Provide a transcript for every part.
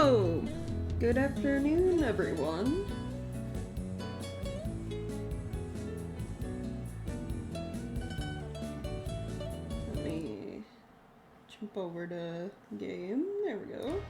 So, good afternoon, everyone. Let me jump over to game. There we go.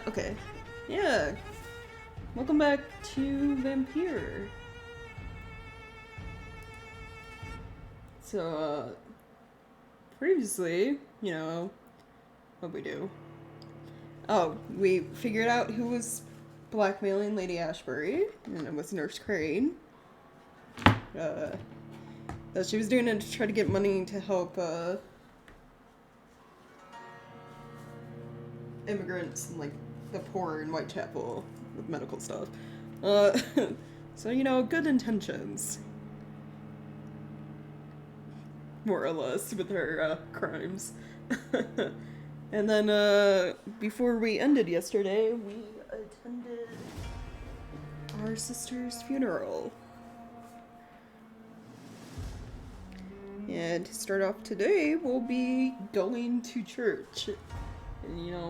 Okay. Yeah. Welcome back to Vampyr. So, previously, what'd we do? Oh, we figured out who was blackmailing Lady Ashbury, and it was Nurse Crane. That she was doing it to try to get money to help, immigrants and, the poor in Whitechapel with medical stuff. So, good intentions. More or less, with her, crimes. And then, before we ended yesterday, we attended our sister's funeral. And to start off today, we'll be going to church. And,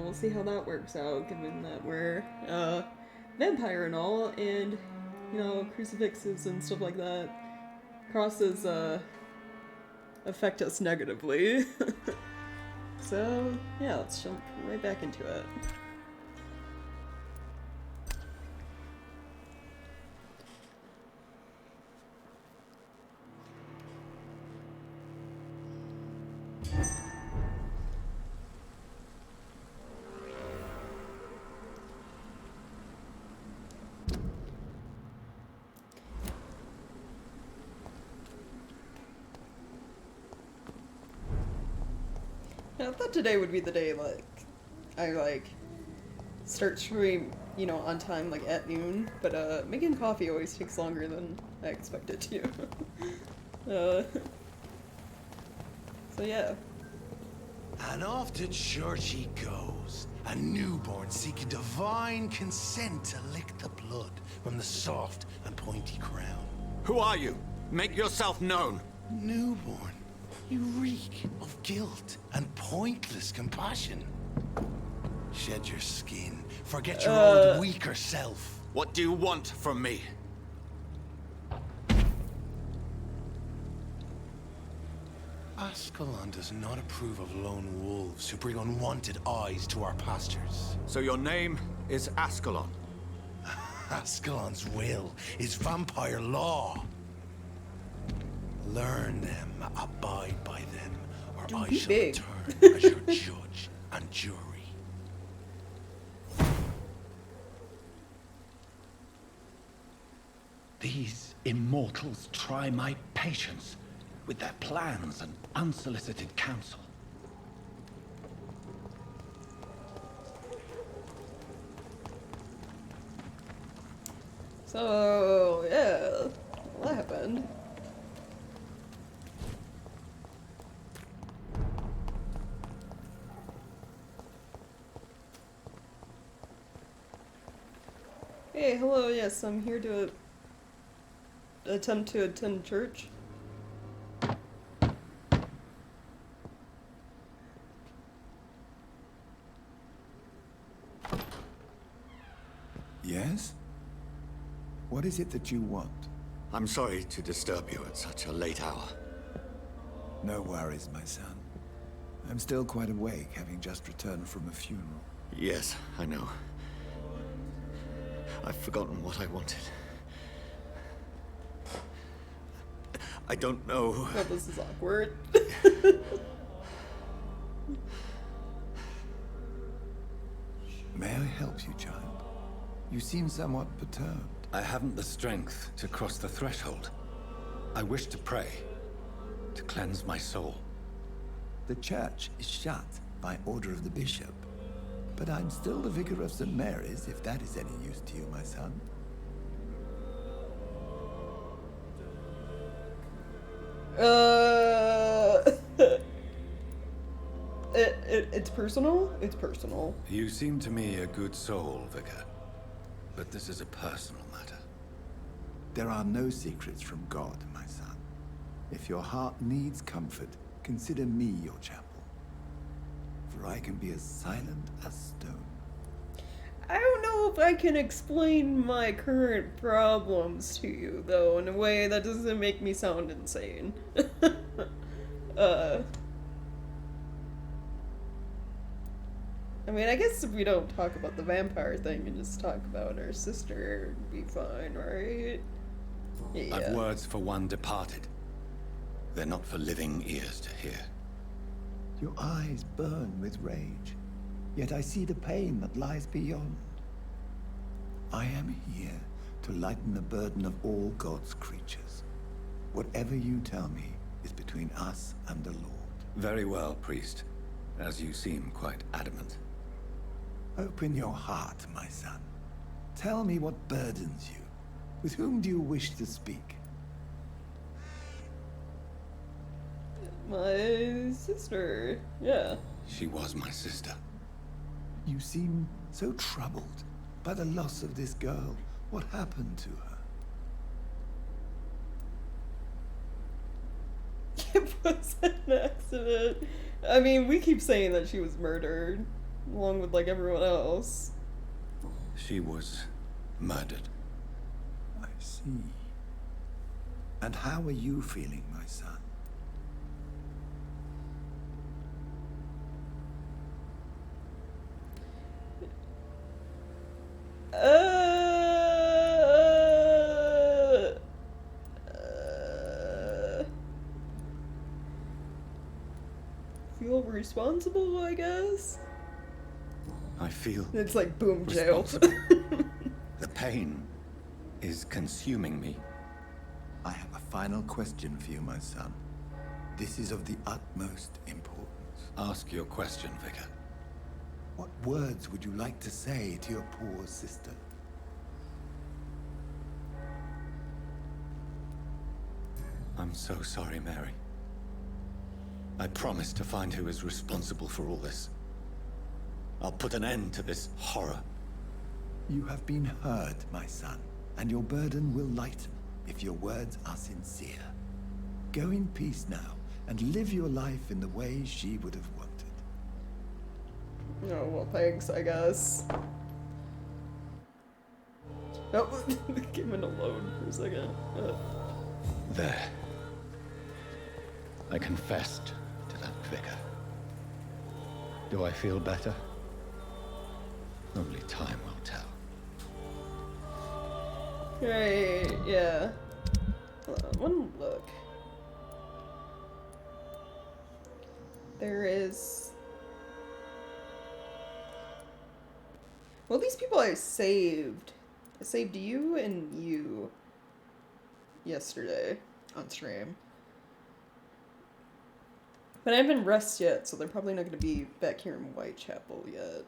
we'll see how that works out, given that we're, vampire and all, and, crucifixes and stuff like that. Crosses, affect us negatively. So, yeah, let's jump right back into it. I thought today would be the day, I, start stream, on time, at noon, but, making coffee always takes longer than I expect it to. So yeah. And off to church he goes, a newborn seeking divine consent to lick the blood from the soft and pointy crown. Who are you? Make yourself known. Newborn, you reek of guilt and pointless compassion. Shed your skin, forget your old weaker self. What do you want from me? Ascalon does not approve of lone wolves who bring unwanted eyes to our pastures. So your name is Ascalon? Ascalon's will is vampire law. Learn them, abide by them, or I shall return as your judge and jury. These immortals try my patience with their plans and unsolicited counsel. So, yeah, what happened? Hey, hello, yes, I'm here to attempt to attend church. Yes? What is it that you want? I'm sorry to disturb you at such a late hour. No worries, my son. I'm still quite awake, having just returned from a funeral. Yes, I know. I've forgotten what I wanted. I don't know. Oh, this is awkward. May I help you, child? You seem somewhat perturbed. I haven't the strength to cross the threshold. I wish to pray, to cleanse my soul. The church is shut by order of the bishop. But I'm still the vicar of St. Mary's, if that is any use to you, my son. It's personal. It's personal. You seem to me a good soul, Vicar. But this is a personal matter. There are no secrets from God, my son. If your heart needs comfort, consider me your chapel. For I can be as silent as stone. I don't know if I can explain my current problems to you, though, in a way that doesn't make me sound insane. I mean, I guess if we don't talk about the vampire thing and just talk about our sister, it'd be fine, right? Yeah. I've words for one departed. They're not for living ears to hear. Your eyes burn with rage, yet I see the pain that lies beyond. I am here to lighten the burden of all God's creatures. Whatever you tell me is between us and the Lord. Very well, priest. As you seem quite adamant. Open your heart, my son. Tell me what burdens you. With whom do you wish to speak? My sister, yeah. She was my sister. You seem so troubled by the loss of this girl. What happened to her? It was an accident. I mean, we keep saying that she was murdered, along with, like, everyone else. She was murdered. I see. And how are you feeling, my son? Feel responsible, I guess? I feel It's like boom, jail. responsible. The pain is consuming me. I have a final question for you, my son. This is of the utmost importance. Ask your question, Vicar. What words would you like to say to your poor sister? I'm so sorry, Mary. I promise to find who is responsible for all this. I'll put an end to this horror. You have been heard, my son, and your burden will lighten if your words are sincere. Go in peace now, and live your life in the way she would have wanted. Oh, well, thanks, I guess. Oh, came in alone for a second. There. I confessed to that vicar. Do I feel better? Only time will tell. Right, yeah. Hold on, one look. There is... Well, these people I saved. I saved you and you yesterday on stream. But I haven't rest yet, so they're probably not going to be back here in Whitechapel yet.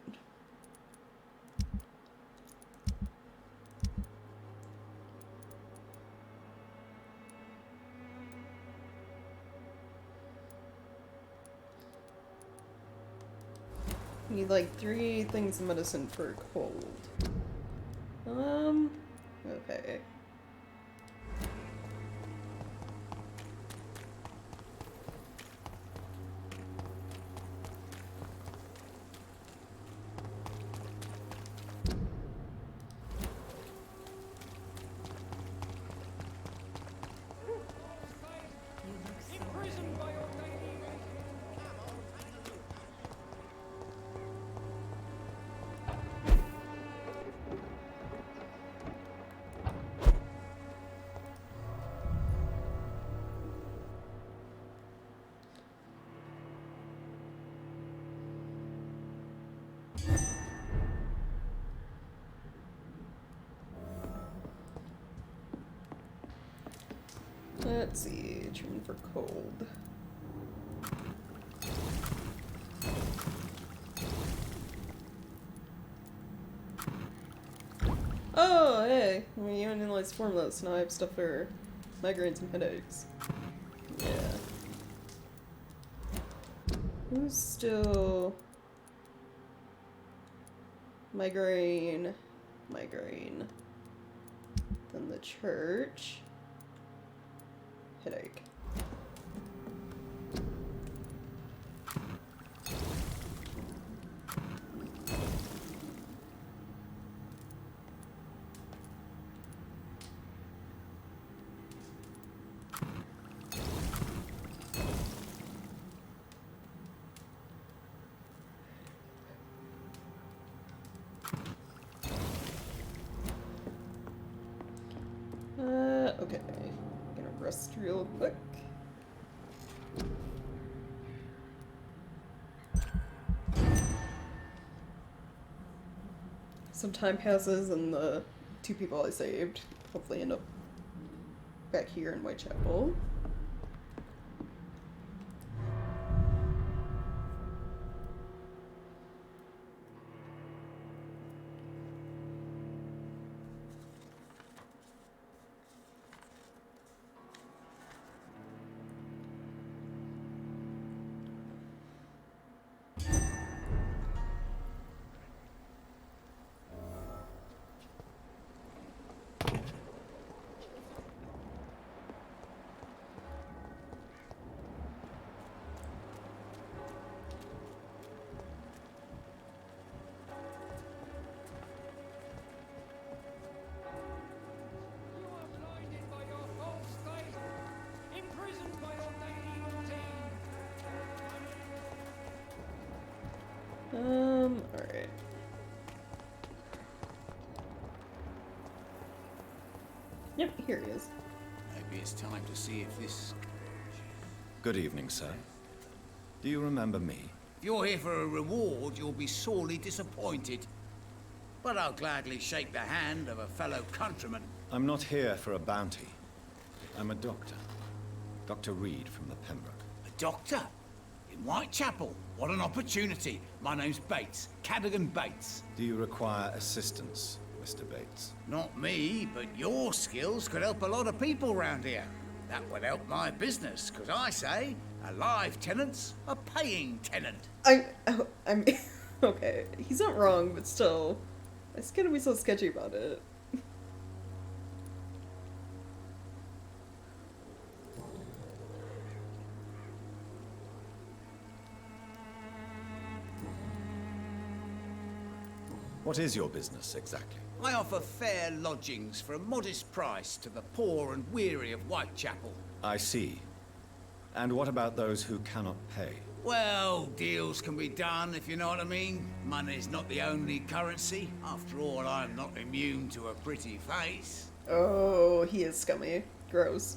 Need like 3 things of medicine for a cold. Okay. Let's see, treatment for cold. Oh, hey, I mean, you analyzed formulas, now I have stuff for migraines and headaches. Yeah. Who's still... Migraine. Migraine. Then the church. Headache. Okay. Gonna rest real quick. Some time passes and the 2 people I saved hopefully end up back here in Whitechapel. Alright. Yep, here he is. Maybe it's time to see if this... Good evening, sir. Do you remember me? If you're here for a reward, you'll be sorely disappointed. But I'll gladly shake the hand of a fellow countryman. I'm not here for a bounty. I'm a doctor. Dr. Reed from the Pembroke. A doctor? In Whitechapel? What an opportunity. My name's Bates. Cadogan Bates. Do you require assistance, Mr. Bates? Not me, but your skills could help a lot of people round here. That would help my business, because I say a live tenant's a paying tenant. I'm okay. He's not wrong, but still, it's gonna be so sketchy about it. What is your business, exactly? I offer fair lodgings for a modest price to the poor and weary of Whitechapel. I see. And what about those who cannot pay? Well, deals can be done, if you know what I mean. Money's not the only currency. After all, I'm not immune to a pretty face. Oh, he is scummy. Gross.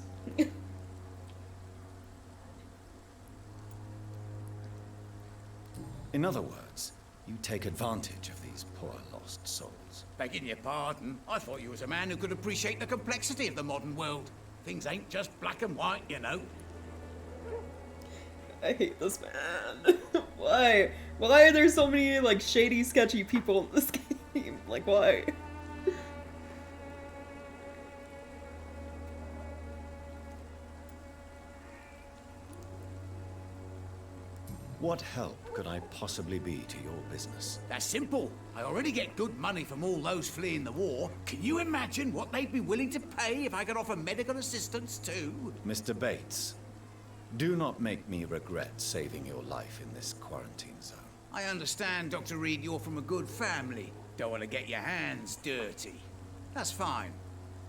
In other words, you take advantage of these poor lost souls. Begging your pardon, I thought you was a man who could appreciate the complexity of the modern world. Things ain't just black and white, you know. I hate this man. Why? Why are there so many, like, shady, sketchy people in this game? Like, why? What help could I possibly be to your business? That's simple. I already get good money from all those fleeing the war. Can you imagine what they'd be willing to pay if I could offer medical assistance too? Mr. Bates, do not make me regret saving your life in this quarantine zone. I understand, Dr. Reed, you're from a good family. Don't want to get your hands dirty. That's fine.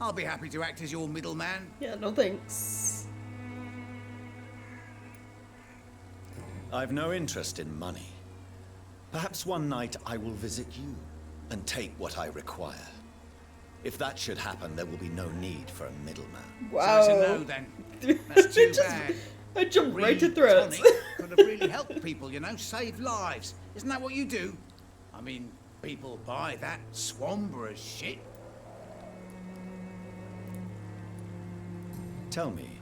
I'll be happy to act as your middleman. Yeah, no thanks. I've no interest in money. Perhaps one night I will visit you and take what I require. If that should happen, there will be no need for a middleman. Wow. So it's a no then. That's too bad. I jumped right to Reed threats. tonic could have really helped people, you know, save lives. Isn't that what you do? I mean, people buy that Swamburgh shit. Tell me,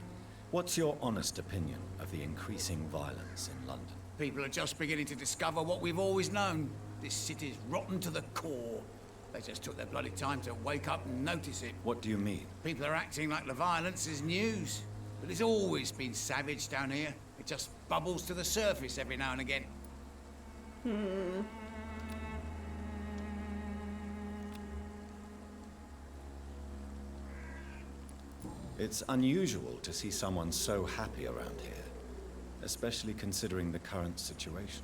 what's your honest opinion of the increasing violence in London? People are just beginning to discover what we've always known. This city's rotten to the core. They just took their bloody time to wake up and notice it. What do you mean? People are acting like the violence is news. But it's always been savage down here. It just bubbles to the surface every now and again. It's unusual to see someone so happy around here, especially considering the current situation.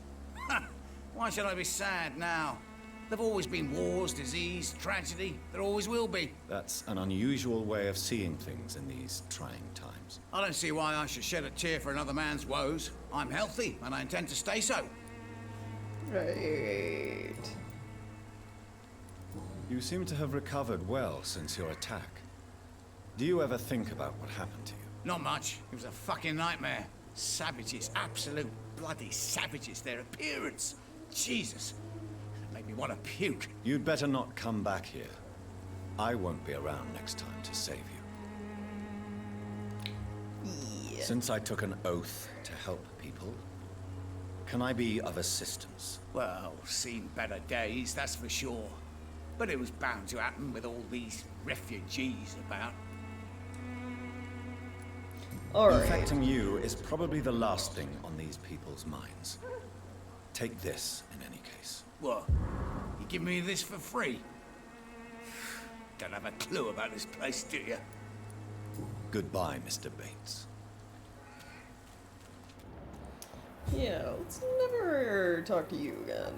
Why should I be sad now? There've always been wars, disease, tragedy. There always will be. That's an unusual way of seeing things in these trying times. I don't see why I should shed a tear for another man's woes. I'm healthy, and I intend to stay so. Right. You seem to have recovered well since your attack. Do you ever think about what happened to you? Not much. It was a fucking nightmare. Savages, absolute bloody savages. Their appearance. Jesus. It made me want to puke. You'd better not come back here. I won't be around next time to save you. Yeah. Since I took an oath to help people, can I be of assistance? Well, seen better days, that's for sure. But it was bound to happen with all these refugees about. Alright. Infecting you is probably the last thing on these people's minds. Take this, in any case. What? You give me this for free? Don't have a clue about this place, do you? Goodbye, Mr. Bates. Yeah, let's never talk to you again.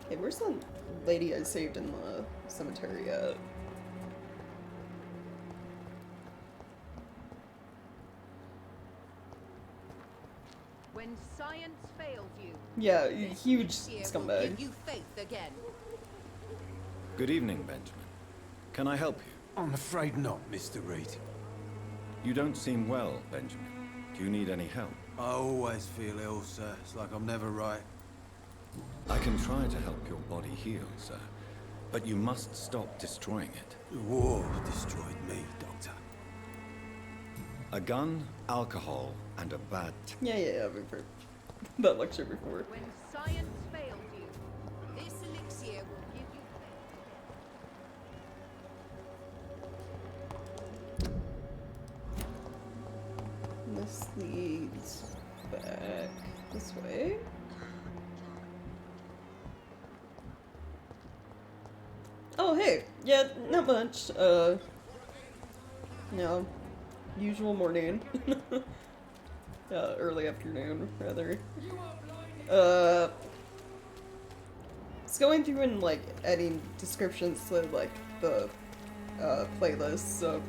Okay, where's the lady I saved in the cemetery at? When science failed you, Yeah, huge this year will scumbag. give you faith again. Good evening, Benjamin. Can I help you? I'm afraid not, Mr. Reed. You don't seem well, Benjamin. Do you need any help? I always feel ill, sir. It's like I'm never right. I can try to help your body heal, sir. But you must stop destroying it. The war destroyed me, Doctor. A gun, alcohol, and a bad... Yeah, we've heard that lecture before. When science failed you, this elixir will give you faith. This leads back this way. Oh, hey. Yeah, not much. No. Usual morning. Early afternoon, rather. It's going through and, like, adding descriptions to, like, the, playlists of,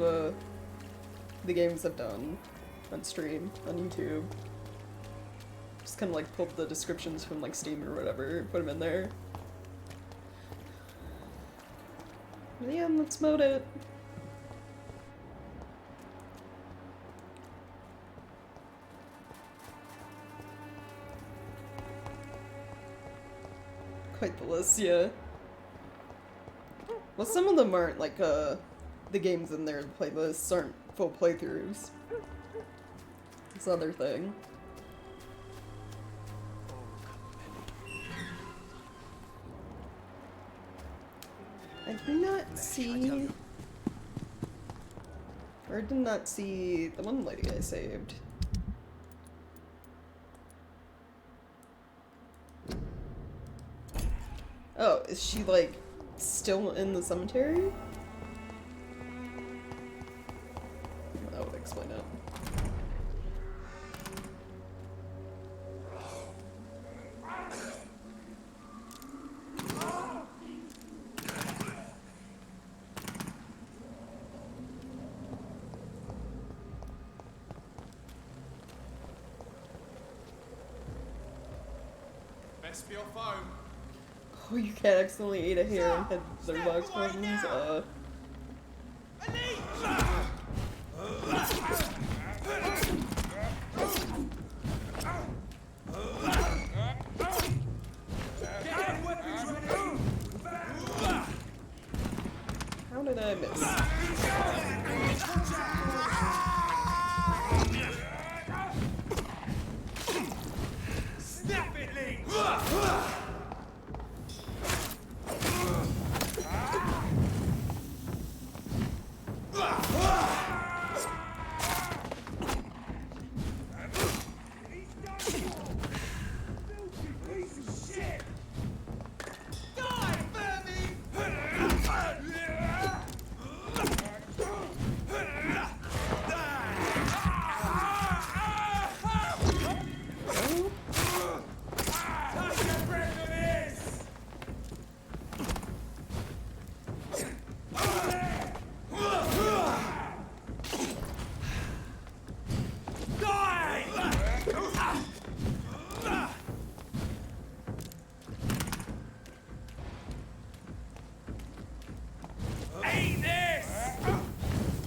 the games I've done on stream, on YouTube. Just kind of, like, pull up the descriptions from, like, Steam or whatever, put them in there. Yeah, let's mode it. Quite the list, yeah. Well, some of them aren't, like, the games in their playlists aren't full playthroughs. It's another thing. I do not see... Or did not see the one lady I saved. Oh, is she, like, still in the cemetery? That would explain it. Best be off home. Oh, you can't accidentally eat a hair and have their legs problems, How did I miss? Snap it, Lee!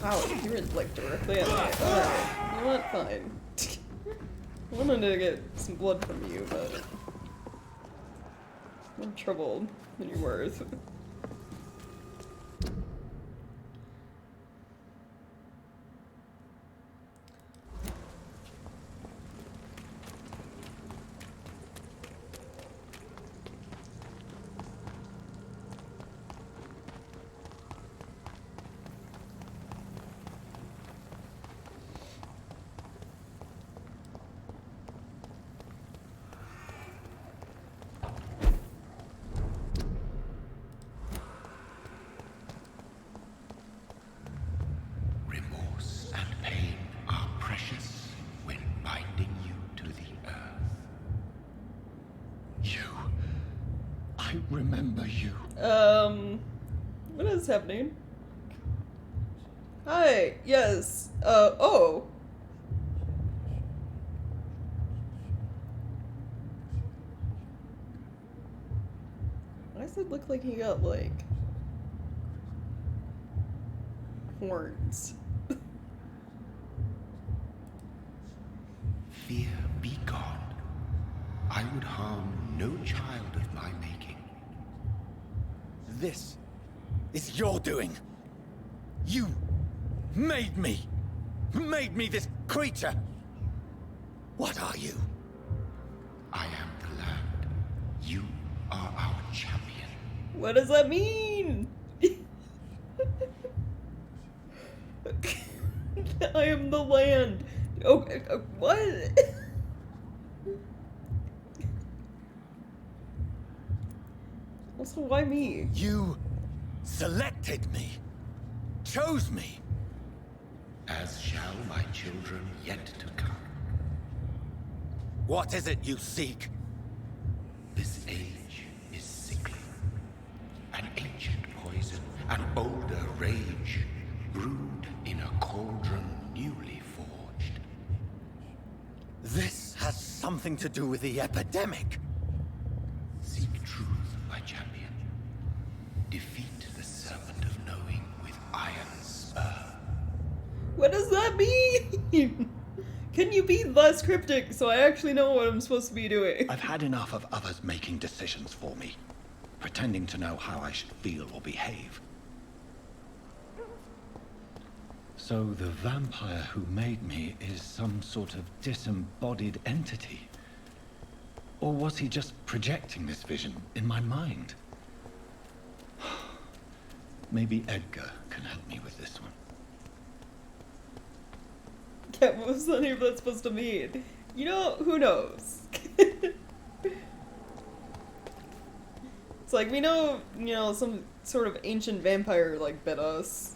Wow, you were like directly at me. Alright, you know what? Fine. I wanted to get some blood from you, but more trouble than you're worth. Remorse and pain are precious when binding you to the earth. You. I remember you. What is happening? Hi, yes, oh. Why does it look like he got, like, horns? Fear be gone. I would harm no child of my making. This is your doing. You made me this creature. What are you? I am the land. You are our champion. What does that mean? I am the land. Oh, what? Also, why me? You selected me, chose me. As shall my children yet to come. What is it you seek? This age is sickly. An ancient poison, an older rage, brewed in a cauldron newly forged. This has something to do with the epidemic. Seek truth, my champion. Defeat the serpent of knowing with iron spur. What does that mean? Can you be less cryptic so I actually know what I'm supposed to be doing? I've had enough of others making decisions for me, pretending to know how I should feel or behave. So the vampire who made me is some sort of disembodied entity? Or was he just projecting this vision in my mind? Maybe Edgar can help me with this one. Yeah, what was any of that supposed to mean? You know, who knows? It's like, we know, you know, some sort of ancient vampire, like, bit us.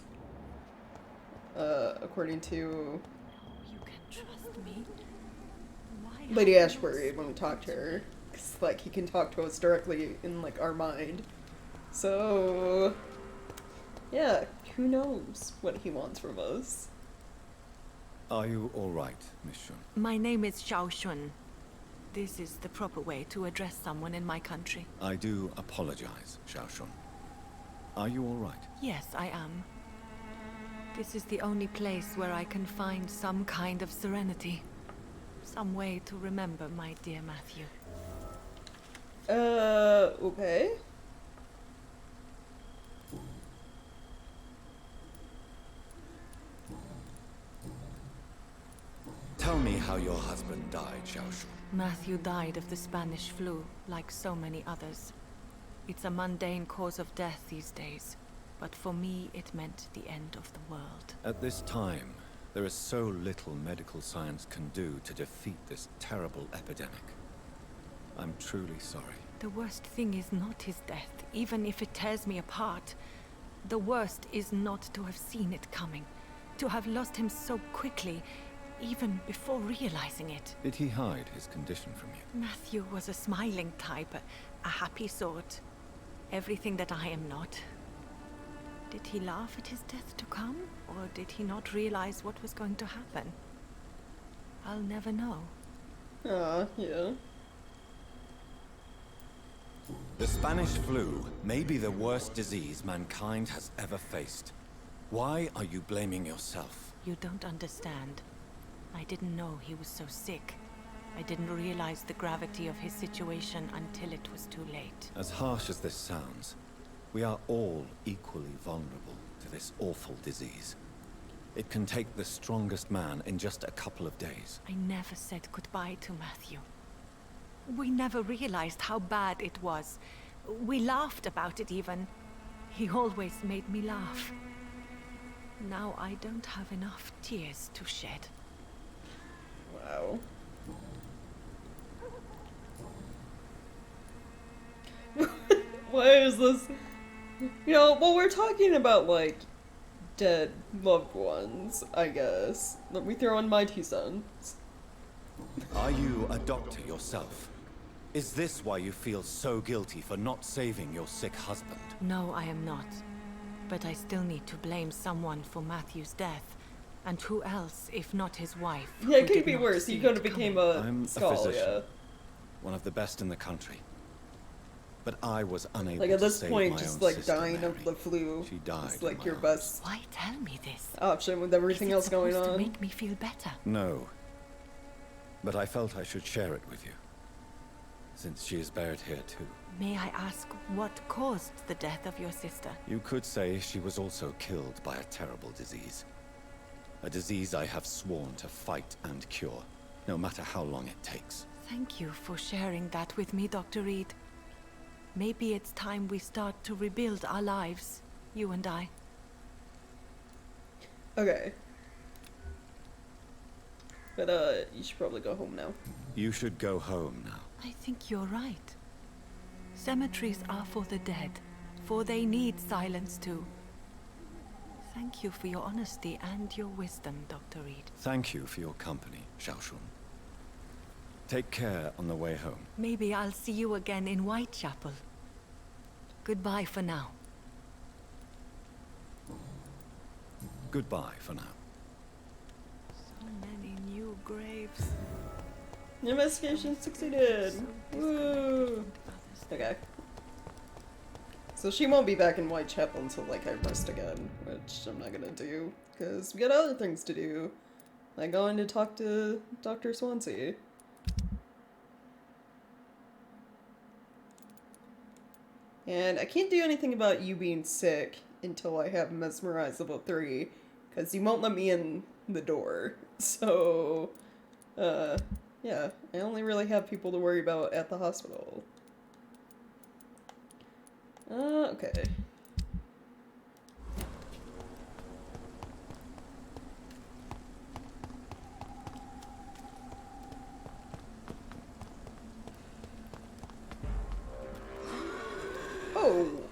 According to You can trust me. Why Lady have you Ashbury when we talk to her. 'Cause, like, he can talk to us directly in, like, our mind. So... yeah, who knows what he wants from us. Are you all right, Miss Shun? My name is Xiao Shun. This is the proper way to address someone in my country. I do apologize, Xiao Shun. Are you all right? Yes, I am. This is the only place where I can find some kind of serenity. Some way to remember my dear Matthew. Okay. Tell me how your husband died, Xiao Shun. Matthew died of the Spanish flu, like so many others. It's a mundane cause of death these days, but for me it meant the end of the world. At this time, there is so little medical science can do to defeat this terrible epidemic. I'm truly sorry. The worst thing is not his death, even if it tears me apart. The worst is not to have seen it coming, to have lost him so quickly, even before realizing it. Did he hide his condition from you? Matthew was a smiling type, a happy sort. Everything that I am not. Did he laugh at his death to come, or did he not realize what was going to happen? I'll never know. Yeah. The Spanish flu may be the worst disease mankind has ever faced. Why are you blaming yourself? You don't understand. I didn't know he was so sick. I didn't realize the gravity of his situation until it was too late. As harsh as this sounds, we are all equally vulnerable to this awful disease. It can take the strongest man in just a couple of days. I never said goodbye to Matthew. We never realized how bad it was. We laughed about it even. He always made me laugh. Now I don't have enough tears to shed. Wow. Why is this? You know, well, we're talking about, like, dead loved ones, I guess. Let me throw in my 2 cents. Are you a doctor yourself? Is this why you feel so guilty for not saving your sick husband? No, I am not. But I still need to blame someone for Matthew's death. And who else, if not his wife? Yeah, it who could did be not worse. see You could have it became coming? I'm a a skull, physician. yeah. One of the best in the country. But I was unable Like, at to this save point, my just, own like, sister, dying Mary. of the flu She died is, in like, my your arms. best Why tell me this? option with everything Is it else going supposed to on. make me feel better? No. But I felt I should share it with you. Since she is buried here too. May I ask what caused the death of your sister? You could say she was also killed by a terrible disease. A disease I have sworn to fight and cure, no matter how long it takes. Thank you for sharing that with me, Dr. Reed. Maybe it's time we start to rebuild our lives, you and I. Okay. But, you should probably go home now. You should go home now. I think you're right. Cemeteries are for the dead, for they need silence too. Thank you for your honesty and your wisdom, Dr. Reed. Thank you for your company, Xiaoshun. Take care on the way home. Maybe I'll see you again in Whitechapel. Goodbye for now. Goodbye for now. So many new graves. Investigation succeeded! Woo! Okay. So she won't be back in Whitechapel until, like, I rest again, which I'm not gonna do, because we got other things to do. Like going to talk to Dr. Swansea. And I can't do anything about you being sick until I have Mesmerize level 3, because you won't let me in the door. So, yeah, I only really have people to worry about at the hospital. Okay.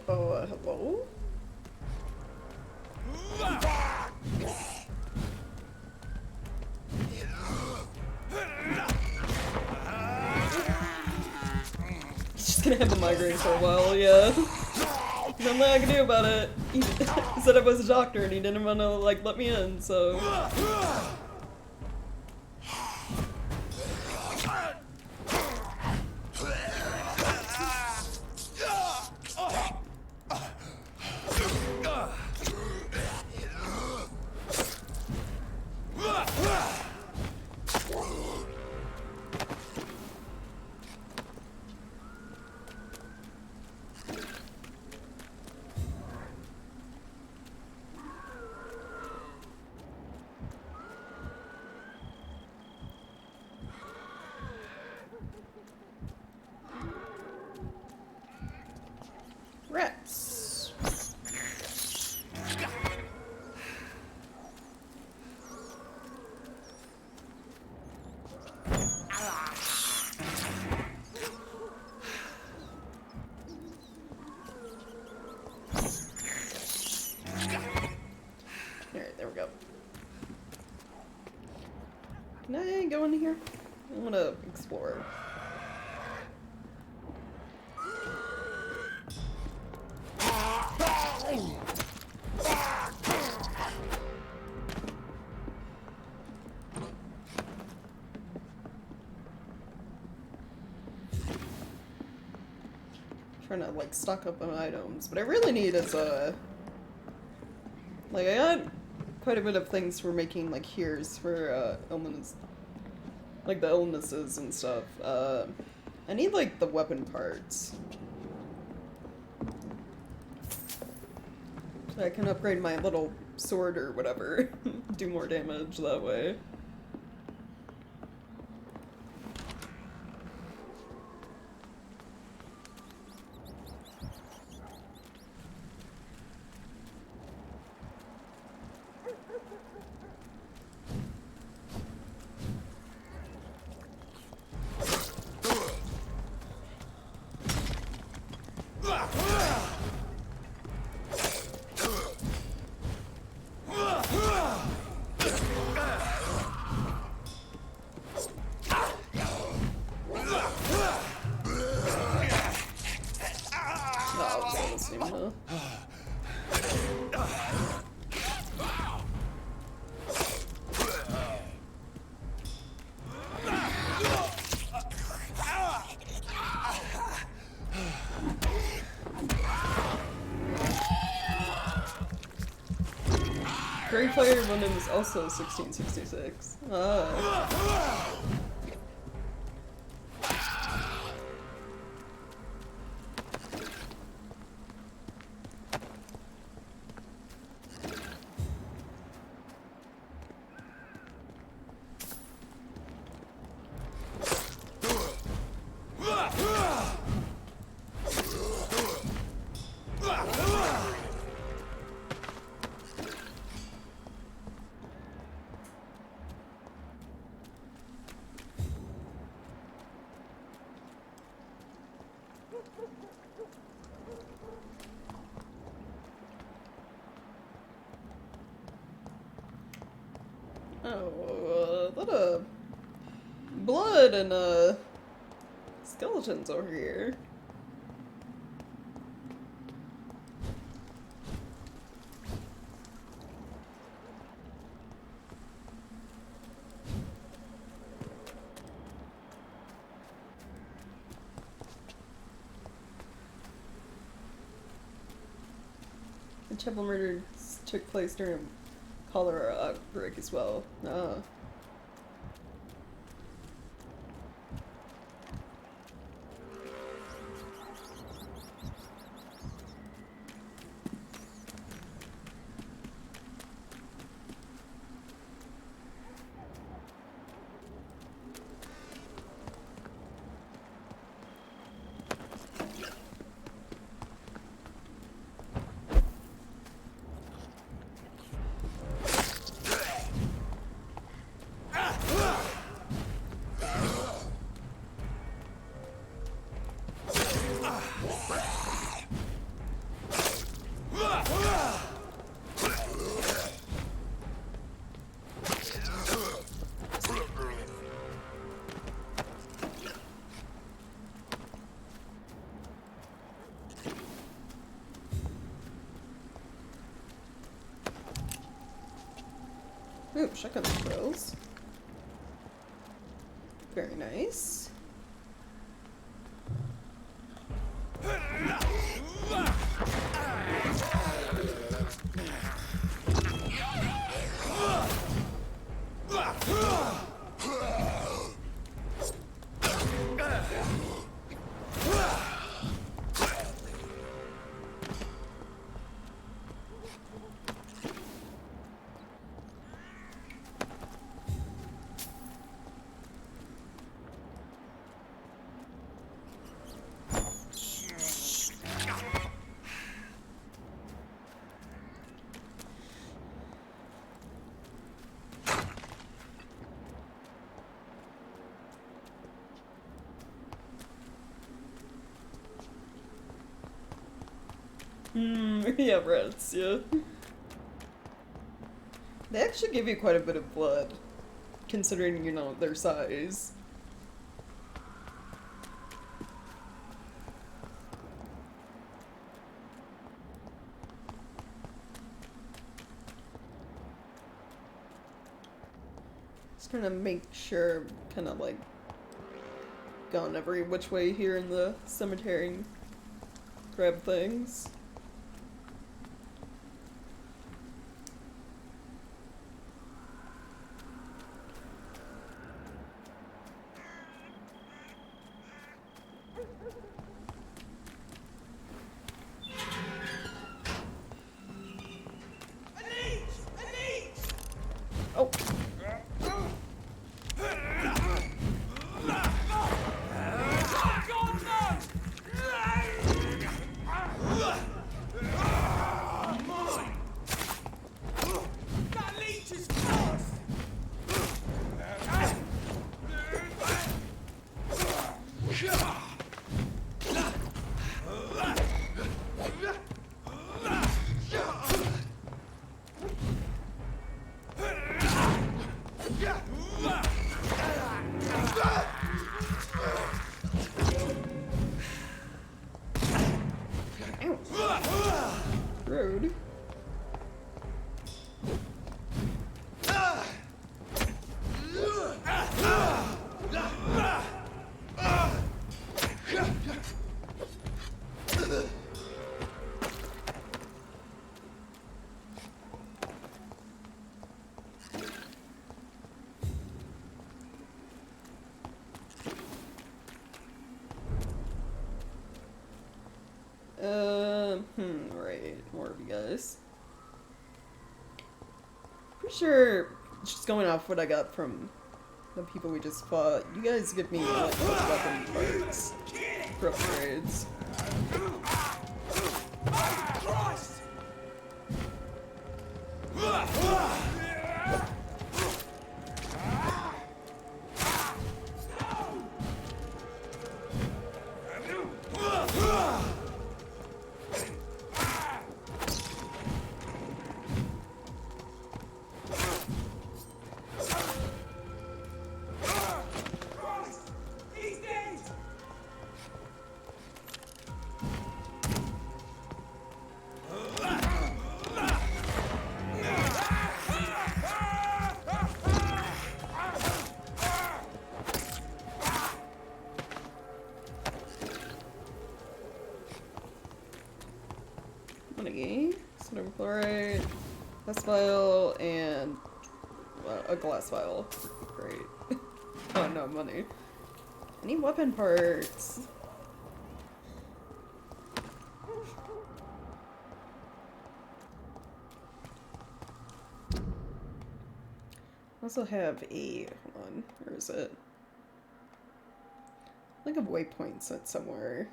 Hello? Just gonna have a migraine for a while, yeah. There's nothing I can do about it. He said I was a doctor and he didn't want to, like, let me in, so... Rats. Alright, there we go. Can I go in here? I want to explore. Trying to, like, stock up on items. What I really need is, Like, I got quite a bit of things for making, like, cures for, illness. Like, the illnesses and stuff. I need, like, the weapon parts. So I can upgrade my little sword or whatever. Do more damage that way. Oh, that doesn't seem to... Great Fire Woman is also 1666. Ah. Oh, a lot of blood and, skeletons over here. The chapel murders took place during cholera outbreak as well. Ah. Ooh, shotgun shells. Very nice. Yeah, rats, yeah. They actually give you quite a bit of blood, considering, you know, their size. Just trying to make sure, kind of like, gone every which way here in the cemetery and grab things. Rude. Right, more of you guys. Pretty sure, just going off what I got from the people we just fought, you guys give me like weapon parts for upgrades. Money, sodium chloride, glass vial, and a glass vial. Great. Oh no, money. Any weapon parts? I also have a, hold on, where is it? I think a waypoint set somewhere.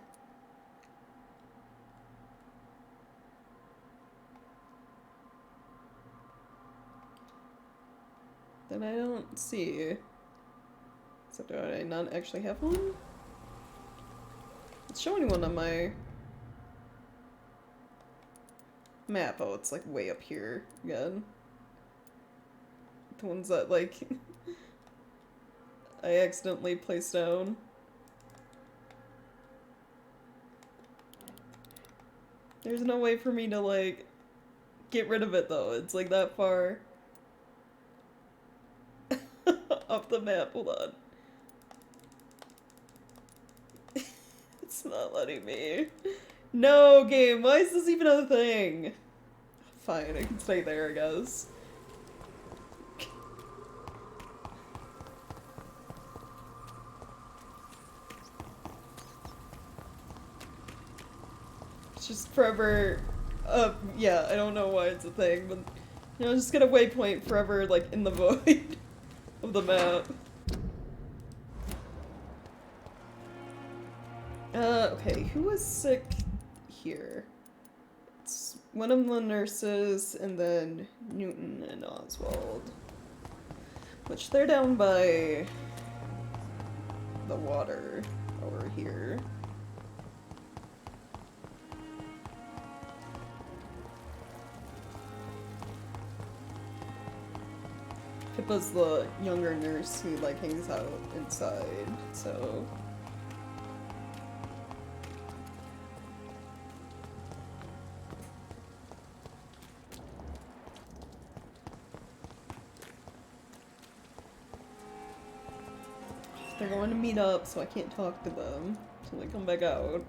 That I don't see. So do I not actually have one? It's showing one on my map. Oh, it's like way up here again. The ones that like I accidentally placed down. There's no way for me to like get rid of it though. It's like that far up the map. Hold on. It's not letting me. No, game. Why is this even a thing? Fine, I can stay there, I guess. It's just forever. Yeah, I don't know why it's a thing, but you know, just get a waypoint forever, like in the void of the map. Okay, who was sick here? It's one of the nurses, and then Newton and Oswald. Which they're down by the water over here. Pippa's the younger nurse who like hangs out inside, so... They're going to meet up, so I can't talk to them until they come back out.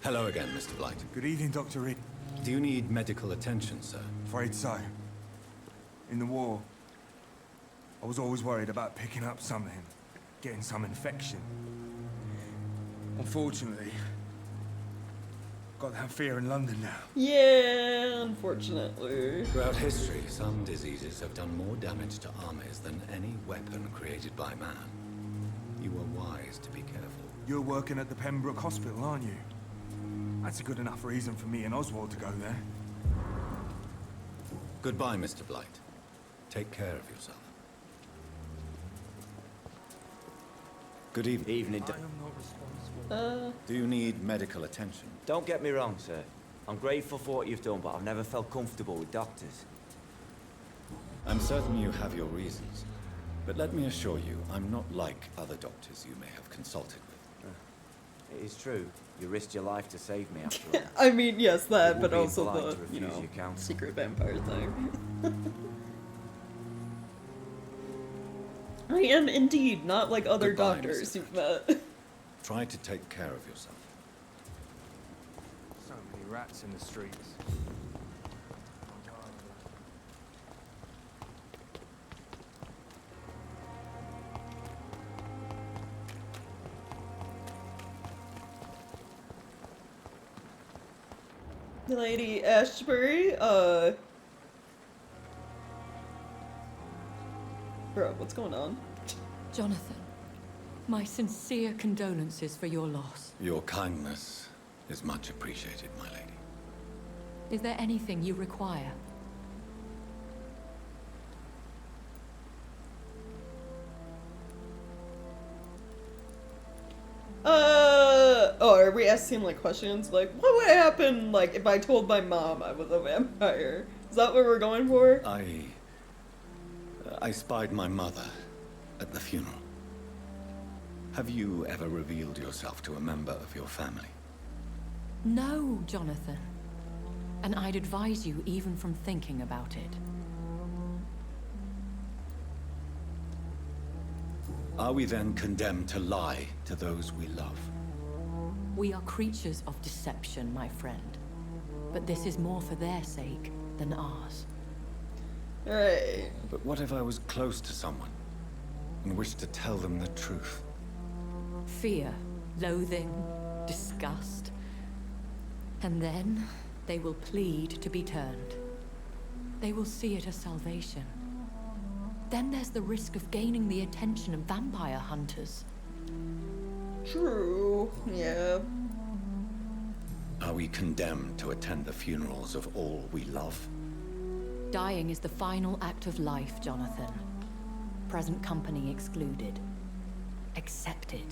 Hello again, Mr. Blight. Good evening, Dr. Reed. Do you need medical attention, sir? Afraid so. In the war, I was always worried about picking up something, getting some infection. Unfortunately, Got that fear in London now. Yeah, unfortunately. Throughout history, some diseases have done more damage to armies than any weapon created by man. You are wise to be careful. You're working at the Pembroke Hospital, aren't you? That's a good enough reason for me and Oswald to go there. Goodbye, Mr. Blight. Take care of yourself. Good evening. Evening. I am not responsible. Do you need medical attention? Don't get me wrong, sir. I'm grateful for what you've done, but I've never felt comfortable with doctors. I'm certain you have your reasons. But let me assure you, I'm not like other doctors you may have consulted with. It is true. You risked your life to save me, after all. I mean, yes, that, It but would be also impolite the, to you refuse know, your counsel. secret vampire thing. I am indeed not like other Goodbye, doctors Mr. you've met. Try to take care of yourself. So many rats in the streets. Lady Ashbury, Bro, what's going on? Jonathan, my sincere condolences for your loss. Your kindness is much appreciated, my lady. Is there anything you require? Oh, are we asking like questions? Like, what would happen like if I told my mom I was a vampire? Is that what we're going for? I spied my mother at the funeral. Have you ever revealed yourself to a member of your family? No, Jonathan. And I'd advise you even from thinking about it. Are we then condemned to lie to those we love? We are creatures of deception, my friend. But this is more for their sake than ours. Right. But what if I was close to someone and wished to tell them the truth? Fear, loathing, disgust. And then they will plead to be turned. They will see it as salvation. Then there's the risk of gaining the attention of vampire hunters. True. Yeah. Are we condemned to attend the funerals of all we love? Dying is the final act of life, Jonathan. Present company excluded. Accepted.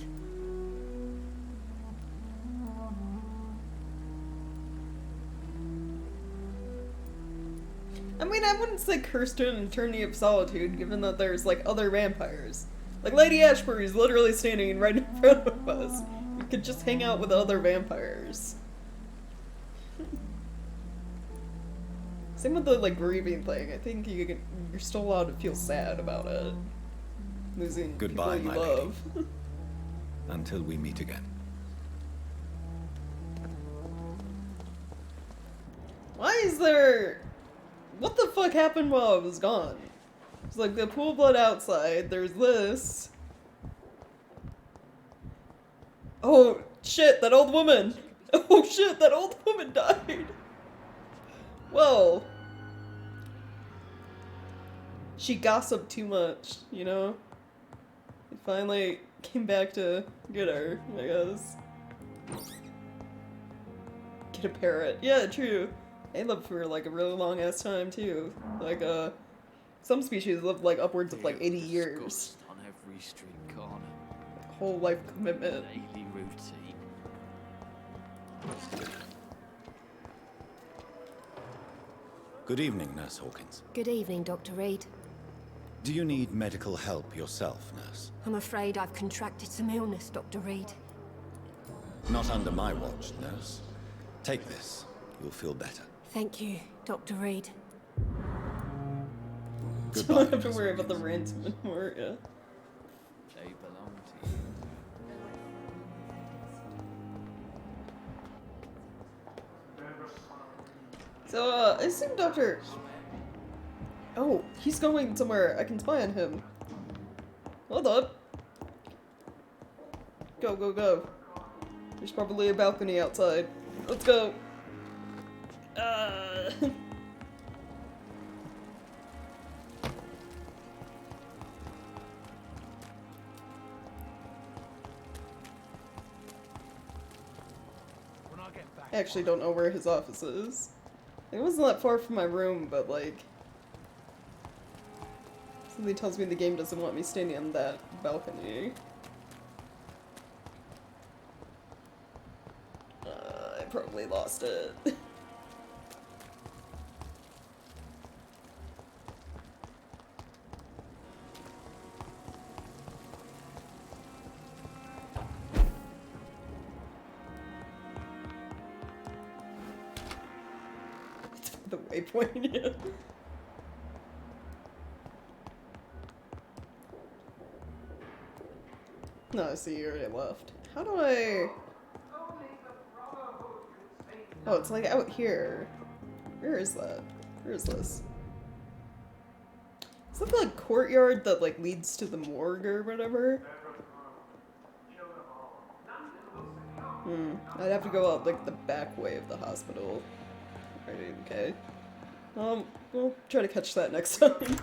I mean, I wouldn't say cursed to an eternity of solitude, given that there's, like, other vampires. Like, Lady Ashbury's literally standing right in front of us. We could just hang out with other vampires. Same with the, like, grieving thing. I think you're still allowed to feel sad about it. Losing Goodbye, people my you lady. love. Until we meet again. Why is there... What the fuck happened while I was gone? It's like the pool of blood outside, there's this. Oh shit, that old woman! Oh shit, that old woman died! Well... She gossiped too much, you know? It finally came back to get her, I guess. Get a parrot. Yeah, true. They live for like a really long ass time too. Like some species live like upwards of like 80 years. On every street corner. Whole life commitment. Daily routine. Good evening, Nurse Hawkins. Good evening, Dr. Reed. Do you need medical help yourself, Nurse? I'm afraid I've contracted some illness, Dr. Reed. Not under my watch, Nurse. Take this. You'll feel better. Thank you, Dr. Reed. Goodbye, Don't have to Nurse worry about the Hawkins. ransom anymore, yeah. They belong to you. So, I assume Dr. Oh, he's going somewhere. I can spy on him. Hold up. Go, go, go. There's probably a balcony outside. Let's go. I actually don't know where his office is. It wasn't that far from my room, but like... something tells me the game doesn't want me standing on that balcony. I probably lost it. The waypoint, yeah. No, I see you already left. How do I... oh, it's like out here. Where is that? Where is this? Is that the like, courtyard that like leads to the morgue or whatever? I'd have to go out like the back way of the hospital. Right, okay. We'll try to catch that next time.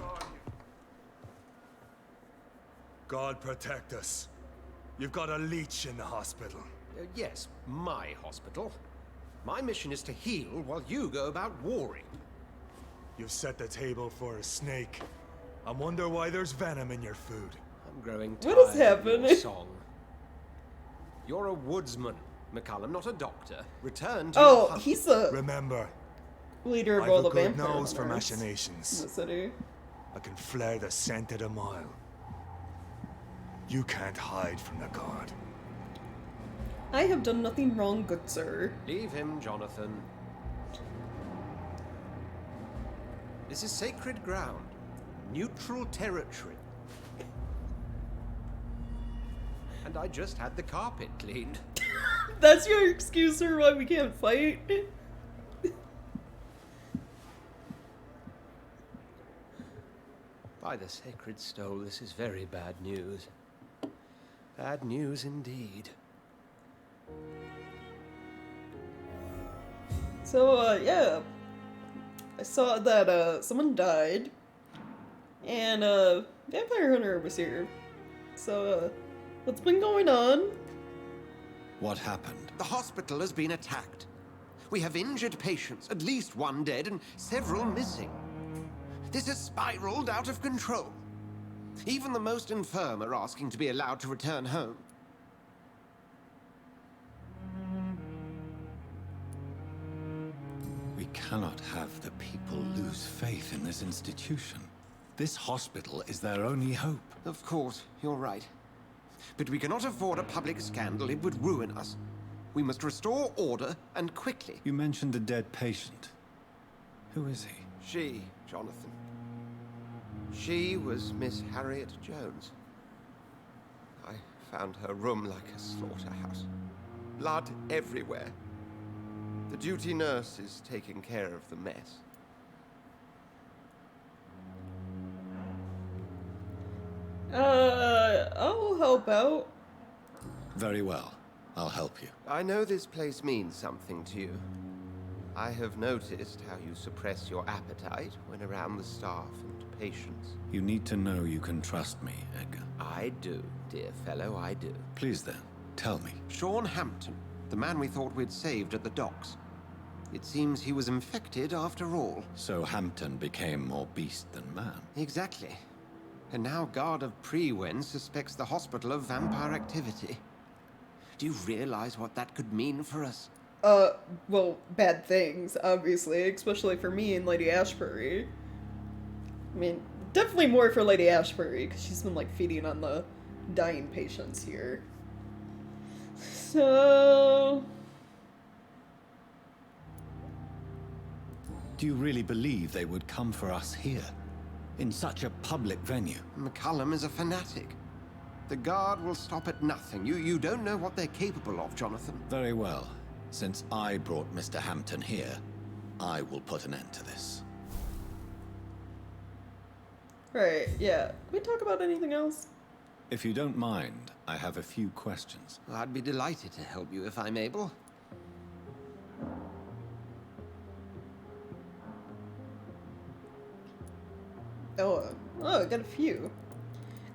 God protect us. You've got a leech in the hospital. Yes, my hospital. My mission is to heal while you go about warring. You've set the table for a snake. I wonder why there's venom in your food. I'm growing tired What is of your happening? song. You're a woodsman, McCallum, not a doctor. Return to your Oh, hunt. he's the Remember, leader of I've all a the good vampire nose for hunters in machinations. the city. I can flare the scent at a mile. You can't hide from the God. I have done nothing wrong, good sir. Leave him, Jonathan. This is sacred ground. Neutral territory. And I just had the carpet cleaned. That's your excuse for why we can't fight? By the sacred stole, this is very bad news. Bad news indeed. So, yeah. I saw that, someone died. And, Vampire Hunter was here. So, what's been going on? What happened? The hospital has been attacked. We have injured patients, at least one dead and several missing. This has spiraled out of control. Even the most infirm are asking to be allowed to return home. We cannot have the people lose faith in this institution. This hospital is their only hope. Of course, you're right. But we cannot afford a public scandal. It would ruin us. We must restore order, and quickly. You mentioned a dead patient. Who is he? She, Jonathan. She was Miss Harriet Jones. I found her room like a slaughterhouse. Blood everywhere. The duty nurse is taking care of the mess. I'll help out. Very well. I'll help you. I know this place means something to you. I have noticed how you suppress your appetite when around the staff and patients. You need to know you can trust me, Edgar. I do, dear fellow, I do. Please then, tell me. Sean Hampton, the man we thought we'd saved at the docks. It seems he was infected after all. So Hampton became more beast than man. Exactly. And now Guard of Prewen suspects the hospital of vampire activity. Do you realize what that could mean for us? Well, bad things, obviously, especially for me and Lady Ashbury. I mean, definitely more for Lady Ashbury, because she's been, like, feeding on the dying patients here. So... Do you really believe they would come for us here? In such a public venue? McCallum is a fanatic. The Guard will stop at nothing. You don't know what they're capable of, Jonathan. Very well. Since I brought Mr. Hampton here, I will put an end to this. Right, yeah. Can we talk about anything else? If you don't mind, I have a few questions. I'd be delighted to help you if I'm able. Oh, I got a few.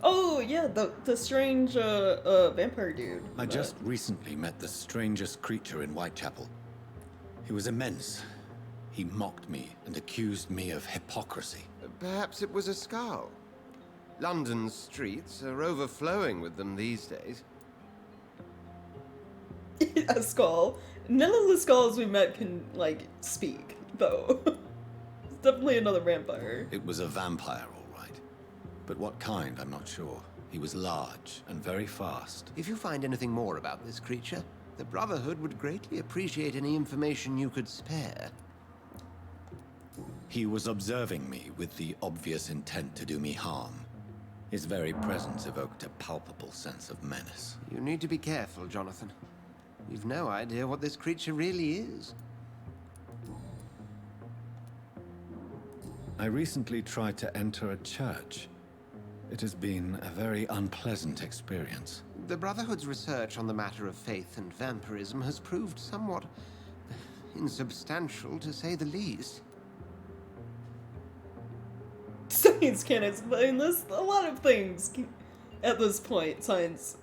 Oh, yeah, the strange, vampire dude. I just recently met the strangest creature in Whitechapel. He was immense. He mocked me and accused me of hypocrisy. Perhaps it was a skull. London's streets are overflowing with them these days. A skull. None of the skulls we met can, like, speak, though. It's definitely another vampire. It was a vampire, all right. But what kind, I'm not sure. He was large and very fast. If you find anything more about this creature, the Brotherhood would greatly appreciate any information you could spare. He was observing me with the obvious intent to do me harm. His very presence evoked a palpable sense of menace. You need to be careful, Jonathan. You've no idea what this creature really is. I recently tried to enter a church. It has been a very unpleasant experience. The Brotherhood's research on the matter of faith and vampirism has proved somewhat insubstantial, to say the least. Science can't explain this. A lot of things at this point science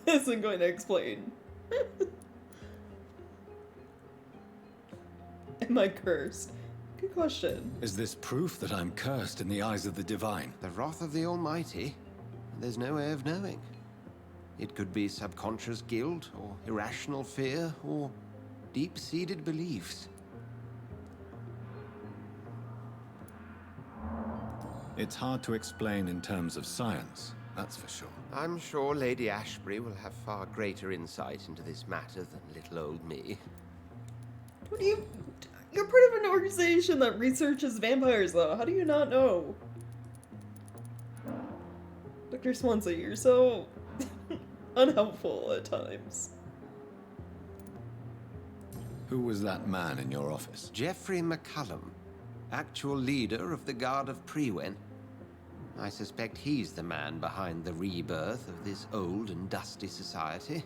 isn't going to explain. Am I cursed? Good question. Is this proof that I'm cursed in the eyes of the divine? The wrath of the Almighty? There's no way of knowing. It could be subconscious guilt, or irrational fear, or deep-seated beliefs. It's hard to explain in terms of science, that's for sure. I'm sure Lady Ashbury will have far greater insight into this matter than little old me. What do you... You're part of an organization that researches vampires, though. How do you not know? Dr. Swansea, you're so unhelpful at times. Who was that man in your office? Geoffrey McCullum, actual leader of the Guard of Prewen. I suspect he's the man behind the rebirth of this old and dusty society.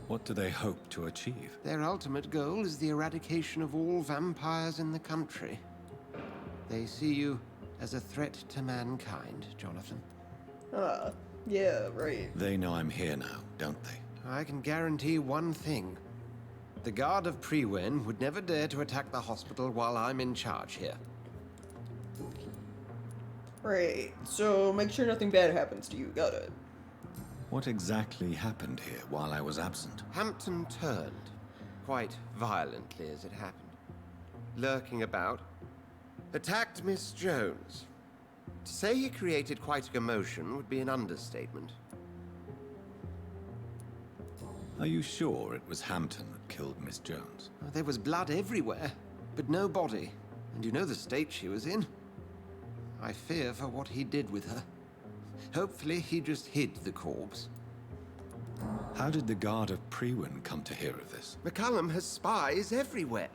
What do they hope to achieve? Their ultimate goal is the eradication of all vampires in the country. They see you as a threat to mankind, Jonathan. Ah, yeah, right. They know I'm here now, don't they? I can guarantee one thing. The Guard of Prewen would never dare to attack the hospital while I'm in charge here. Right, so make sure nothing bad happens to you, got it. What exactly happened here while I was absent? Hampton turned, quite violently as it happened. Lurking about, attacked Miss Jones. To say he created quite a commotion would be an understatement. Are you sure it was Hampton that killed Miss Jones? There was blood everywhere, but no body. And you know the state she was in. I fear for what he did with her. Hopefully he just hid the corpse. How did the Guard of Prewen come to hear of this? McCullum has spies everywhere.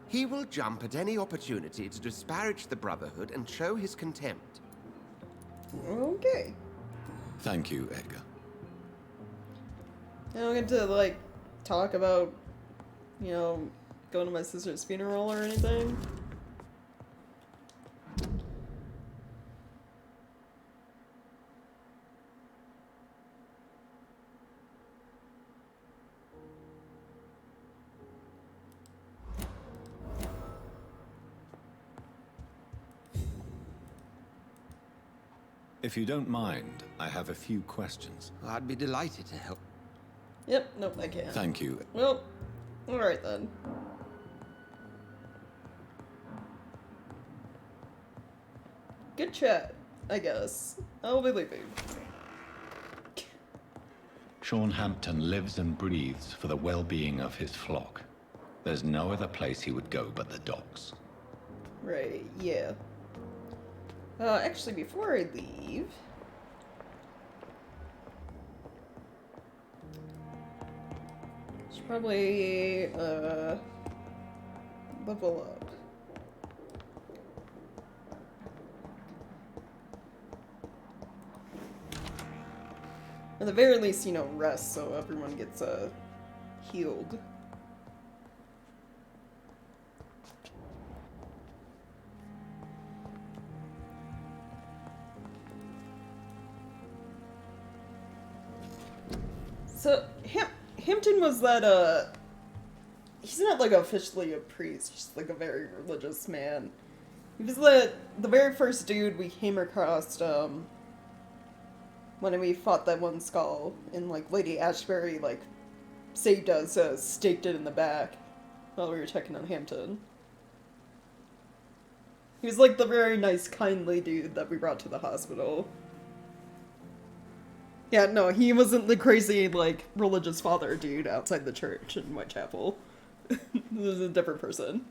He will jump at any opportunity to disparage the Brotherhood and show his contempt. Okay. Thank you, Edgar. I don't get to, like, talk about, you know, going to my sister's funeral or anything. If you don't mind, I have a few questions. I'd be delighted to help. Yep, nope, I can't. Thank you. Well, alright then. Good chat, I guess. I'll be leaving. Sean Hampton lives and breathes for the well-being of his flock. There's no other place he would go but the docks. Right, yeah. Actually, before I leave... should probably, level up. At the very least, you know, rest so everyone gets, healed. So, Hampton was that, he's not, like, officially a priest, he's just, like, a very religious man. He was the very first dude we came across, when we fought that one skull, and, like, Lady Ashbury, like, saved us, staked it in the back while we were checking on Hampton. He was, like, the very nice, kindly dude that we brought to the hospital. Yeah, no, he wasn't the crazy, like, religious father dude outside the church in Whitechapel. This is a different person.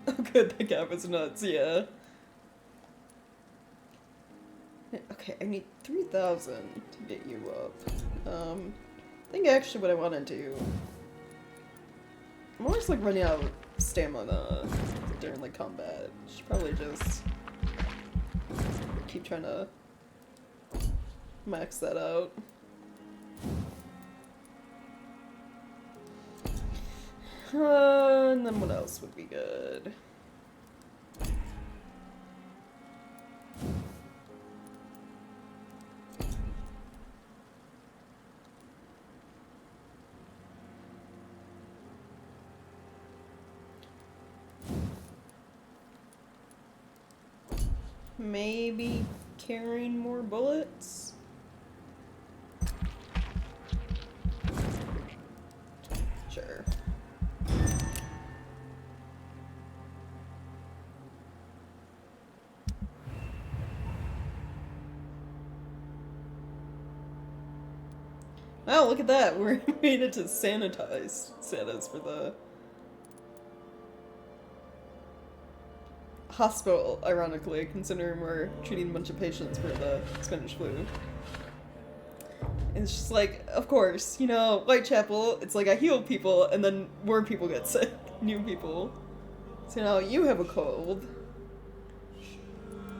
Oh good, that guy was nuts, yeah. Okay, I need 3,000 to get you up. I think actually what I want to do... I'm always, like, running out of stamina during, like, combat. Should probably just keep trying to max that out. And then what else would be good? Maybe carrying more bullets? Sure. Wow, look at that. We're made it to sanitized status for the hospital, ironically, considering we're treating a bunch of patients for the Spanish flu. And it's just like, of course, you know, Whitechapel, it's like I heal people and then more people get sick. New people. So now you have a cold.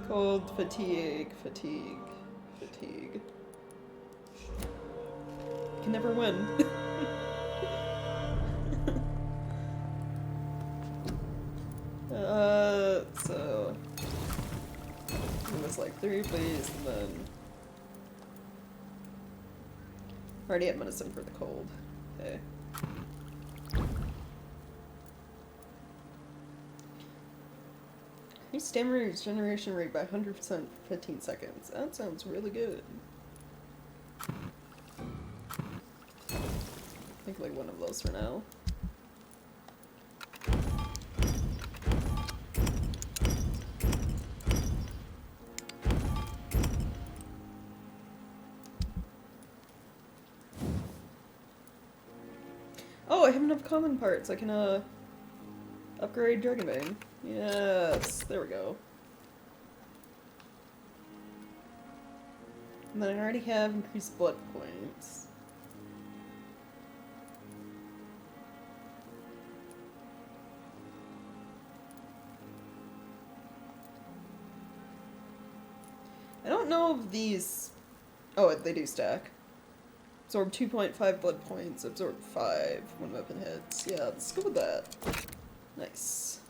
Cold, fatigue, fatigue, fatigue. Can never win. So it was like 3, please, and then already have medicine for the cold. Okay. Increase stamina regeneration rate by 100% for 15 seconds. That sounds really good. I think like one of those for now. Oh, I have enough common parts. I can, upgrade Dragonbane. Yes, there we go. And then I already have increased blood points. I don't know if these... Oh, they do stack. Absorb 2.5 blood points, absorb 5 when weapon hits. Yeah, let's go with that. Nice.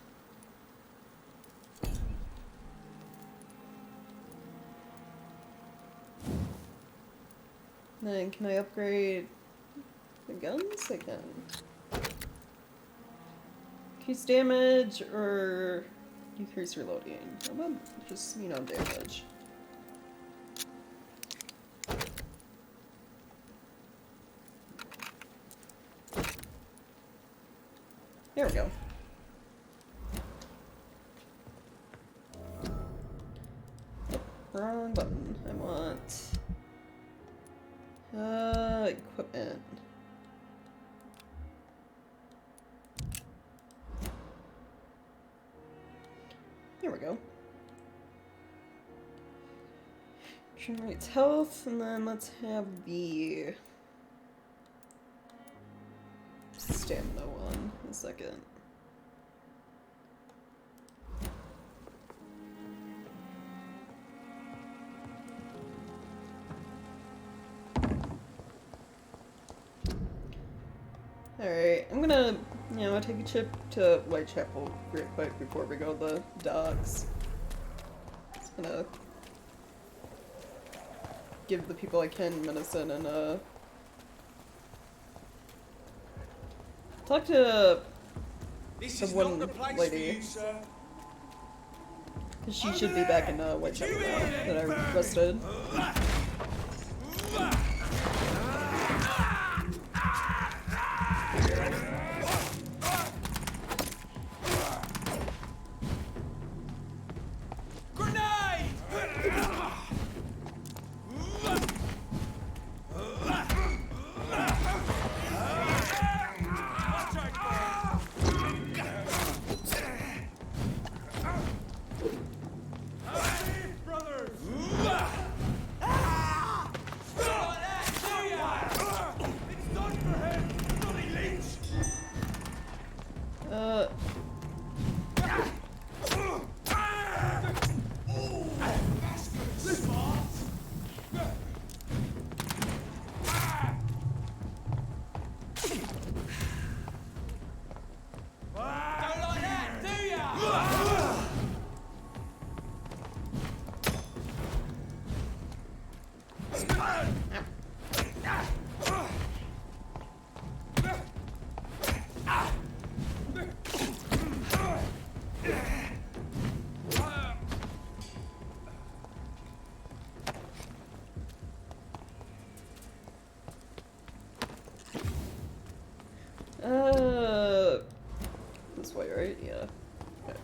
Then can I upgrade the guns? I can. Increase damage or decrease reloading? How about just, you know, damage? There we go. Oh, wrong button. I want... equipment. There we go. Generates health, and then let's have the stamina one in a second. I'm gonna, you know, take a trip to Whitechapel real quick before we go to the docks. Just gonna give the people I can medicine and talk to the one lady. She should be back in Whitechapel now that I rested. This way, right? Yeah. Okay.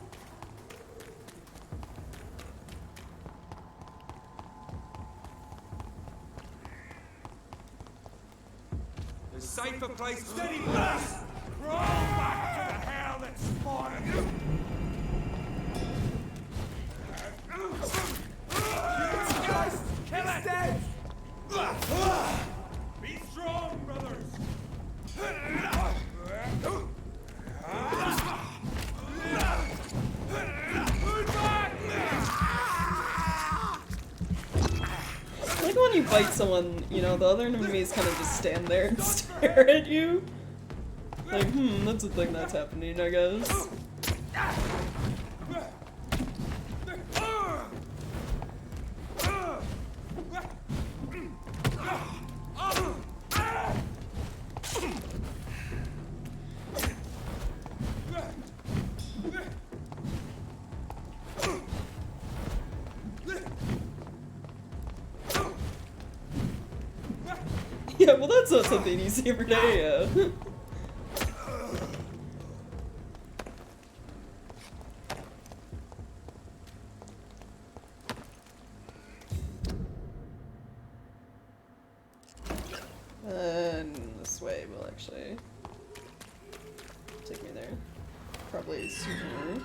The safer place. Steady, boys! Crawl back to the hell that spawned you! Christ! Kill it! Dead! Be strong, brothers! Like when you bite someone, you know, the other enemies kind of just stand there and stare at you. Like, that's a thing that's happening, I guess. Yeah, well that's not something you see every day, yeah. And this way will actually take me there. Probably sooner.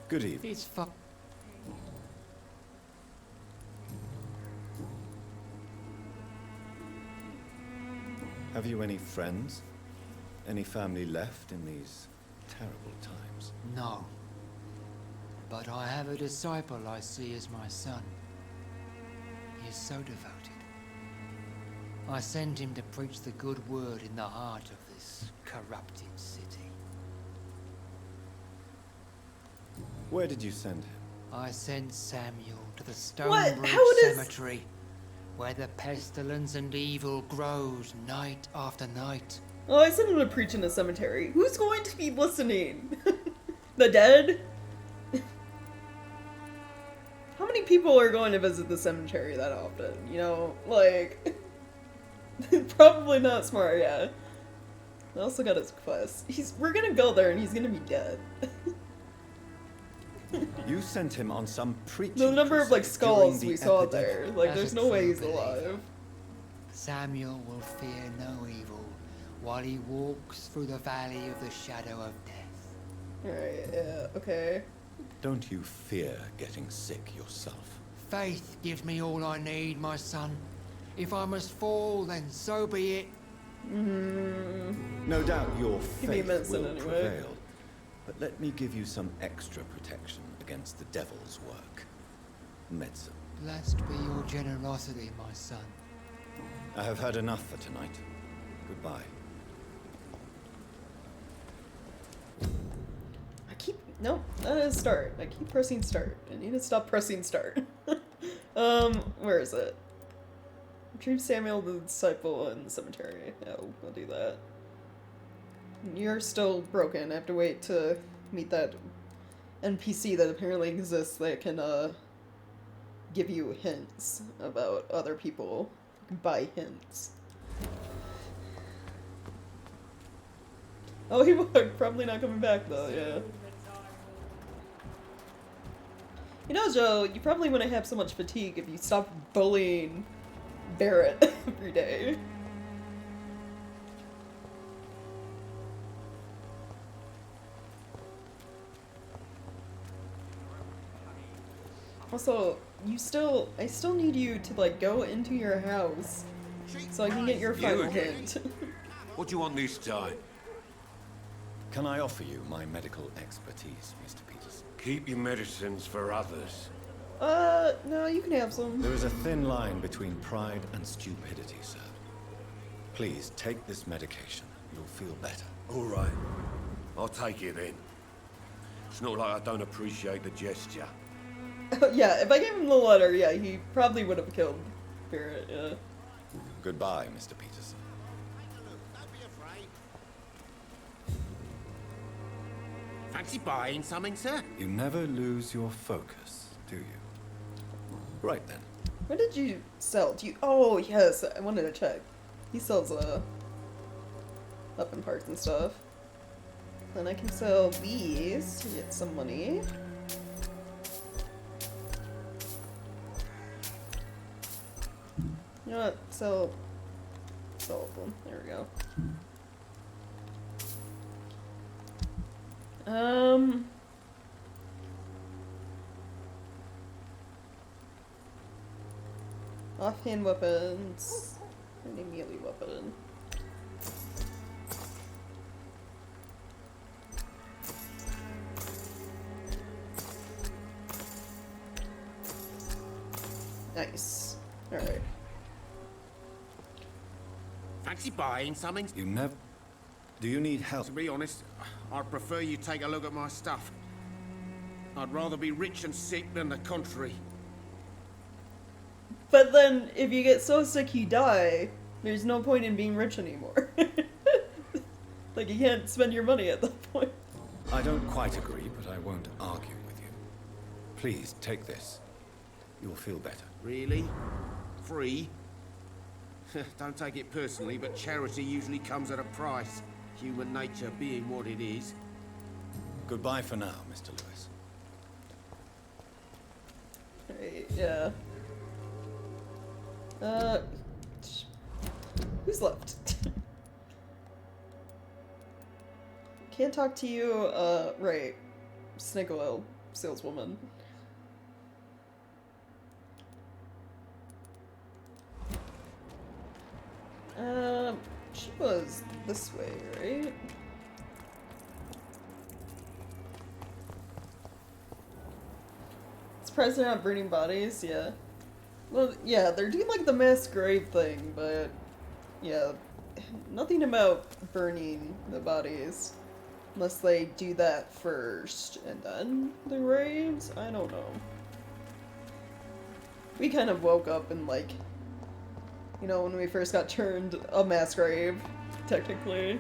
Good evening. It's fuck. Have you any friends? Any family left in these terrible times? No. But I have a disciple I see as my son. He is so devoted. I send him to preach the good word in the heart of this corrupted city. Where did you send him? I sent Samuel to the What? Stonebridge How does- Cemetery, where the pestilence and evil grows night after night. Oh, I sent him to preach in a cemetery. Who's going to be listening? The dead? How many people are going to visit the cemetery that often? You know, like... Probably not smart, yeah. I also got his quest. We're gonna go there and he's gonna be dead. You sent him on some preaching The number of like crusade skulls during the we saw epidemic. there, like As there's a no way true he's believer. alive. Samuel will fear no evil while he walks through the valley of the shadow of death. Alright, yeah, okay. Don't you fear getting sick yourself? Faith gives me all I need, my son. If I must fall, then so be it. No doubt your Give me faith medicine will anyway. prevail, but let me give you some extra protection against the devil's work. Medicine. Blessed be your generosity, my son. I have had enough for tonight. Goodbye. Nope, that is start. I keep pressing start. I need to stop pressing start. Where is it? Retrieve Samuel the disciple in the cemetery. Yeah, I'll do that. You're still broken. I have to wait to meet that NPC that apparently exists that can, give you hints about other people. Buy hints. Oh, he would. Probably not coming back, though, yeah. You know, Joe, you probably wouldn't have so much fatigue if you stopped bullying Barrett every day. Also, I still need you to, like, go into your house so I can get your final hint. What do you want this time? Can I offer you my medical expertise, Mr. Peters? Keep your medicines for others. No, you can have some. There is a thin line between pride and stupidity, sir. Please, take this medication. You'll feel better. All right. I'll take it then. It's not like I don't appreciate the gesture. Yeah, if I gave him the letter, yeah, he probably would have killed Barrett, yeah. Goodbye, Mr. Peterson. Fancy buying something, sir? You never lose your focus, do you? Right then. What did you sell? Do you? Oh, yes, I wanted to check. He sells, weapon parts and stuff. Then I can sell these to get some money. You know what? Sell all of them. There we go. Offhand weapons. And a melee weapon. Nice. Alright. Fancy buying something? You never... Do you need help? To be honest, I'd prefer you take a look at my stuff. I'd rather be rich and sick than the contrary. But then, if you get so sick you die, there's no point in being rich anymore. Like, you can't spend your money at that point. I don't quite agree, but I won't argue with you. Please, take this. You'll feel better. Really? Free? Don't take it personally, but charity usually comes at a price. Human nature being what it is. Goodbye for now, Mr. Lewis. Right, yeah. Who's left? Can't talk to you, right. Snake oil saleswoman. She was this way, right? Surprised they're not burning bodies, yeah. Well, yeah, they're doing like the mass grave thing, but yeah, nothing about burning the bodies. Unless they do that first and then the graves? I don't know. We kind of woke up in like, you know, when we first got turned a mass grave, technically.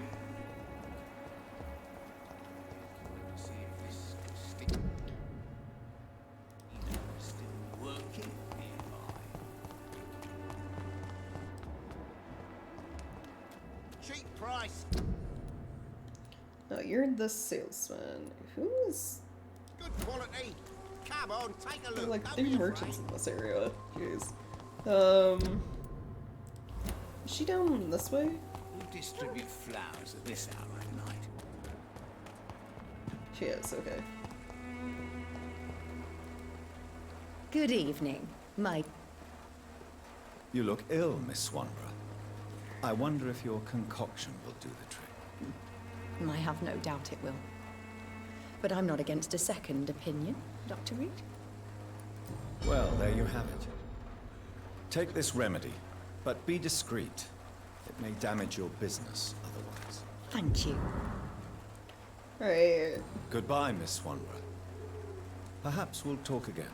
Cheap price. No, you're the salesman. Who is... Good quality. Come on, take a There are look. like Don't 3 be merchants afraid. in this area. Jeez. Is she down this way? Who distribute flowers at this hour of night? She is, okay. Good evening. You look ill, Miss Swanborough. I wonder if your concoction will do the trick. I have no doubt it will. But I'm not against a second opinion, Dr. Reed. Well, there you have it. Take this remedy, but be discreet. It may damage your business otherwise. Thank you. Right. Goodbye, Miss Wanderer. Perhaps we'll talk again.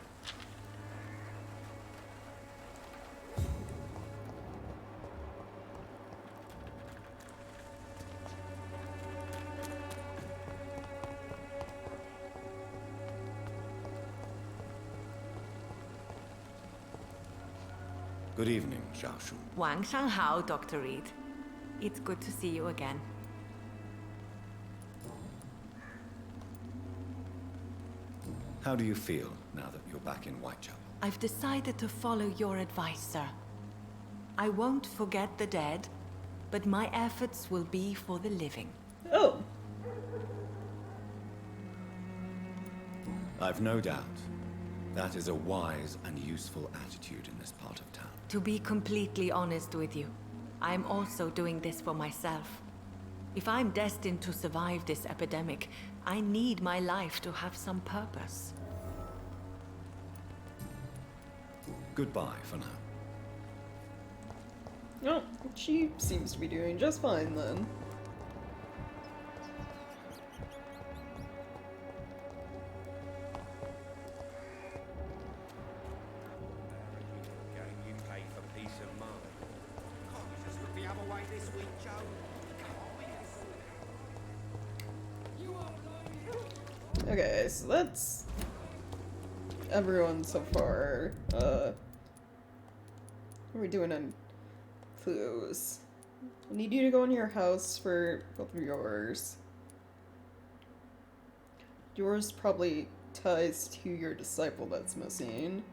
Good evening, Xiao Shu. Wang Shanghao, Dr. Reed. It's good to see you again. How do you feel now that you're back in Whitechapel? I've decided to follow your advice, sir. I won't forget the dead, but my efforts will be for the living. Oh. I've no doubt. That is a wise and useful attitude in this part of town. To be completely honest with you, I'm also doing this for myself. If I'm destined to survive this epidemic, I need my life to have some purpose. Goodbye for now. Oh, she seems to be doing just fine then. You pay for peace of mind. Can't you just look the other way this week, Joe? Okay, so that's everyone so far. What are we doing on clues? I need you to go in your house for both of yours. Yours probably ties to your disciple that's missing.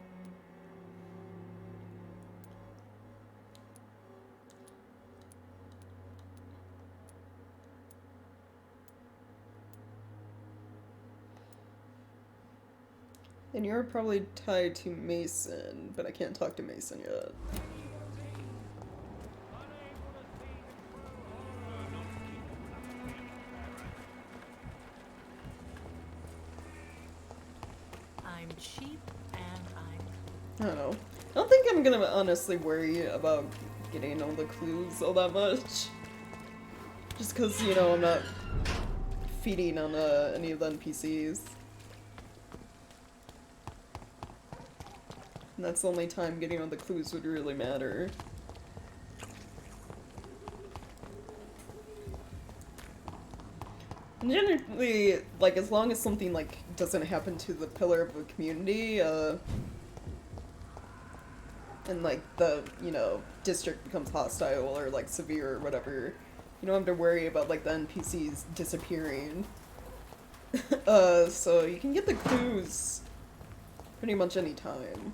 And you're probably tied to Mason, but I can't talk to Mason yet. I'm cheap and I don't know. I don't think I'm gonna honestly worry about getting all the clues all that much. Just cause, you know, I'm not feeding on any of the NPCs. And that's the only time getting all the clues would really matter. And generally, like, as long as something, like, doesn't happen to the pillar of the community, and, like, the, you know, district becomes hostile or, like, severe or whatever, you don't have to worry about, like, the NPCs disappearing. So you can get the clues pretty much any time.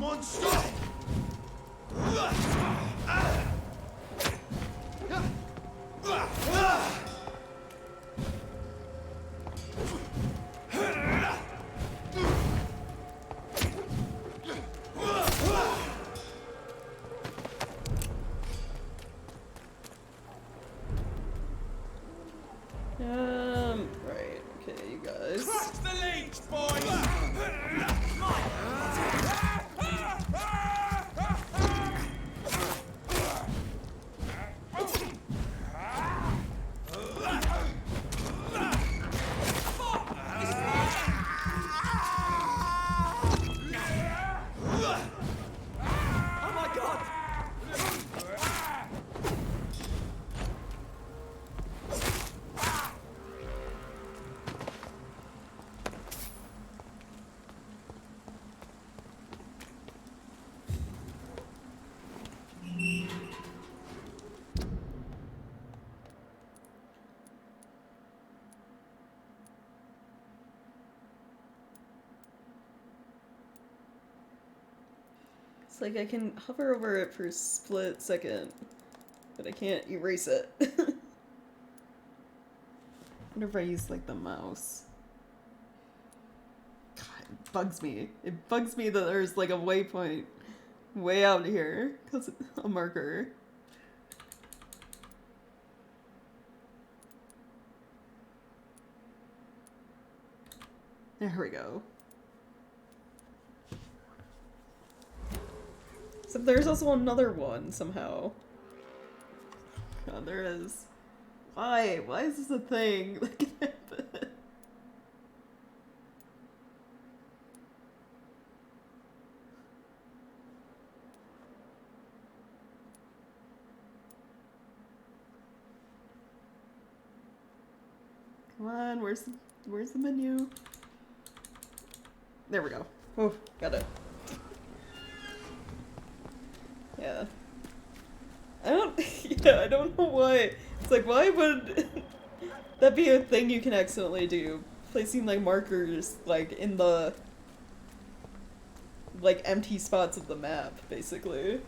monster! Right, okay, you guys. Crush the leech, boys! Oh my god! It's like I can hover over it for a split second, but I can't erase it. Wonder if I use like the mouse. God, it bugs me. It bugs me that there's like a waypoint way out here because a marker. There we go. So there's also another one somehow. Oh, there is. Why? Why is this a thing? Come on, where's the menu? There we go. Oh, got it. Yeah. I don't know why. It's like, why would that be a thing you can accidentally do? Placing, like, markers, like, in the, like, empty spots of the map, basically.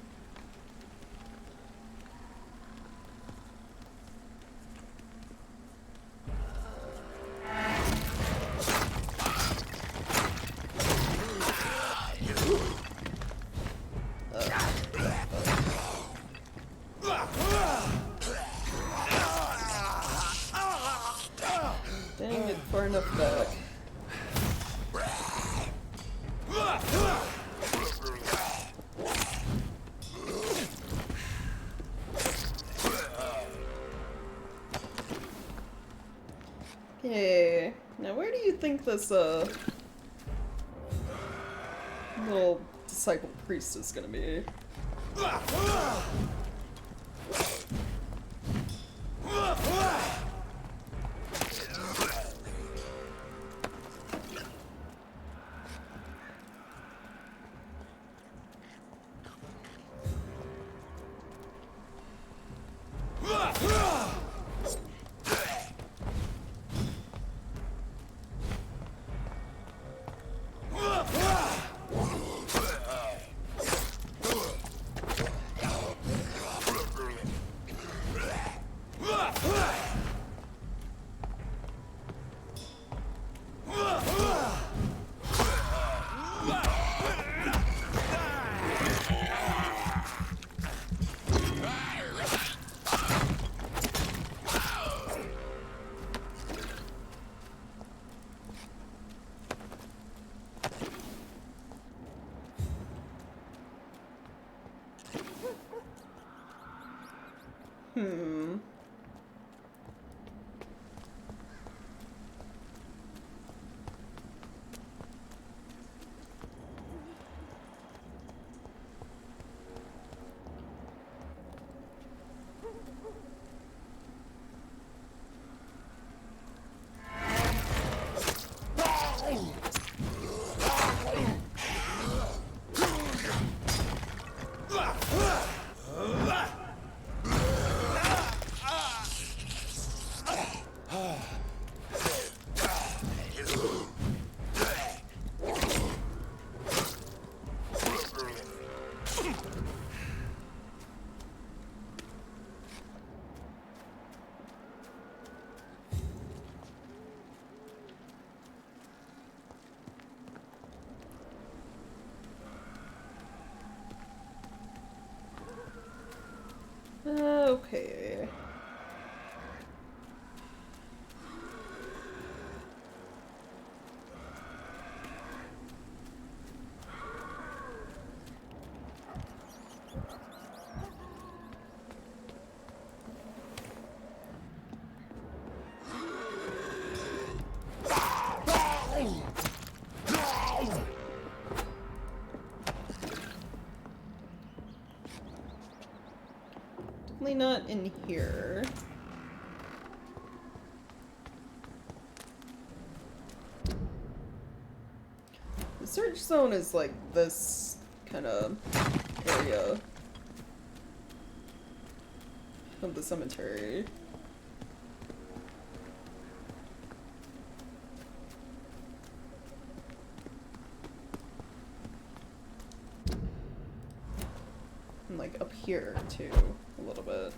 Dang it, far enough back. Okay, now where do you think this, little disciple priest is gonna be? Okay. Definitely not in here. The search zone is like this kind of area of the cemetery. And like up here too, a little bit.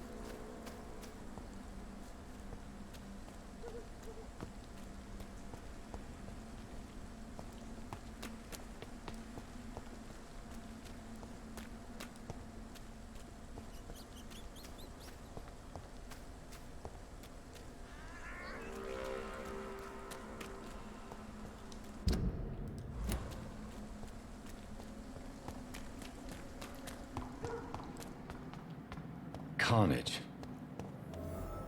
Carnage.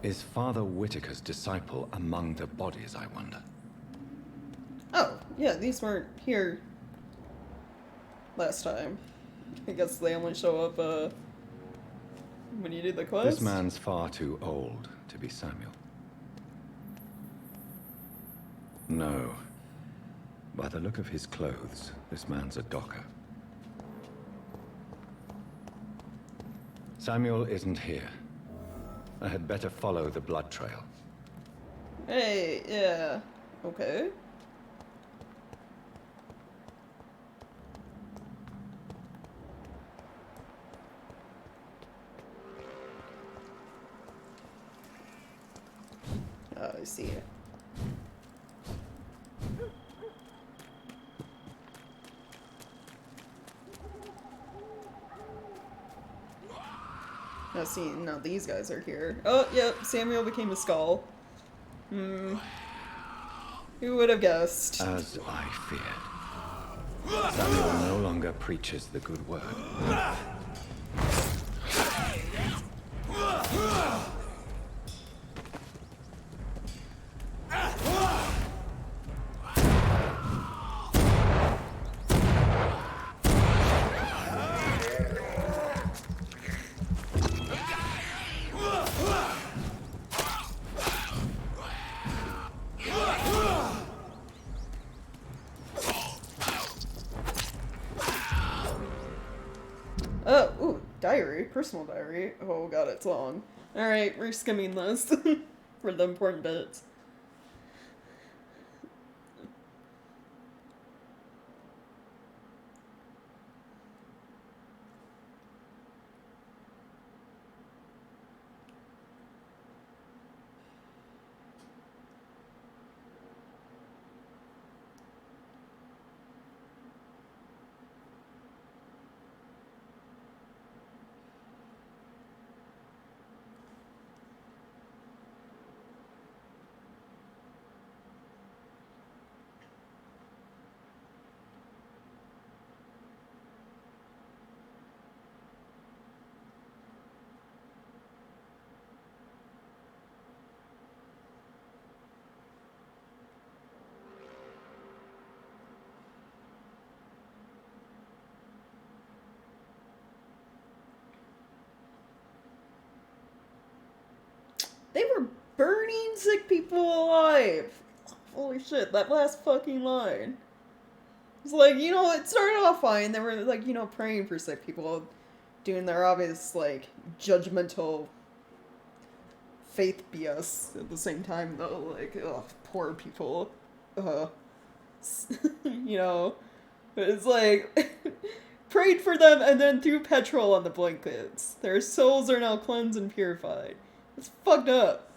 Is Father Whitaker's disciple among the bodies, I wonder? Oh, yeah, these weren't here last time. I guess they only show up, when you do the quest? This man's far too old to be Samuel. No. By the look of his clothes, this man's a docker. Samuel isn't here. I had better follow the blood trail. Hey, yeah. Okay. Oh, I see it. Now see, now these guys are here. Oh, yep, Samuel became a skull. Hmm. Who would have guessed? As I feared. Samuel no longer preaches the good word. Ooh, diary. Personal diary. Oh god, it's long. Alright, we're skimming this for the important bits. They were burning sick people alive! Holy shit, that last fucking line. It's like, you know, it started off fine. They were, like, you know, praying for sick people, doing their obvious, like, judgmental faith BS at the same time, though. Like, ugh, poor people. You know, but it's like, prayed for them and then threw petrol on the blankets. Their souls are now cleansed and purified. It's fucked up.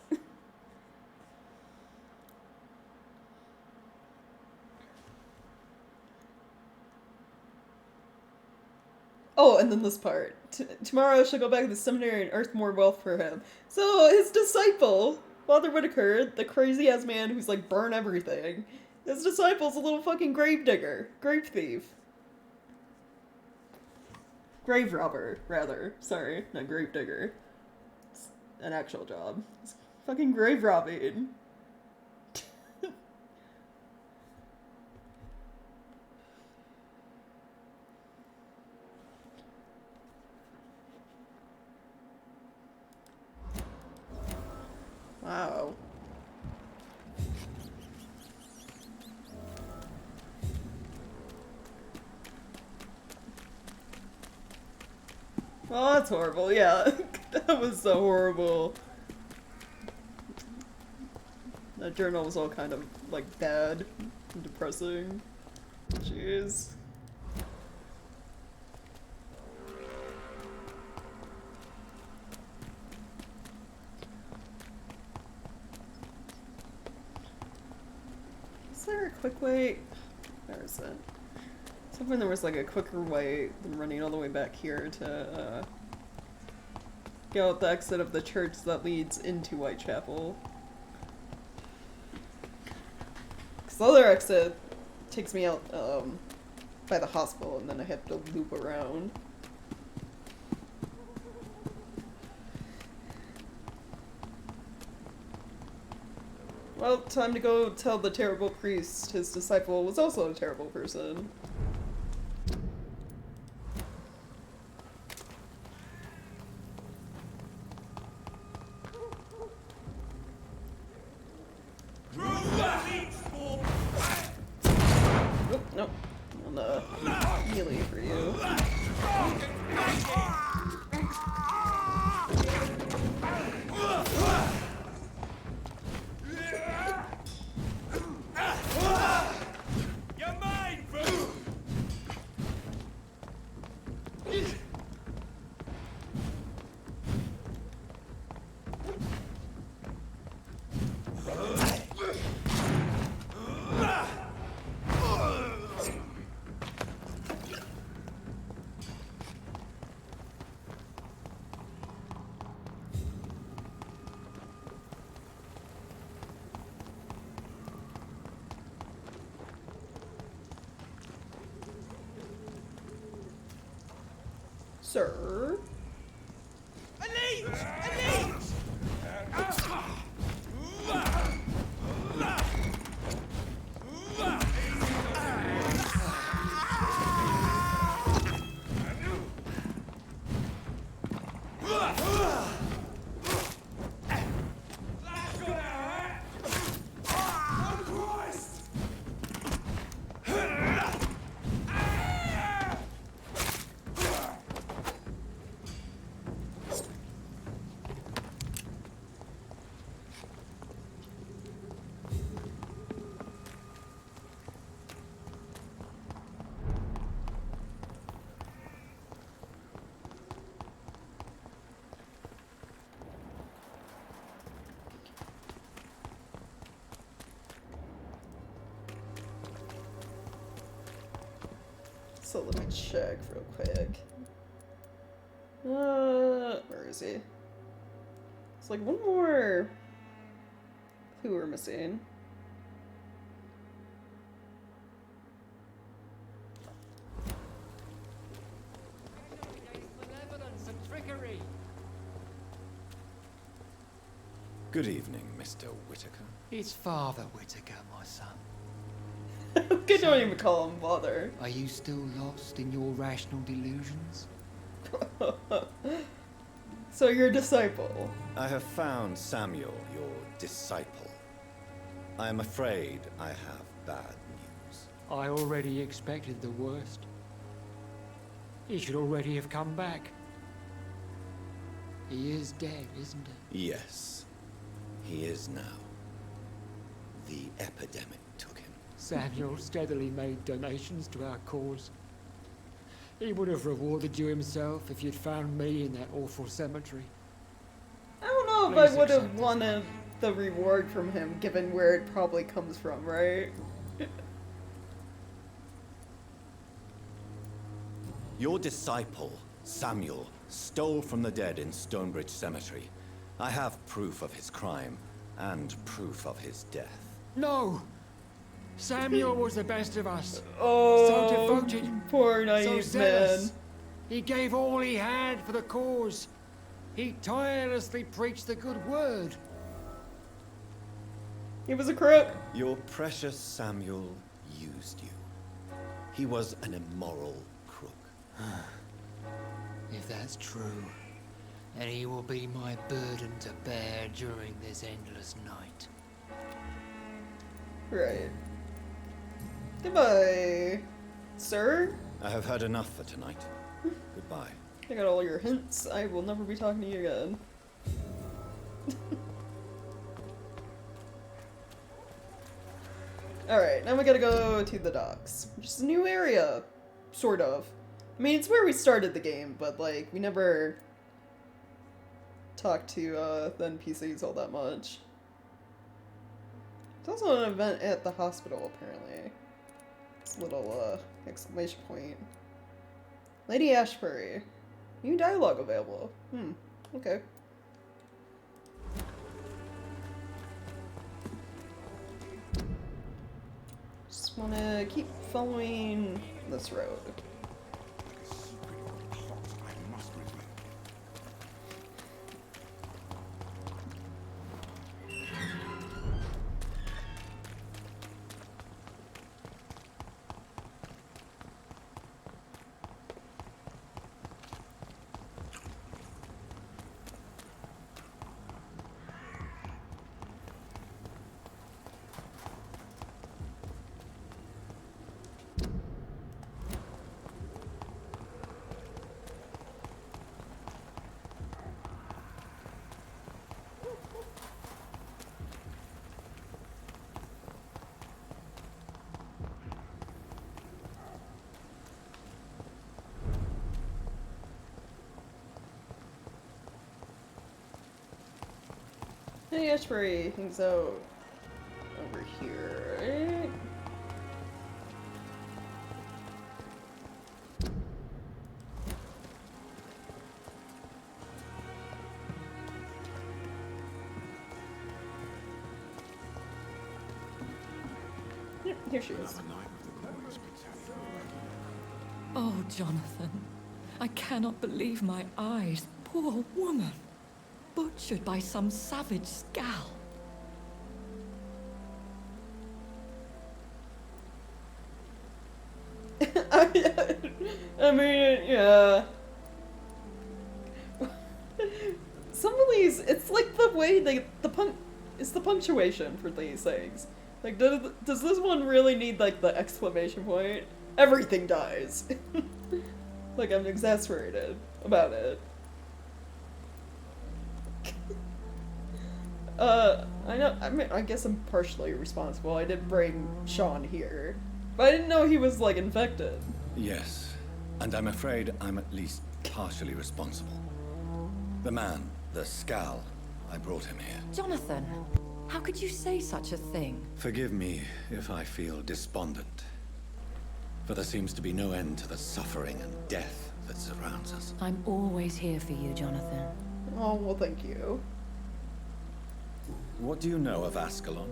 Oh, and then this part. Tomorrow I shall go back to the seminary and earth more wealth for him. So his disciple, Father Whitaker, the crazy ass man who's like burn everything, his disciple's a little fucking grave digger, grave thief. Grave robber, rather. Sorry, not grave digger. It's an actual job. It's fucking grave robbing. Wow. Oh, that's horrible. Yeah, that was so horrible. That journal was all kind of, like, bad and depressing. Jeez. Is there a quick way? Where is it? Something there was like a quicker way than running all the way back here to get out the exit of the church that leads into Whitechapel. Because the other exit takes me out by the hospital and then I have to loop around. Well, time to go tell the terrible priest his disciple was also a terrible person. Nope. Melee for you. You're mine, boo! Sir? Elite! Elite! So let me check real quick. Where is he? It's like one more clue we're missing. Good evening, Mr. Whitaker. It's Father Whitaker, my son. I don't even call him father. Are you still lost in your rational delusions? So you're a disciple. I have found Samuel, your disciple. I am afraid I have bad news. I already expected the worst. He should already have come back. He is dead, isn't he? Yes, he is now. The epidemic took him. Samuel steadily made donations to our cause. He would have rewarded you himself if you'd found me in that awful cemetery. I don't know if I would have wanted the reward from him, given where it probably comes from, right? Your disciple, Samuel, stole from the dead in Stonebridge Cemetery. I have proof of his crime, and proof of his death. No! Samuel was the best of us. Oh, so devoted, poor so naive zealous. man. He gave all he had for the cause. He tirelessly preached the good word. He was a crook. Your precious Samuel used you. He was an immoral crook. If that's true, then he will be my burden to bear during this endless night. Right. Goodbye, sir. I have heard enough for tonight. Goodbye. I got all your hints. I will never be talking to you again. Alright, now we gotta go to the docks. Which is a new area. Sort of. I mean, it's where we started the game, but, like, we never talked to, the NPCs all that much. There's also an event at the hospital, apparently. It's a little, exclamation point. Lady Ashbury. New dialogue available. Okay. Just wanna keep following this road. Hey, Ashbury hangs out over here, right? Yep, here she is. Oh, Jonathan. I cannot believe my eyes. Poor woman. Butchered by some savage scowl. I mean, yeah. Some of these, it's like the way it's the punctuation for these things. Like, does this one really need, like, the exclamation point? Everything dies. Like, I'm exasperated about it. I guess I'm partially responsible. I did bring Sean here. But I didn't know he was, like, infected. Yes, and I'm afraid I'm at least partially responsible. The man, the scowl, I brought him here. Jonathan, how could you say such a thing? Forgive me if I feel despondent. For there seems to be no end to the suffering and death that surrounds us. I'm always here for you, Jonathan. Oh, well, thank you. What do you know of Ascalon?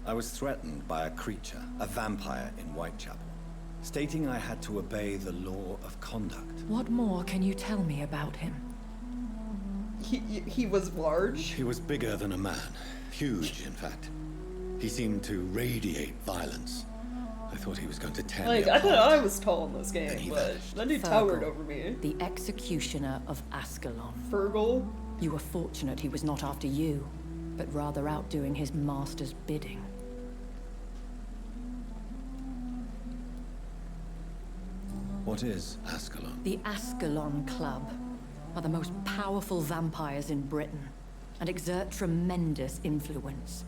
I was threatened by a creature, a vampire in Whitechapel, stating I had to obey the law of conduct. What more can you tell me about him? He was large? He was bigger than a man. Huge, in fact. He seemed to radiate violence. I thought he was going to tear me apart. I thought I was tall in this game, but that dude towered over me. The executioner of Ascalon. Fergal? You were fortunate he was not after you, but rather out doing his master's bidding. What is Ascalon? The Ascalon Club are the most powerful vampires in Britain and exert tremendous influence.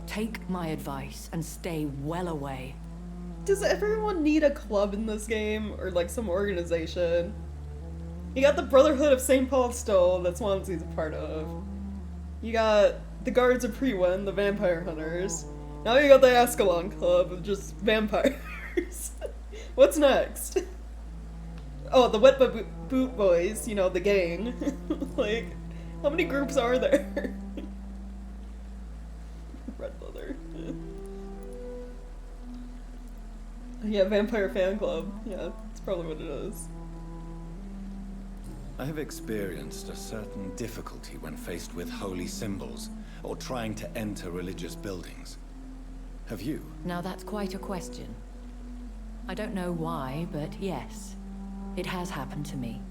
Take my advice and stay well away. Does everyone need a club in this game? Or like some organization? You got the Brotherhood of St. Paul still, that Swansea's a part of. You got the Guards of Priwen, the vampire hunters. Now you got the Ascalon Club of just vampires. What's next? Oh, the Wet Boot Boys, you know, the gang. Like, how many groups are there? Red leather. Yeah, Vampire Fan Club. Yeah, that's probably what it is. I have experienced a certain difficulty when faced with holy symbols or trying to enter religious buildings. Have you? Now that's quite a question. I don't know why, but yes, it has happened to me.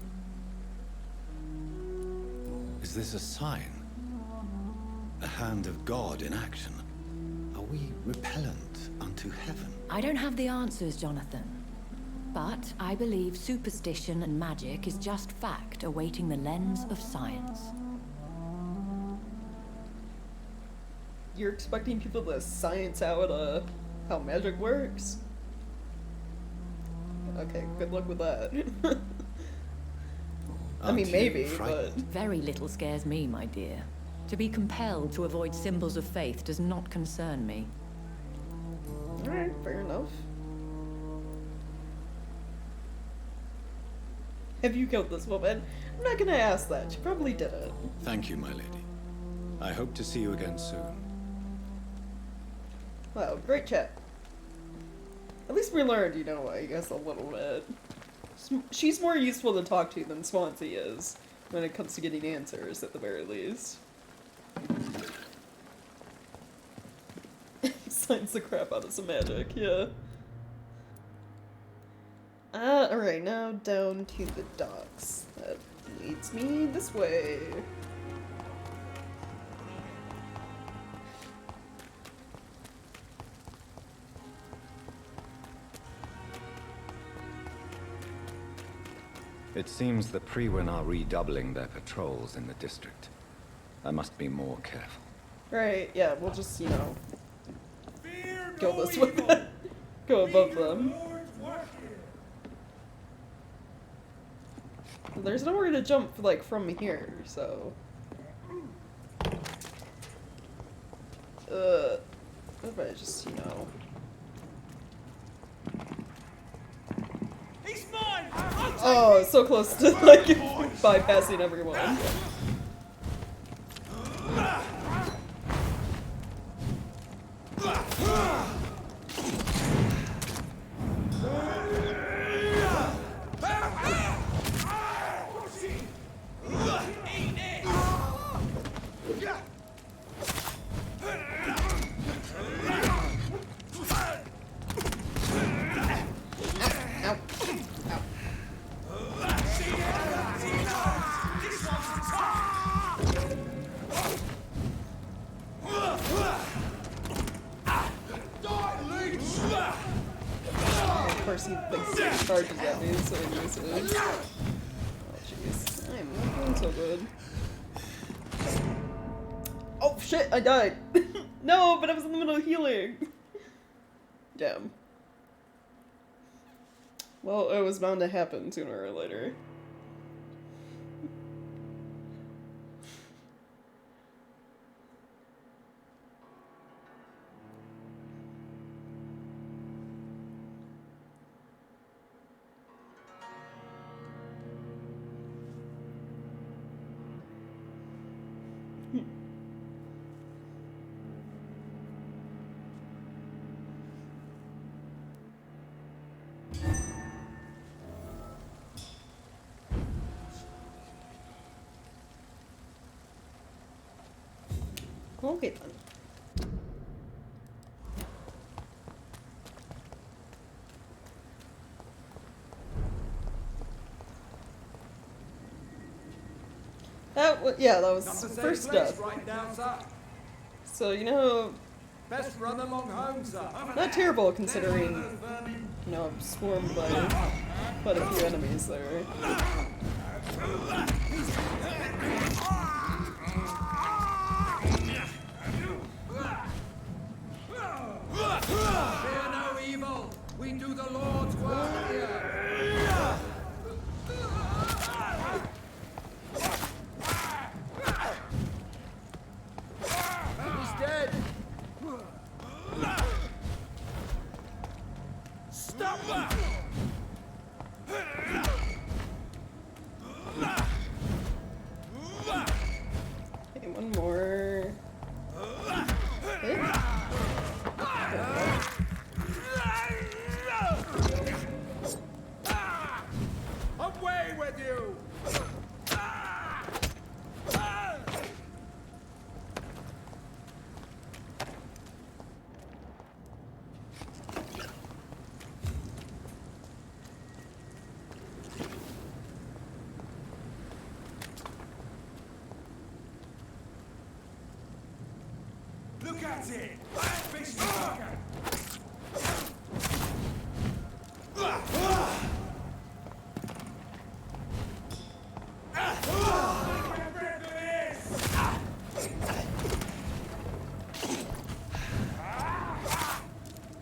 Is this a sign? A hand of God in action? Are we repellent unto heaven? I don't have the answers, Jonathan. But I believe superstition and magic is just fact awaiting the lens of science. You're expecting people to science out how magic works? Okay, good luck with that. I mean, maybe, but... Very little scares me, my dear. To be compelled to avoid symbols of faith does not concern me. Alright, fair enough. Have you killed this woman? I'm not gonna ask that. She probably did it. Thank you, my lady. I hope to see you again soon. Wow, great chat. At least we learned, you know, I guess a little bit. She's more useful to talk to than Swansea is, when it comes to getting answers, at the very least. Signs the crap out of some magic, yeah. Alright, now down to the docks. That leads me this way. It seems the Priwen are redoubling their patrols in the district. I must be more careful. Right, yeah, we'll just, you know, go this way. Go above them. Well, there's nowhere to jump, like, from here, so... what if I just, you know... Oh, so close to, like, bypassing everyone. Of course he thinks he charges at me, so he uses. Oh jeez, I'm not doing so good. Oh shit, I died! No, but I was in the middle of healing! Damn. Well, it was bound to happen sooner or later. Okay then. Yeah, that was the first death. Right down, sir. So, you know, Best run along home, sir. not terrible considering, you know, I'm swarmed by quite a few enemies there. Fear no evil. We do the Lord's work here. He's dead. Stop! Look at it! Fish fucker!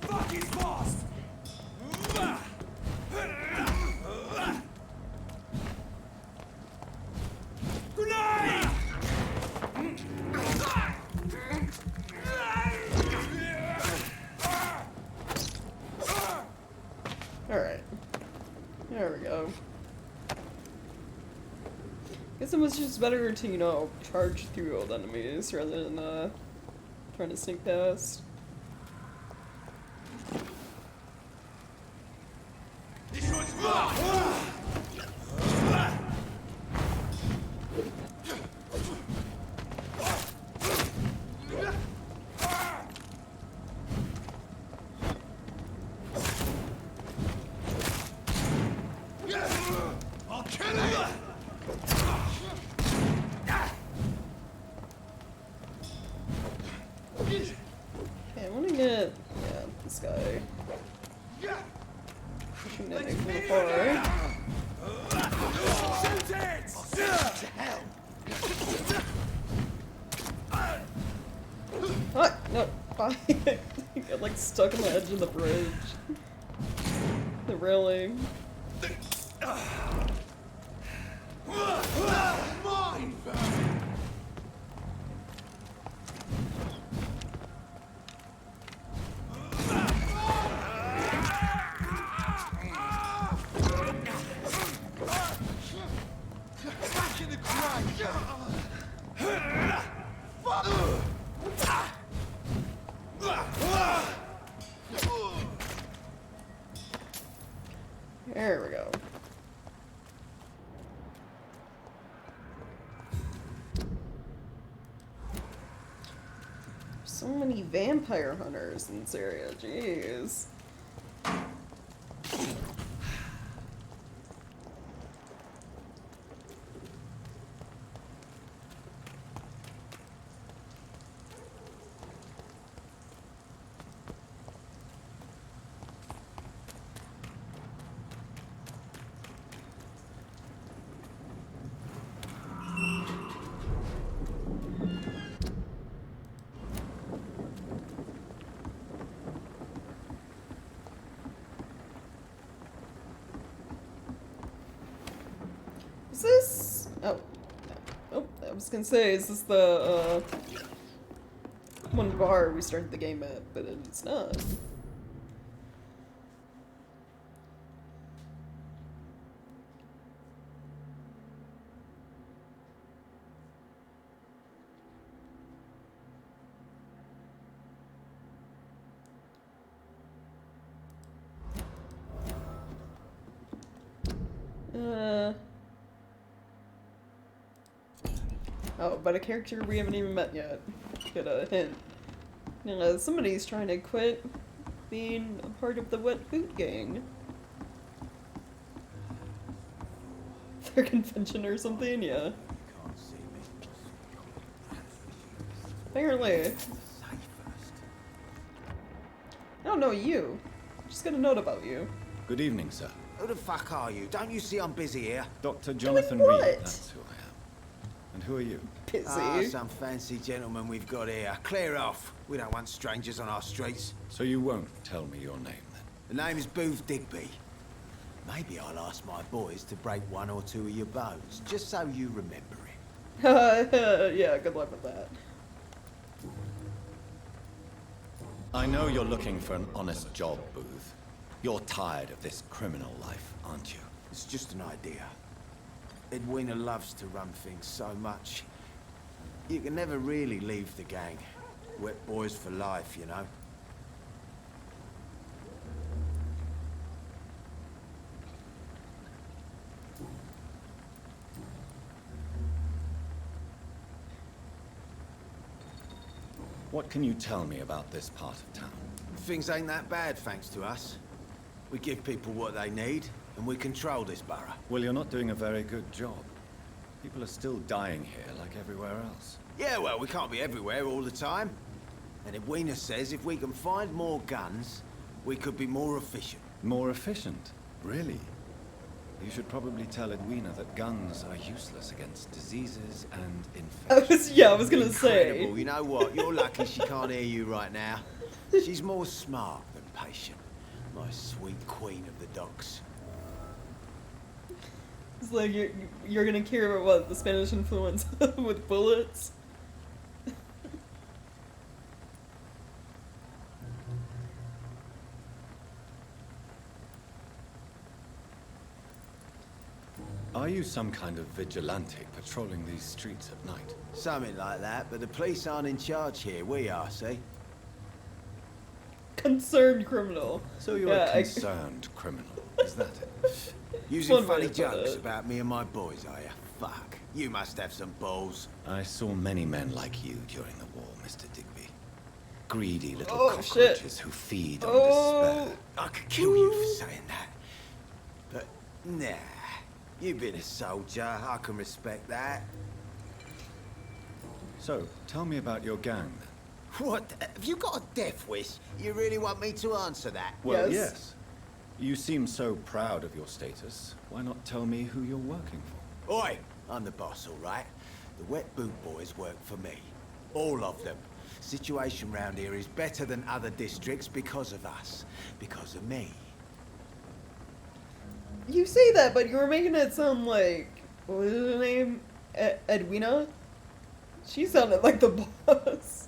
Fuck his boss! Grenade! Alright. There we go. Guess it was just better to, you know, charge through old enemies rather than, trying to sneak past. This one's mine! I'll kill you! Okay, I wanna get, this guy. Shooting at me from afar. Shoot it! To hell! Ah, no, I got like stuck on the edge of the bridge. The railing. Mine! Back in the grind! There we go. So many vampire hunters in this area, jeez. Is this... Oh. Oh, I was gonna say, is this the, one bar we started the game at, but it's not. Oh, but a character we haven't even met yet. Get a hint. Somebody's trying to quit being a part of the Wet Boot Gang. Their convention or something, yeah. Apparently. I don't know you. Just got a note about you. Good evening, sir. Who the fuck are you? Don't you see I'm busy here? Dr. Jonathan what? Reed, that's who I am. And who are you? Busy. Ah, some fancy gentleman we've got here. Clear off. We don't want strangers on our streets. So you won't tell me your name, then? The name is Booth Digby. Maybe I'll ask my boys to break one or two of your bones, just so you remember it. Yeah, good luck with that. I know you're looking for an honest job, Booth. You're tired of this criminal life, aren't you? It's just an idea. Edwina loves to run things so much. You can never really leave the gang. Wet boys for life, you know. What can you tell me about this part of town? Things ain't that bad, thanks to us. We give people what they need, and we control this borough. Well, you're not doing a very good job. People are still dying here like everywhere else. Yeah, well, we can't be everywhere all the time. And Edwina says if we can find more guns, we could be more efficient. More efficient? Really? You should probably tell Edwina that guns are useless against diseases and infections. I was gonna say. Incredible. You know what? You're lucky she can't hear you right now. She's more smart than patient. My sweet queen of the docks. It's like you're gonna care about what the Spanish influence with bullets. Are you some kind of vigilante patrolling these streets at night? Something like that, but the police aren't in charge here. We are, see? Concerned criminal. So you're a concerned criminal, is that it? Using funny jokes about me and my boys, are you? Fuck. You must have some balls. I saw many men like you during the war, Mr. Digby. Greedy little cockroaches who feed on despair. I could kill you for saying that. But, nah. You've been a soldier. I can respect that. So, tell me about your gang, then. What? Have you got a death wish? You really want me to answer that? Well, yes. You seem so proud of your status. Why not tell me who you're working for? Oi! I'm the boss, all right? The Wet Boot Boys work for me. All of them. Situation round here is better than other districts because of us. Because of me. You say that, but you were making it sound like... What was her name? Edwina? She sounded like the boss.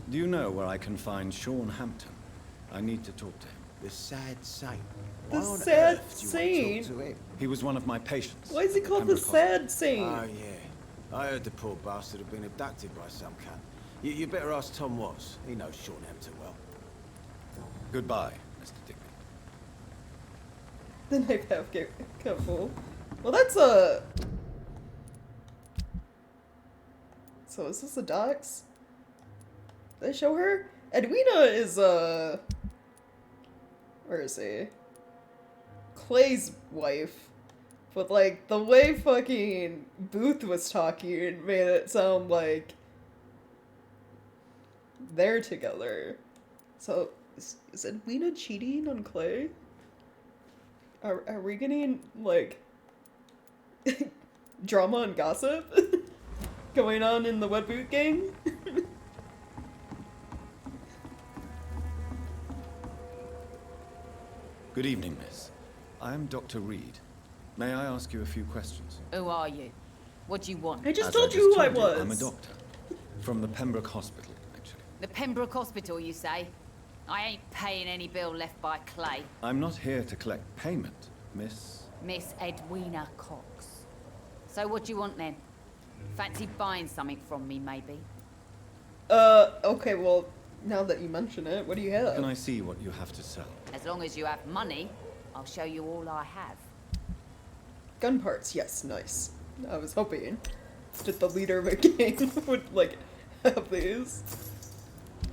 Do you know where I can find Sean Hampton? I need to talk to him. The sad saint. The sad saint? He was one of my patients. Why is he called the sad saint? Oh, yeah. I heard the poor bastard had been abducted by some cunt. You better ask Tom Watts. He knows Sean Hampton well. Goodbye, Mr. Digby. The knife half cut full. Well, that's a... So is this the docks? Did they show her? Edwina is, where is he? Clay's wife. But, like, the way fucking Booth was talking made it sound like they're together. So, is Edwina cheating on Clay? Are we getting, like, drama and gossip going on in the Wet Boot gang? Good evening, miss. I am Dr. Reed. May I ask you a few questions? Who are you? What do you want? I just told you who I was. I'm a doctor. From the Pembroke Hospital, actually. The Pembroke Hospital, you say? I ain't paying any bill left by Clay. I'm not here to collect payment, miss. Miss Edwina Cox. So what do you want then? Fancy buying something from me, maybe? Okay, well, now that you mention it, what do you have? Can I see what you have to sell? As long as you have money, I'll show you all I have. Gun parts, yes, nice. I was hoping that the leader of a gang would, like, have these.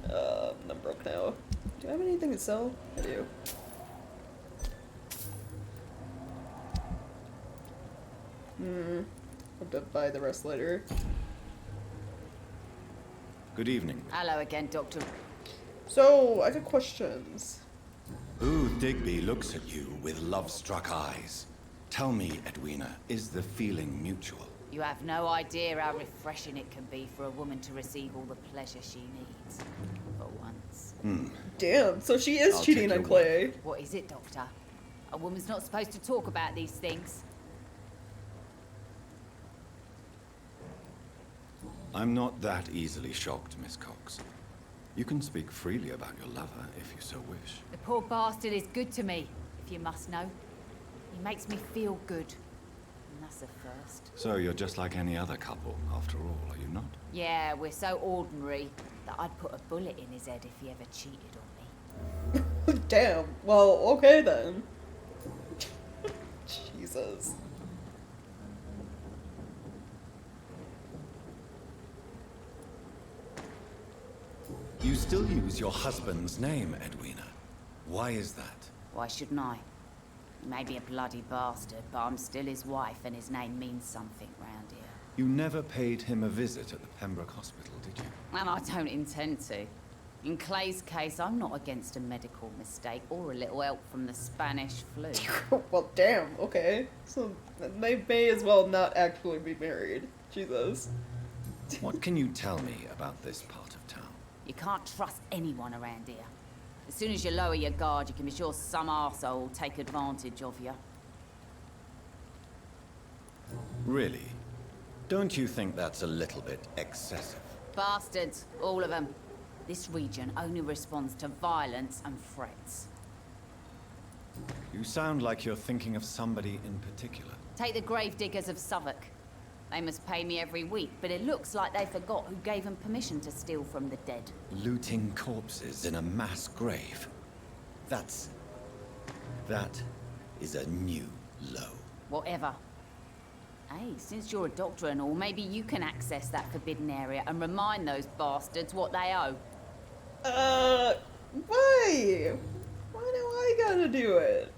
I'm broke now. Do I have anything to sell? I do. I'll have to buy the rest later. Good evening. Hello again, Doctor. So, I got questions. Booth Digby looks at you with love-struck eyes. Tell me, Edwina, is the feeling mutual? You have no idea how refreshing it can be for a woman to receive all the pleasure she needs. For once. Damn, so she is cheating on Clay. What is it, Doctor? A woman's not supposed to talk about these things. I'm not that easily shocked, Miss Cox. You can speak freely about your lover if you so wish. The poor bastard is good to me, if you must know. He makes me feel good. And that's a first. So you're just like any other couple, after all, are you not? Yeah, we're so ordinary that I'd put a bullet in his head if he ever cheated on me. Damn. Well, okay then. Jesus. You still use your husband's name, Edwina. Why is that? Why shouldn't I? He may be a bloody bastard, but I'm still his wife, and his name means something round here. You never paid him a visit at the Pembroke Hospital, did you? And I don't intend to. In Clay's case, I'm not against a medical mistake or a little help from the Spanish flu. Well, damn, okay. So they may as well not actually be married. Jesus. What can you tell me about this part of town? You can't trust anyone around here. As soon as you lower your guard, you can be sure some arsehole will take advantage of you. Really? Don't you think that's a little bit excessive? Bastards, all of them. This region only responds to violence and threats. You sound like you're thinking of somebody in particular. Take the gravediggers of Southwark. They must pay me every week, but it looks like they forgot who gave them permission to steal from the dead. Looting corpses in a mass grave. That is a new low. Whatever. Hey, since you're a doctor and all, maybe you can access that forbidden area and remind those bastards what they owe. Why? Why do I gotta do it?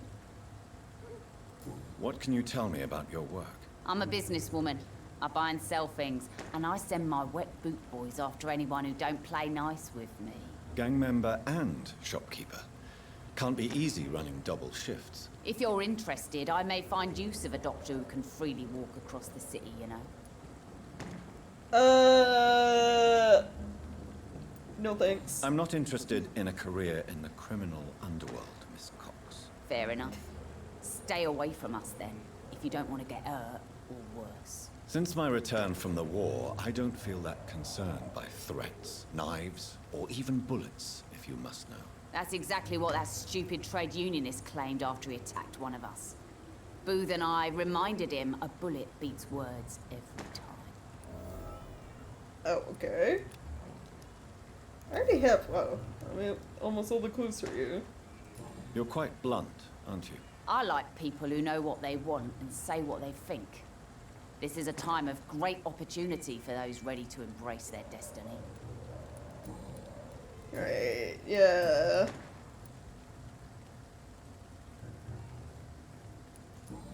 What can you tell me about your work? I'm a businesswoman. I buy and sell things, and I send my wet boot boys after anyone who don't play nice with me. Gang member and shopkeeper. Can't be easy running double shifts. If you're interested, I may find use of a doctor who can freely walk across the city, you know. No thanks. I'm not interested in a career in the criminal underworld, Miss Cox. Fair enough. Stay away from us then, if you don't want to get hurt or worse. Since my return from the war, I don't feel that concerned by threats, knives, or even bullets, if you must know. That's exactly what that stupid trade unionist claimed after he attacked one of us. Booth and I reminded him a bullet beats words every time. Oh, okay. I already have, wow. I mean, almost all the clues for you. You're quite blunt, aren't you? I like people who know what they want and say what they think. This is a time of great opportunity for those ready to embrace their destiny. Right, yeah.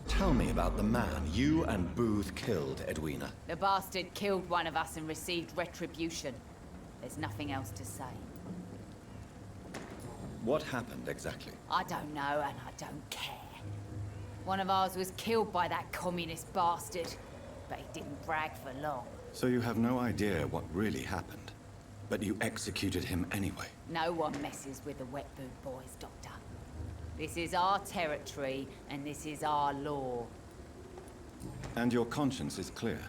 Tell me about the man you and Booth killed, Edwina. The bastard killed one of us and received retribution. There's nothing else to say. What happened exactly? I don't know, and I don't care. One of ours was killed by that communist bastard, but he didn't brag for long. So you have no idea what really happened, but you executed him anyway. No one messes with the Wet Boot Boys, Doctor. This is our territory, and this is our law. And your conscience is clear.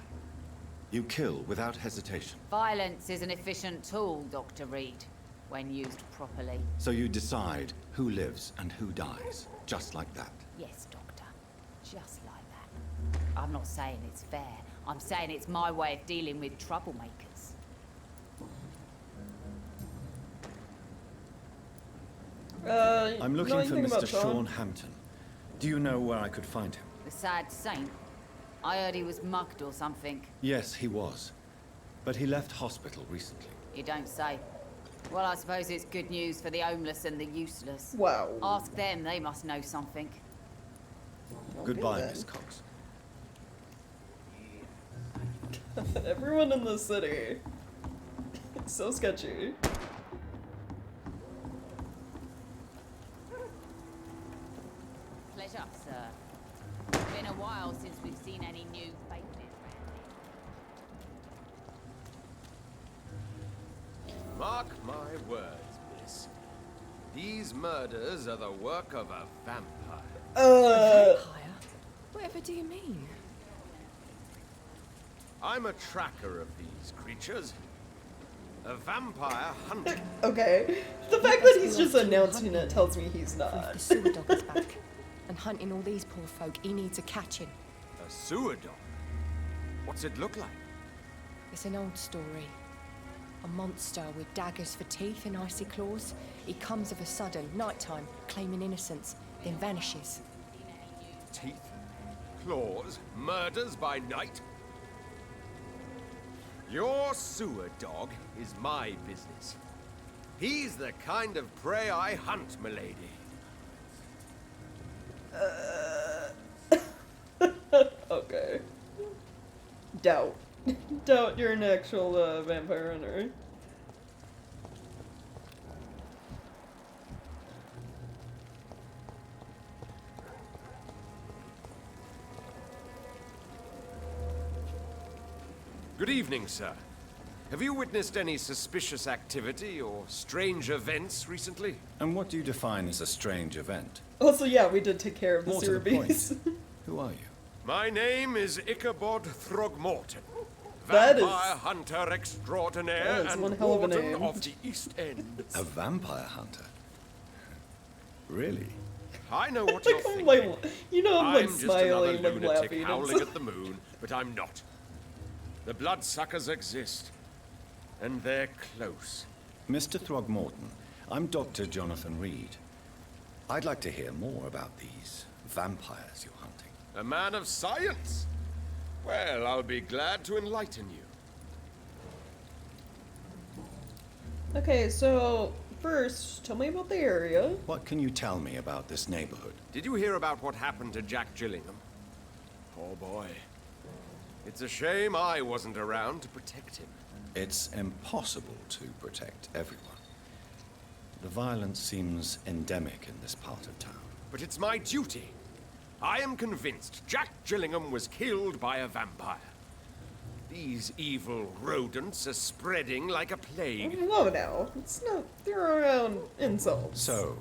You kill without hesitation. Violence is an efficient tool, Dr. Reed, when used properly. So you decide who lives and who dies, just like that. Yes, Doctor. Just like that. I'm not saying it's fair. I'm saying it's my way of dealing with troublemakers. I'm looking for Mr. Sean Hampton. Do you know where I could find him? The sad saint? I heard he was mugged or something. Yes, he was. But he left hospital recently. You don't say. Well, I suppose it's good news for the homeless and the useless. Wow. Ask them, they must know something. Goodbye, Miss Cox. Everyone in the city. It's so sketchy. Pleasure, sir. It's been a while since we've seen any new faces around. Mark my words, miss. These murders are the work of a vampire. Vampire? Whatever do you mean? I'm a tracker of these creatures. A vampire hunter. Okay. The fact that he's just announcing it tells me he's not. The sewer dog is back. And hunting all these poor folk, he needs a catching. A sewer dog? What's it look like? It's an old story. A monster with daggers for teeth and icy claws. He comes of a sudden, nighttime, claiming innocence, then vanishes. Teeth? Claws? Murders by night? Your sewer dog is my business. He's the kind of prey I hunt, milady. Okay. Doubt. Doubt you're an actual vampire hunter. Good evening, sir. Have you witnessed any suspicious activity or strange events recently? And what do you define as a strange event? Also, yeah, we did take care of the More to sewer the point. beast. Who are you? My name is Ichabod Throgmorton, That is- vampire hunter extraordinaire that is and one hell of a warden name. of the East End. A vampire hunter? Really? I know what Like, you're I'm thinking. like, you know, I'm like just another smiling, like lunatic laughing. howling at the moon, but I'm not. The bloodsuckers exist, and they're close. Mr. Throgmorton, I'm Dr. Jonathan Reed. I'd like to hear more about these vampires you're hunting. A man of science? Well, I'll be glad to enlighten you. Okay, so first, tell me about the area. What can you tell me about this neighborhood? Did you hear about what happened to Jack Gillingham? Poor boy. It's a shame I wasn't around to protect him. It's impossible to protect everyone. The violence seems endemic in this part of town. But it's my duty. I am convinced Jack Gillingham was killed by a vampire. These evil rodents are spreading like a plague. Whoa now, it's not, they're around insults. So,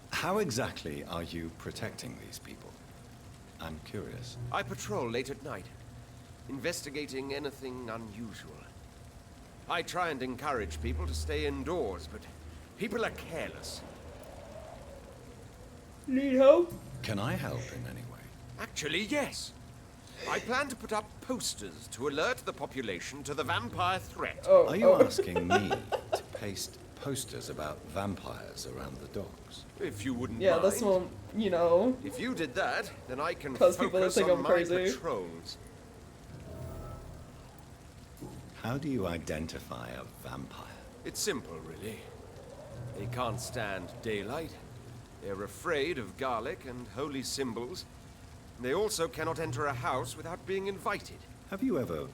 how exactly are you protecting these people? I'm curious. I patrol late at night, investigating anything unusual. I try and encourage people to stay indoors, but people are careless. Need help? Can I help in any way? Actually, yes. I plan to put up posters to alert the population to the vampire threat. Are you asking me to paste posters about vampires around the docks? If you wouldn't Yeah, mind. this won't, you know. If you did that, then I can Cause people to focus think on I'm my crazy. patrols. How do you identify a vampire? It's simple, really. They can't stand daylight. They're afraid of garlic and holy symbols. They also cannot enter a house without being invited. Have you ever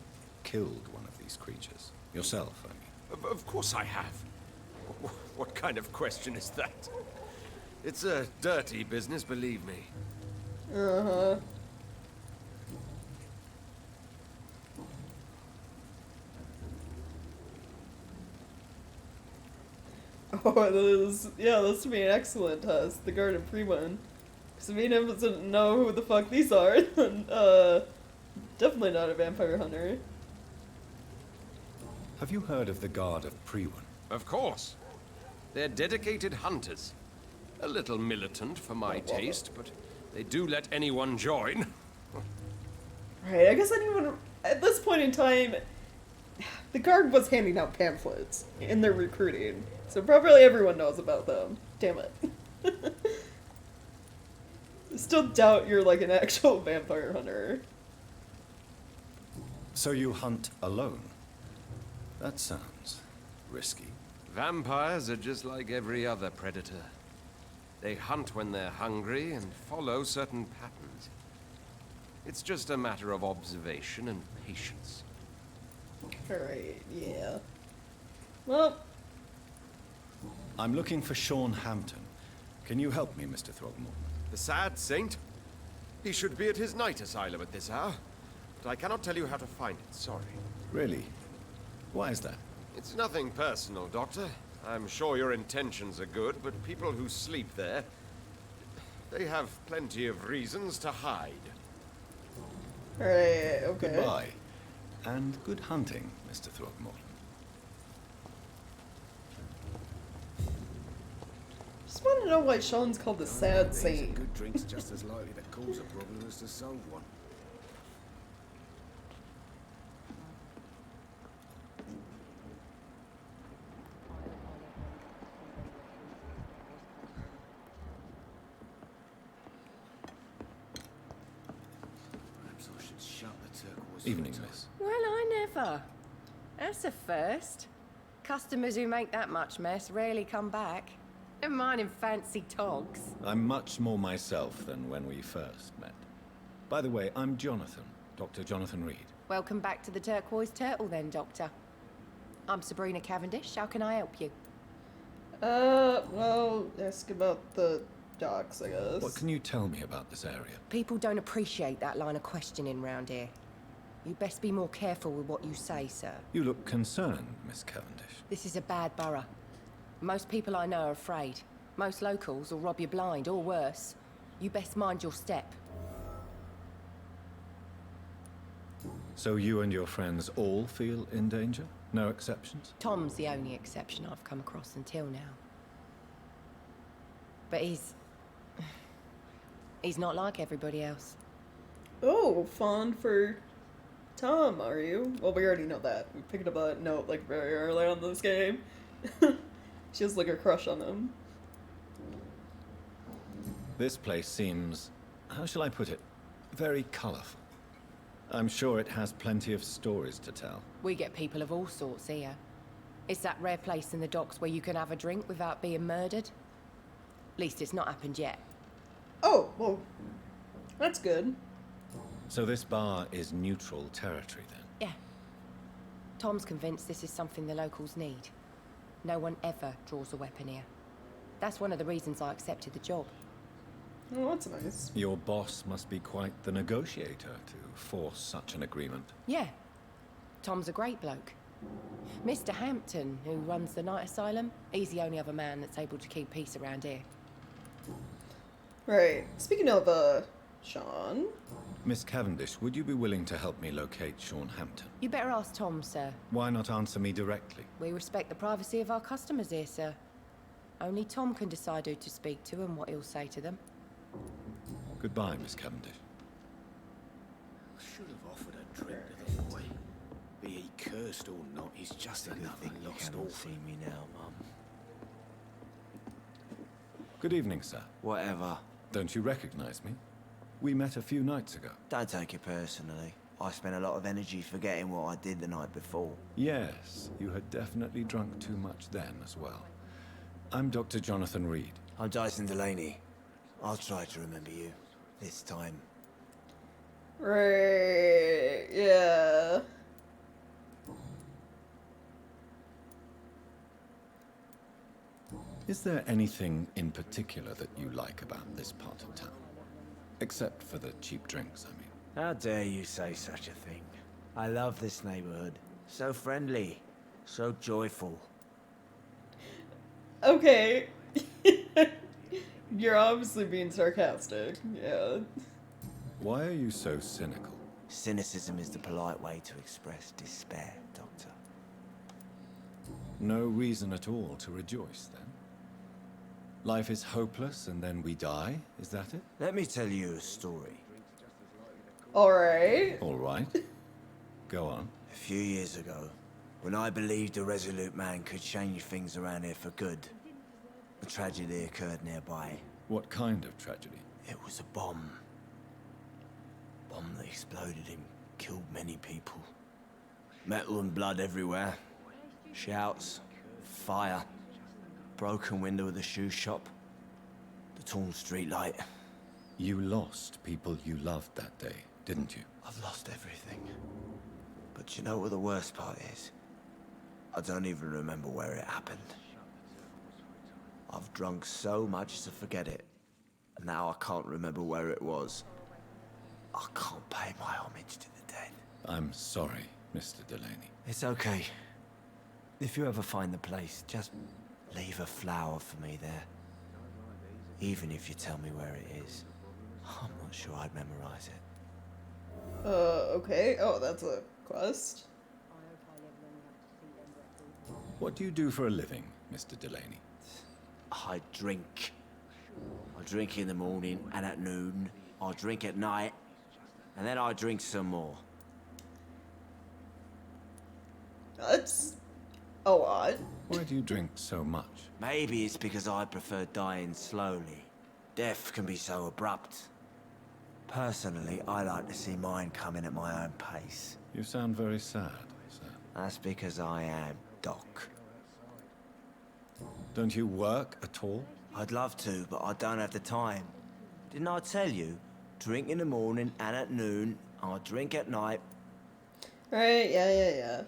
killed one of these creatures? Yourself, I mean. Of course I have. What kind of question is that? It's a dirty business, believe me. Uh-huh. Oh, this would be an excellent test. The Guard of Pre-One. Because if he doesn't know who the fuck these are, then, definitely not a vampire hunter. Have you heard of the Guard of Pre-One? Of course. They're dedicated hunters. A little militant for my taste, but they do let anyone join. Right, I guess anyone, at this point in time, the Guard was handing out pamphlets in their recruiting. So probably everyone knows about them. Damn it. Still doubt you're like an actual vampire hunter. So you hunt alone? That sounds risky. Vampires are just like every other predator. They hunt when they're hungry and follow certain patterns. It's just a matter of observation and patience. Alright, yeah. Well, I'm looking for Sean Hampton. Can you help me, Mr. Throgmorton? The sad saint? He should be at his night asylum at this hour. But I cannot tell you how to find it, sorry. Really? Why is that? It's nothing personal, Doctor. I'm sure your intentions are good, but people who sleep there, they have plenty of reasons to hide. alright, okay. Goodbye. And good hunting, Mr. Throgmorton. Just want to know why Sean's called the Sad Saint. Good drink's just as likely to cause a problem as to solve one. Perhaps I should shut the turquoise. Evening, miss. Well, I never. That's a first. Customers who make that much mess rarely come back. Never mind in fancy togs. I'm much more myself than when we first met. By the way, I'm Jonathan, Dr. Jonathan Reed. Welcome back to the Turquoise Turtle then, Doctor. I'm Sabrina Cavendish. How can I help you? Well, ask about the docks, I guess. What can you tell me about this area? People don't appreciate that line of questioning round here. You best be more careful with what you say, sir. You look concerned, Miss Cavendish. This is a bad borough. Most people I know are afraid. Most locals will rob you blind, or worse. You best mind your step. So you and your friends all feel in danger? No exceptions? Tom's the only exception I've come across until now. But he's not like everybody else. Oh, fond for Tom, are you? Well, we already know that. We picked up a note, like, very early on in this game. She has, like, a crush on him. This place seems, how shall I put it, very colorful. I'm sure it has plenty of stories to tell. We get people of all sorts here. It's that rare place in the docks where you can have a drink without being murdered. At least it's not happened yet. Oh, well, that's good. So this bar is neutral territory then? Yeah. Tom's convinced this is something the locals need. No one ever draws a weapon here. That's one of the reasons I accepted the job. Oh, that's nice. Your boss must be quite the negotiator to force such an agreement. Yeah. Tom's a great bloke. Mr. Hampton, who runs the night asylum, he's the only other man that's able to keep peace around here. Right. Speaking of, Sean. Miss Cavendish, would you be willing to help me locate Sean Hampton? You better ask Tom, sir. Why not answer me directly? We respect the privacy of our customers here, sir. Only Tom can decide who to speak to and what he'll say to them. Goodbye, Miss Cavendish. I should have offered a drink to the boy. Be he cursed or not, he's just another lost orphan. See me now, Mum. Good evening, sir. Whatever. Don't you recognize me? We met a few nights ago. Don't take it personally. I spent a lot of energy forgetting what I did the night before. Yes, you had definitely drunk too much then as well. I'm Dr. Jonathan Reed. I'm Dyson Delaney. I'll try to remember you. This time. Right, yeah. Is there anything in particular that you like about this part of town? Except for the cheap drinks, I mean. How dare you say such a thing? I love this neighborhood. So friendly. So joyful. Okay. You're obviously being sarcastic, yeah. Why are you so cynical? Cynicism is the polite way to express despair, Doctor. No reason at all to rejoice, then? Life is hopeless and then we die, is that it? Let me tell you a story. Alright. Alright. Go on. A few years ago, when I believed a resolute man could change things around here for good, a tragedy occurred nearby. What kind of tragedy? It was a bomb. Bomb that exploded and killed many people. Metal and blood everywhere. Shouts, fire, broken window of the shoe shop, the torn street light. You lost people you loved that day, didn't you? I've lost everything. But you know what the worst part is? I don't even remember where it happened. I've drunk so much to forget it. And now I can't remember where it was. I can't pay my homage to the dead. I'm sorry, Mr. Delaney. It's okay. If you ever find the place, just leave a flower for me there. Even if you tell me where it is. I'm not sure I'd memorize it. Okay. Oh, that's a quest. What do you do for a living, Mr. Delaney? I drink. I drink in the morning and at noon. I drink at night. And then I drink some more. That's a lot. Why do you drink so much? Maybe it's because I prefer dying slowly. Death can be so abrupt. Personally, I like to see mine coming at my own pace. You sound very sad, sir. That's because I am Doc. Don't you work at all? I'd love to, but I don't have the time. Didn't I tell you? Drink in the morning and at noon. I drink at night. Right, yeah.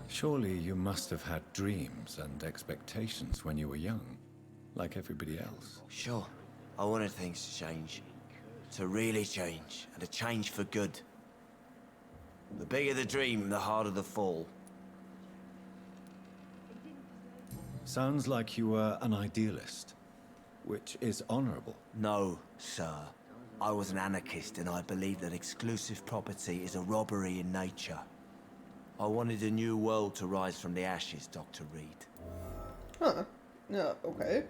Surely you must have had dreams and expectations when you were young, like everybody else. Sure. I wanted things to change. To really change, and to change for good. The bigger the dream, the harder the fall. Sounds like you were an idealist, which is honorable. No, sir. I was an anarchist, and I believe that exclusive property is a robbery in nature. I wanted a new world to rise from the ashes, Dr. Reed. Huh. Yeah, okay.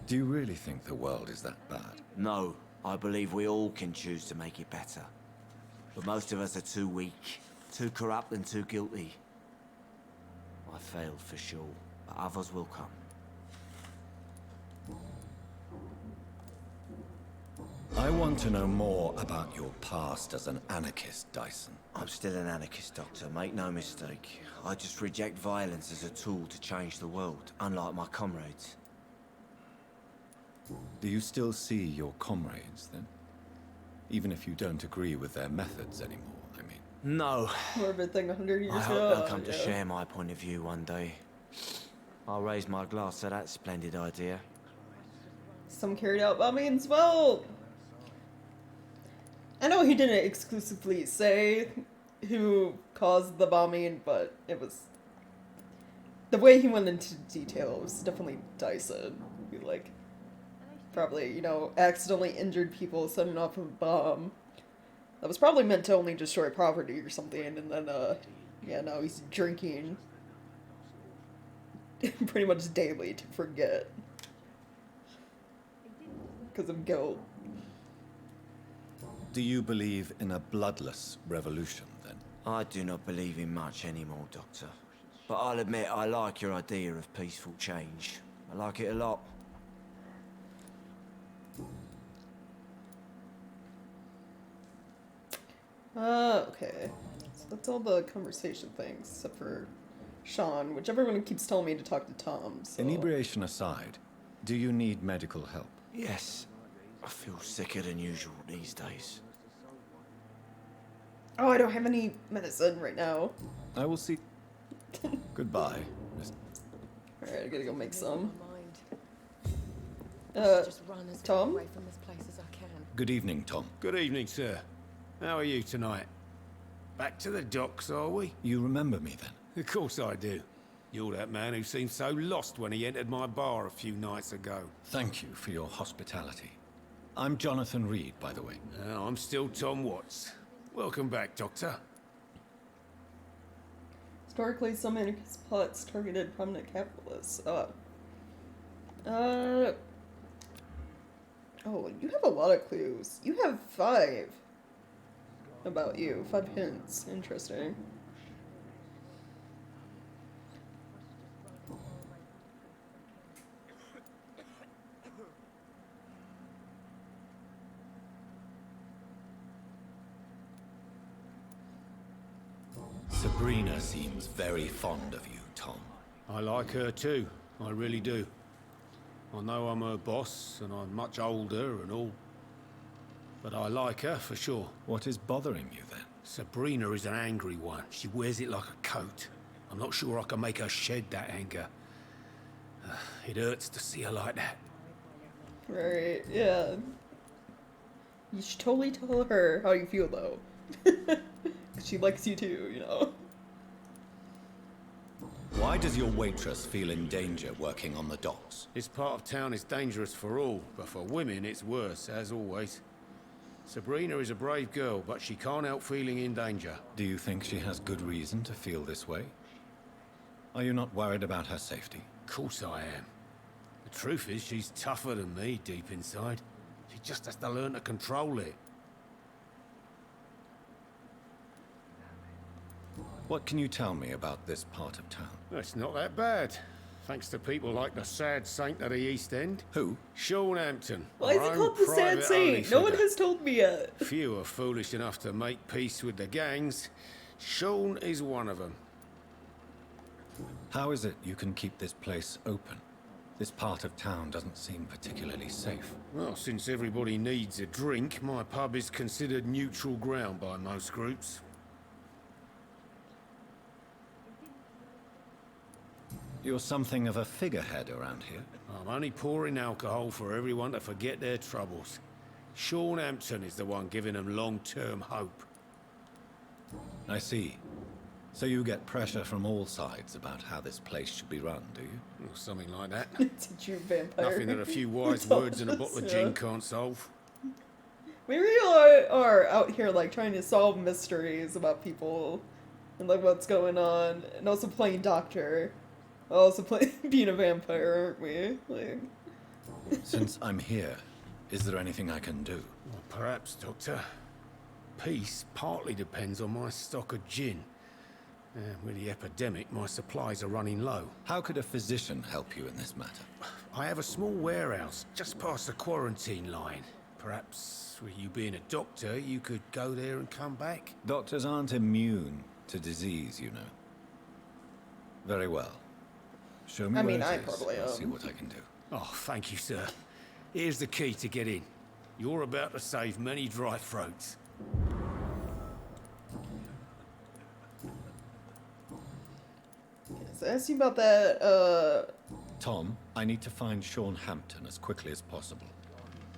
Do you really think the world is that bad? No, I believe we all can choose to make it better. But most of us are too weak, too corrupt and too guilty. I failed for sure, but others will come. I want to know more about your past as an anarchist, Dyson. I'm still an anarchist, Doctor, make no mistake. I just reject violence as a tool to change the world, unlike my comrades. Do you still see your comrades, then? Even if you don't agree with their methods anymore, I mean. No. More of a thing 100 years I ago. hope they'll come to share my point of view one day. I'll raise my glass to that splendid idea. Some carried out bombings. Well, I know he didn't exclusively say who caused the bombing, but it was the way he went into detail was definitely Dyson. He probably, you know, accidentally injured people setting off a bomb that was probably meant to only destroy property or something, and then yeah, now he's drinking pretty much daily to forget because of guilt. Do you believe in a bloodless revolution, then? I do not believe in much anymore, Doctor. But I'll admit I like your idea of peaceful change. I like it a lot. Okay. So that's all the conversation things, except for Sean, which everyone keeps telling me to talk to Tom, so... Inebriation aside, do you need medical help? Yes. I feel sicker than usual these days. Oh, I don't have any medicine right now. I will see. Goodbye, Mr. Alright, I gotta go make some. Just run as far Tom? away from this place as I can. Good evening, Tom. Good evening, sir. How are you tonight? Back to the docks, are we? You remember me, then? Of course I do. You're that man who seemed so lost when he entered my bar a few nights ago. Thank you for your hospitality. I'm Jonathan Reed, by the way. I'm still Tom Watts. Welcome back, Doctor. Historically, some anarchist plots targeted prominent capitalists. Oh, you have a lot of clues. You have 5 about you. 5 hints. Interesting. Sabrina seems very fond of you, Tom. I like her too. I really do. I know I'm her boss, and I'm much older and all. But I like her, for sure. What is bothering you, then? Sabrina is an angry one. She wears it like a coat. I'm not sure I can make her shed that anger. It hurts to see her like that. Right, yeah. You should totally tell her how you feel, though. She likes you too, you know. Why does your waitress feel in danger working on the docks? This part of town is dangerous for all, but for women it's worse, as always. Sabrina is a brave girl, but she can't help feeling in danger. Do you think she has good reason to feel this way? Are you not worried about her safety? Of course I am. The truth is, she's tougher than me deep inside. She just has to learn to control it. What can you tell me about this part of town? It's not that bad. Thanks to people like the Sad Saint of the East End. Who? Sean Hampton. Why is our he own called the Sad private holy Saint? No one figure. has told me yet. Few are foolish enough to make peace with the gangs. Sean is one of them. How is it you can keep this place open? This part of town doesn't seem particularly safe. Well, since everybody needs a drink, my pub is considered neutral ground by most groups. You're something of a figurehead around here. I'm only pouring alcohol for everyone to forget their troubles. Sean Hampton is the one giving them long-term hope. I see. So you get pressure from all sides about how this place should be run, do you? Or something like that. Did you vampire? Nothing that a few wise Tell words and a bottle of us, gin yeah. can't solve. We really are out here like trying to solve mysteries about people and like what's going on, and also playing doctor, also playing being a vampire, aren't we? Like, Since I'm here, is there anything I can do? Well, perhaps, Doctor. Peace partly depends on my stock of gin. With the epidemic, my supplies are running low. How could a physician help you in this matter? I have a small warehouse just past the quarantine line. Perhaps, with you being a doctor, you could go there and come back? Doctors aren't immune to disease, you know. Very well. Show me I where mean, it I is. probably I'll see am. what I can do. Oh, thank you, sir. Here's the key to get in. You're about to save many dry throats. so ask you about that. Tom, I need to find Sean Hampton as quickly as possible.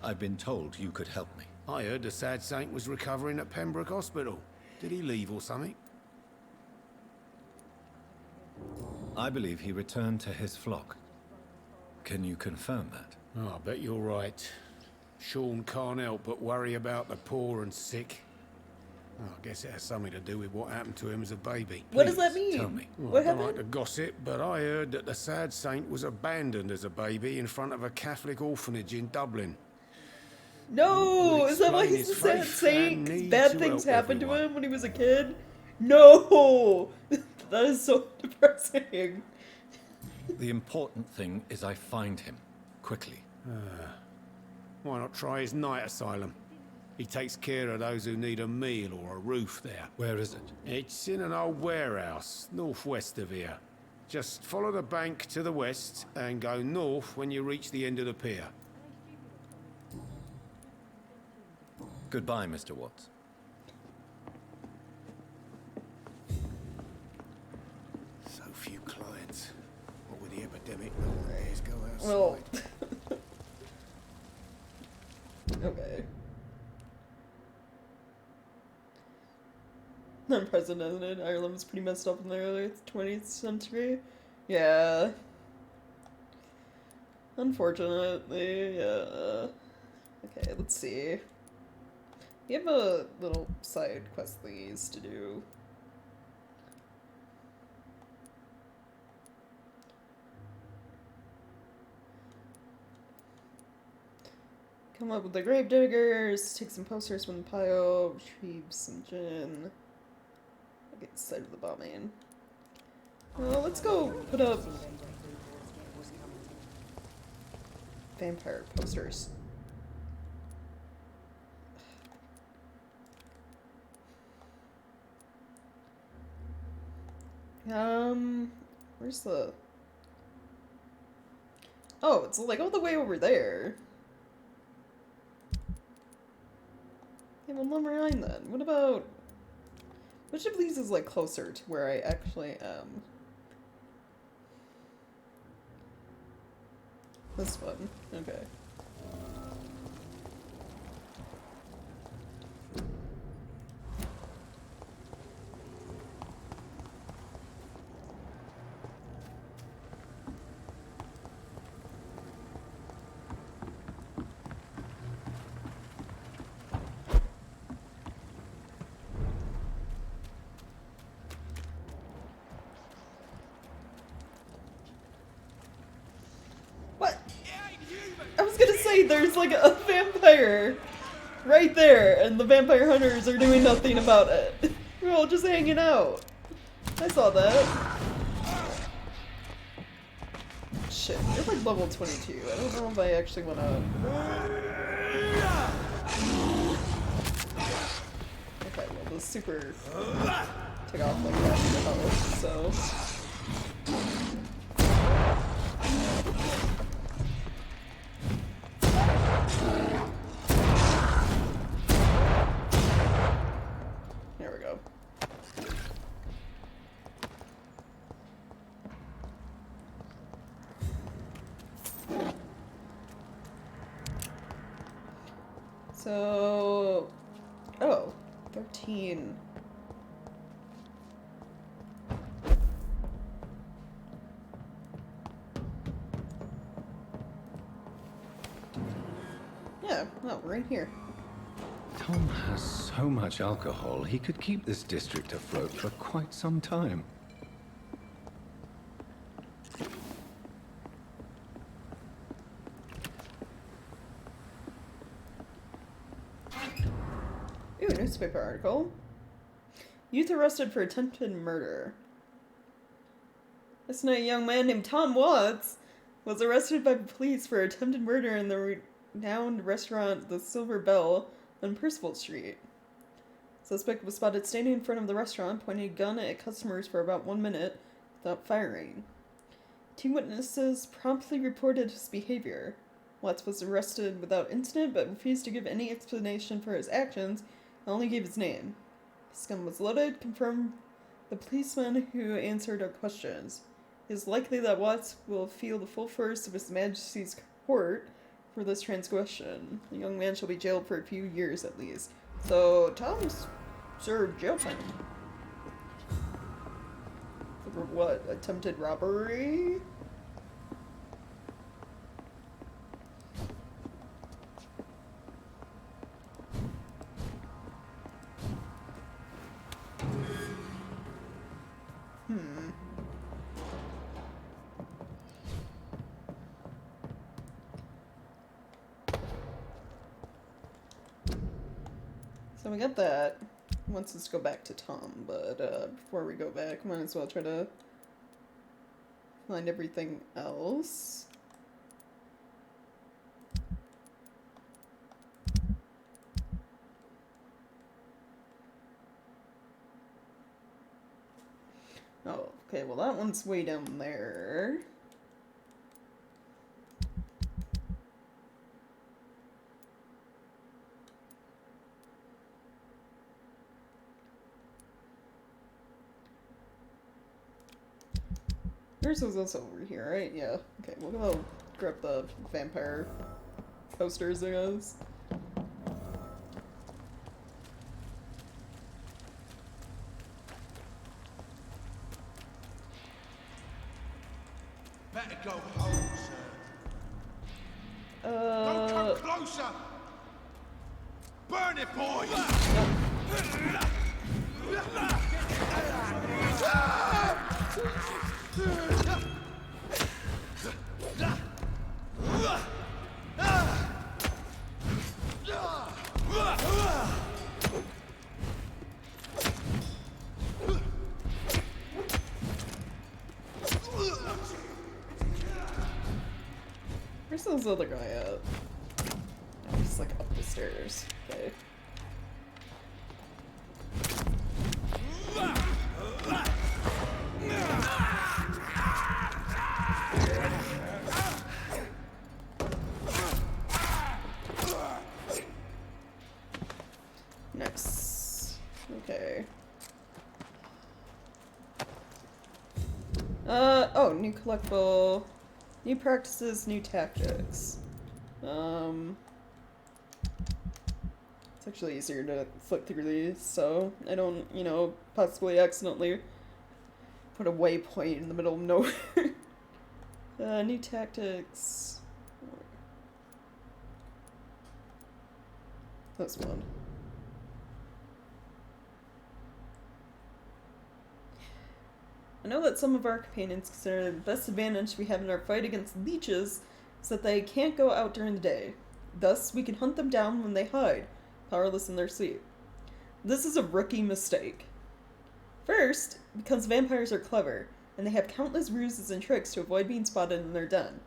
I've been told you could help me. I heard the Sad Saint was recovering at Pembroke Hospital. Did he leave or something? I believe he returned to his flock. Can you confirm that? Oh, I bet you're right. Sean can't help but worry about the poor and sick. Oh, I guess it has something to do with what happened to him as a baby. What does that mean? Tell me. Well, What I don't happened? like to gossip, but I heard that the Sad Saint was abandoned as a baby in front of a Catholic orphanage in Dublin. No, Would is that why explain he's the his Sad faith Saint? and 'Cause need bad to things help happened to everyone. him when he was a kid? No! That is so depressing. The important thing is I find him. Quickly. Why not try his night asylum? He takes care of those who need a meal or a roof there. Where is it? It's in an old warehouse, northwest of here. Just follow the bank to the west and go north when you reach the end of the pier. Goodbye, Mr. Watts. So few clients. What with the epidemic, no one dares go outside. Well. Okay. Unprecedented. Ireland was pretty messed up in the early 20th century. Yeah. Unfortunately, yeah. Okay, let's see. We have a little side quest thingies to do. Come up with the grave diggers, take some posters from the pile, retrieve some gin. I'll get sight of the bombing. Well, let's go put up vampire posters. Where's the... Oh, it's like all the way over there. Yeah, well, never mind then. What about... Which of these is, like, closer to where I actually am? This one. Okay. There's like a vampire right there, and the vampire hunters are doing nothing about it. We're all just hanging out. I saw that. shit, you're like level 22. I don't know if I actually want to... Okay, well, the super took off like that in the health, so... There we go. So... Oh, 13. Yeah, well, right here. Tom has so much alcohol, he could keep this district afloat for quite some time. Ooh, newspaper article. Youth arrested for attempted murder. Last night, a young man named Tom Watts was arrested by police for attempted murder in the renowned restaurant The Silver Bell on Percival Street. Suspect was spotted standing in front of the restaurant, pointing a gun at customers for about 1 minute without firing. 2 witnesses promptly reported his behavior. Watts was arrested without incident, but refused to give any explanation for his actions, and only gave his name. His gun was loaded, confirmed the policeman who answered our questions. It is likely that Watts will feel the full force of His Majesty's court for this transgression. The young man shall be jailed for a few years at least. So, Tom's served jail time. For what? Attempted robbery? So we got that. Wants us to go back to Tom, but before we go back, might as well try to find everything else. Oh, okay, well that one's way down there. Yours was also over here, right? Yeah. Okay, we'll go grab the vampire posters, I guess. Better go home, sir. Don't come closer! Burn it, boy! Where's this other guy at? Oh, he's like up the stairs. Okay. Nice. Okay. Oh, new collectible. New practices, new tactics. It's actually easier to flip through these, so I don't, you know, possibly accidentally put a waypoint in the middle of nowhere. New tactics. This one. I know that some of our companions consider the best advantage we have in our fight against leeches is that they can't go out during the day. Thus, we can hunt them down when they hide, powerless in their sleep. This is a rookie mistake. First, because vampires are clever, and they have countless ruses and tricks to avoid being spotted in their den.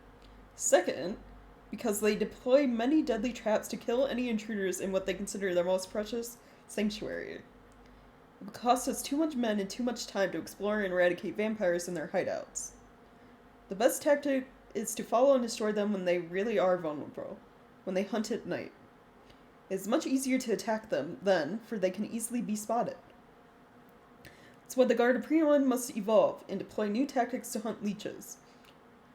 Second, because they deploy many deadly traps to kill any intruders in what they consider their most precious sanctuary. It would cost us too much men and too much time to explore and eradicate vampires in their hideouts. The best tactic is to follow and destroy them when they really are vulnerable, when they hunt at night. It is much easier to attack them then, for they can easily be spotted. It's when the Guard Prion must evolve and deploy new tactics to hunt leeches.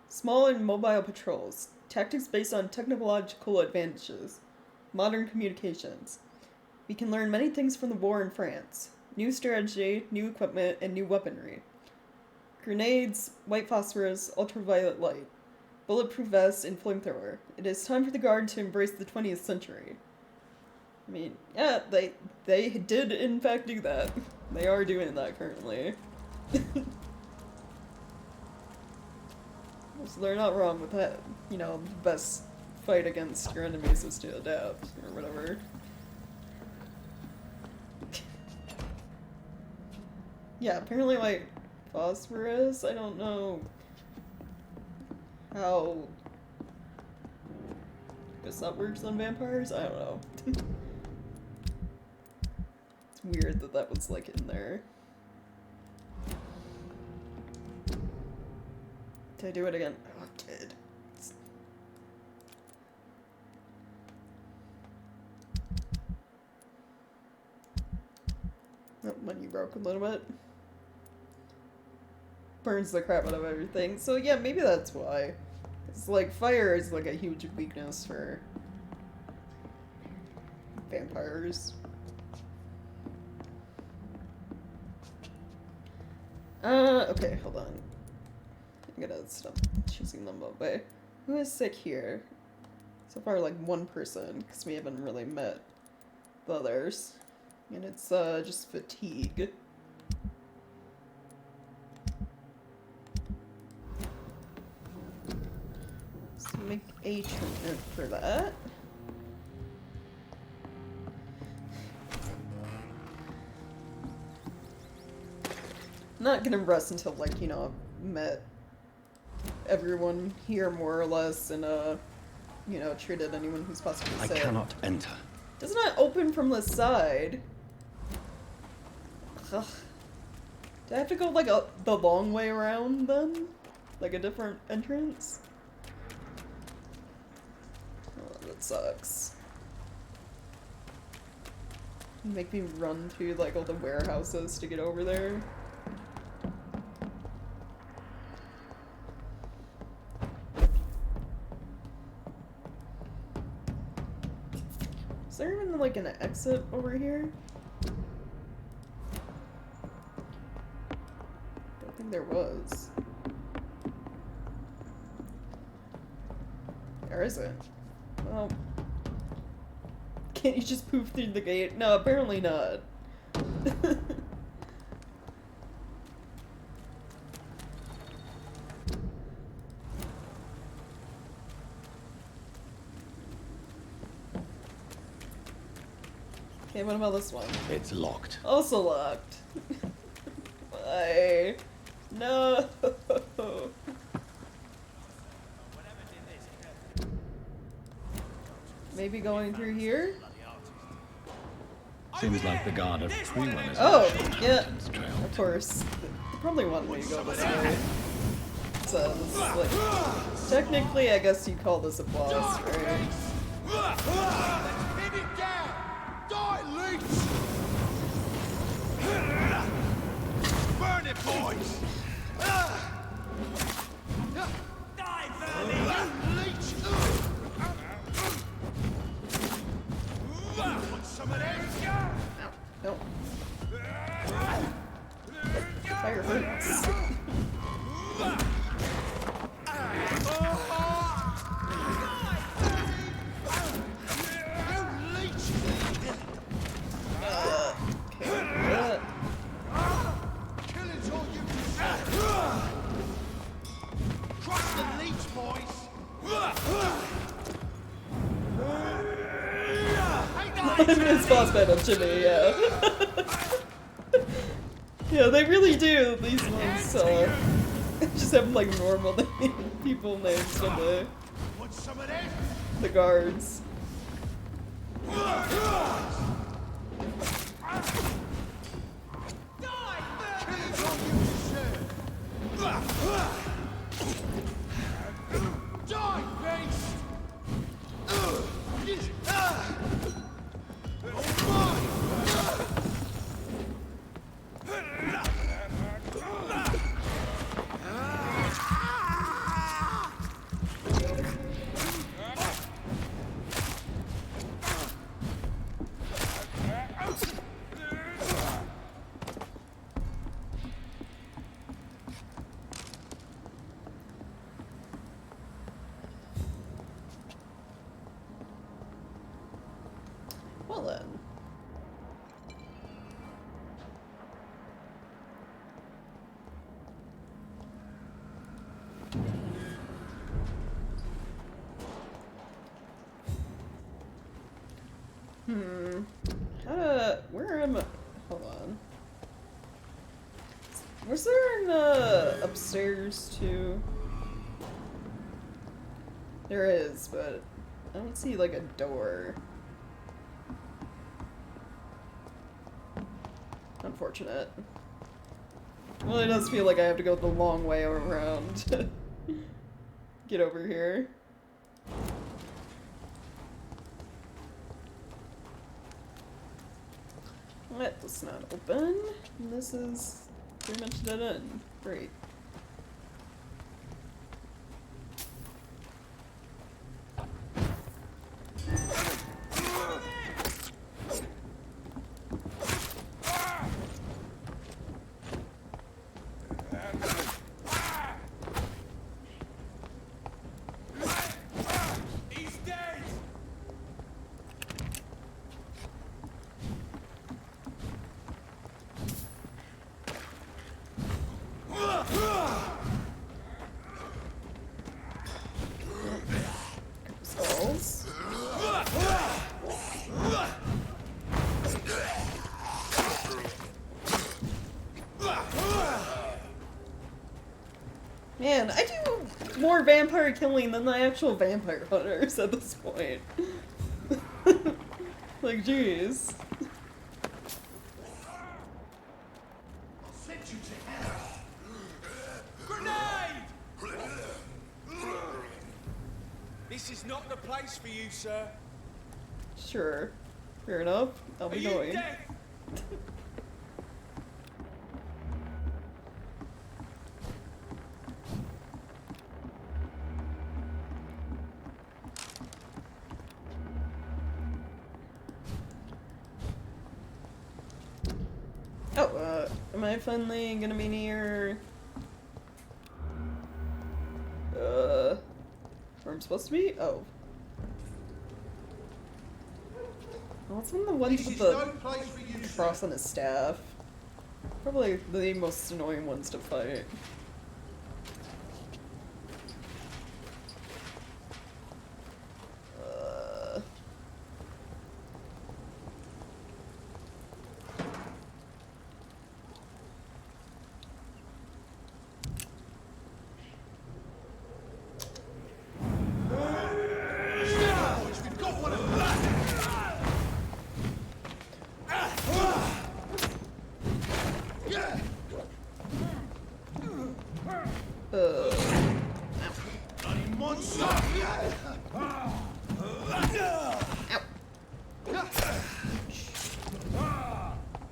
Small and mobile patrols, tactics based on technological advantages, modern communications. We can learn many things from the war in France. New strategy, new equipment, and new weaponry. Grenades, white phosphorus, ultraviolet light, bulletproof vests, and flamethrower. It is time for the Guard to embrace the 20th century. I mean, yeah, they did in fact do that. They are doing that currently. So they're not wrong with that. You know, the best fight against your enemies is to adapt, or whatever. Yeah, apparently white phosphorus, I don't know how I guess that works on vampires? I don't know. It's weird that that was like in there. Did I do it again? Oh, I did. Oh, menu broke a little bit. Burns the crap out of everything. So yeah, maybe that's why. It's like fire is like a huge weakness for vampires. Okay, hold on. I'm gonna stop choosing them up by who is sick here. So far, like one person, because we haven't really met the others. And it's just fatigue. So make a treatment for that. I'm not gonna rest until, like, you know, I've met everyone here more or less and, you know, treated anyone who's possibly sick. I cannot enter. Doesn't it open from the side? Ugh. Do I have to go, like, the long way around, then? Like a different entrance? Oh, that sucks. Make me run through, like, all the warehouses to get over there. Is there even, like, an exit over here? Don't think there was. There isn't. Well, can't you just poof through the gate? No, apparently not. Okay, what about this one? It's locked. Also locked. Why? No. Maybe going through here? Seems like the guard of Prion is Oh, on the yeah. trail. Of course. They probably wanted me to go this way. So this is like, technically, I guess you call this a boss, right? Hit it down! Die, leech! Burn it, boys! Die, vermin! Leech! Want some of that? Nope. Fire hurts. It's boss battle, Jimmy, yeah. Yeah, they really do, these ones, Just have like normal people names for Want some of that? the guards. Die, beast! Well then. Where am I? Hold on. Was there an, upstairs too? There is, but I don't see, like, a door. Unfortunate. Well, it does feel like I have to go the long way around to get over here. That does not open. And this is pretty much dead end. Great. He's dead! Skulls. Man, I do more vampire killing than the actual vampire hunters at this point. Like, jeez. I'll send you to hell! Grenade! This is not the place for you, sir. Sure. Fair enough. I'll be going. Dead? Oh, am I finally gonna be near... where I'm supposed to be? Oh. Well, it's one of the ones with the cross on his staff. Probably the most annoying ones to fight.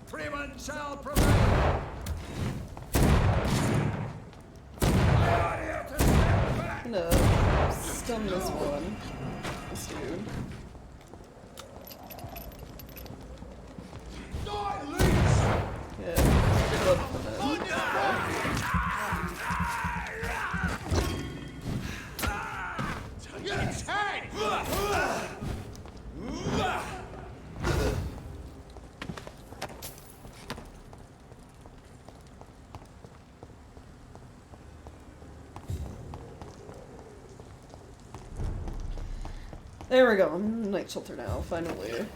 Freeman shall prevail! I'm gonna stun this one. This dude. Yeah, good luck for that. Its head! There we go, I'm in the night shelter now, finally. I'm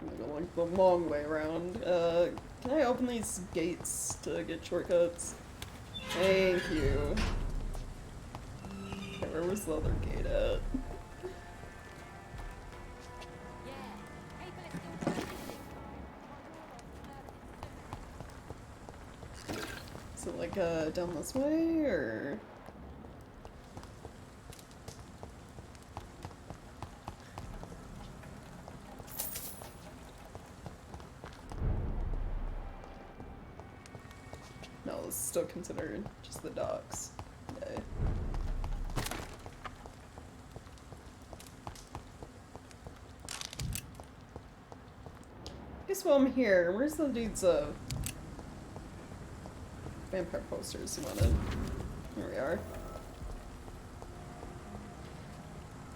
gonna go like the long way around. Can I open these gates to get shortcuts? Thank you. Okay, where was the other gate at? Is it like down this way or? No, this is still considered just the docks. Okay. Guess while I'm here, where's the dude's vampire posters he wanted? Here we are.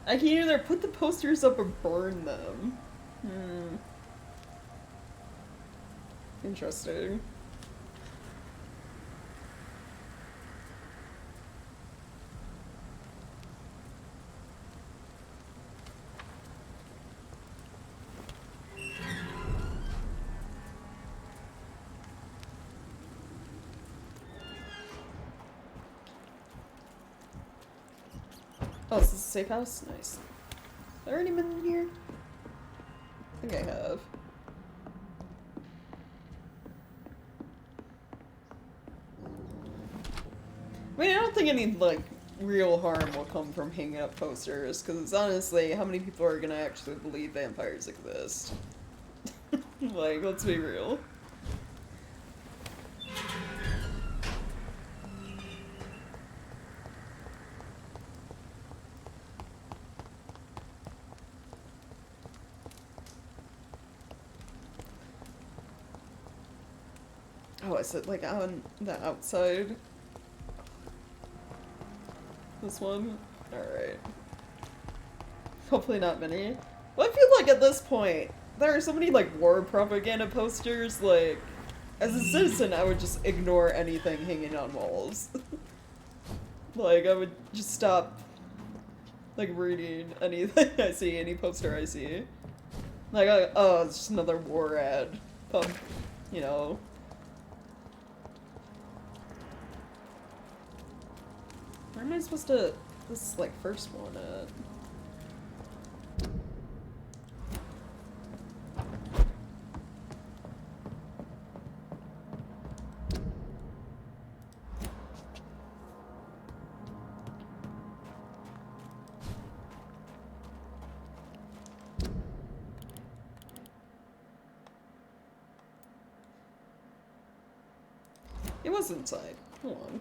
I can either put the posters up or burn them. Interesting. Oh, is this a safe house? Nice. Have I already been in here? I think I have. I mean, I don't think any, like, real harm will come from hanging up posters, because honestly, how many people are gonna actually believe vampires exist? Like, let's be real. Oh, is it like on the outside? This one? Alright. Hopefully not many. Well, I feel like at this point, there are so many like war propaganda posters, like, as a citizen I would just ignore anything hanging on walls. Like, I would just stop, like, reading anything I see, any poster I see. Like, oh, it's just another war ad. You know. Where am I supposed to... This, like, first one at? It was inside. Hold on.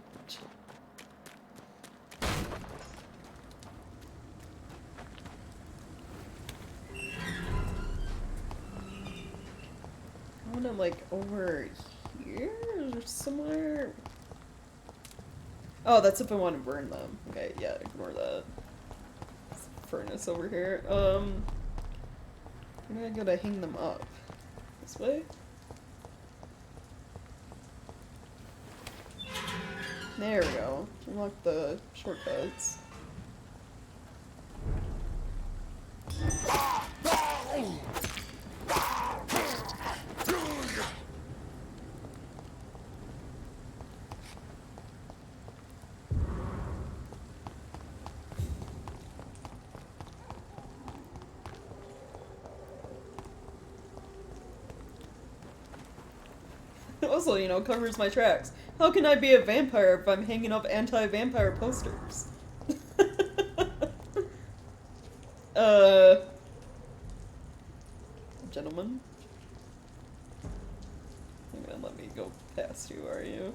I wanna, like, over here or somewhere? Oh, that's if I want to burn them. Okay, yeah, ignore that. There's a furnace over here. Where do I go to hang them up? This way? There we go. Unlock the shortcuts. Also, you know, covers my tracks. How can I be a vampire if I'm hanging up anti-vampire posters? Gentlemen? You're gonna let me go past you, are you?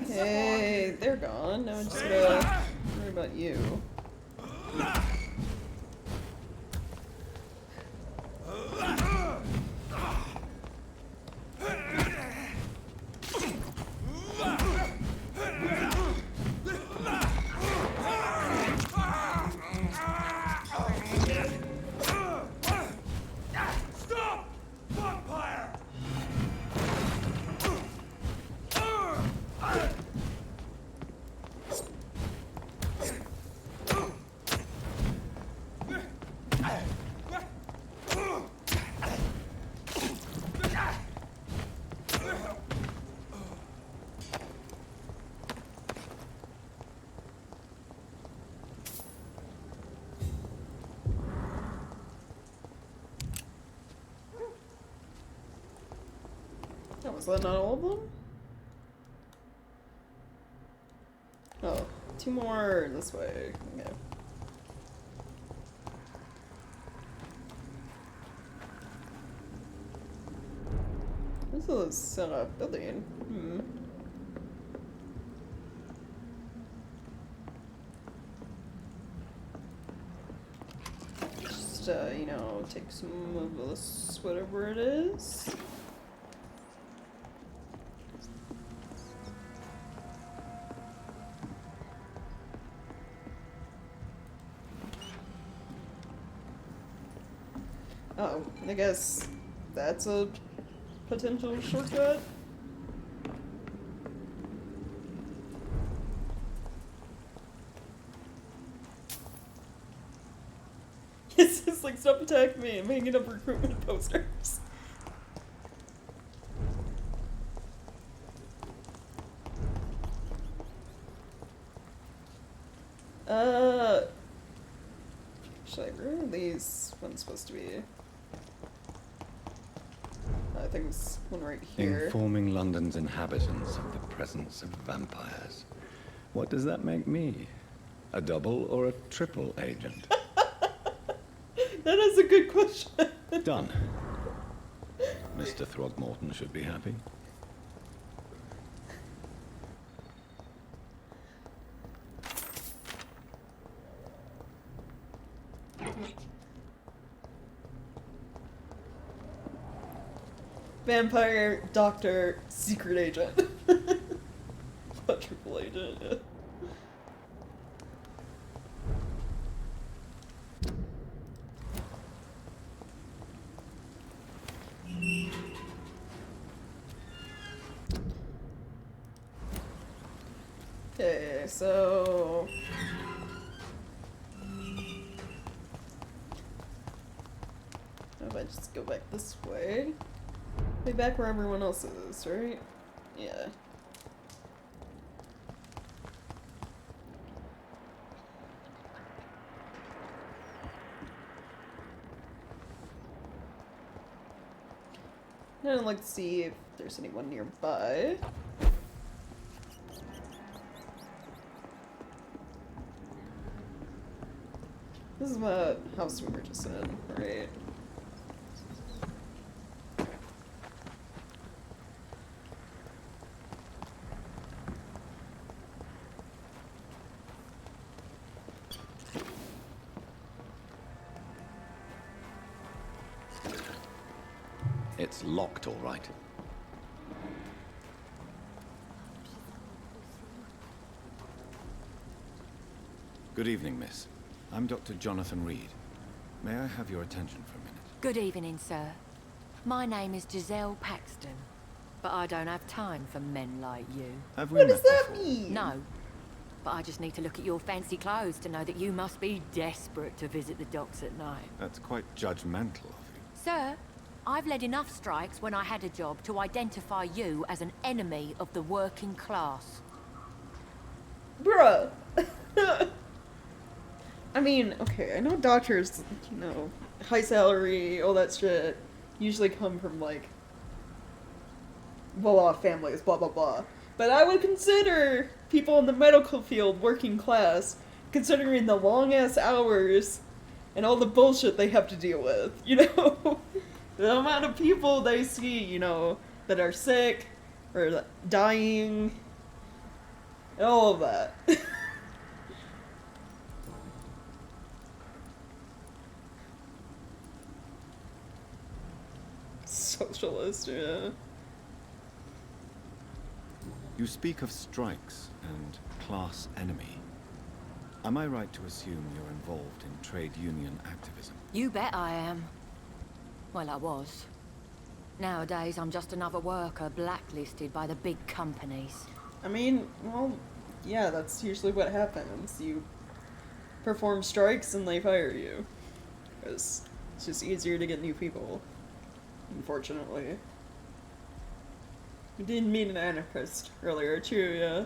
Okay, they're gone. Now I'm just gonna you. Stop! Vampire! Oh, was that not all of them? Oh, two more this way. Okay. This is a building. Hmm. Just, you know, take some of this, whatever it is. Oh, I guess that's a potential shortcut. It's just like, stop attacking me, I'm hanging up recruitment posters. Actually, where are these ones supposed to be? I think it's one right here. Informing London's inhabitants of the presence of vampires. What does that make me? A double or a triple agent? That is a good question. Done. Mr. Throgmorton should be happy. Vampire, doctor, secret agent. Not triple agent, yeah. Okay, so... How if I just go back this way? Way back where everyone else is, right? Yeah. I'd like to see if there's anyone nearby. This is the house we were just in, right? It's locked, all right. Good evening, miss. I'm Dr. Jonathan Reed. May I have your attention for a minute? Good evening, sir. My name is Giselle Paxton, but I don't have time for men like you. Have we met before? mean? No, but I just need to look at your fancy clothes to know that you must be desperate to visit the docks at night. That's quite judgmental of you. Sir, I've led enough strikes when I had a job to identify you as an enemy of the working class. Bruh! I mean, okay, I know doctors, you know, high salary, all that shit, usually come from, like, well-off families, blah blah blah. But I would consider people in the medical field working class, considering the long-ass hours and all the bullshit they have to deal with, you know? The amount of people they see, you know, that are sick, or dying, and all of that. socialist, yeah. You speak of strikes and class enemy. Am I right to assume you're involved in trade union activism? You bet I am. Well, I was. Nowadays, I'm just another worker blacklisted by the big companies. I mean, well, yeah, that's usually what happens. You perform strikes and they fire you. Because it's just easier to get new people, unfortunately. You didn't mean an anarchist earlier, too, yeah.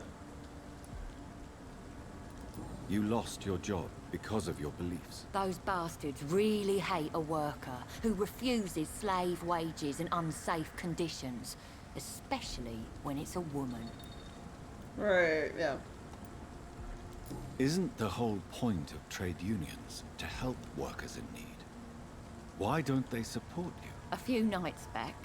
You lost your job because of your beliefs. Those bastards really hate a worker who refuses slave wages and unsafe conditions, especially when it's a woman. Right, yeah. Isn't the whole point of trade unions to help workers in need? Why don't they support you? A few nights back,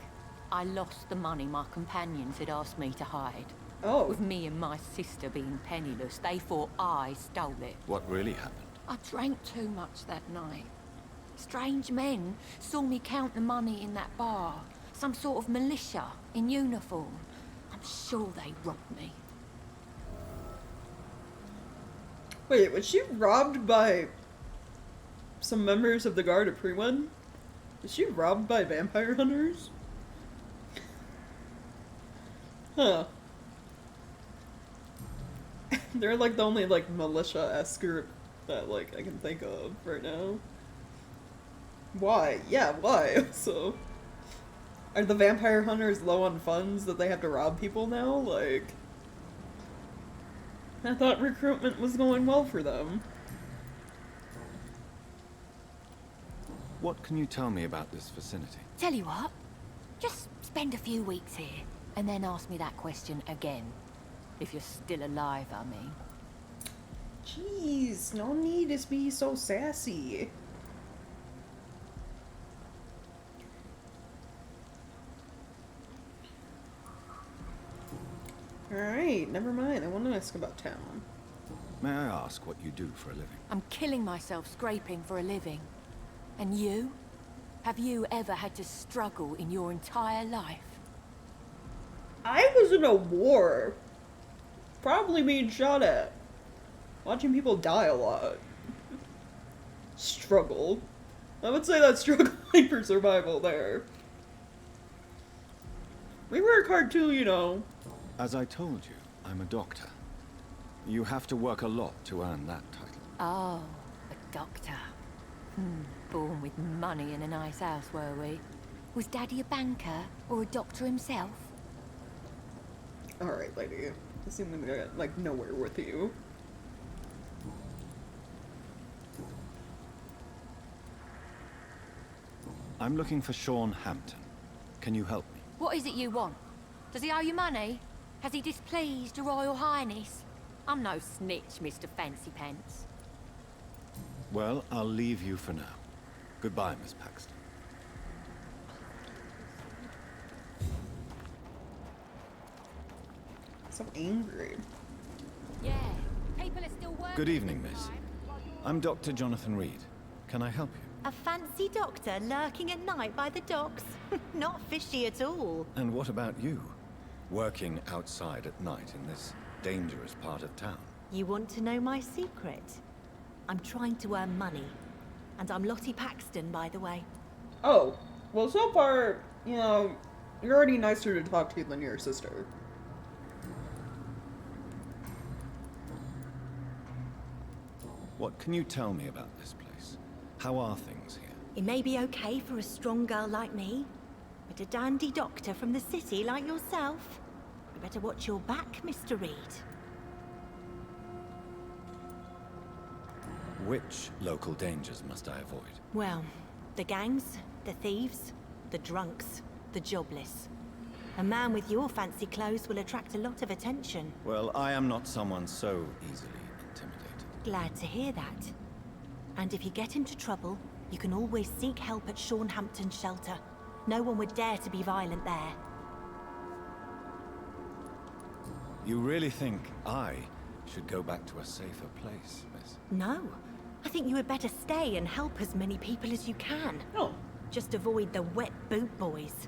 I lost the money my companions had asked me to hide. Oh. With me and my sister being penniless, they thought I stole it. What really happened? I drank too much that night. Strange men saw me count the money in that bar. Some sort of militia in uniform. I'm sure they robbed me. Wait, was she robbed by some members of the guard at Prewen? Was she robbed by vampire hunters? Huh. They're like the only like militia-esque group that like I can think of right now. Why? Yeah, why? So, are the vampire hunters low on funds that they have to rob people now? Like, I thought recruitment was going well for them. What can you tell me about this vicinity? Tell you what, just spend a few weeks here, and then ask me that question again. If you're still alive, I mean. Jeez, no need to be so sassy. Alright, never mind. I want to ask about town. May I ask what you do for a living? I'm killing myself scraping for a living. And you? Have you ever had to struggle in your entire life? I was in a war. Probably being shot at. Watching people die a lot. Struggle. I would say that's struggling for survival there. We work hard too, you know. As I told you, I'm a doctor. You have to work a lot to earn that title. Oh, a doctor. Born with money in a nice house, were we? Was Daddy a banker or a doctor himself? Alright, lady. I seem to get, like, nowhere with you. I'm looking for Sean Hampton. Can you help me? What is it you want? Does he owe you money? Has he displeased your Royal Highness? I'm no snitch, Mr. Fancy Pants. Well, I'll leave you for now. Goodbye, Miss Paxton. So angry. Yeah, people are still working. Good evening, miss. I'm Dr. Jonathan Reed. Can I help you? A fancy doctor lurking at night by the docks? Not fishy at all. And what about you? Working outside at night in this dangerous part of town? You want to know my secret? I'm trying to earn money. And I'm Lottie Paxton, by the way. Oh, well, so far, you know, you're already nicer to talk to than your sister. What can you tell me about this place? How are things here? It may be okay for a strong girl like me, but a dandy doctor from the city like yourself, you better watch your back, Mr. Reed. Which local dangers must I avoid? Well, the gangs, the thieves, the drunks, the jobless. A man with your fancy clothes will attract a lot of attention. Well, I am not someone so easily intimidated. Glad to hear that. And if you get into trouble, you can always seek help at Sean Hampton's shelter. No one would dare to be violent there. You really think I should go back to a safer place, miss? No. I think you had better stay and help as many people as you can. Oh. Just avoid the wet boot boys.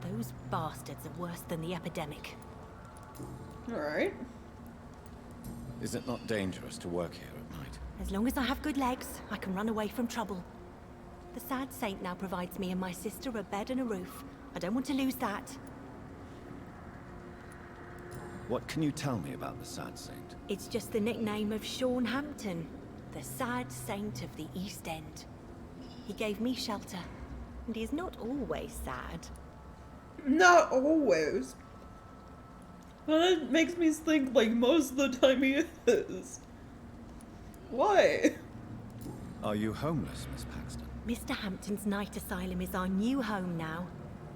Those bastards are worse than the epidemic. Alright. Is it not dangerous to work here at night? As long as I have good legs, I can run away from trouble. The Sad Saint now provides me and my sister a bed and a roof. I don't want to lose that. What can you tell me about the Sad Saint? It's just the nickname of Sean Hampton, the Sad Saint of the East End. He gave me shelter, and he's not always sad. Not always. Well, that makes me think like most of the time he is. Why? Are you homeless, Miss Paxton? Mr. Hampton's night asylum is our new home now.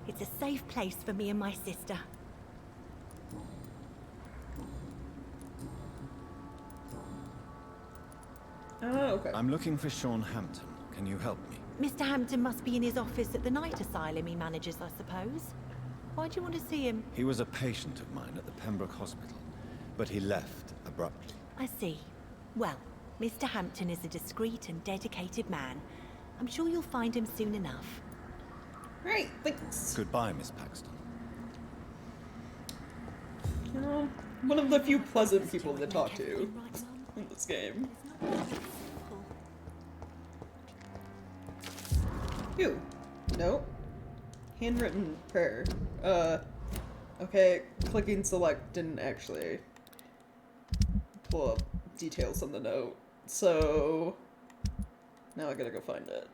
It's a safe place for me and my sister. Oh, okay. I'm looking for Sean Hampton. Can you help me? Mr. Hampton must be in his office at the night asylum he manages, I suppose. Why do you want to see him? He was a patient of mine at the Pembroke Hospital, but he left abruptly. I see. Well, Mr. Hampton is a discreet and dedicated man. I'm sure you'll find him soon enough. Right, thanks. Goodbye, Miss Paxton. You know, one of the few pleasant people to talk to in this game. Ew. No. Handwritten prayer. Okay, clicking select didn't actually pull up details on the note. So now I gotta go find it.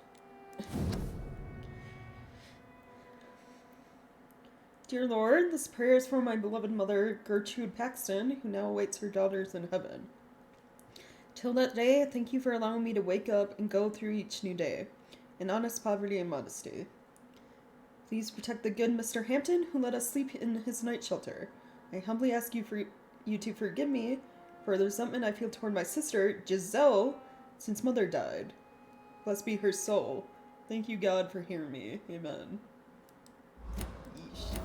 Dear Lord, this prayer is for my beloved mother, Gertrude Paxton, who now awaits her daughters in heaven. Till that day, thank you for allowing me to wake up and go through each new day, in honest poverty and modesty. Please protect the good Mr. Hampton, who let us sleep in his night shelter. I humbly ask you to forgive me for the resentment I feel toward my sister, Giselle, since mother died. Blessed be her soul. Thank you, God, for hearing me. Amen. Yeesh.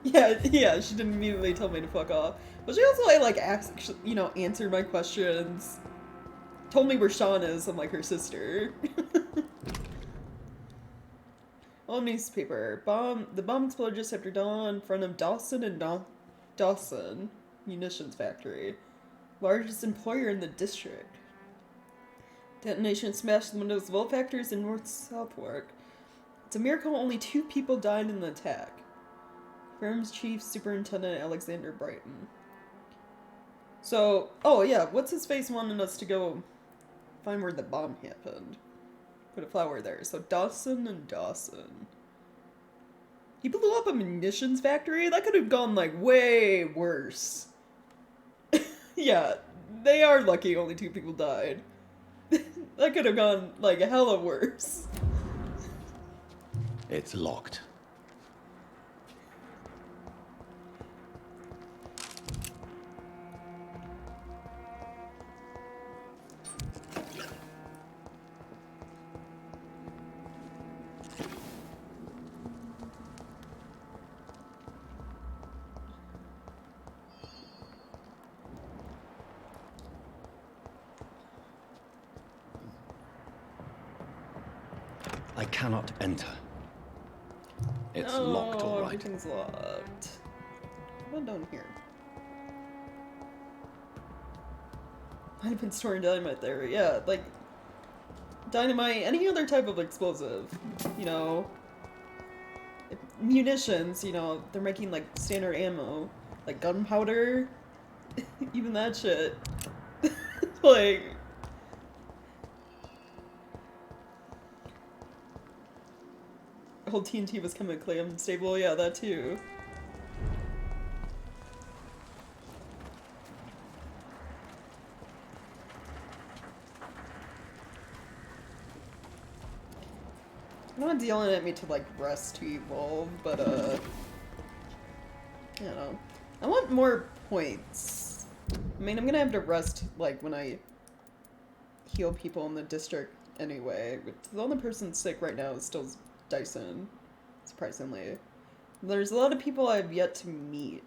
Yeah, she didn't immediately tell me to fuck off. But she also, answered my questions. Told me where Sean is, unlike her sister. On newspaper. The bomb exploded just after dawn in front of Dawson and Dawson Munitions Factory. Largest employer in the district. Detonation smashed the windows of all factories in North Southwark. It's a miracle only 2 people died in the attack. Firm's Chief Superintendent Alexander Brighton. So, oh yeah, what's his face wanting us to go find where the bomb happened? Put a flower there. So Dawson and Dawson. He blew up a munitions factory? That could have gone like way worse. Yeah, they are lucky only 2 people died. That could have gone like hella worse. It's locked. I cannot enter. It's locked, all right. Everything's locked. What down here? Might have been storing dynamite there. Yeah, like dynamite, any other type of explosive. You know, munitions. You know, they're making like standard ammo, like gunpowder. Even that shit. Like. Whole TNT was chemically unstable, yeah, that too. I'm not yelling at me to like rest to evolve, but I don't know. I want more points. I mean, I'm gonna have to rest like when I heal people in the district anyway. The only person sick right now is still Dyson, surprisingly. There's a lot of people I've yet to meet.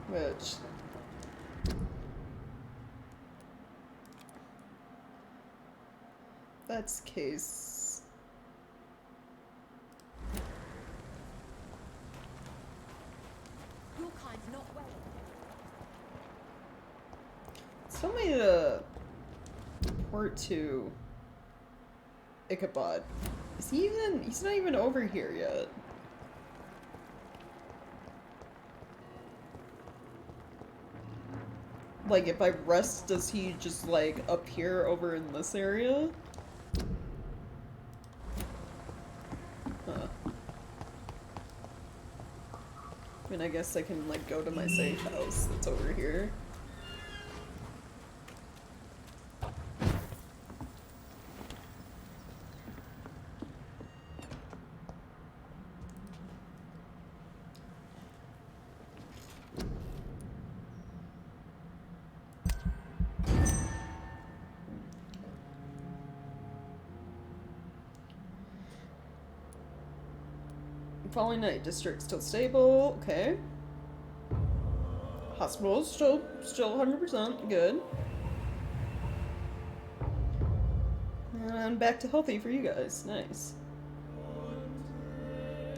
Which... that's the case. Your kind's not well. Tell me to report to Ichabod. Is he even? He's not even over here yet. Like, if I rest, does he just, like, appear over in this area? Huh. I mean, I guess I can, like, go to my safe house that's over here. Following night, district still stable. Okay. Hospital still 100% good. And back to healthy for you guys. Nice.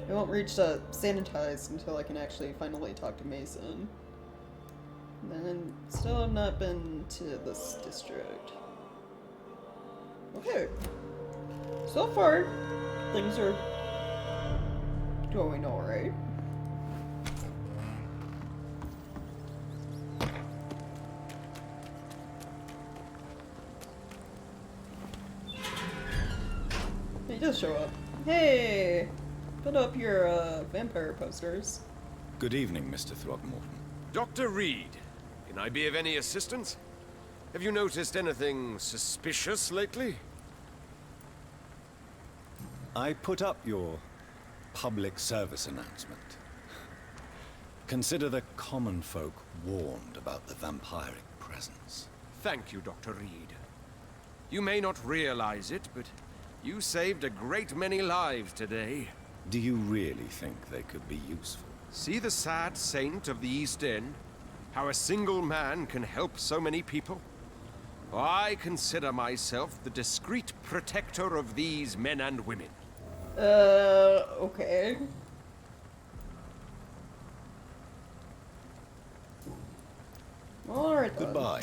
I won't reach sanitized until I can actually finally talk to Mason. Then still have not been to this district. Okay. So far, things are going alright. He does show up. Hey! Put up your vampire posters. Good evening, Mr. Throgmorton. Dr. Reed, can I be of any assistance? Have you noticed anything suspicious lately? I put up your public service announcement. Consider the common folk warned about the vampiric presence. Thank you, Dr. Reed. You may not realize it, but you saved a great many lives today. Do you really think they could be useful? See the sad saint of the East End? How a single man can help so many people? I consider myself the discreet protector of these men and women. Okay. Alright then. Goodbye.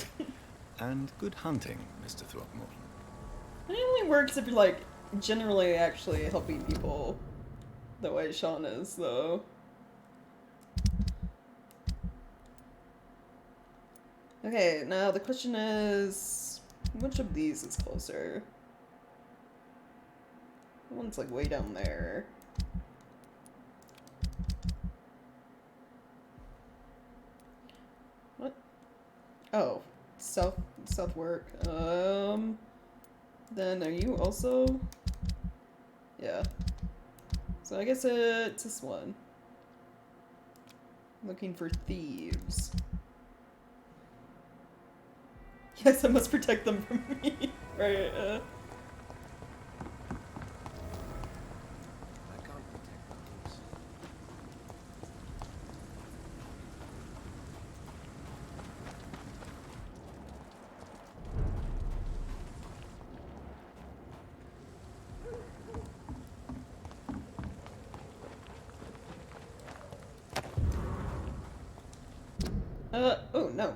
And good hunting, Mr. Throgmorton. It only works if you're, like, generally actually helping people the way Sean is, though. Okay, now the question is, which of these is closer? One's, like, way down there. What? Oh, south work. Then are you also? Yeah. So I guess it's this one. Looking for thieves. Yes, I must protect them from me. Right, oh no.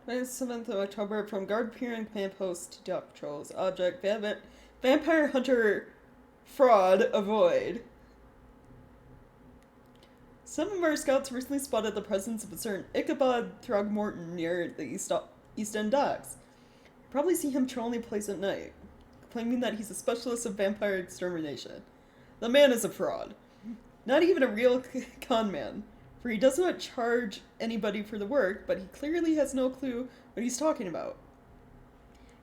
27th of October, from guard peering command post to dock patrols. Object, vampire hunter fraud, avoid. Some of our scouts recently spotted the presence of a certain Ichabod Throgmorton near the East End docks. You probably see him trolling the place at night, claiming that he's a specialist of vampire extermination. The man is a fraud. Not even a real con man, for he does not charge anybody for the work, but he clearly has no clue what he's talking about.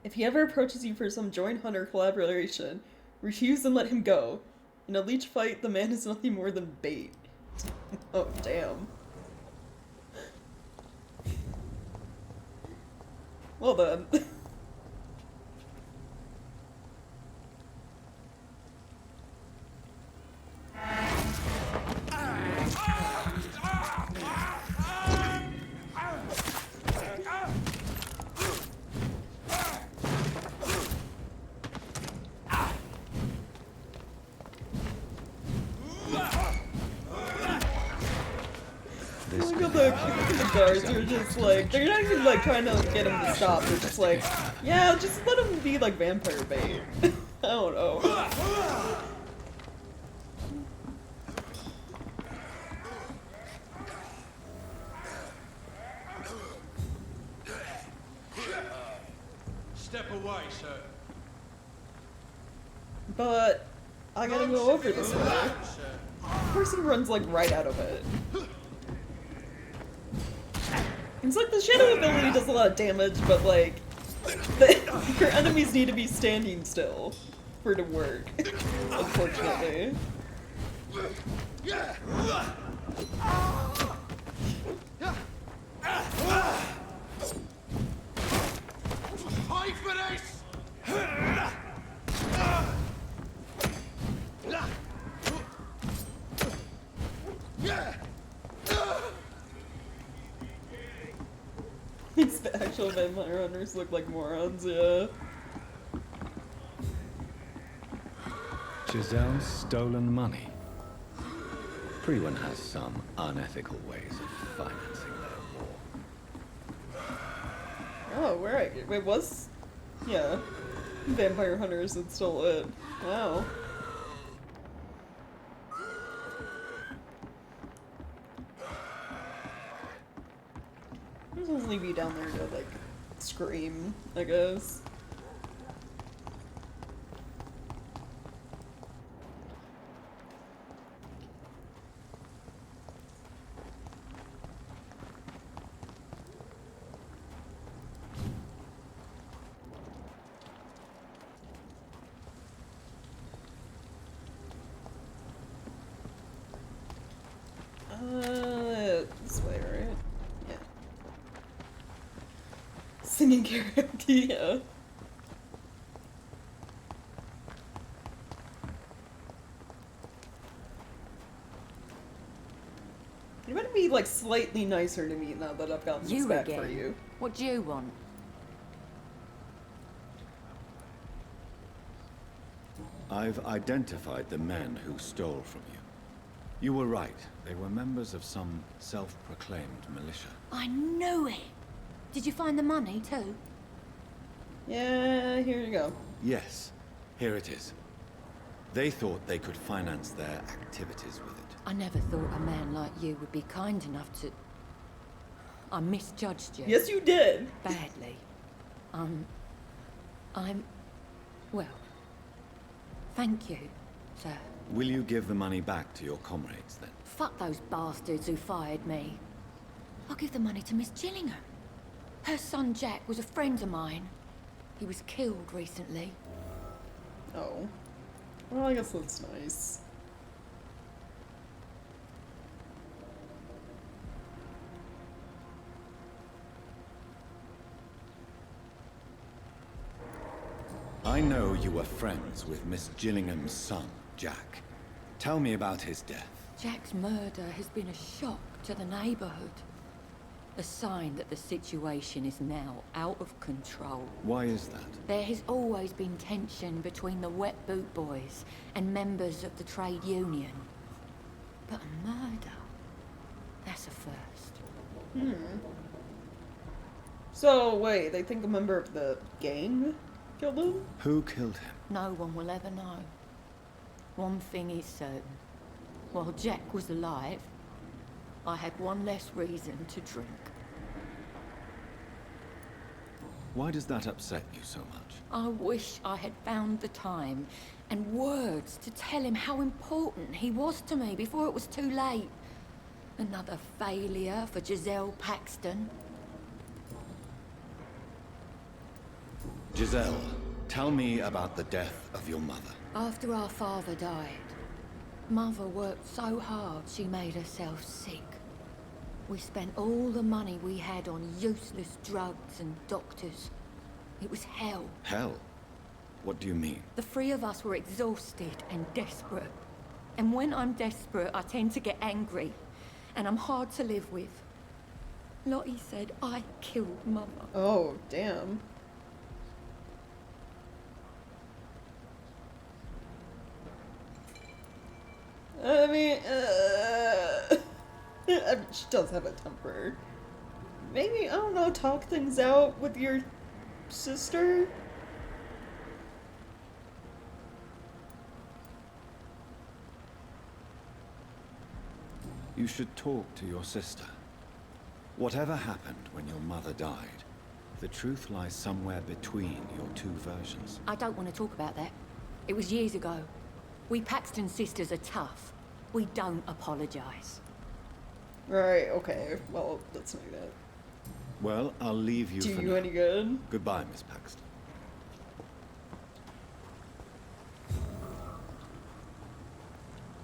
If he ever approaches you for some joint hunter collaboration, refuse and let him go. In a leech fight, the man is nothing more than bait. Oh, damn. Well then. this Look at the guards are just like, they're not even like trying to like, get him to stop. They're just like, yeah, just let him be like vampire bait. I don't know. Step away, sir. But I gotta go over this way. Of course he runs like right out of it. It's like the shadow ability does a lot of damage, but like your enemies need to be standing still for it to work. Unfortunately. Pay for this! These actual vampire hunters look like morons, yeah. Giselle's stolen money. Priwen has some unethical ways of financing their war. Oh, right. It was, yeah, vampire hunters that stole it. Wow. I'll just leave you down there to, like, scream, I guess. This way, right? Yeah. Singing karaoke, yeah. You better be, like, slightly nicer to me now that I've gotten this back for you. What do you want? I've identified the men who stole from you. You were right. They were members of some self-proclaimed militia. I knew it! Did you find the money too? Yeah, here you go. Yes, here it is. They thought they could finance their activities with it. I never thought a man like you would be kind enough to... I misjudged you. Yes, you did! Badly. Well, thank you, sir. Will you give the money back to your comrades, then? Fuck those bastards who fired me. I'll give the money to Miss Gillingham. Her son Jack was a friend of mine. He was killed recently. Oh. Well, I guess that's nice. I know you were friends with Miss Gillingham's son, Jack. Tell me about his death. Jack's murder has been a shock to the neighborhood. A sign that the situation is now out of control. Why is that? There has always been tension between the Wet Boot Boys and members of the trade union. But a murder? That's a first. So, wait, they think a member of the gang killed him? Who killed him? No one will ever know. One thing is certain. While Jack was alive, I had one less reason to drink. Why does that upset you so much? I wish I had found the time and words to tell him how important he was to me before it was too late. Another failure for Giselle Paxton. Giselle, tell me about the death of your mother. After our father died, Mother worked so hard she made herself sick. We spent all the money we had on useless drugs and doctors. It was hell. Hell? What do you mean? The three of us were exhausted and desperate. And when I'm desperate, I tend to get angry. And I'm hard to live with. Lottie said I killed Mother. Oh, damn. I mean, I mean, she does have a temper. Maybe, I don't know, talk things out with your sister? You should talk to your sister. Whatever happened when your mother died, the truth lies somewhere between your two versions. I don't want to talk about that. It was years ago. We Paxton sisters are tough. We don't apologize. Right, okay. Well, let's make that. Well, I'll leave you Do for you now. any good? Goodbye, Miss Paxton.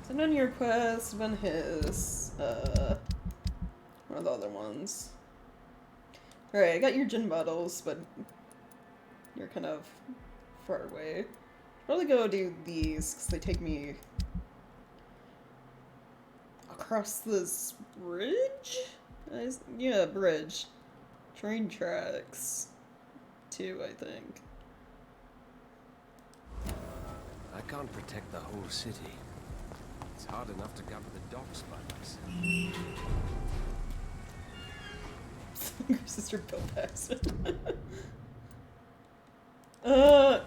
So done your quest, done his, one of the other ones. Alright, I got your gin bottles, but you're kind of far away. Probably go do these, because they take me across this bridge? Yeah, bridge. Train tracks. Too, I think. I can't protect the whole city. It's hard enough to cover the docks by myself. Your sister Bill Paxton. Oh.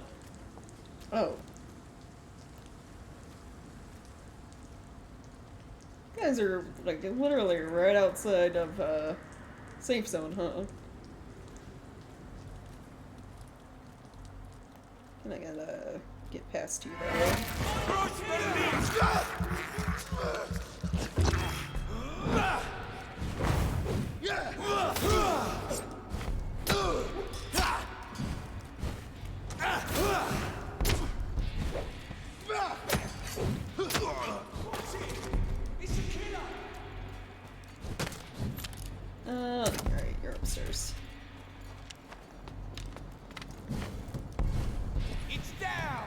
You guys are, like, literally right outside of, safe zone, huh? And I gotta get past you, though. Alright, you're upstairs. It's down!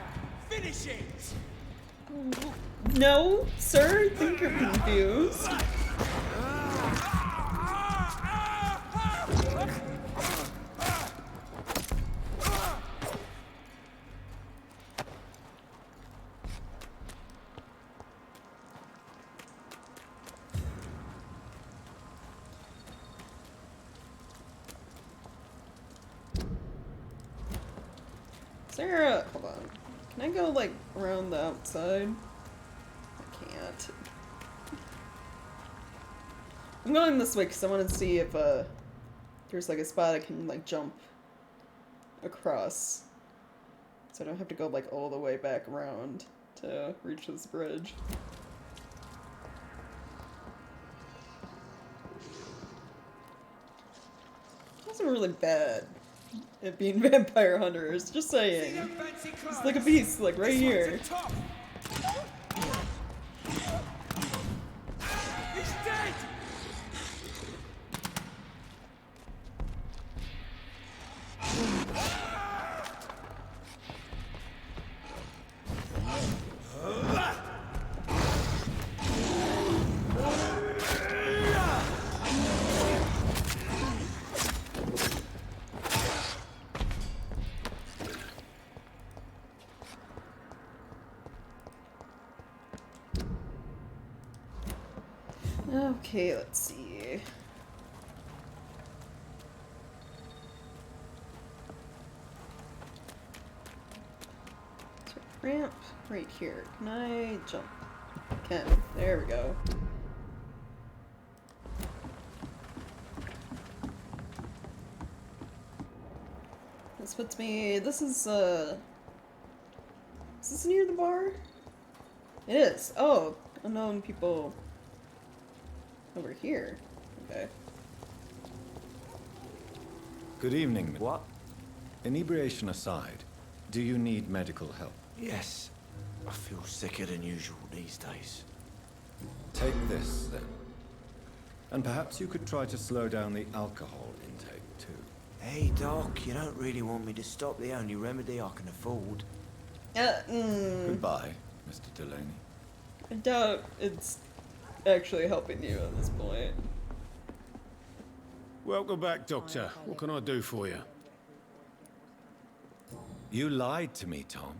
Finish it! No, sir, I think you're confused. Sarah, hold on. Can I go, like, around the outside? I can't. I'm going this way because I want to see if, there's, like, a spot I can, like, jump across. So I don't have to go, like, all the way back around to reach this bridge. Wasn't really bad at being vampire hunters, just saying. Just like a beast, like right here. He's dead! Okay, let's see. So, ramp right here. Can I jump? Can. There we go. This puts me. This is this near the bar? It is. Oh, unknown people. Over here. Okay. Good evening. What? Inebriation aside, do you need medical help? Yes. I feel sicker than usual these days. Take this, then. And perhaps you could try to slow down the alcohol intake, too. Hey, Doc, you don't really want me to stop the only remedy I can afford. Goodbye, Mr. Delaney. I doubt it's actually helping you at this point. Welcome back, Doctor. What can I do for you? You lied to me, Tom.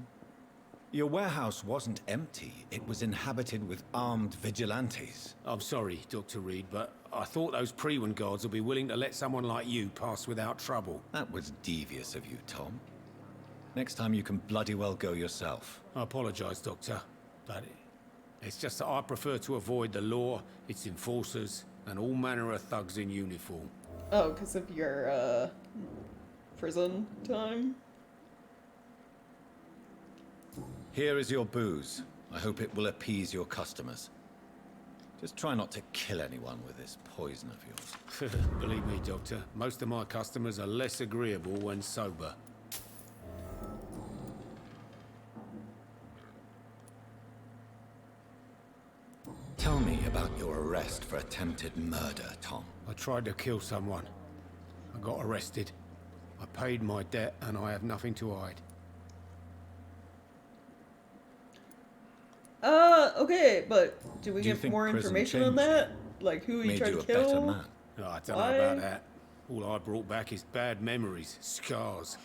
Your warehouse wasn't empty. It was inhabited with armed vigilantes. I'm sorry, Dr. Reed, but I thought those Prewen guards would be willing to let someone like you pass without trouble. That was devious of you, Tom. Next time you can bloody well go yourself. I apologize, Doctor, but it's just that I prefer to avoid the law, its enforcers, and all manner of thugs in uniform. Oh, because of your, prison time? Here is your booze. I hope it will appease your customers. Just try not to kill anyone with this poison of yours. Believe me, Doctor, most of my customers are less agreeable when sober. Tell me about your arrest for attempted murder, Tom. I tried to kill someone. I got arrested. I paid my debt and I have nothing to hide. Okay, but do we Do you get think more prison information on changed that? Like who he Made tried you to a better kill? man? No, I don't Why? know about that. All I brought back is bad memories, scars,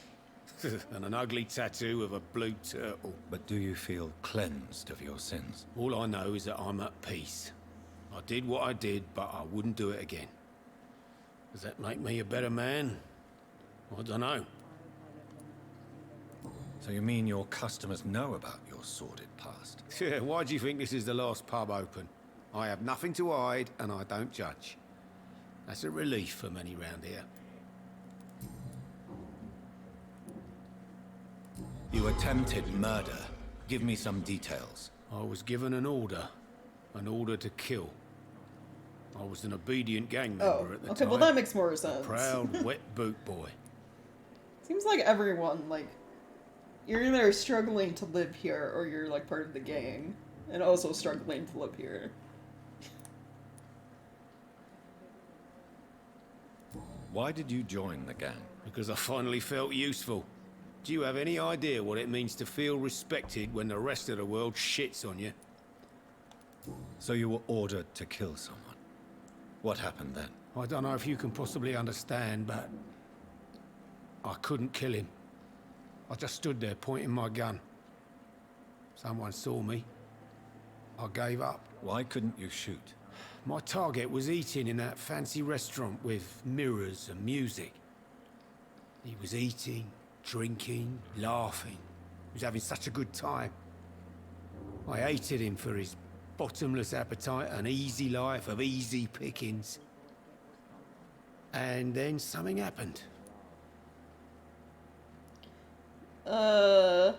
and an ugly tattoo of a blue turtle. But do you feel cleansed of your sins? All I know is that I'm at peace. I did what I did, but I wouldn't do it again. Does that make me a better man? I don't know. So you mean your customers know about your sordid past? Yeah, why do you think this is the last pub open? I have nothing to hide, and I don't judge. That's a relief for many round here. You attempted murder. Give me some details. I was given an order to kill. I was an obedient gang member at the time. Okay, well that makes more sense. A proud, wet boot boy. Seems like everyone, like, you're either struggling to live here or you're like part of the gang and also struggling to live here. Why did you join the gang? Because I finally felt useful. Do you have any idea what it means to feel respected when the rest of the world shits on you? So you were ordered to kill someone. What happened then? I don't know if you can possibly understand, but I couldn't kill him. I just stood there pointing my gun. Someone saw me. I gave up. Why couldn't you shoot? My target was eating in that fancy restaurant with mirrors and music. He was eating, drinking, laughing. He was having such a good time. I hated him for his bottomless appetite and easy life of easy pickings. And then something happened. I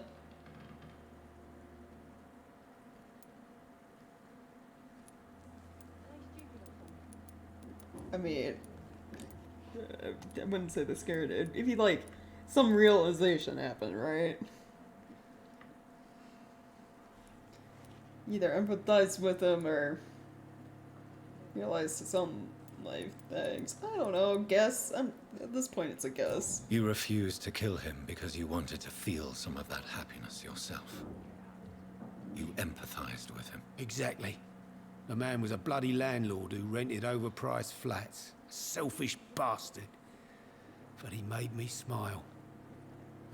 mean, I wouldn't say the scared. If you like, some realization happened, right? Either empathize with him or realize some life things. I don't know. Guess. At this point, it's a guess. You refused to kill him because you wanted to feel some of that happiness yourself. You empathized with him. Exactly. The man was a bloody landlord who rented overpriced flats. A selfish bastard. But he made me smile.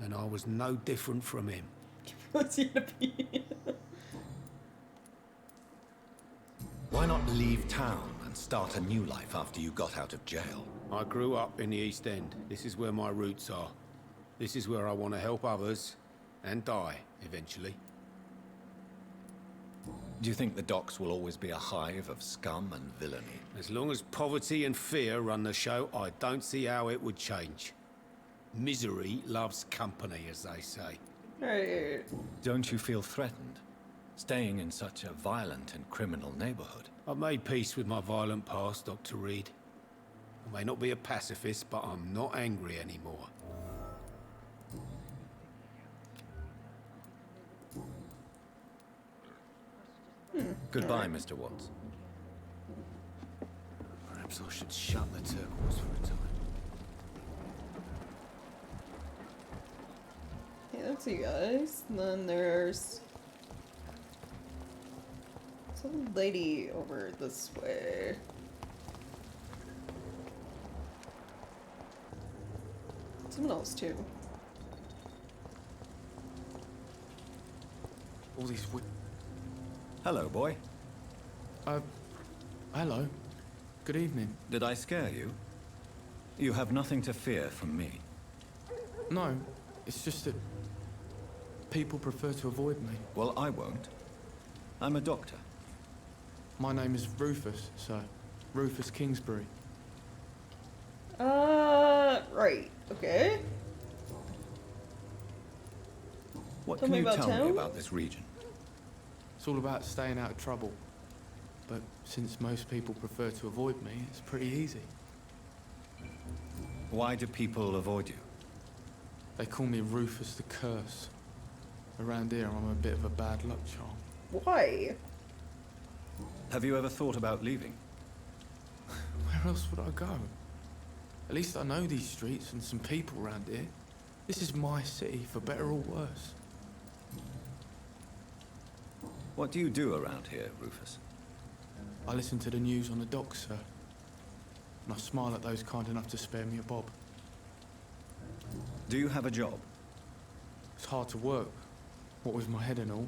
And I was no different from him. What's he gonna be? Why not leave town and start a new life after you got out of jail? I grew up in the East End. This is where my roots are. This is where I want to help others and die, eventually. Do you think the docks will always be a hive of scum and villainy? As long as poverty and fear run the show, I don't see how it would change. Misery loves company, as they say. Right. Don't you feel threatened? Staying in such a violent and criminal neighborhood? I've made peace with my violent past, Dr. Reed. I may not be a pacifist, but I'm not angry anymore. Goodbye, Mr. Watts. Perhaps I should shut the turquoise for a time. Okay, that's you guys. And then there's some lady over this way. Someone else too. all these Hello, boy. Hello. Good evening. Did I scare you? You have nothing to fear from me. No, it's just that people prefer to avoid me. Well, I won't. I'm a doctor. My name is Rufus, sir. Rufus Kingsbury. Right. Okay. What Tell can me you about tell town? me about this region? It's all about staying out of trouble. But since most people prefer to avoid me, it's pretty easy. Why do people avoid you? They call me Rufus the Curse. Around here, I'm a bit of a bad luck charm. Why? Have you ever thought about leaving? Where else would I go? At least I know these streets and some people around here. This is my city, for better or worse. What do you do around here, Rufus? I listen to the news on the docks, sir. And I smile at those kind enough to spare me a bob. Do you have a job? It's hard to work, what with my head and all.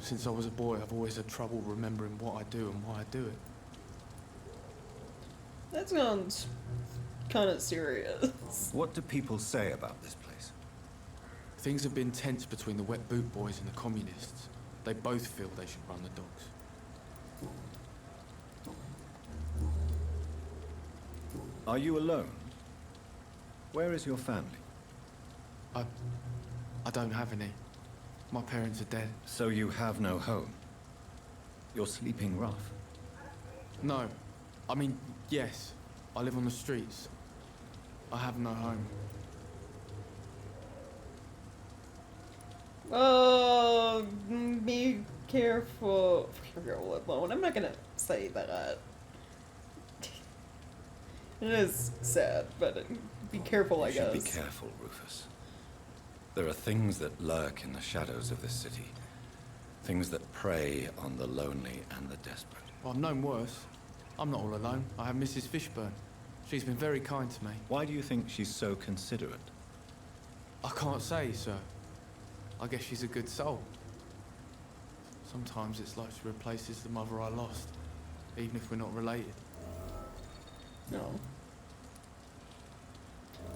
Since I was a boy, I've always had trouble remembering what I do and why I do it. That sounds kind of serious. What do people say about this place? Things have been tense between the wet boot boys and the communists. They both feel they should run the docks. Are you alone? Where is your family? I don't have any. My parents are dead. So you have no home? You're sleeping rough? No. I mean, yes. I live on the streets. I have no home. Be careful. Careful alone. I'm not gonna say that. It is sad, but be careful, I guess. You should be careful, Rufus. There are things that lurk in the shadows of this city. Things that prey on the lonely and the desperate. Well, I've known worse. I'm not all alone. I have Mrs. Fishburne. She's been very kind to me. Why do you think she's so considerate? I can't say, sir. I guess she's a good soul. Sometimes it's like she replaces the mother I lost, even if we're not related. No.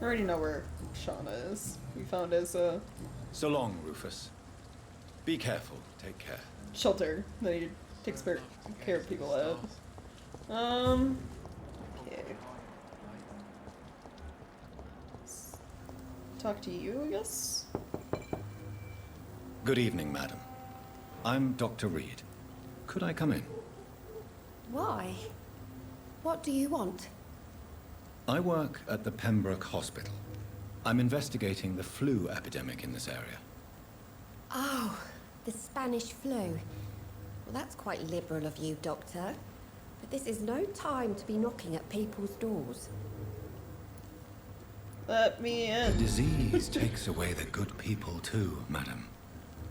I already know where Shauna is. We found his, So long, Rufus. Be careful. Take care. shelter that he takes care of people at. Okay. Talk to you, I guess? Good evening, madam. I'm Dr. Reed. Could I come in? Why? What do you want? I work at the Pembroke Hospital. I'm investigating the flu epidemic in this area. Oh, the Spanish flu. Well, that's quite liberal of you, Doctor. But this is no time to be knocking at people's doors. Let me in. The disease takes away the good people too, madam.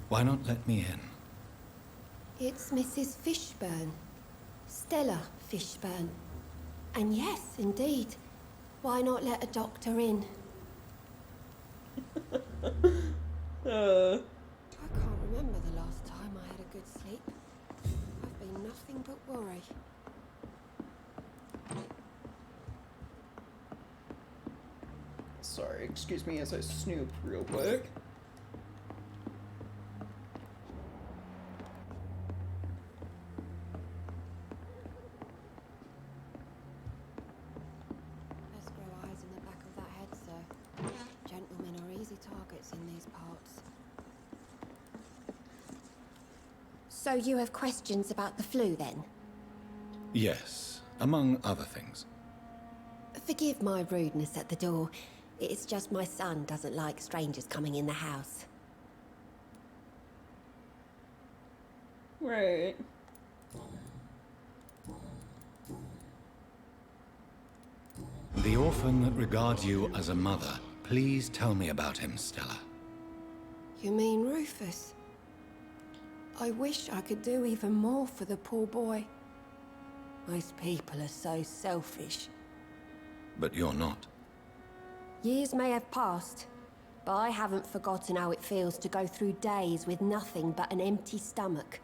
Why not let me in? It's Mrs. Fishburne. Stella Fishburne. And yes, indeed. Why not let a doctor in? I can't remember the last time I had a good sleep. I've been nothing but worry. Sorry, excuse me as I snoop real quick. Let's grow eyes in the back of that head, sir. Gentlemen are easy targets in these parts. So you have questions about the flu, then? Yes, among other things. Forgive my rudeness at the door. It's just my son doesn't like strangers coming in the house. Right. The orphan that regards you as a mother. Please tell me about him, Stella. You mean Rufus? I wish I could do even more for the poor boy. Most people are so selfish. But you're not. Years may have passed, But I haven't forgotten how it feels to go through days with nothing but an empty stomach.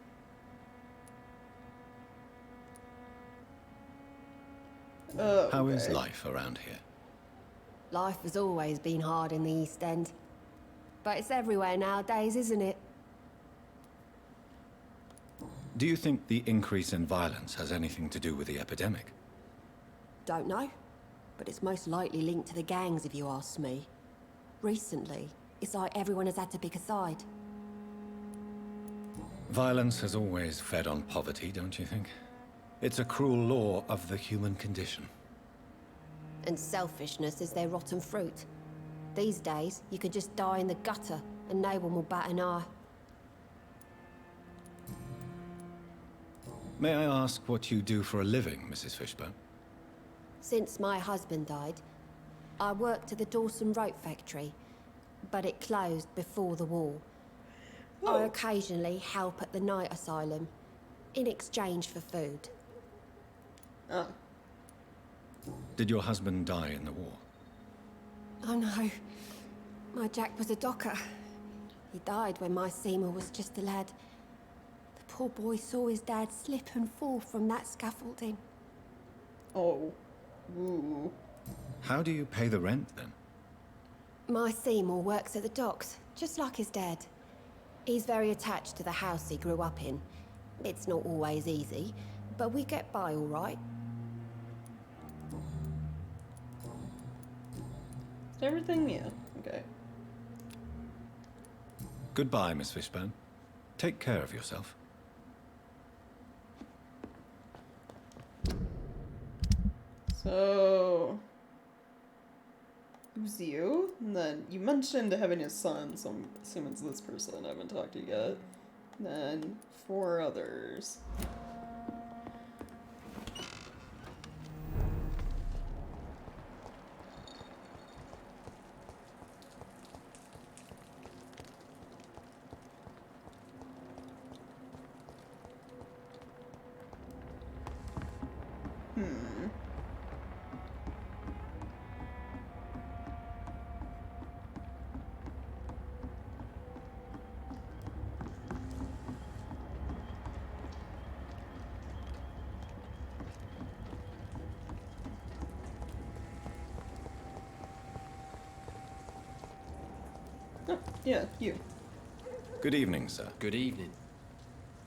How is life around here? Life has always been hard in the East End. But it's everywhere nowadays, isn't it? Do you think the increase in violence has anything to do with the epidemic? Don't know. But it's most likely linked to the gangs, if you ask me. Recently, it's like everyone has had to pick a side. Violence has always fed on poverty, don't you think? It's a cruel law of the human condition. And selfishness is their rotten fruit. These days, you could just die in the gutter, and no one will bat an eye. May I ask what you do for a living, Mrs. Fishburne? Since my husband died, I worked at the Dawson Rope factory, but it closed before the war. I occasionally help at the night asylum, in exchange for food. Oh. Did your husband die in the war? Oh no, my Jack was a docker. He died when my Seymour was just a lad. The poor boy saw his dad slip and fall from that scaffolding. Oh. Ooh. How do you pay the rent, then? My Seymour works at the docks, just like his dad. He's very attached to the house he grew up in. It's not always easy, but we get by all right. Everything? Yeah. Okay. Goodbye, Miss Fishburne. Take care of yourself. So... Who's you? And then you mentioned having a son, so I'm assuming it's this person. I haven't talked to you yet. And then 4 others. Oh, yeah, you. Good evening, sir. Good evening.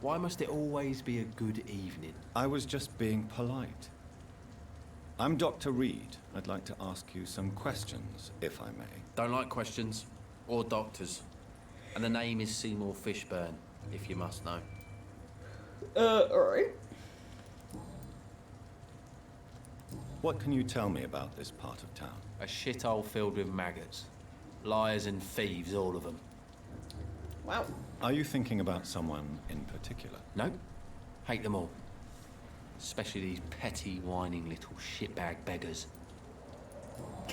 Why must it always be a good evening? I was just being polite. I'm Dr. Reed. I'd like to ask you some questions, if I may. Don't like questions. Or doctors. And the name is Seymour Fishburne, if you must know. Alright. What can you tell me about this part of town? A shithole filled with maggots. Liars and thieves, all of them. Wow. Are you thinking about someone in particular? No. Hate them all. Especially these petty, whining little shitbag beggars.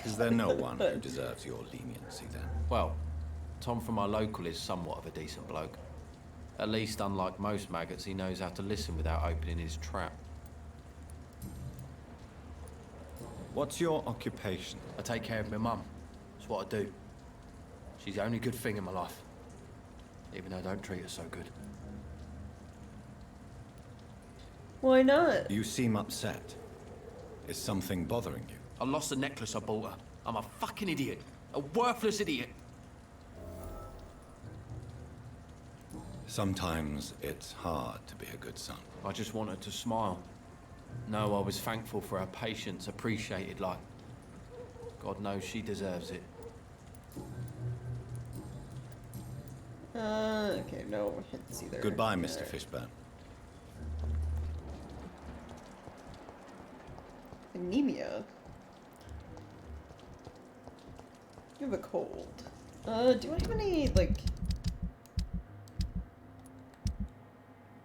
Is there no one who deserves your leniency, then? Well, Tom from our local is somewhat of a decent bloke. At least, unlike most maggots, he knows how to listen without opening his trap. What's your occupation? I take care of my mum. That's what I do. She's the only good thing in my life. Even though I don't treat her so good. Why not? You seem upset. Is something bothering you? I lost the necklace I bought her. I'm a fucking idiot. A worthless idiot. Sometimes it's hard to be a good son. I just want her to smile. No, I was thankful for her patience, appreciated like... God knows she deserves it. Okay, no hints either. Goodbye, Mr. Fishburne. Anemia. You have a cold. Do I have any, like...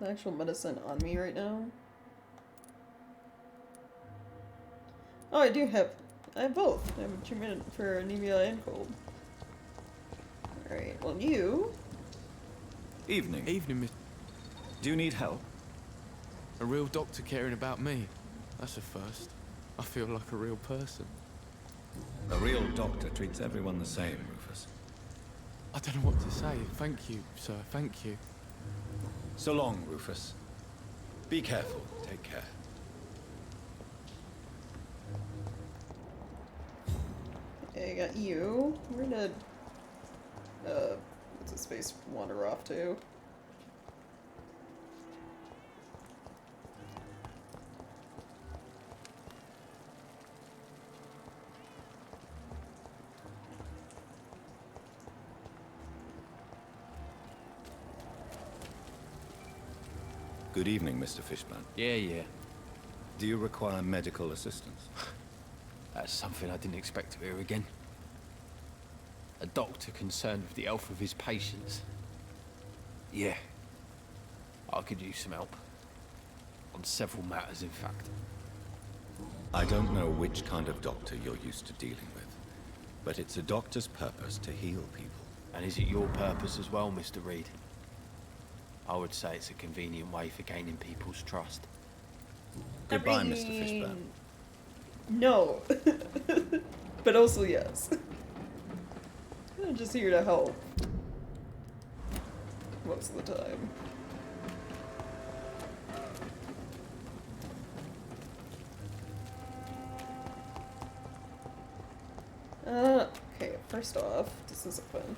actual medicine on me right now? Oh, I do have... I have both. I have a treatment for anemia and cold. Alright, well you... Evening. Evening, Miss... Do you need help? A real doctor caring about me. That's a first. I feel like a real person. A real doctor treats everyone the same, Rufus. I don't know what to say. Thank you, sir. Thank you. So long, Rufus. Be careful. Take care. Okay, I got you. Where did what's his face wander off to? Good evening, Mr. Fishburne. Yeah. Do you require medical assistance? That's something I didn't expect to hear again. A doctor concerned with the health of his patients. Yeah. I could use some help. On several matters, in fact. I don't know which kind of doctor you're used to dealing with, but it's a doctor's purpose to heal people. And is it your purpose as well, Mr. Reed? I would say it's a convenient way for gaining people's trust. Goodbye, Mr. Fishburne. No. But also yes. I'm just here to help. Most of the time. Okay, first off, this is open.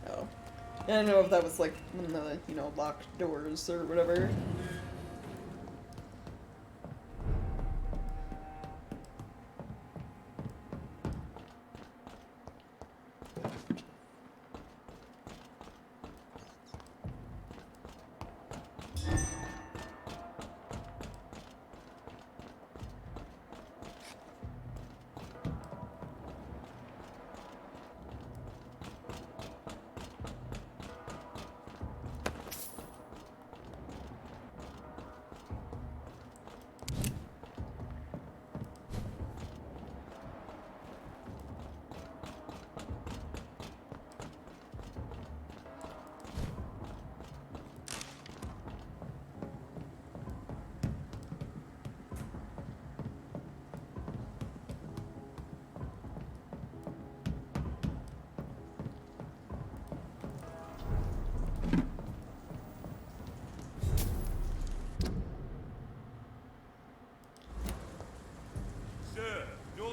Oh. I don't know if that was like one of the, you know, locked doors or whatever.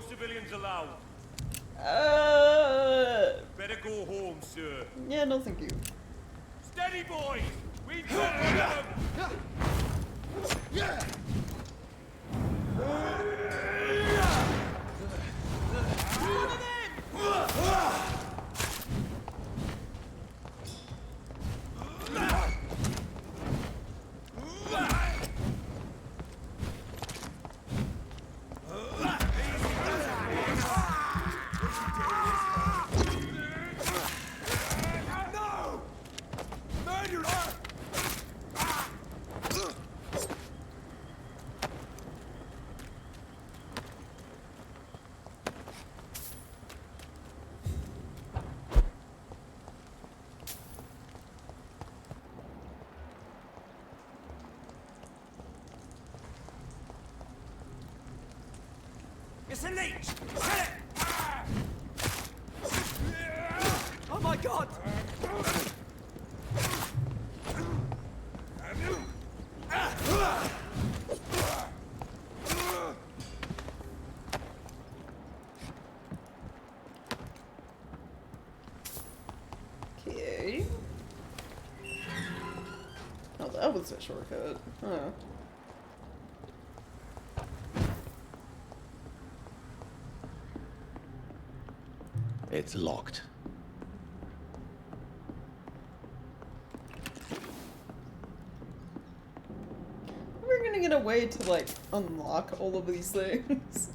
Civilians allowed. Better go home, sir. Yeah, no thank you. Steady, boys! We've got one of them! Yeah! It's a leech! Kill it! Oh my god! Okay. Oh, that was a shortcut. Huh. It's locked. We're gonna get a way to, like, unlock all of these things.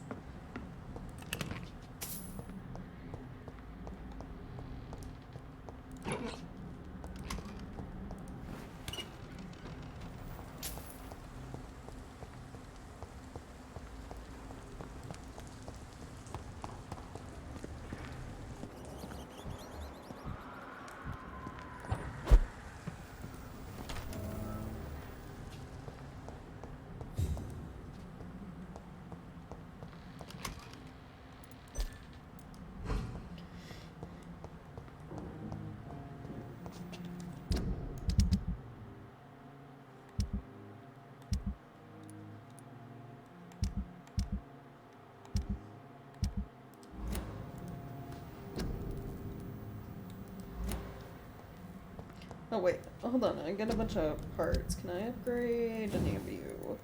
Oh wait, hold on, I got a bunch of parts. Can I upgrade any of you?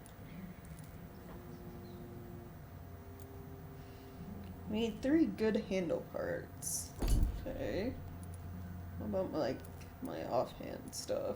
We need 3 good handle parts. Okay. How about like my offhand stuff?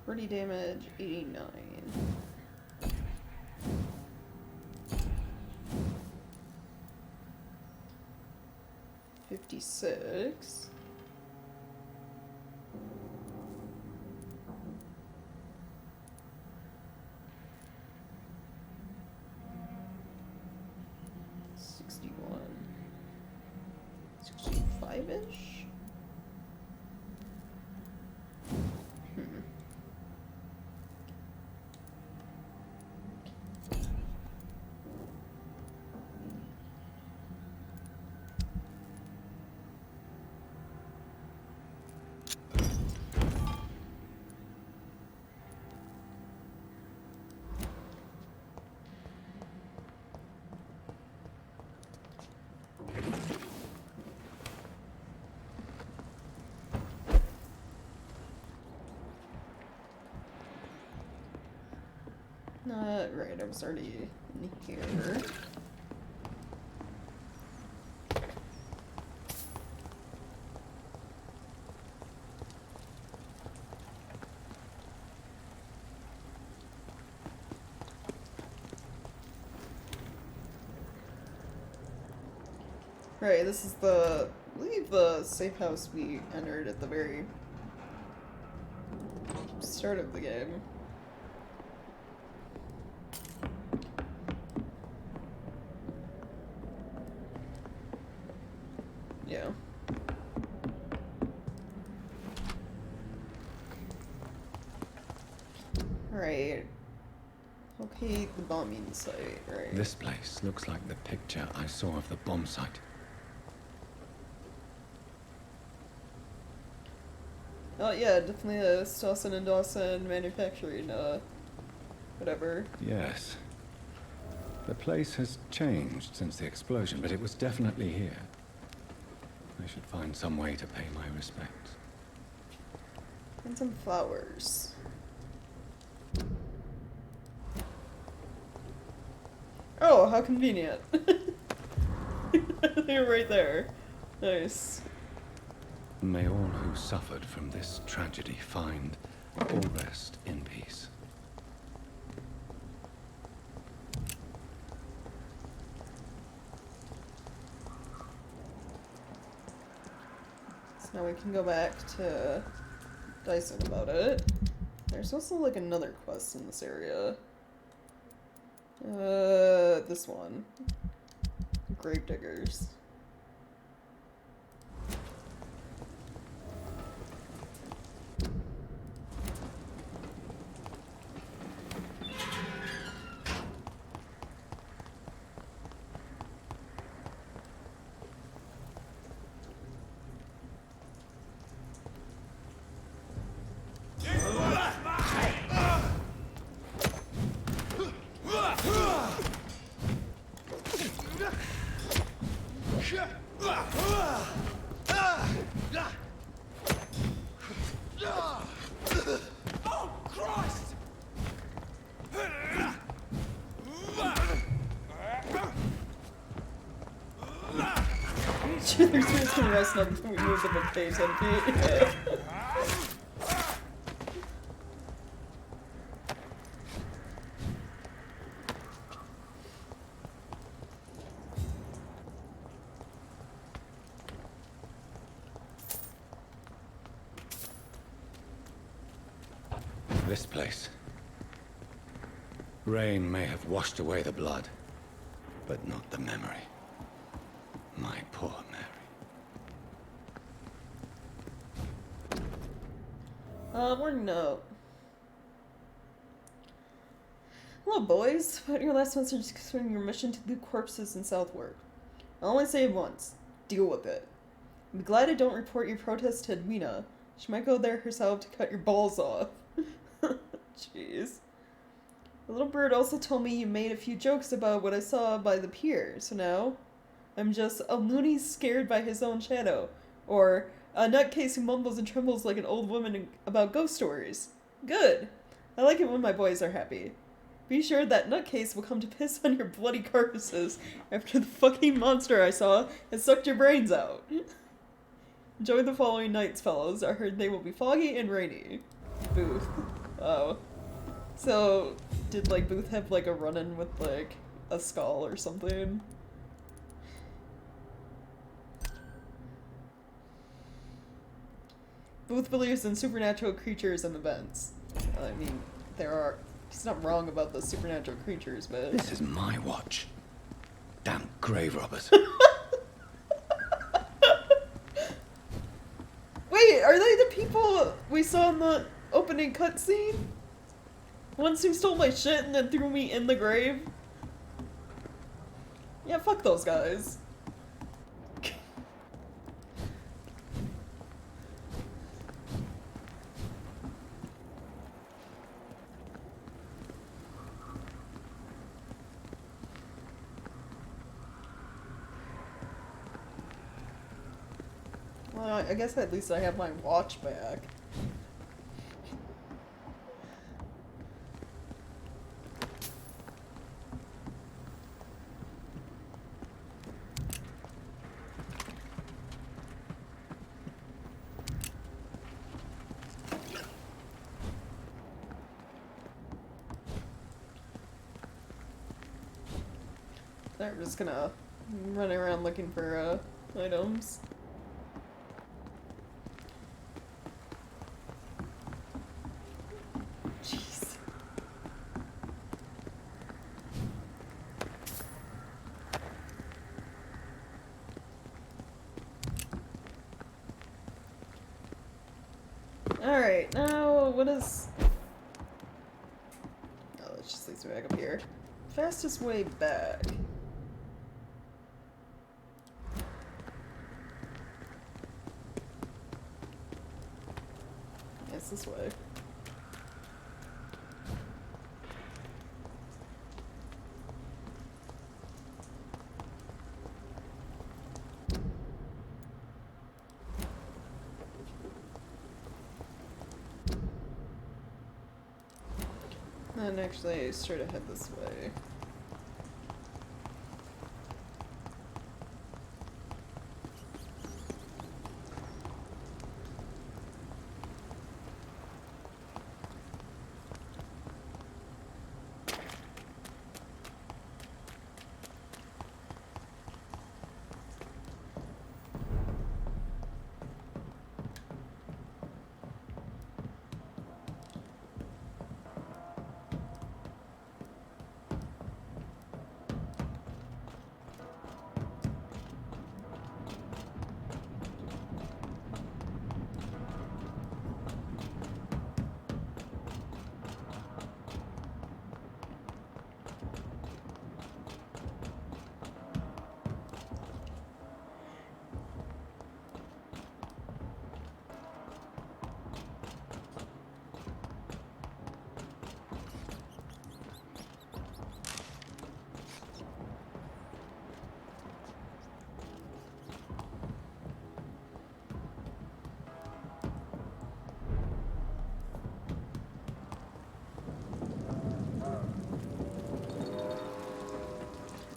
Pretty damage 89. 56. Five-ish? Right, I was already in here. Right, this is I believe the safe house we entered at the very start of the game. Yeah. Right. Okay, the bombing site, right. This place looks like the picture I saw of the bomb site. Oh yeah, definitely a Stawson and Dawson manufacturing, whatever. Yes. The place has changed since the explosion, but it was definitely here. I should find some way to pay my respects. And some flowers. Oh, how convenient. They're right there. Nice. May all who suffered from this tragedy find all rest in peace. So now we can go back to Dyson about it. There's also like another quest in this area. This one. Grave diggers. Oh, Christ! There's just some rest up until we move them a pace 10 feet. This place. Rain may have washed away the blood, but not the memory. My poor Mary. We're no. Hello, Hello, boys. What your last message concerning your mission to the corpses in Southwark? I'll only say it once. Deal with it. I'm glad I don't report your protest to Edwina. She might go there herself to cut your balls off. Jeez. The little bird also told me you made a few jokes about what I saw by the pier, so now I'm just a loony scared by his own shadow. Or a nutcase who mumbles and trembles like an old woman about ghost stories. Good. I like it when my boys are happy. Be sure that nutcase will come to piss on your bloody carcasses after the fucking monster I saw has sucked your brains out. Enjoy the following nights, fellows. I heard they will be foggy and rainy. Booth. Oh. So, did, like, Booth have, like, a run-in with, like, a skull or something? Booth believes in supernatural creatures and events. I mean, there are... He's not wrong about the supernatural creatures, but... This is my watch. Damn grave robbers. Wait, are they the people we saw in the opening cutscene? Ones who stole my shit and then threw me in the grave? Yeah, fuck those guys. Well, I guess at least I have my watch back. They're just gonna run around looking for items. Jeez. Alright, now what is... Oh, let's just leads me back up here. Fastest way back. Yes, this way. And actually, straight ahead this way.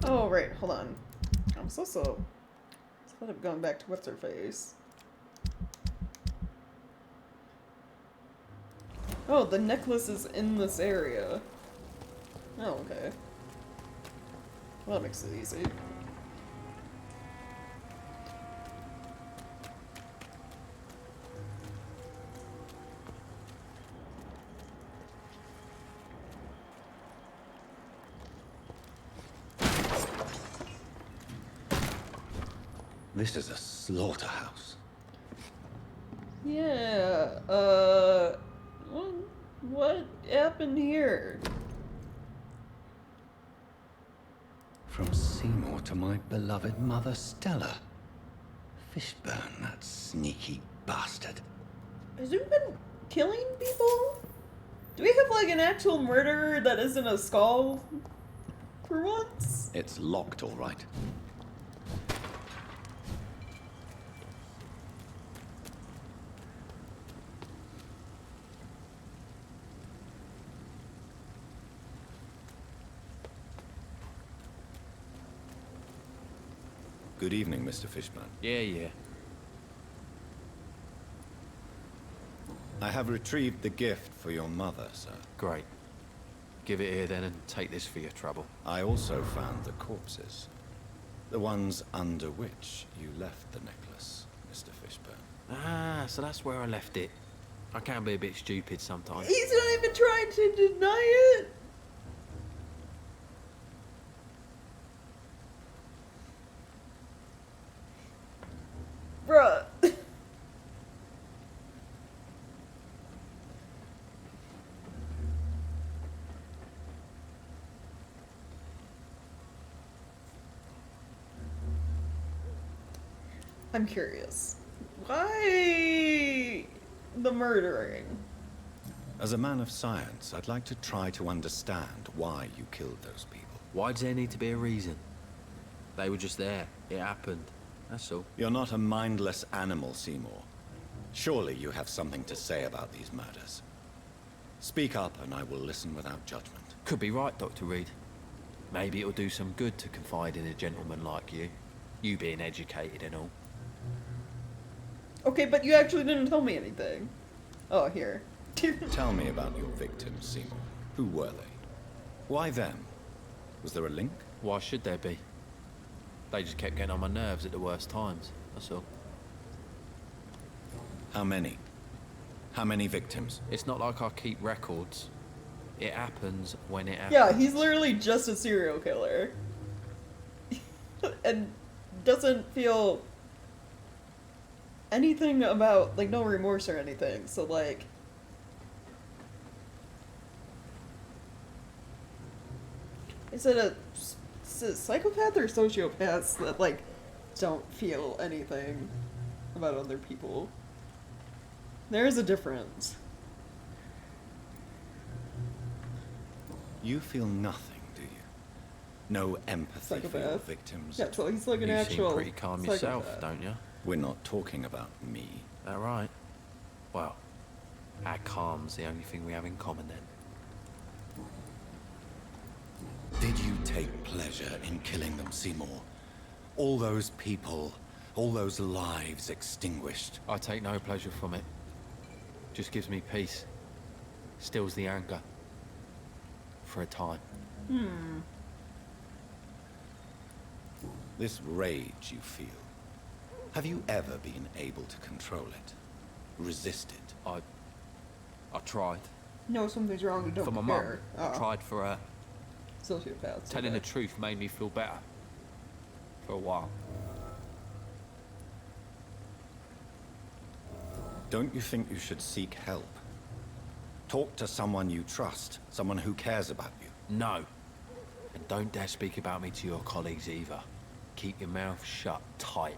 Oh, right, hold on. I'm so instead of going back to what's her face. Oh, the necklace is in this area. Oh, okay. Well, that makes it easy. This is a slaughterhouse. Yeah, what happened here? to my beloved mother Stella. Fishburne, that sneaky bastard. Has he been killing people? Do we have like an actual murderer that isn't a skull? For once? It's locked, all right. Good evening, Mr. Fishburne. Yeah. I have retrieved the gift for your mother, sir. Great. Give it here then and take this for your trouble. I also found the corpses. The ones under which you left the necklace, Mr. Fishburne. Ah, so that's where I left it. I can be a bit stupid sometimes. He's not even trying to deny it. Bruh. I'm curious. Why the murdering? As a man of science, I'd like to try to understand why you killed those people. Why does there need to be a reason? They were just there. It happened. That's all. You're not a mindless animal, Seymour. Surely you have something to say about these murders. Speak up and I will listen without judgment. Could be right, Dr. Reed. Maybe it'll do some good to confide in a gentleman like you. You being educated and all. Okay, but you actually didn't tell me anything. Oh, here. Tell me about your victims, Seymour. Who were they? Why them? Was there a link? Why should there be? They just kept getting on my nerves at the worst times, that's all. How many? How many victims? It's not like I keep records. It happens when it happens. Yeah, he's literally just a serial killer. And doesn't feel anything about, like, no remorse or anything, so, like... Is it a psychopath or sociopaths that, like, don't feel anything about other people? There is a difference. You feel nothing, do you? No empathy for your victims? Yeah, so he's like an actual You seem pretty calm yourself, don't you? We're not talking about me. That right? Well, our calm's the only thing we have in common then. Did you take pleasure in killing them, Seymour? All those people, all those lives extinguished. I take no pleasure from it. Just gives me peace. Stills the anger. For a time. This rage you feel, have you ever been able to control it? Resist it? I tried. No, something's wrong, you don't For my care. mum. I tried for her. Sociopaths. Telling the truth made me feel better. For a while. Don't you think you should seek help? Talk to someone you trust, someone who cares about you. No. And don't dare speak about me to your colleagues either. Keep your mouth shut tight.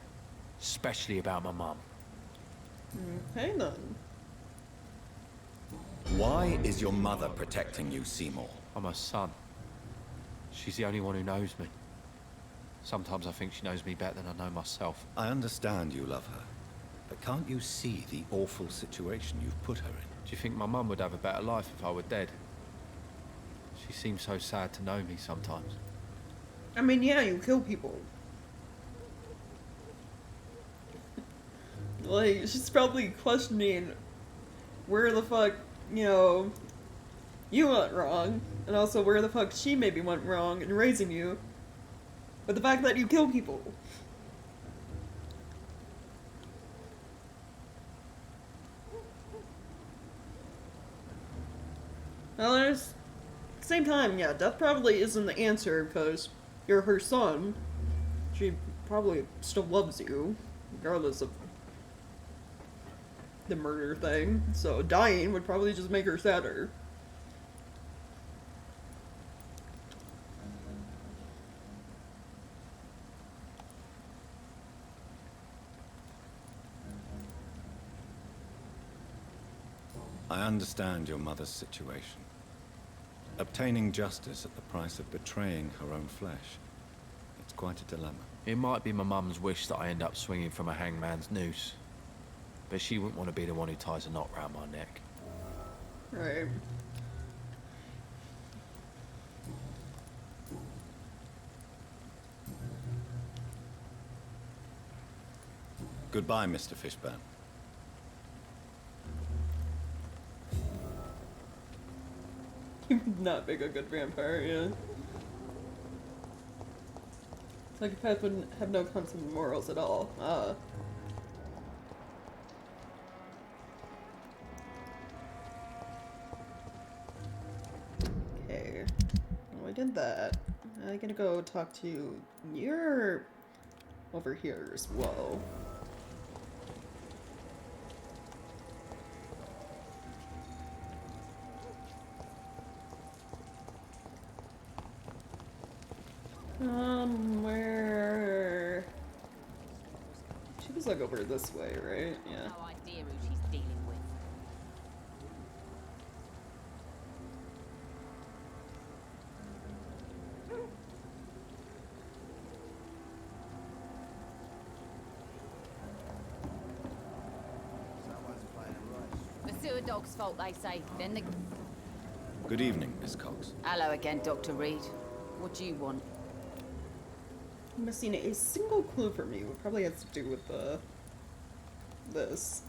Especially about my mum. Okay then. Why is your mother protecting you, Seymour? I'm her son. She's the only one who knows me. Sometimes I think she knows me better than I know myself. I understand you love her, but can't you see the awful situation you've put her in? Do you think my mum would have a better life if I were dead? She seems so sad to know me sometimes. I mean, yeah, you kill people. Like, she's probably questioning where the fuck, you know, you went wrong, and also where the fuck she maybe went wrong in raising you. But the fact that you kill people. Well, at the same time, yeah, death probably isn't the answer, because you're her son. She probably still loves you, regardless of the murder thing. So dying would probably just make her sadder. I understand your mother's situation. Obtaining justice at the price of betraying her own flesh. It's quite a dilemma. It might be my mum's wish that I end up swinging from a hangman's noose. But she wouldn't want to be the one who ties a knot round my neck. Right. Goodbye, Mr. Fishburne. He would not make a good vampire, yeah. Psychopath wouldn't have no concept of morals at all. Okay. Well, I did that. I gotta go talk to... You're over here as well. Where... She was like over this way, right? Yeah. No idea who she's dealing with. The sewer dog's fault, they say. Then the... Good evening, Miss Cox. Hello again, Dr. Reed. What do you want? Missing a single clue from you. It probably has to do with this.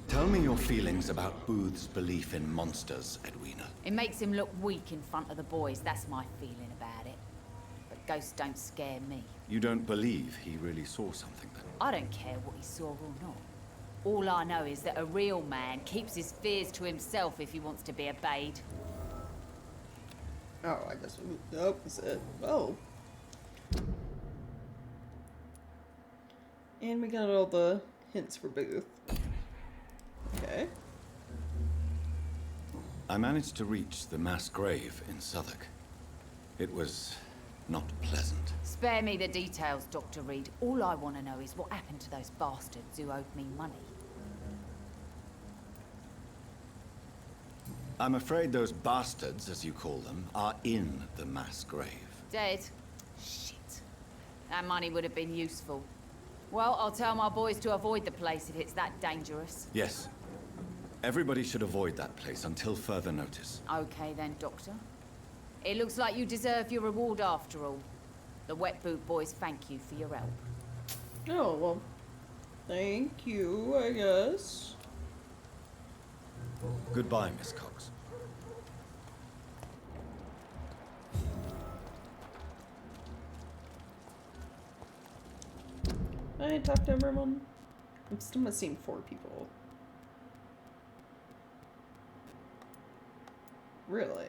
Tell me your feelings about Booth's belief in monsters, Edwina. It makes him look weak in front of the boys. That's my feeling about it. But ghosts don't scare me. You don't believe he really saw something then? I don't care what he saw or not. All I know is that a real man keeps his fears to himself if he wants to be obeyed. Oh, I guess we moved up. Is it? Oh. And we got all the hints for Booth. Okay. I managed to reach the mass grave in Southwark. It was not pleasant. Spare me the details, Dr. Reed. All I want to know is what happened to those bastards who owed me money. I'm afraid those bastards, as you call them, are in the mass grave. Dead? Shit. That money would have been useful. Well, I'll tell my boys to avoid the place if it's that dangerous. Yes. Everybody should avoid that place until further notice. Okay then, Doctor. It looks like you deserve your reward after all. The Wet Boot boys thank you for your help. Oh, well. Thank you, I guess. Goodbye, Miss Cox. I talked to everyone. I'm still missing 4 people. Really?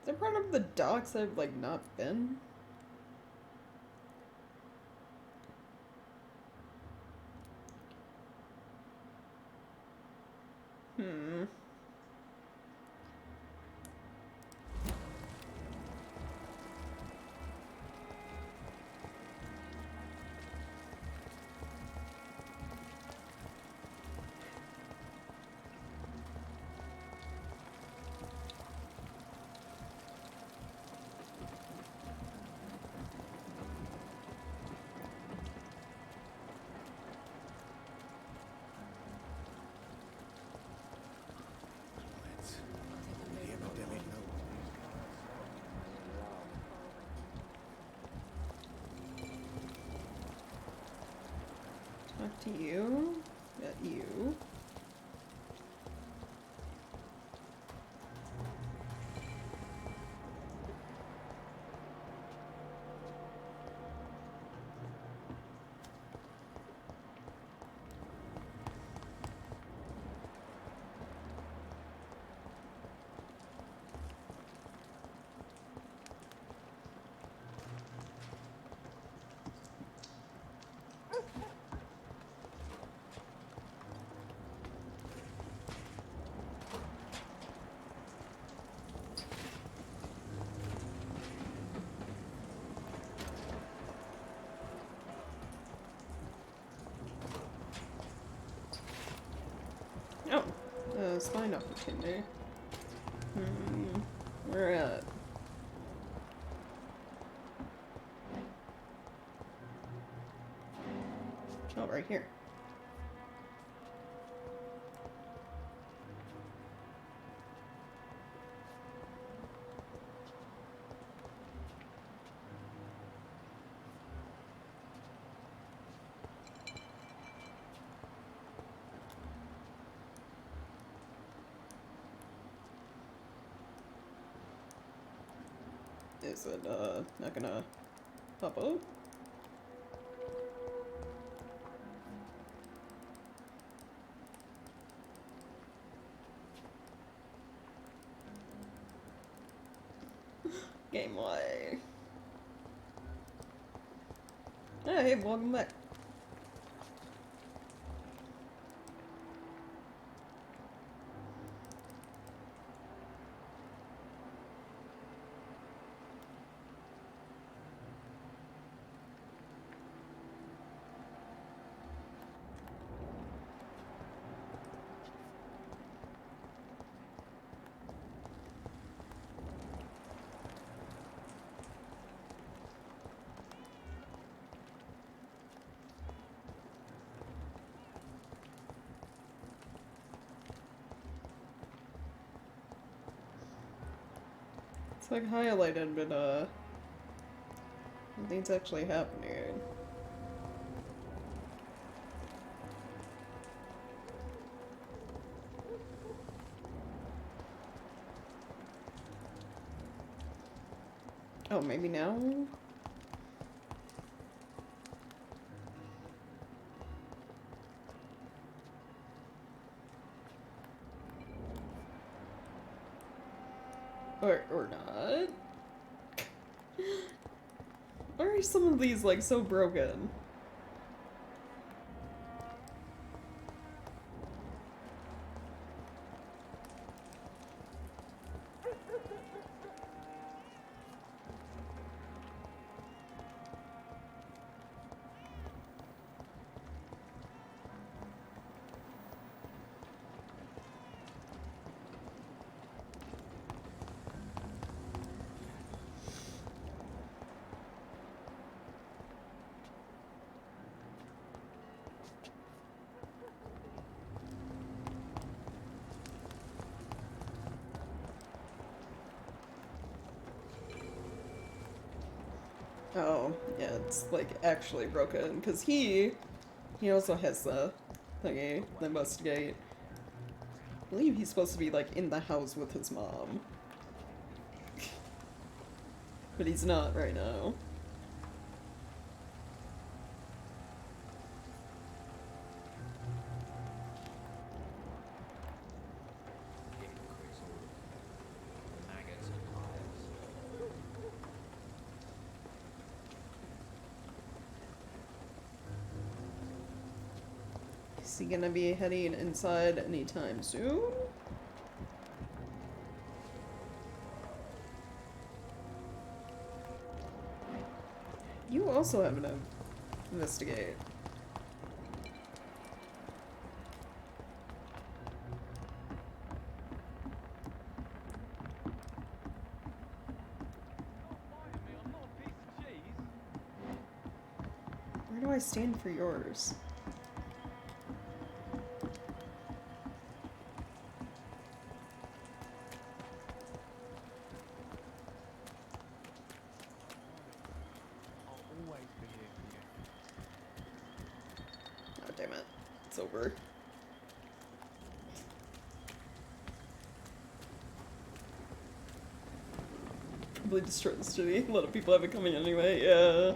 Is there part of the docks I've, like, not been? Hmm. Talk to you. Got you. spine opportunity. Where at? Oh, right here. Is it, not gonna pop up? Game why? Hey, welcome back. It's like highlighted, but nothing's actually happening. Oh, maybe now? Or not? Why are some of these, like, so broken? Oh, yeah, it's like actually broken because he also has the thingy, the investigate. I believe he's supposed to be like in the house with his mom, but he's not right now. Is he gonna be heading inside anytime soon? You also have an investigate. Where do I stand for yours? Oh, damn it. It's over. Probably destroy the city. A lot of people have it coming anyway, yeah.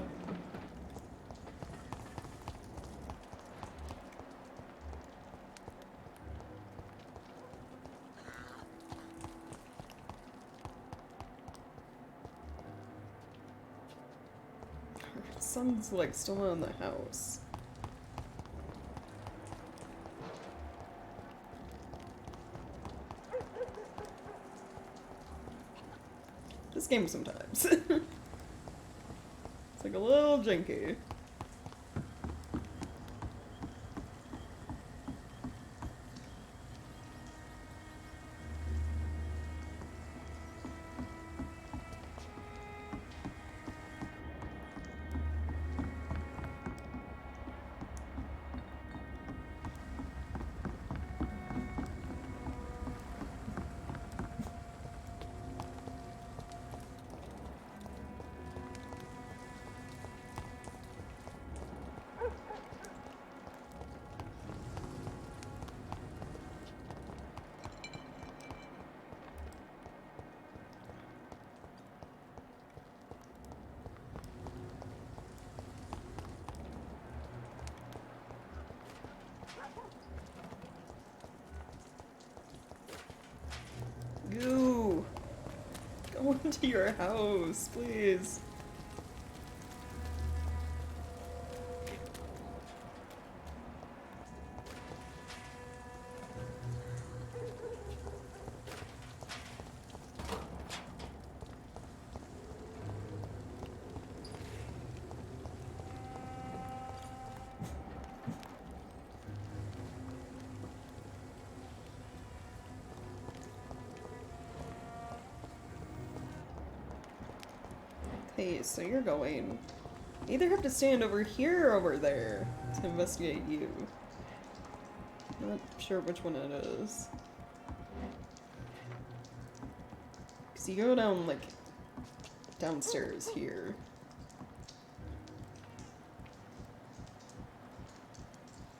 Her son's like still in the house. This game sometimes. It's like a little janky. to your house, please. Hey, so you're going. You either have to stand over here or over there to investigate you. I'm not sure which one it is. Because you go down, like, downstairs here.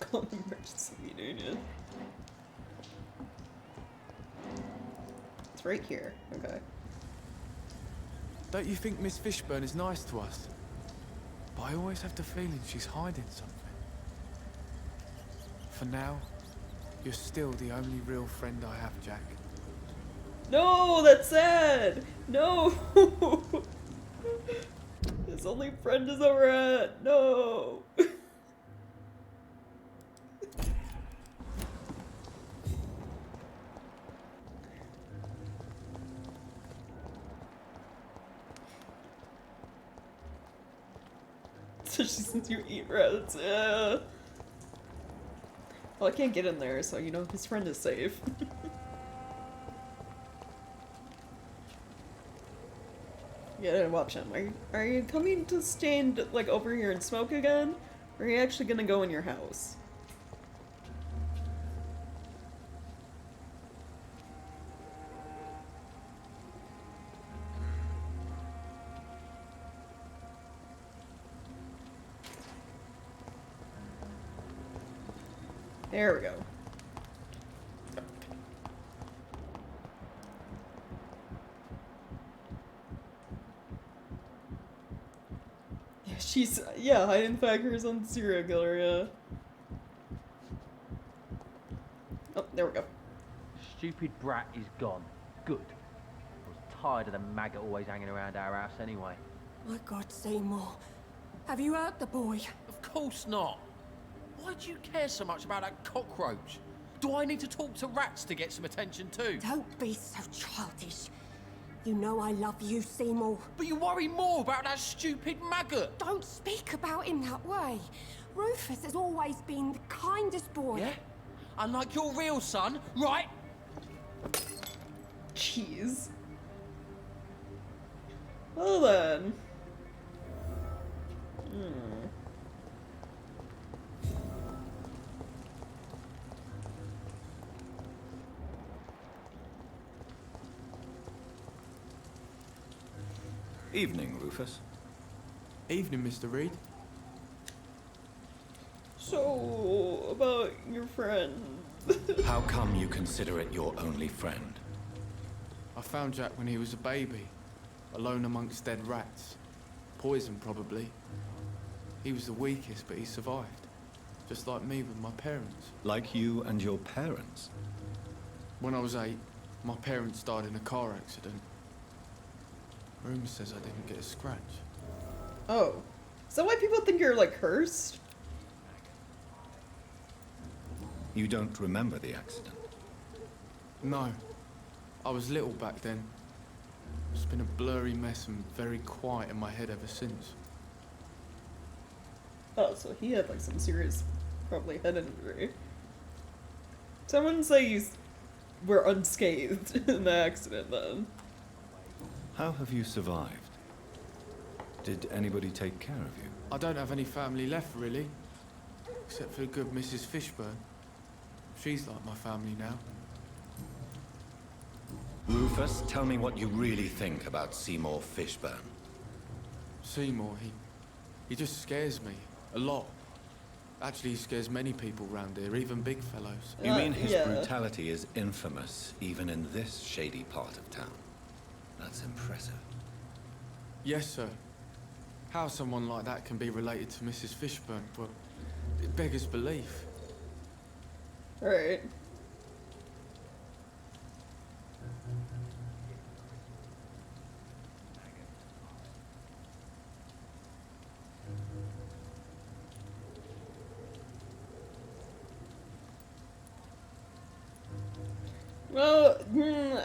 Call an emergency meeting, yeah. It's right here, okay. Don't you think Miss Fishburne is nice to us? But I always have the feeling she's hiding something. For now, you're still the only real friend I have, Jack. No, that's sad! No! His only friend is a rat! No! Especially since you eat rats, yeah. Well, I can't get in there, so you know his friend is safe. Yeah, watch him. Are you coming to stand like over here and smoke again? Or are you actually gonna go in your house? There we go. Yeah, she's, yeah, hiding factors on the serial killer, yeah. Oh, there we go. Stupid brat is gone. Good. I was tired of the maggot always hanging around our house anyway. My God, Seymour. Have you hurt the boy? Of course not. Why do you care so much about that cockroach? Do I need to talk to rats to get some attention too? Don't be so childish. You know I love you, Seymour. But you worry more about that stupid maggot. Don't speak about him that way. Rufus has always been the kindest boy. Yeah? Unlike your real son, right? Jeez. Well then. Evening, Rufus. Evening, Mr. Reed. So, about your friend. How come you consider it your only friend? I found Jack when he was a baby, alone amongst dead rats. Poison, probably. He was the weakest, but he survived. Just like me with my parents. Like you and your parents? When I was 8, my parents died in a car accident. Rumour says I didn't get a scratch. Oh. Is that why people think you're, like, cursed? You don't remember the accident? No. I was little back then. It's been a blurry mess and very quiet in my head ever since. Oh, so he had, like, some serious, probably, head injury. So I wouldn't say you were unscathed in the accident, then. How have you survived? Did anybody take care of you? I don't have any family left, really. Except for the good Mrs. Fishburne. She's like my family now. Rufus, tell me what you really think about Seymour Fishburne. Seymour, he just scares me. A lot. Actually, he scares many people round here, even big fellows. You mean his brutality is infamous, even in this shady part of town? That's impressive. Yes, sir. How someone like that can be related to Mrs. Fishburne, well, it beggars belief. Alright. Well,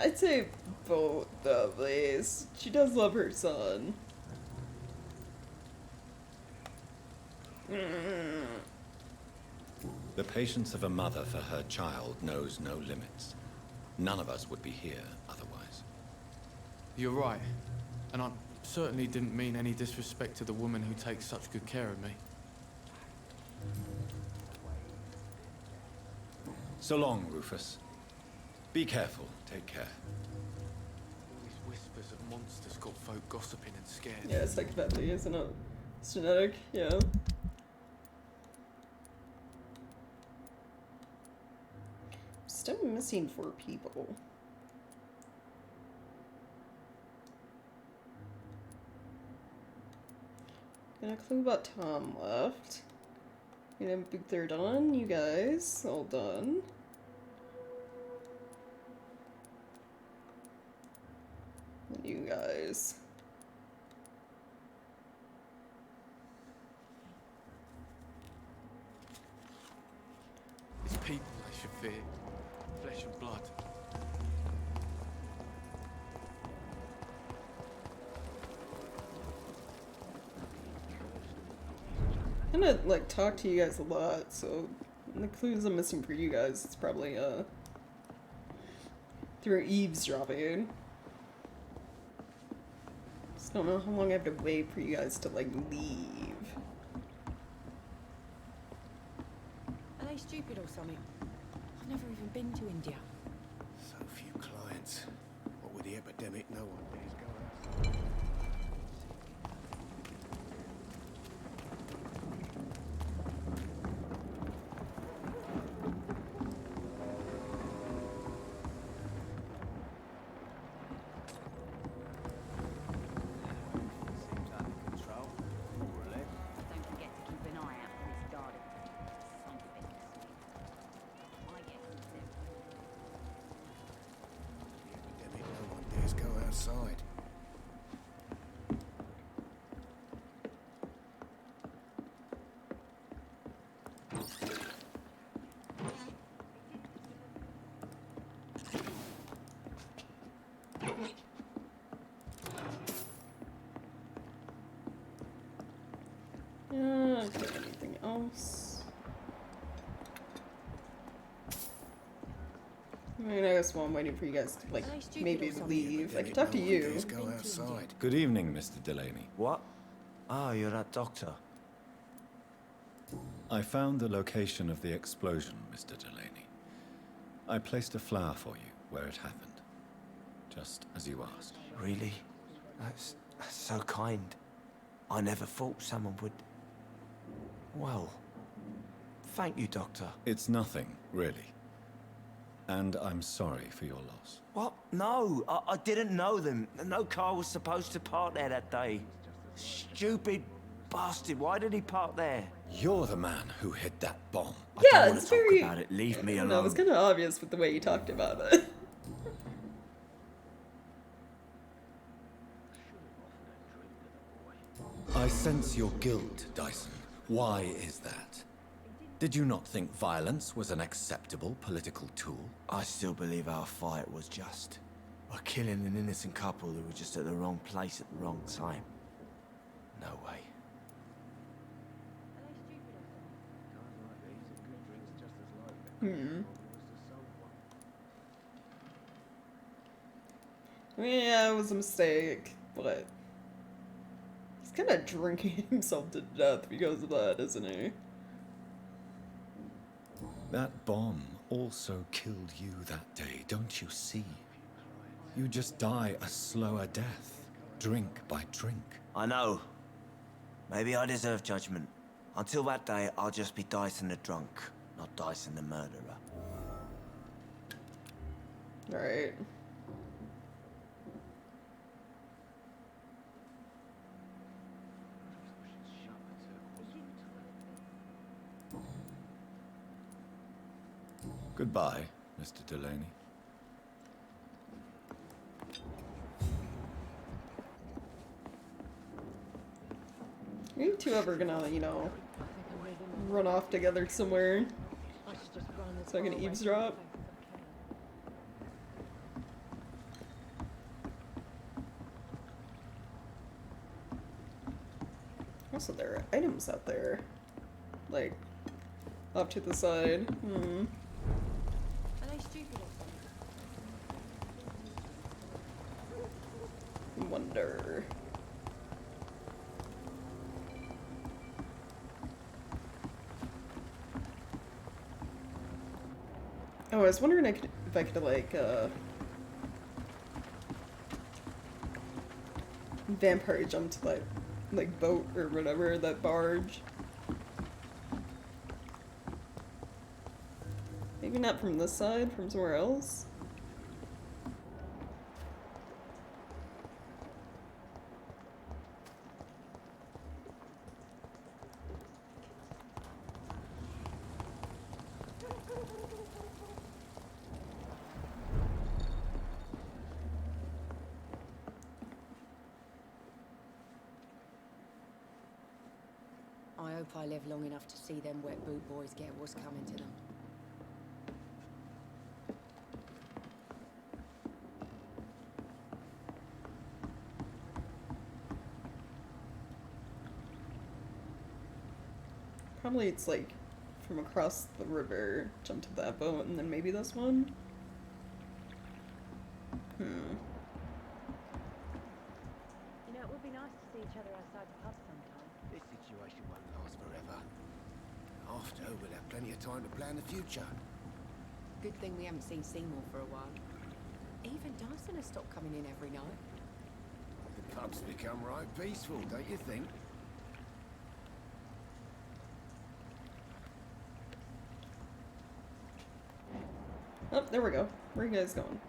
I'd say both of these. She does love her son. The patience of a mother for her child knows no limits. None of us would be here otherwise. You're right. And I certainly didn't mean any disrespect to the woman who takes such good care of me. So long, Rufus. Be careful. Take care. All these whispers of monsters got folk gossiping and scared. Yeah, it's psychopathy, isn't it? It's genetic, yeah. Still missing 4 people. Got a clue about Tom left. They're done, you guys. All done. And you guys. It's people they should fear. Flesh and blood. I'm gonna like talk to you guys a lot, so the clues I'm missing for you guys, it's probably through eavesdropping. Just don't know how long I have to wait for you guys to like leave. Are they stupid or something? I've never even been to India. So few clients. What with the epidemic, no one dares go out. Outside. Okay, anything else? I mean, I guess while I'm waiting for you guys to, like, maybe leave, I can talk to you. Go outside. Good evening, Mr. Delaney. What? Oh, you're that doctor. I found the location of the explosion, Mr. Delaney. I placed a flower for you where it happened, just as you asked. Really? That's so kind. I never thought someone would... Well, thank you, Doctor. It's nothing, really. And I'm sorry for your loss. What? No, I didn't know them. No car was supposed to park there that day. Stupid bastard, why did he park there? You're the man who hid that bomb. Yeah, it's very... About it. Leave me alone. No, it was kind of obvious with the way you talked about it. I sense your guilt, Dyson. Why is that? Did you not think violence was an acceptable political tool? I still believe our fight was just. By killing an innocent couple who were just at the wrong place at the wrong time. No way. I mean, yeah, it was a mistake, but he's kind of drinking himself to death because of that, isn't he? That bomb also killed you that day, don't you see? You just die a slower death, drink by drink. I know. Maybe I deserve judgment. Until that day, I'll just be Dyson the drunk, not Dyson the murderer. Alright. Goodbye, Mr. Delaney. You two ever gonna, you know, run off together somewhere so I can eavesdrop? Also, there are items out there. Like, off to the side. Hmm. Are they stupid or something? Wonder. Oh, I was wondering if I could like, Vampyr jump to that, like, boat or whatever, that barge. Maybe not from this side, from somewhere else? I hope I live long enough to see them wet boot boys get what's coming to them. Probably it's like from across the river, jump to that boat, and then maybe this one? Hmm. You know, it would be nice to see each other outside the pub sometime. This situation won't last forever. After, we'll have plenty of time to plan the future. Good thing we haven't seen Seymour for a while. Even Dyson has stopped coming in every night. The pub's become right peaceful, don't you think? Oh, there we go. Where are you guys going?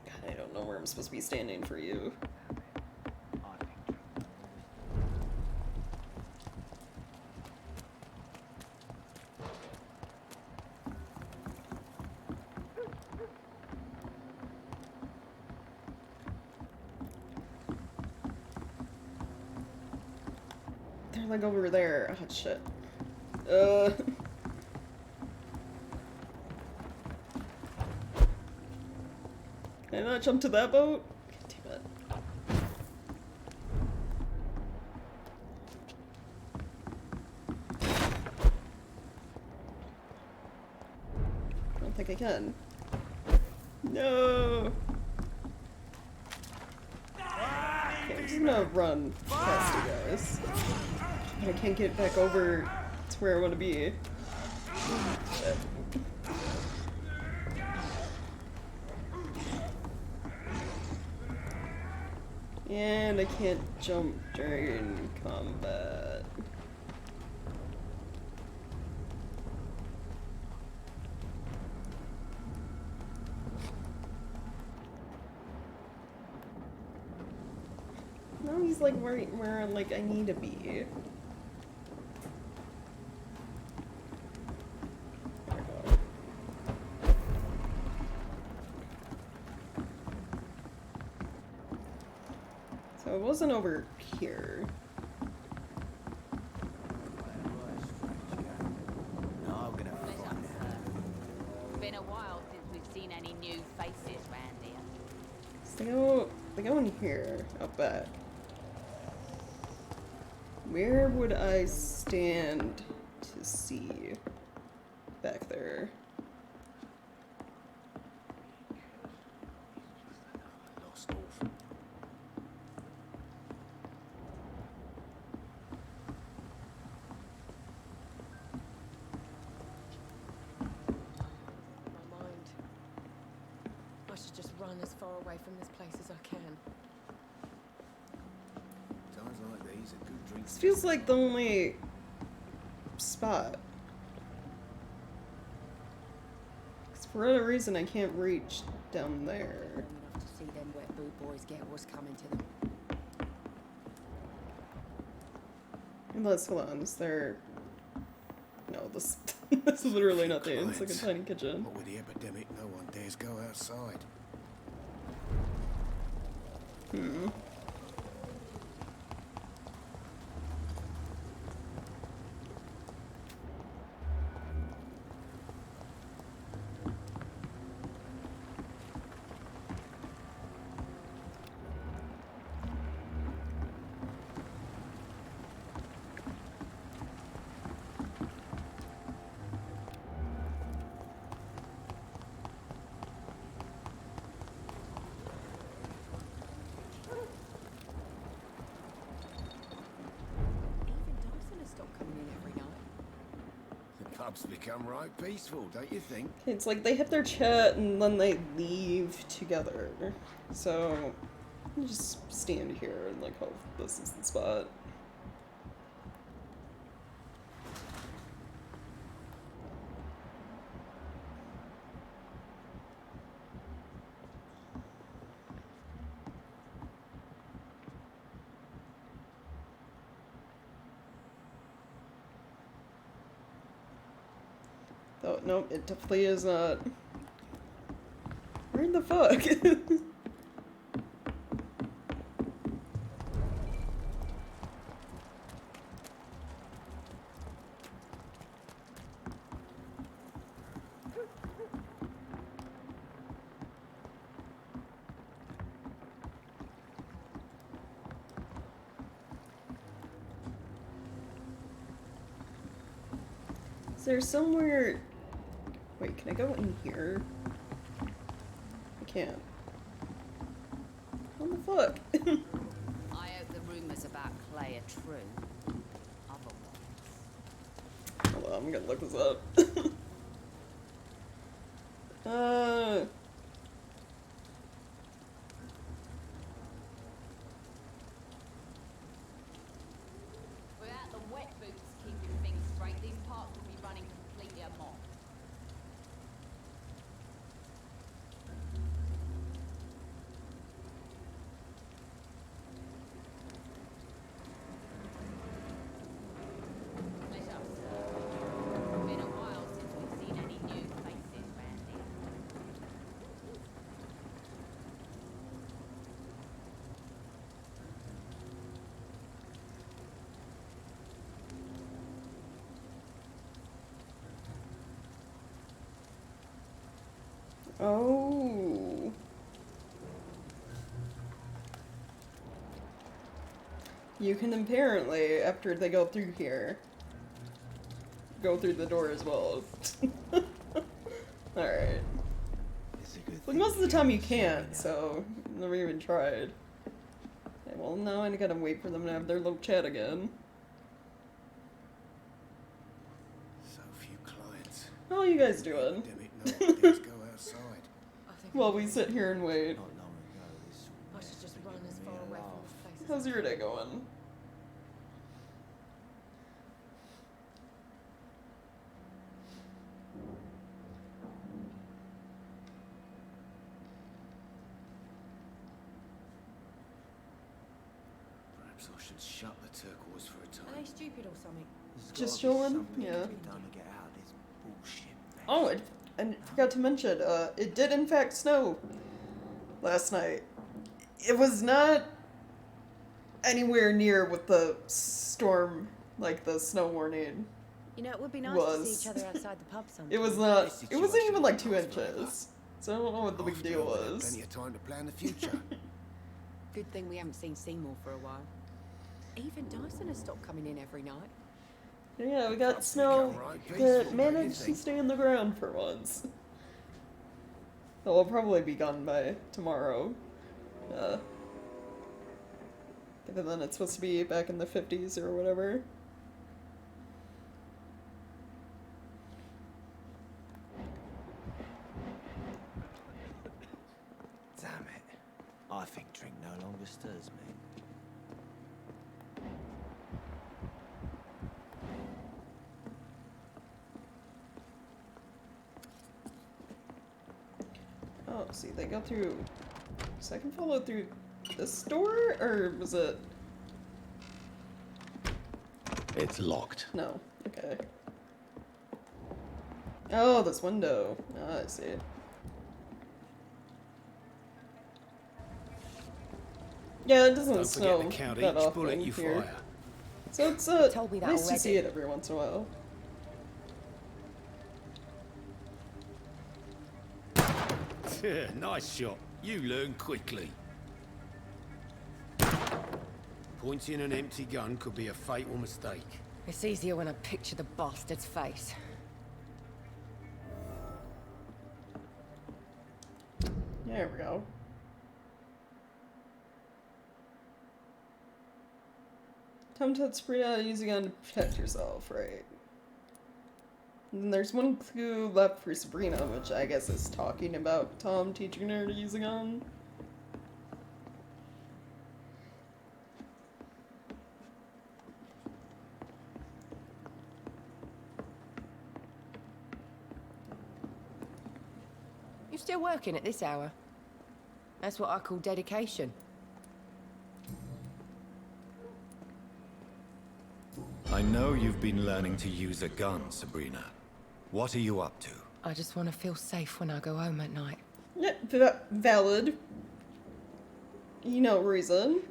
God, I don't know where I'm supposed to be standing for you. They're like over there. Oh shit. Can I not jump to that boat? God damn it. I don't think I can. No! Okay, I'm just gonna run past you guys. But I can't get back over to where I want to be. Shit. And I can't jump during combat. Now he's like where like I need to be. There we go. So it wasn't over here. Been a while since we've seen any new faces round here. So they go in here, out back. Where would I stand to see back there? My mind. I should just run as far away from this place as I can. Times like these are good drinks. This feels like the only spot. 'Cause for whatever reason I can't reach down there. Enough to see them wet boot boys get what's coming to them. Unless, hold on, is there... No, this, this is literally nothing. It's like a tiny kitchen. What with the epidemic, no one dares go outside. Hmm. pubs become right peaceful, don't you think? It's like they have their chat and then they leave together. So, you just stand here and like hope this is the spot. Oh, nope, it definitely is not. Where the fuck? Is there somewhere... Wait, can I go in here? I can't. What the fuck? I hope the rumours about Clay are true. Otherwise... Hold on, I'm gonna look this up. Without the wet boots keeping things straight, these parts would be running completely amok. Pleasure, sir. Been a while since we've seen any new faces round here. Oh. You can apparently, after they go through here, go through the door as well. Alright. Like, most of the time you can't, so never even tried. Okay, well, now I gotta wait for them to have their little chat again. So few clients. How are you guys doing? Let's go outside. While we sit here and wait. I should just run as far away from this place. How's your day going? Perhaps I should shut the turquoise for a Are time. they stupid or something? Just chilling? Yeah. Done to get out of this bullshit. Oh, I forgot to mention, it did in fact snow last night. It was not anywhere near what the storm, like the snow warning, You know, it would be nice to was. see each other outside the pub sometime. It was not, it wasn't even like 2 inches. So I don't know what the big deal was. Plenty of time to plan the future. Good thing we haven't seen Seymour for a while. Even Dyson has stopped coming in every night. Yeah, we got snow that managed to stay in the ground for once. It will probably be gone by tomorrow. Given then it's supposed to be back in the 50s or whatever. Damn it. I think drink no longer stirs me. Oh, see, they go through... So I can follow through this door? Or was it... It's locked. No. Okay. Oh, this window. Ah, I see. Yeah, it doesn't Don't snow forget to count that each often bullet you here. fire. So it's Told me that nice to see already. it every once in a while. Nice shot. You learn quickly. Pointing an empty gun could be a fatal mistake. It's easier when I picture the bastard's face. There we go. Time to spree out, use a gun to protect yourself, right? And there's one clue left for Sabrina, which I guess is talking about Tom teaching her to use a gun. You still working at this hour? That's what I call dedication. I know you've been learning to use a gun, Sabrina. What are you up to? I just want to feel safe when I go home at night. Yeah, valid. You know reason.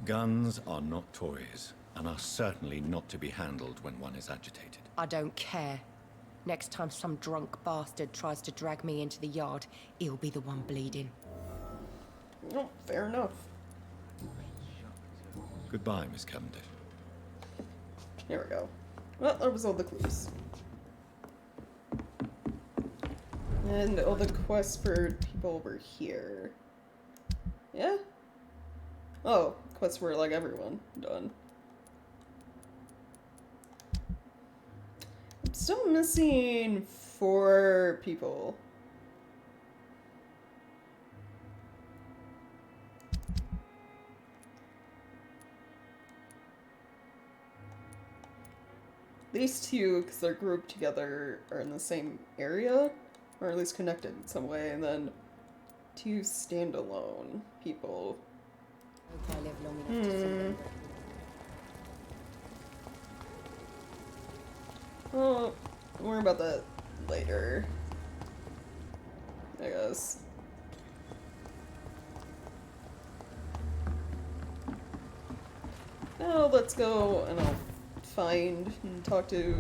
Guns are not toys, and are certainly not to be handled when one is agitated. I don't care. Next time some drunk bastard tries to drag me into the yard, he'll be the one bleeding. Oh, fair enough. Goodbye, Miss Cavendish. Here we go. Well, that was all the clues. And all the quests for people were here. Yeah? Oh, quests for, like, everyone. Done. I'm still missing 4 people. These 2, because they're grouped together, are in the same area, or at least connected in some way, and then 2 standalone people. Hope I live long enough to see them. Well, don't worry about that later, I guess. Now let's go and I'll find and talk to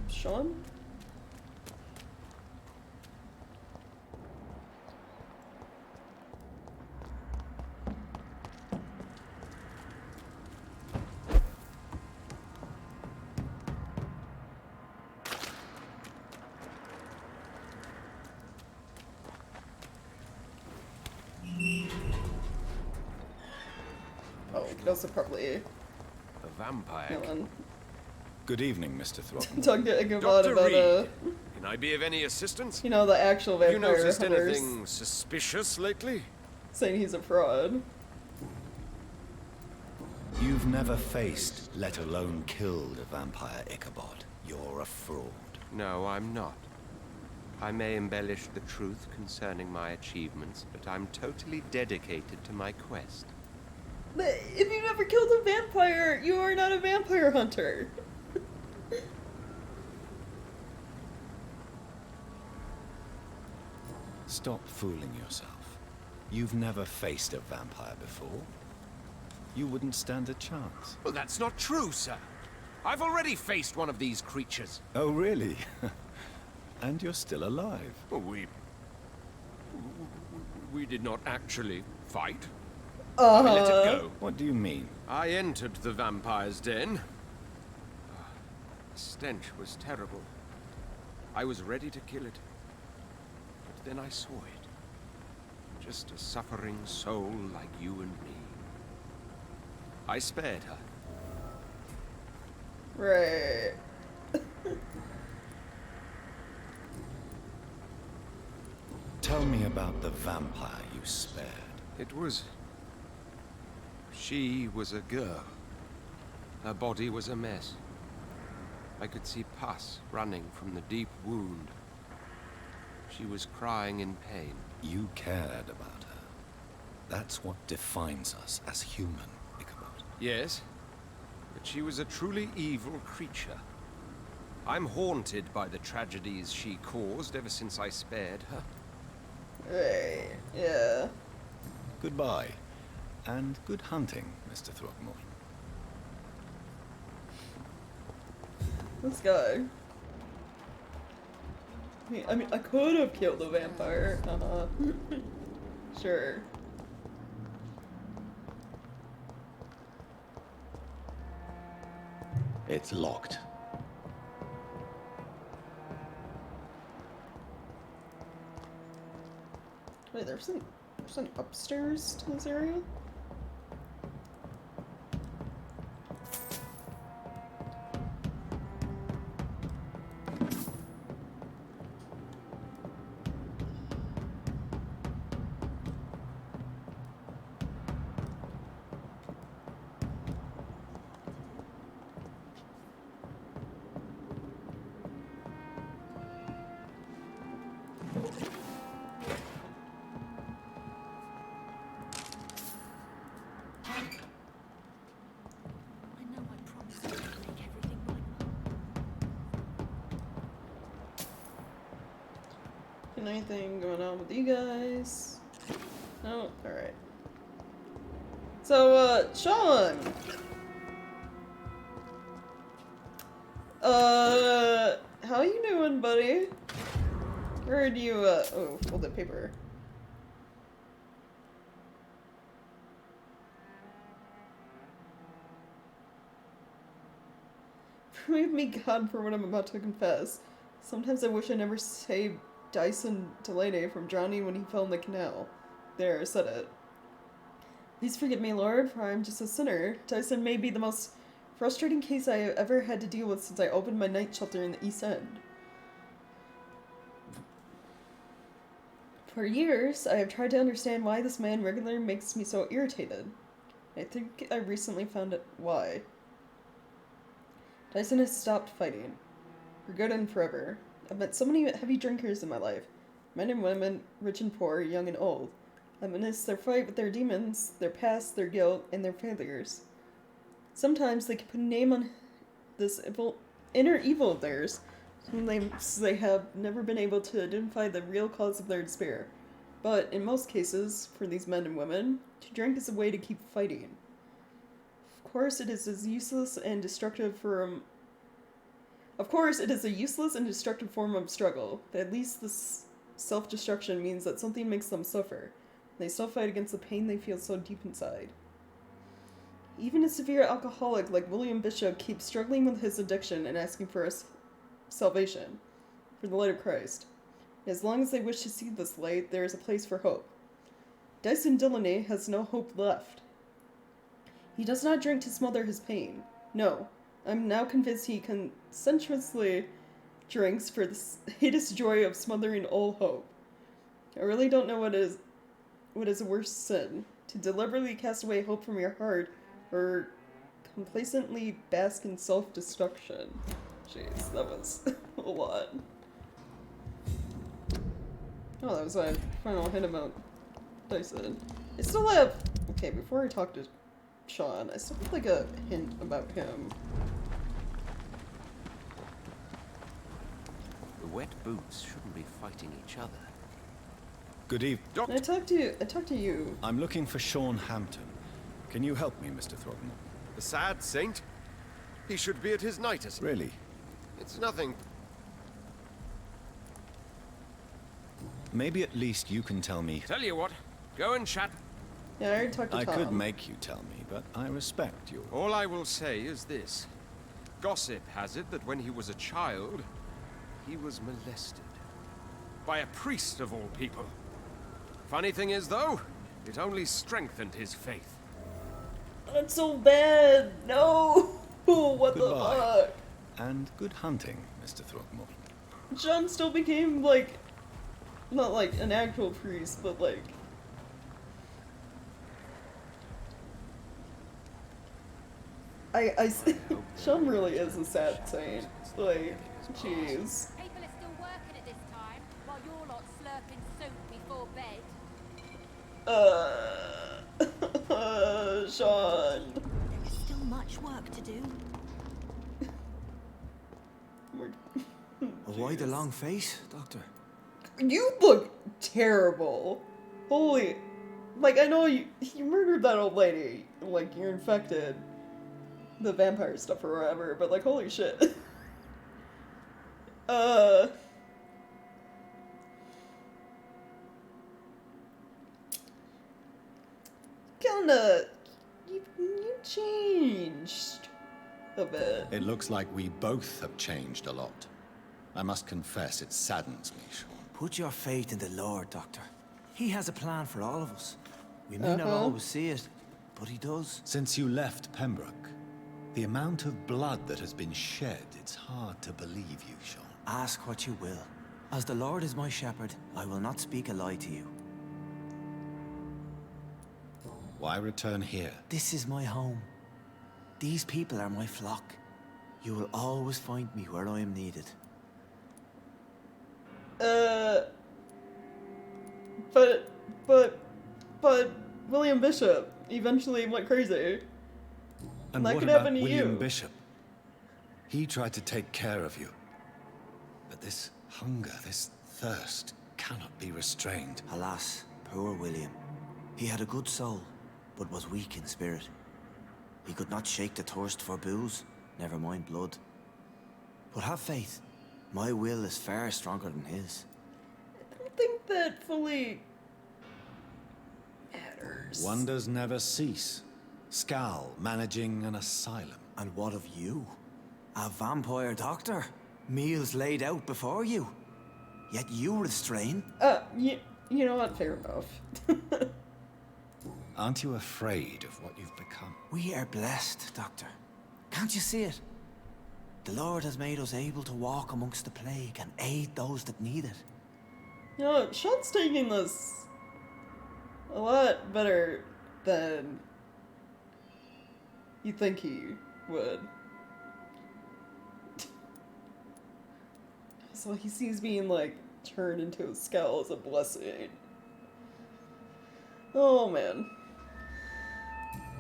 Sean. Oh, we could also probably A vampire. Good evening, Mr. Throckmorton. talk to Ichabod Dr. about Reed, can I be of any assistance? you know, the actual Have you vampire noticed hunters anything suspicious lately? saying he's a fraud. You've never faced, let alone killed, a vampire, Ichabod. You're a fraud. No, I'm not. I may embellish the truth concerning my achievements, but I'm totally dedicated to my quest. But if you've never killed a vampire, you are not a vampire hunter. Stop fooling yourself. You've never faced a vampire before. You wouldn't stand a chance. Well, that's not true, sir. I've already faced one of these creatures. Oh, really? And you're still alive. Well, we did not actually fight. Uh-huh. I let it go. What do you mean? I entered the vampire's den. The stench was terrible. I was ready to kill it. But then I saw it. Just a suffering soul like you and me. I spared her. Right. Tell me about the vampire you spared. It was... She was a girl. Her body was a mess. I could see pus running from the deep wound. She was crying in pain. You cared about her. That's what defines us as human, Ichabod. Yes, but she was a truly evil creature. I'm haunted by the tragedies she caused ever since I spared her. Right, yeah. Goodbye. And good hunting, Mr. Throckmorton. This guy. I mean, I could have killed the vampire. Sure. It's locked. Wait, there's an upstairs to this area? Anything going on with you guys? No? Alright. So, Sean! How you doing, buddy? Where do you, oh, folded paper. Forgive me, God, for what I'm about to confess. Sometimes I wish I never saved Dyson Delaney from drowning when he fell in the canal. There, I said it. Please forgive me, Lord, for I am just a sinner. Dyson may be the most frustrating case I have ever had to deal with since I opened my night shelter in the East End. For years, I have tried to understand why this man regularly makes me so irritated. I think I recently found out why. Dyson has stopped fighting. For good and forever. I've met so many heavy drinkers in my life. Men and women, rich and poor, young and old. I've witnessed their fight with their demons, their past, their guilt, and their failures. Sometimes they can put a name on this inner evil of theirs. Sometimes they have never been able to identify the real cause of their despair. But in most cases, for these men and women, to drink is a way to keep fighting. Of course, it is a useless and destructive form of struggle, but at least this self-destruction means that something makes them suffer. They still fight against the pain they feel so deep inside. Even a severe alcoholic like William Bishop keeps struggling with his addiction and asking for salvation, for the light of Christ. As long as they wish to see this light, there is a place for hope. Dyson Delaney has no hope left. He does not drink to smother his pain. No, I'm now convinced he conscientiously drinks for the heinous joy of smothering all hope. I really don't know what is a worse sin, to deliberately cast away hope from your heart, or complacently bask in self-destruction. Jeez, that was a lot. Oh, that was my final hint about Dyson. I still have... Okay, before I talk to Sean, I still have like a hint about him. The wet boots shouldn't be fighting each other. Good evening. I talked to you. I'm looking for Sean Hampton. Can you help me, Mr. Throgmorton? The sad saint? He should be at his night. Really? It's nothing. Maybe at least you can tell me. Tell you what, go and chat. Yeah, I already talked to Tom. I could make you tell me, but I respect you. All I will say is this. Gossip has it that when he was a child, he was molested. By a priest of all people. Funny thing is, though, it only strengthened his faith. That's so bad! No! What the fuck? And good hunting, Mr. Throgmorton. John still became, like, not like an actual priest, but like... Sean really is a sad saint. Like, jeez. People are still working at this time, while you're lot slurping soup before bed. Sean. There is still much work to do. Why the long face, Doctor? You look terrible. Holy... Like, I know you murdered that old lady. Like, you're infected. The vampire stuff or whatever, but like, holy shit. Kinda... You changed a bit. It looks like we both have changed a lot. I must confess, it saddens me, Sean. Put your faith in the Lord, Doctor. He has a plan for all of us. We may not always see it, but he does. Since you left Pembroke, the amount of blood that has been shed, it's hard to believe you, Sean. Ask what you will. As the Lord is my shepherd, I will not speak a lie to you. Why return here? This is my home. These people are my flock. You will always find me where I am needed. But William Bishop eventually went crazy. And that what could about happen to William you. Bishop? He tried to take care of you. But this hunger, this thirst, cannot be restrained. Alas, poor William. He had a good soul, but was weak in spirit. He could not shake the thirst for booze, never mind blood. But have faith. My will is far stronger than his. I don't think that fully matters. Wonders never cease. Scal managing an asylum. And what of you? A vampire doctor? Meals laid out before you. Yet you restrain? You know what? Fair enough. Aren't you afraid of what you've become? We are blessed, Doctor. Can't you see it? The Lord has made us able to walk amongst the plague and aid those that need it. You know, Sean's taking this a lot better than you think he would. So he sees being, like, turned into a skull as a blessing. Oh, man.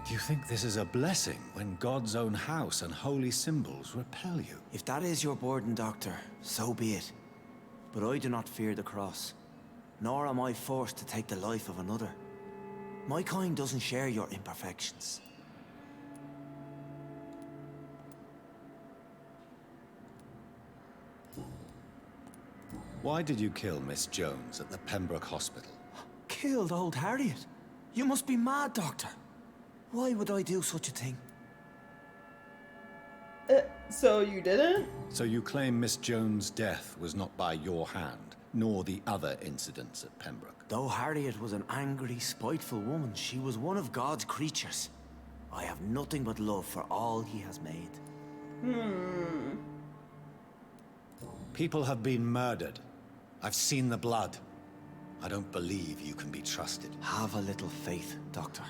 Do you think this is a blessing when God's own house and holy symbols repel you? If that is your burden, Doctor, so be it. But I do not fear the cross, nor am I forced to take the life of another. My kind doesn't share your imperfections. Why did you kill Miss Jones at the Pembroke Hospital? Killed old Harriet? You must be mad, Doctor. Why would I do such a thing? So you didn't? So you claim Miss Jones' death was not by your hand, nor the other incidents at Pembroke? Though Harriet was an angry, spiteful woman, she was one of God's creatures. I have nothing but love for all he has made. People have been murdered. I've seen the blood. I don't believe you can be trusted. Have a little faith, Doctor.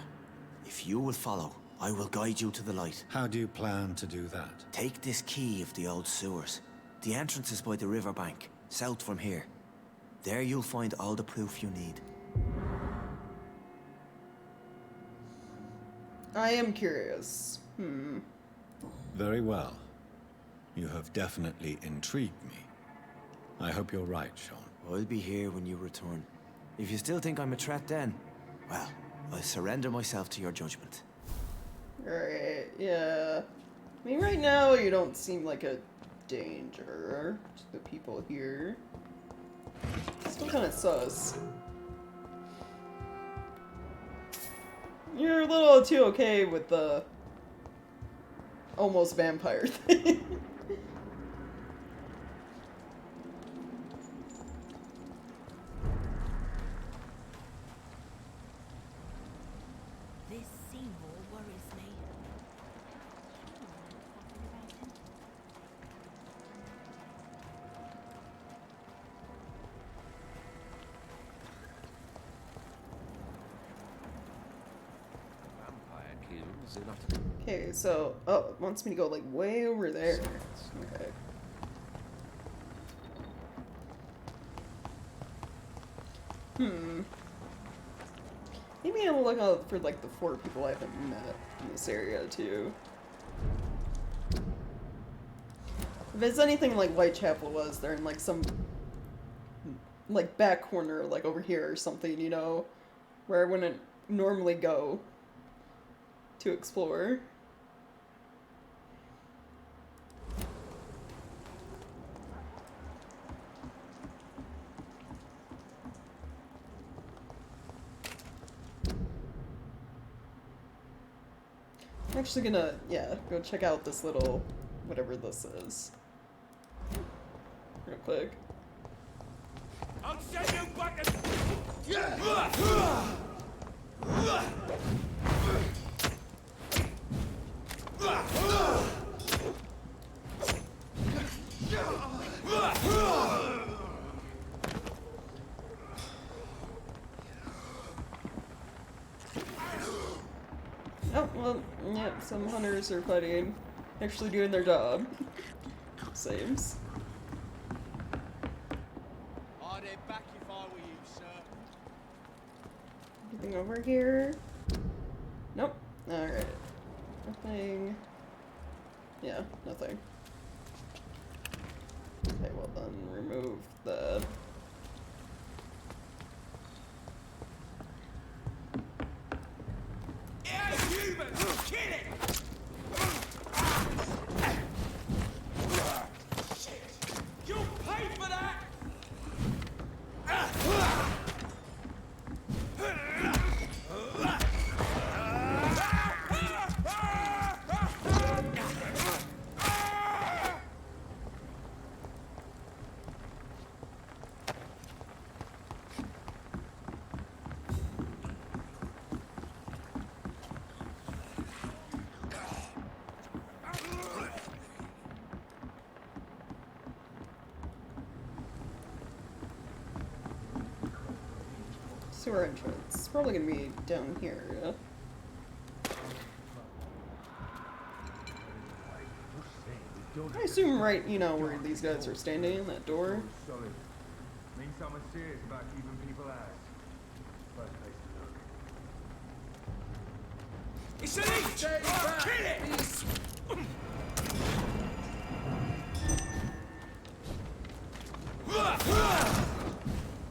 If you will follow, I will guide you to the light. How do you plan to do that? Take this key of the old sewers. The entrance is by the riverbank, south from here. There you'll find all the proof you need. I am curious. Very well. You have definitely intrigued me. I hope you're right, Sean. I'll be here when you return. If you still think I'm a threat then, well, I surrender myself to your judgment. Alright, yeah. I mean, right now you don't seem like a danger to the people here. Still kind of sus. You're a little too okay with the almost vampire thing. This Seymour worries me. Okay, so, oh, it wants me to go, like, way over there. Okay. Maybe I'll look out for, like, the 4 people I haven't met in this area, too. If it's anything like Whitechapel was, they're in, like, some, like, back corner, like, over here or something, you know? Where I wouldn't normally go to explore. I'm actually gonna, yeah, go check out this little, whatever this is. Real quick. I'll send you back and... Oh, well, yeah, some hunters are fighting, actually doing their job. Seems. I'd head back if I were you, sir. Anything over here? Nope. Alright. Nothing. Yeah, nothing. Okay, well then, remove that. sewer entrance. It's probably gonna be down here. I assume right, you know, where these guys are standing in that door. Solid. Means someone's serious about keeping people out. First place to look. It's an each! Kill it!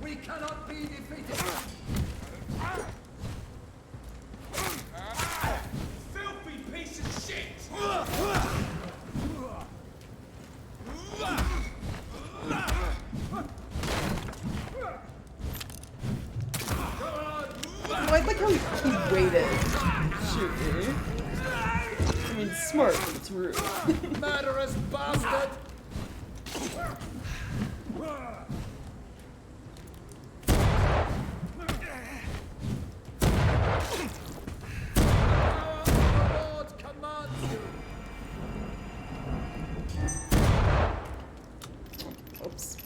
We cannot be defeated! Filthy piece of shit! I like how he waited. Shoot me. I mean, it's smart, but it's rude. Murderous bastard! Oops.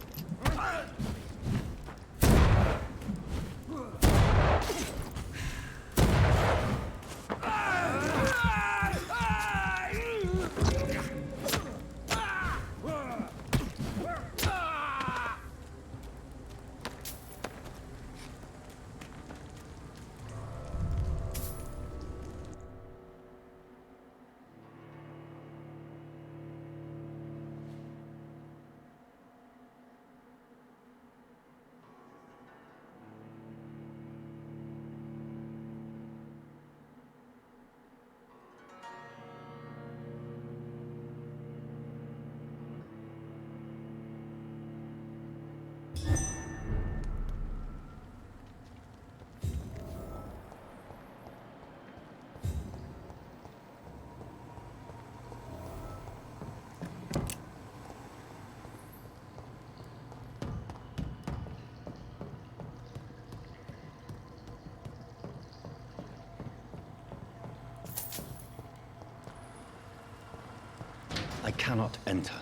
I cannot enter.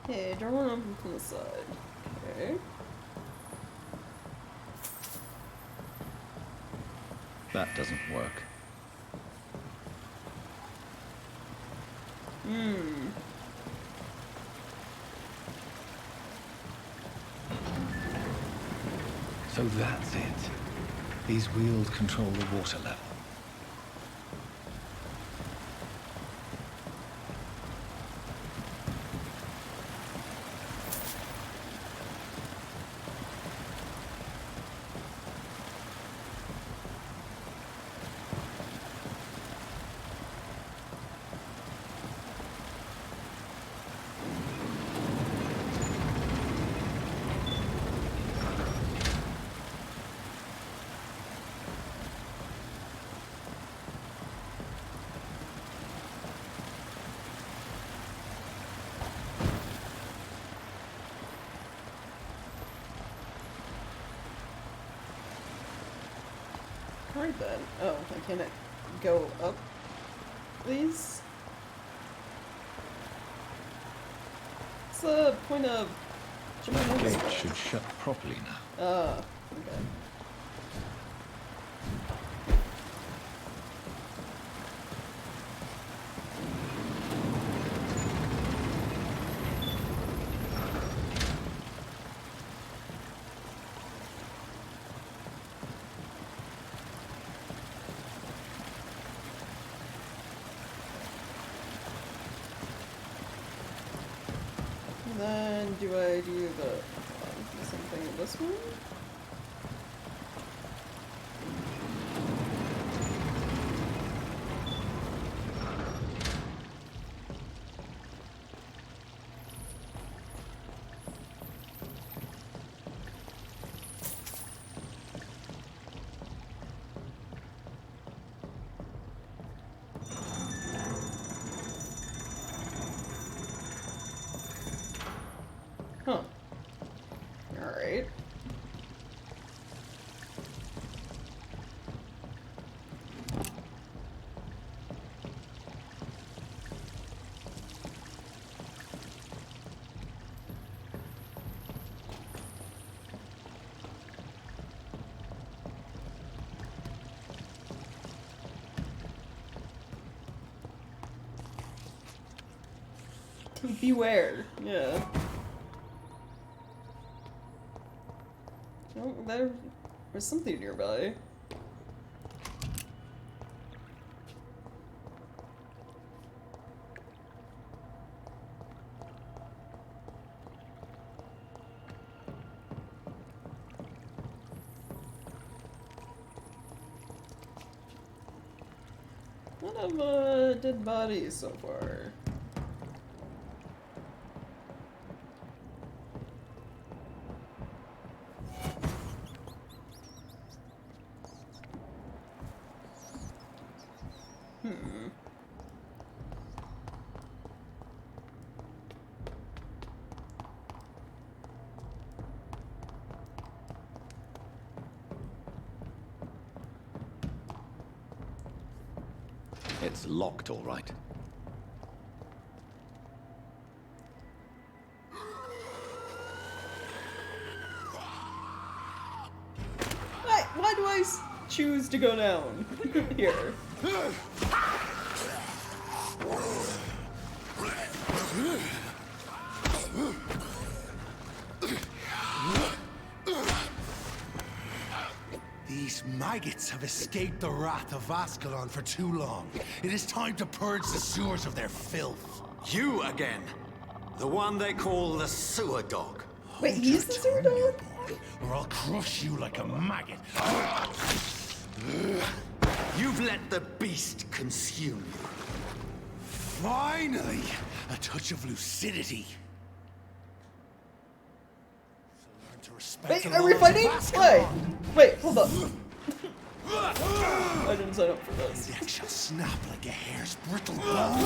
Hey, draw one open from the side. Okay. That doesn't work. Hmm. So that's it. These wheels control the water level. Right then. Oh, I can't go up these? What's the point of jumping over? The gate should shut properly now. Okay. Then do I do the same thing with this one? Huh. Alright. Beware. Yeah. Oh, there's something nearby. None of dead bodies so far. It's locked, all right. Why do I choose to go down here? These maggots have escaped the wrath of Ascalon for too long. It is time to purge the sewers of their filth. You again. The one they call the sewer dog. Wait, he's the sewer dog? Or I'll crush you like a maggot. You've let the beast consume you. Finally! A touch of lucidity. Wait, are we fighting? Wait, hold up. I didn't sign up for this. Neck shall snap like a hare's brittle bone.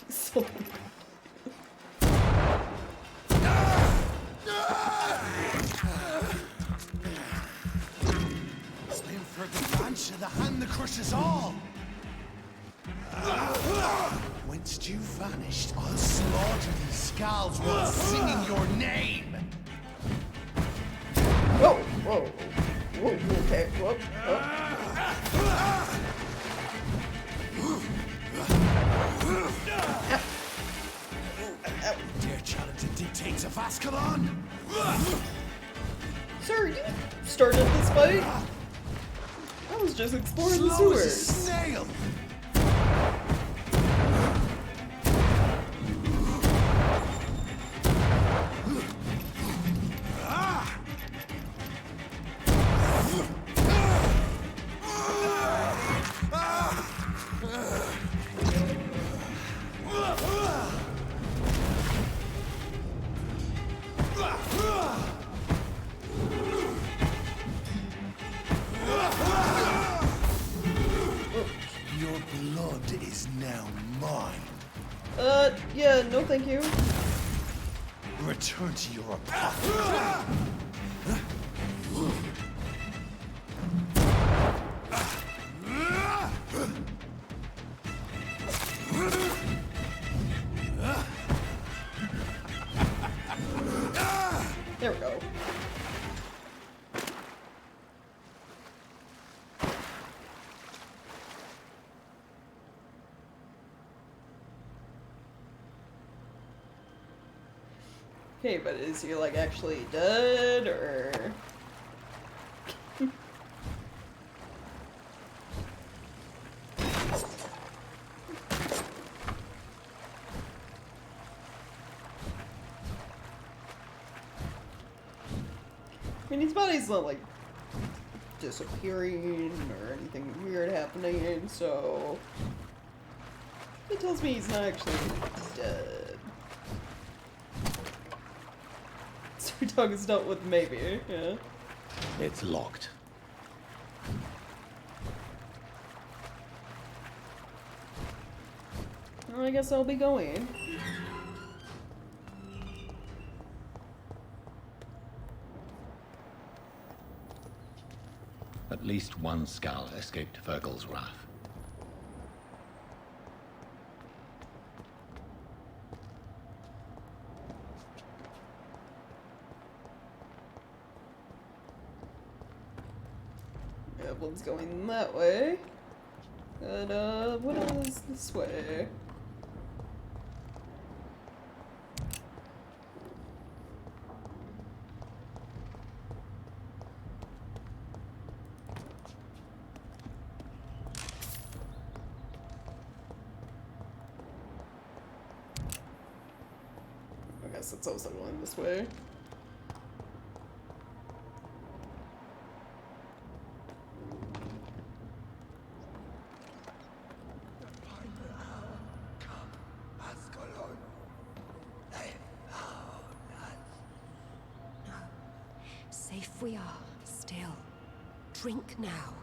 So Slim for the branch of the hand that crushes all. Whence you vanished, I'll slaughter these scalds while singing your name. Whoa, whoa, whoa, okay, whoa, Dare challenge the dictates of Ascalon? Sir, you started this fight? I was just exploring the Slow as a sewers. snail. Your blood is now mine. Yeah, no thank you. Return to your apartment. There we go. Okay, but is he like actually dead or? I mean, his body's not like disappearing or anything weird happening, so it tells me he's not actually dead. Sir Dog is dealt with, maybe, yeah. It's locked. Well, I guess I'll be going. At least one Skal escaped Virgil's wrath. goblins going that way. But, what is this way? I guess it's also going this way. Safe we are, still. Drink now.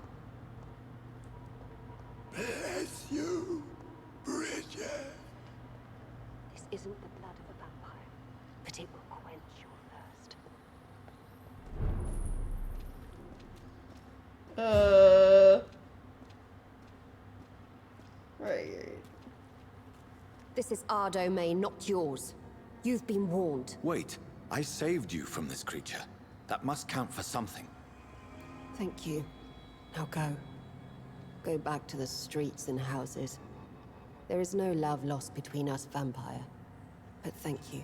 Bless you, Bridget. This isn't the blood of a vampire, but it will quench your thirst. Right. This is our domain, not yours. You've been warned. Wait, I saved you from this creature. That must count for something. Thank you. Now go. Go back to the streets and houses. There is no love lost between us, Vampire. But thank you.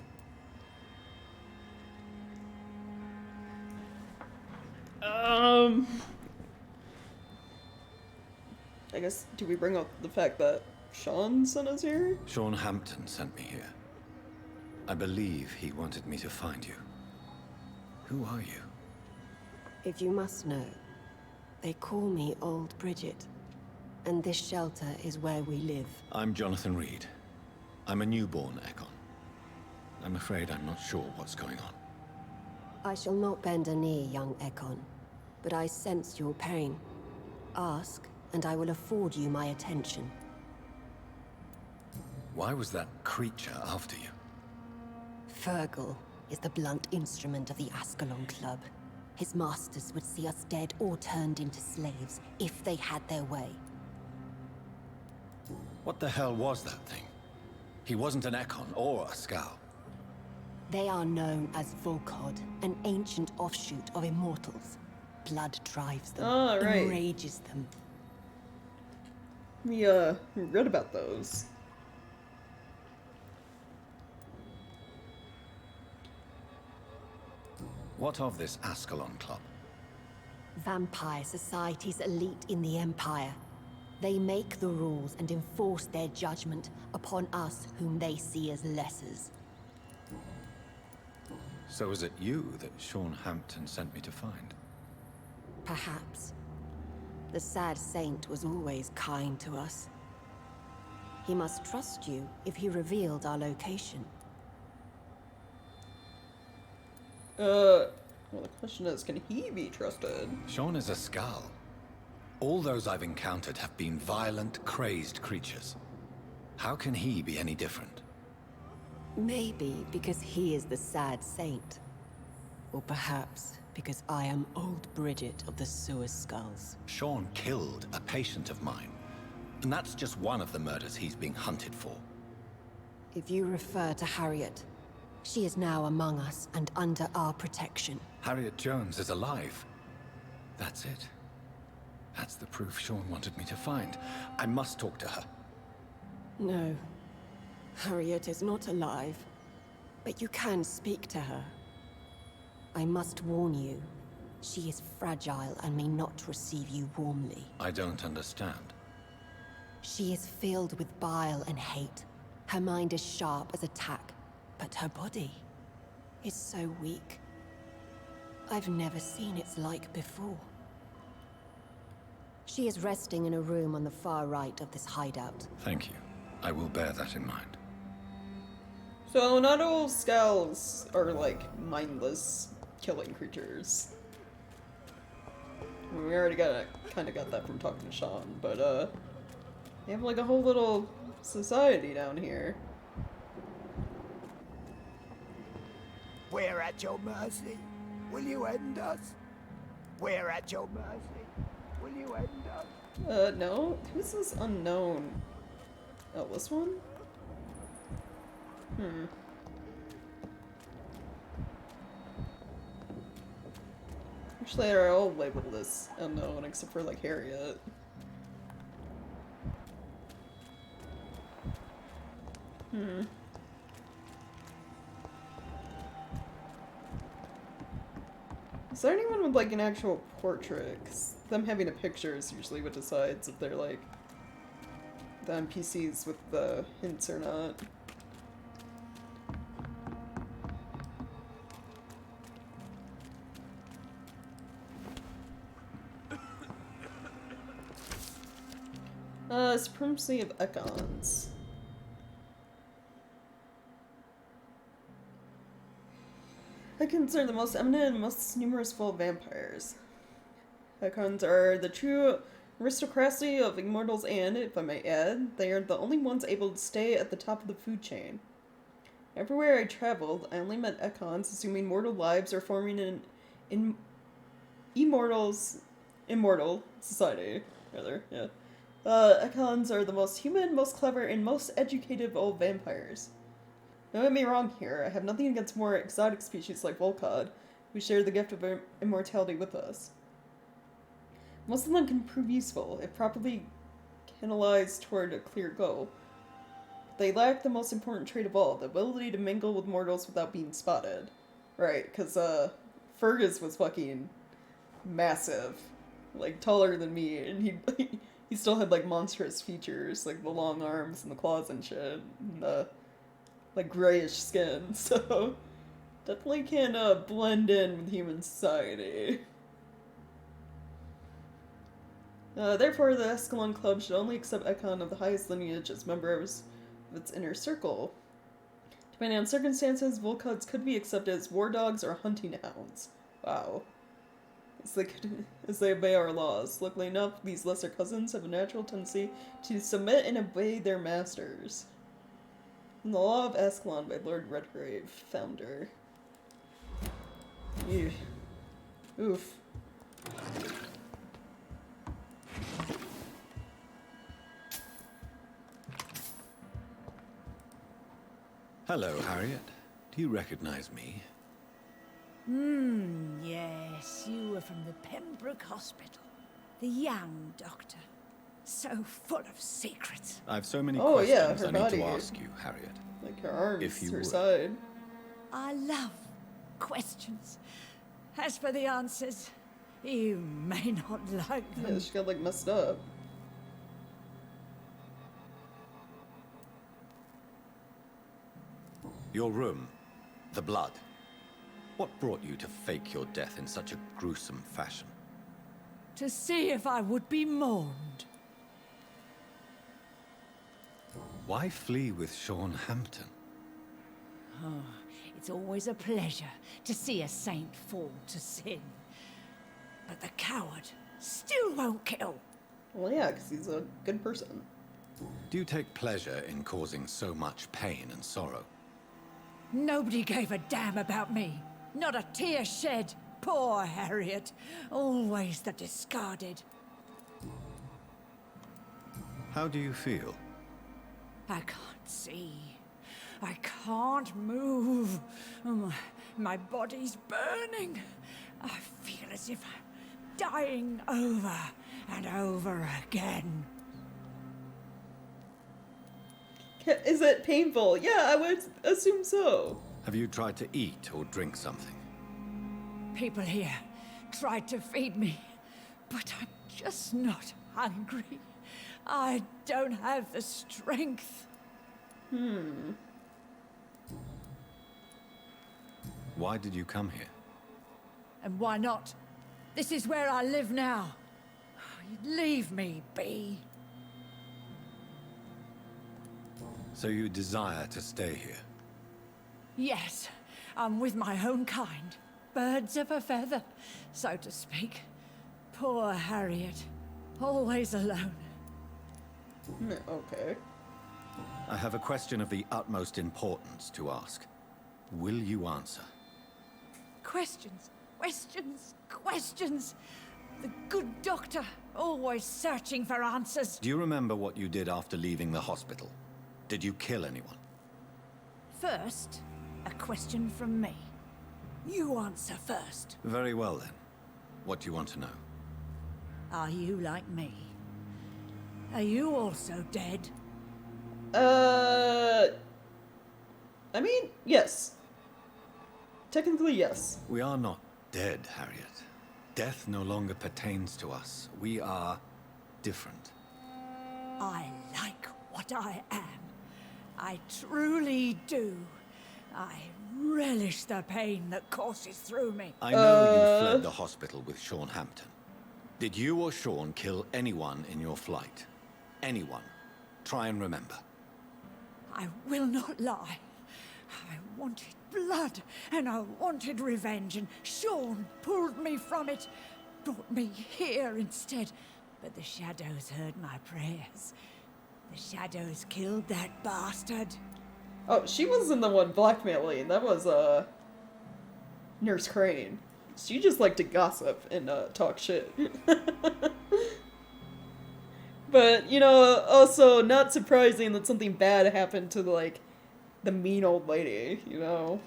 I guess, do we bring up the fact that Sean sent us here? Sean Hampton sent me here. I believe he wanted me to find you. Who are you? If you must know, they call me Old Bridget. And this shelter is where we live. I'm Jonathan Reed. I'm a newborn Ekon. I'm afraid I'm not sure what's going on. I shall not bend a knee, young Ekon. But I sense your pain. Ask, and I will afford you my attention. Why was that creature after you? Fergal is the blunt instrument of the Ascalon Club. His masters would see us dead or turned into slaves, if they had their way. What the hell was that thing? He wasn't an Ekon or a Scow. They are known as Volkod, an ancient offshoot of immortals. Blood drives them, right. enrages them. We read about those. What of this Ascalon Club? Vampire society's elite in the Empire. They make the rules and enforce their judgment upon us whom they see as lessers. So is it you that Sean Hampton sent me to find? Perhaps. The sad saint was always kind to us. He must trust you if he revealed our location. Well, the question is, can he be trusted? Sean is a Scow. All those I've encountered have been violent, crazed creatures. How can he be any different? Maybe because he is the sad saint. Or perhaps because I am Old Bridget of the Sewer Skulls. Sean killed a patient of mine. And that's just one of the murders he's being hunted for. If you refer to Harriet, she is now among us and under our protection. Harriet Jones is alive. That's it. That's the proof Sean wanted me to find. I must talk to her. No. Harriet is not alive. But you can speak to her. I must warn you. She is fragile and may not receive you warmly. I don't understand. She is filled with bile and hate. Her mind is sharp as a tack, but her body is so weak. I've never seen its like before. She is resting in a room on the far right of this hideout. Thank you. I will bear that in mind. So not all skulls are like mindless killing creatures. I mean, we already kind of got that from talking to Sean, but they have like a whole little society down here. We're at your mercy. Will you end us? We're at your mercy. Will you end us? No. Who's this unknown? Oh, this one? Hmm. Actually, they're all labeled as unknown except for like Harriet. Is there anyone with like an actual portrait? 'Cause them having a picture is usually what decides if they're like the NPCs with the hints or not. Supremacy of Econs. Econs are the most eminent and most numerous full vampires. Econs are the true aristocracy of immortals and, if I may add, they are the only ones able to stay at the top of the food chain. Everywhere I traveled, I only met Econs, assuming mortal lives or forming an immortal society, rather, yeah. Econs are the most human, most clever, and most educated of all vampires. Don't get me wrong here, I have nothing against more exotic species like Volcod, who share the gift of immortality with us. Most of them can prove useful, if properly canalized toward a clear goal. But they lack the most important trait of all, the ability to mingle with mortals without being spotted. Right, because, Fergus was fucking massive. Like, taller than me, and he still had, like, monstrous features, like the long arms and the claws and shit, and the, like, grayish skin, so definitely can, blend in with human society. Therefore, the Escalon Club should only accept Econ of the highest lineage as members of its inner circle. Depending on circumstances, Volcods could be accepted as war dogs or hunting hounds. Wow. As they obey our laws. Luckily enough, these lesser cousins have a natural tendency to submit and obey their masters. And the Law of Ascalon by Lord Redgrave, founder. Ew. Oof. Hello, Harriet. Do you recognize me? Yes, you were from the Pembroke Hospital. The young doctor. So full of secrets. I've so many Oh, yeah, questions her I need body. to ask you, Harriet. Like her arms, If you her would. side. I love questions. As for the answers, you may not like them. Yeah, she got like messed up. Your room, the blood. What brought you to fake your death in such a gruesome fashion? To see if I would be mourned. Why flee with Sean Hampton? Oh, it's always a pleasure to see a saint fall to sin. But the coward still won't kill. Well, yeah, because he's a good person. Do you take pleasure in causing so much pain and sorrow? Nobody gave a damn about me. Not a tear shed. Poor Harriet. Always the discarded. How do you feel? I can't see. I can't move. My body's burning. I feel as if I'm dying over and over again. Is it painful? Yeah, I would assume so. Have you tried to eat or drink something? People here tried to feed me, but I'm just not hungry. I don't have the strength. Why did you come here? And why not? This is where I live now. Leave me be. So you desire to stay here? Yes, I'm with my own kind. Birds of a feather, so to speak. Poor Harriet. Always alone. Okay. I have a question of the utmost importance to ask. Will you answer? Questions, questions, questions. The good doctor, always searching for answers. Do you remember what you did after leaving the hospital? Did you kill anyone? First, a question from me. You answer first. Very well then. What do you want to know? Are you like me? Are you also dead? I mean, yes. Technically, yes. We are not dead, Harriet. Death no longer pertains to us. We are different. I like what I am. I truly do. I relish the pain that courses through me. I know you fled the hospital with Sean Hampton. Did you or Sean kill anyone in your flight? Anyone? Try and remember. I will not lie. I wanted blood, and I wanted revenge, and Sean pulled me from it, brought me here instead. But the shadows heard my prayers. The shadows killed that bastard. Oh, she wasn't the one blackmailing. That was, Nurse Crane. She just liked to gossip and, talk shit. But, you know, also not surprising that something bad happened to, like, the mean old lady, you know?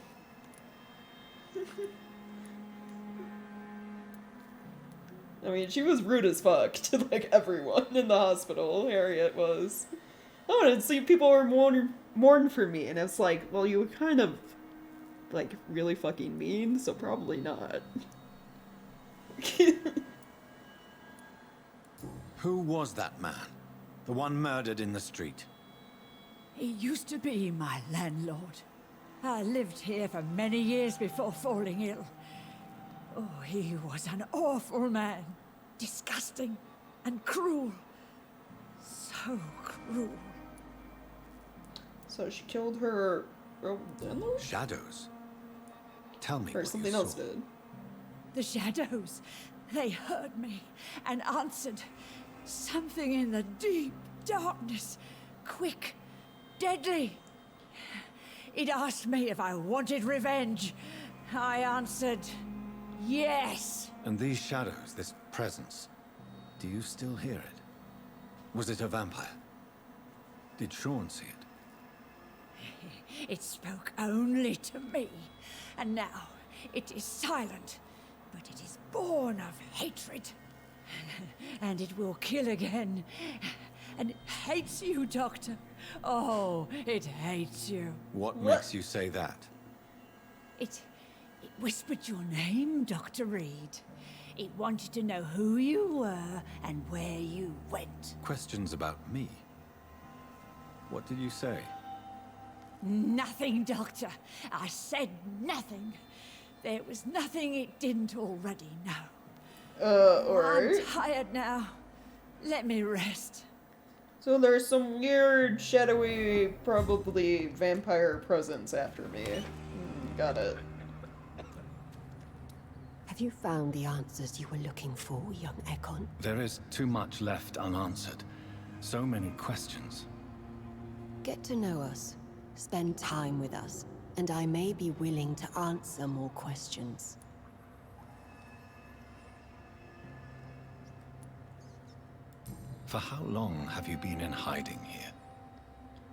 I mean, she was rude as fuck to, like, everyone in the hospital. Harriet was. Oh, and see, people were mourn for me, and it's like, well, you were kind of, like, really fucking mean, so probably not. Who was that man? The one murdered in the street? He used to be my landlord. I lived here for many years before falling ill. Oh, he was an awful man. Disgusting and cruel. So cruel. So she killed her landlord? Shadows? Tell me Or what something you else saw. did. The shadows, they heard me and answered. Something in the deep darkness. Quick, deadly. It asked me if I wanted revenge. I answered, yes. And these shadows, this presence, do you still hear it? Was it a vampire? Did Sean see it? It spoke only to me, and now it is silent, but it is born of hatred. And it will kill again. And it hates you, Doctor. Oh, it hates you. What makes you say that? It whispered your name, Dr. Reed. It wanted to know who you were and where you went. Questions about me? What did you say? Nothing, Doctor. I said nothing. There was nothing it didn't already know. Alright. I'm tired now. Let me rest. So there's some weird, shadowy, probably vampire presence after me. Got it. Have you found the answers you were looking for, young Ekon? There is too much left unanswered. So many questions. Get to know us. Spend time with us. And I may be willing to answer more questions. For how long have you been in hiding here?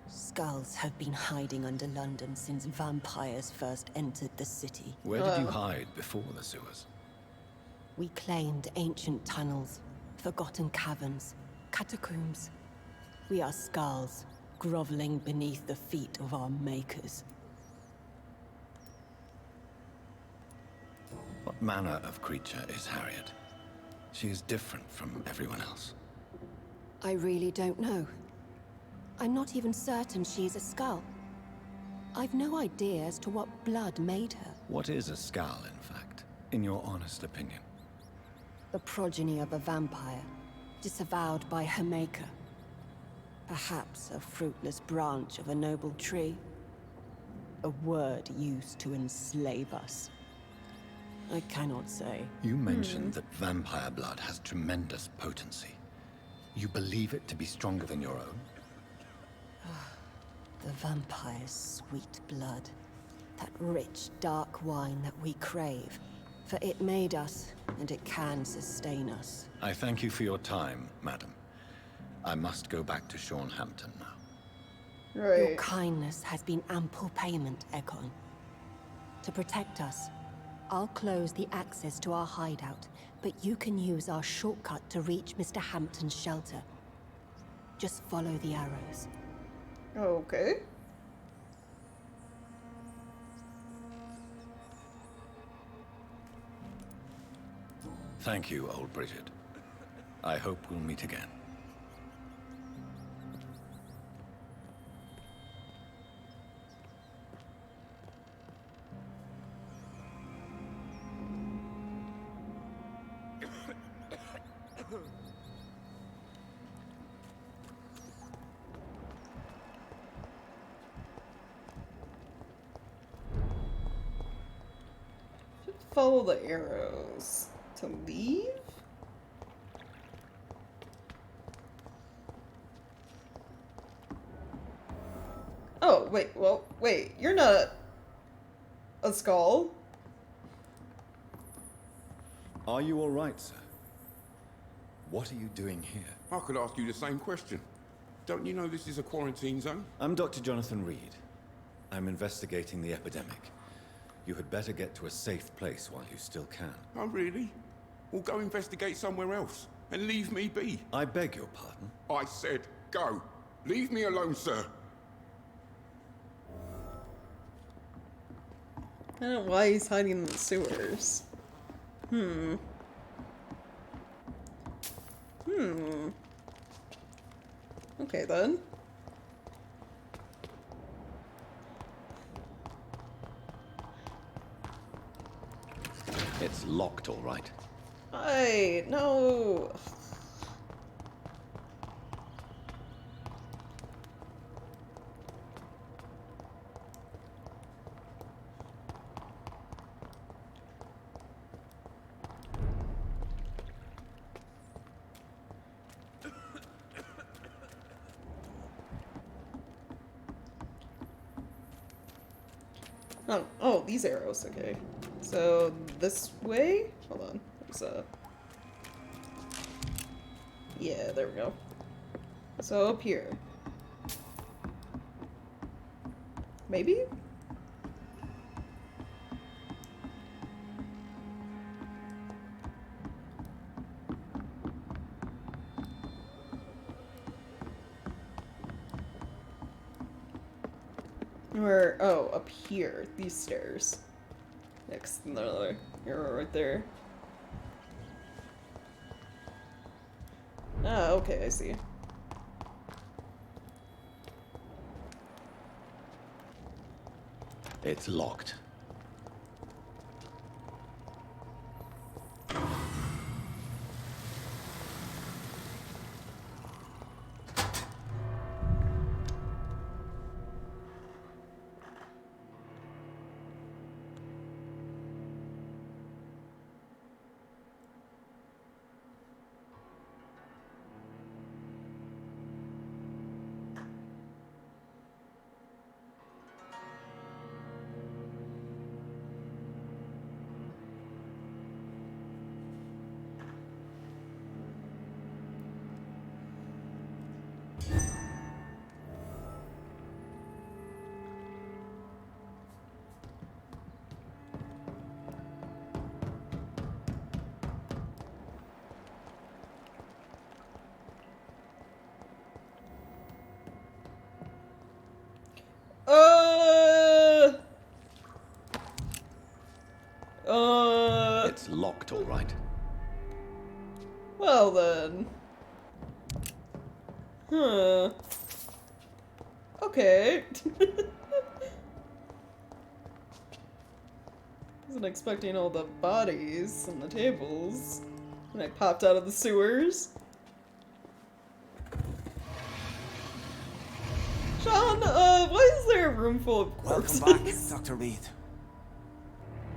Skulls have been hiding under London since vampires first entered the city. Where did you hide before the sewers? We claimed ancient tunnels, forgotten caverns, catacombs. We are skulls, groveling beneath the feet of our makers. What manner of creature is Harriet? She is different from everyone else. I really don't know. I'm not even certain she's a skull. I've no idea as to what blood made her. What is a skull, in fact, in your honest opinion? The progeny of a vampire, disavowed by her maker. Perhaps a fruitless branch of a noble tree. A word used to enslave us. I cannot say. You mentioned that vampire blood has tremendous potency. You believe it to be stronger than your own? The vampire's sweet blood. That rich, dark wine that we crave. For it made us, and it can sustain us. I thank you for your time, madam. I must go back to Sean Hampton now. Right. Your kindness has been ample payment, Ekon. To protect us, I'll close the access to our hideout, but you can use our shortcut to reach Mr. Hampton's shelter. Just follow the arrows. Okay. Thank you, old Bridget. I hope we'll meet again. Follow the arrows to leave? Oh, wait, well, wait, you're not a skull. Are you all right, sir? What are you doing here? I could ask you the same question. Don't you know this is a quarantine zone? I'm Dr. Jonathan Reed. I'm investigating the epidemic. You had better get to a safe place while you still can. Oh, really? Well, go investigate somewhere else and leave me be. I beg your pardon? I said go. Leave me alone, sir. I don't know why he's hiding in the sewers. Okay then. It's locked, all right. No. Oh, these arrows, okay. So, this way? Hold on. There's yeah, there we go. So, up here. Maybe? Or, oh, up here. These stairs. Next, another arrow right there. Ah, okay, I see. It's locked. It's locked, all right. Well then. Huh. Okay. Wasn't expecting all the bodies and the tables when I popped out of the sewers. Sean, why is there a room full of corpses? Welcome back, Dr. Reed.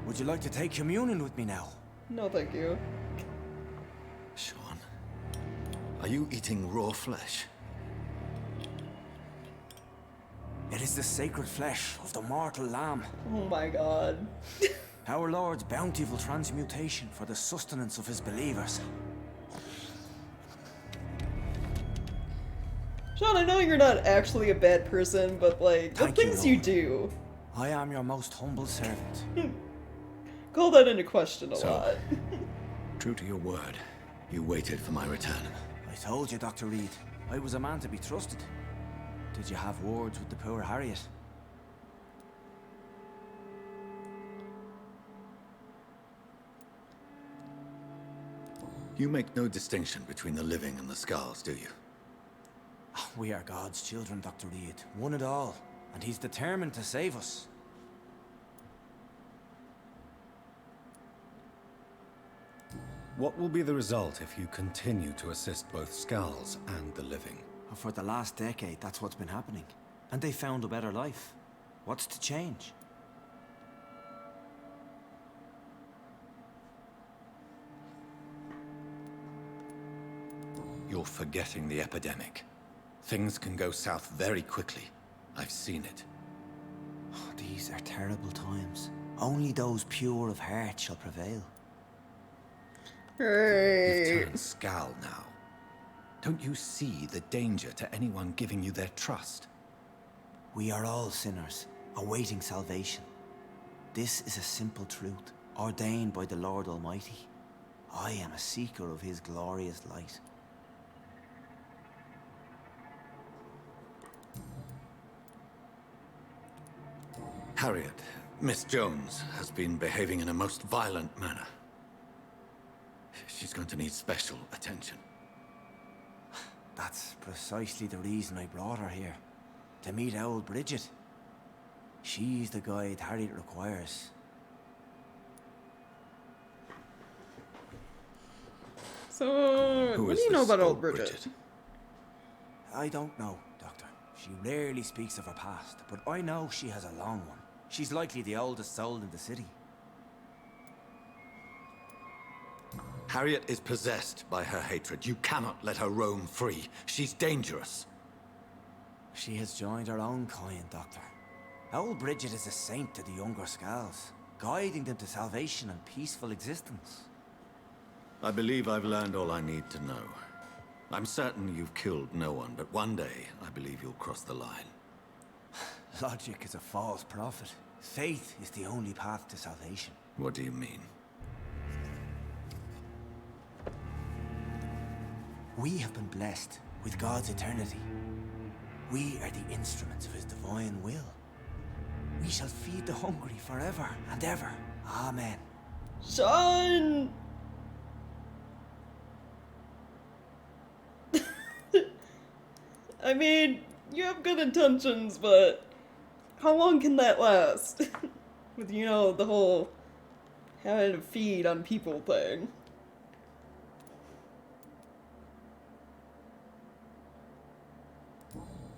Would you like to take communion with me now? No, thank you. Sean, are you eating raw flesh? It is the sacred flesh of the mortal lamb. Oh my god. Our Lord's bountiful transmutation for the sustenance of his believers. Sean, I know you're not actually a bad person, but like, the Thank you, things you Lord. do. I am your most humble servant. call that into question a So, lot. true to your word, you waited for my return. I told you, Dr. Reed. I was a man to be trusted. Did you have words with the poor Harriet? You make no distinction between the living and the Skulls, do you? We are God's children, Dr. Reed. One and all. And he's determined to save us. What will be the result if you continue to assist both Skulls and the living? For the last decade, that's what's been happening. And they found a better life. What's to change? You're forgetting the epidemic. Things can go south very quickly. I've seen it. These are terrible times. Only those pure of heart shall prevail. You've turned Skal now. Don't you see the danger to anyone giving you their trust? We are all sinners, awaiting salvation. This is a simple truth, ordained by the Lord Almighty. I am a seeker of his glorious light. Harriet, Miss Jones, has been behaving in a most violent manner. She's going to need special attention. That's precisely the reason I brought her here. To meet old Bridget. She's the guide Harriet requires. So, what do you know about old Bridget? I don't know, Doctor. She rarely speaks of her past, but I know she has a long one. She's likely the oldest soul in the city. Harriet is possessed by her hatred. You cannot let her roam free. She's dangerous. She has joined her own kind, Doctor. Old Bridget is a saint to the younger Skulls, guiding them to salvation and peaceful existence. I believe I've learned all I need to know. I'm certain you've killed no one, but one day I believe you'll cross the line. Logic is a false prophet. Faith is the only path to salvation. What do you mean? We have been blessed with God's eternity. We are the instruments of his divine will. We shall feed the hungry forever and ever. Amen. Sean! I mean, you have good intentions, but how long can that last? With, you know, the whole having to feed on people thing.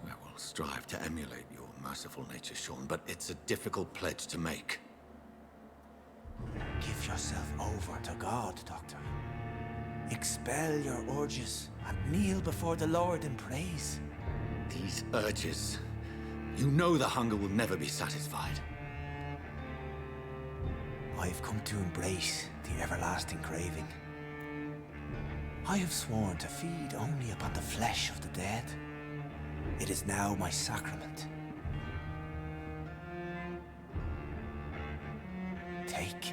I will strive to emulate your merciful nature, Sean, but it's a difficult pledge to make. Give yourself over to God, Doctor. Expel your urges and kneel before the Lord in praise. These urges. You know the hunger will never be satisfied. I've come to embrace the everlasting craving. I have sworn to feed only upon the flesh of the dead. It is now my sacrament. Take,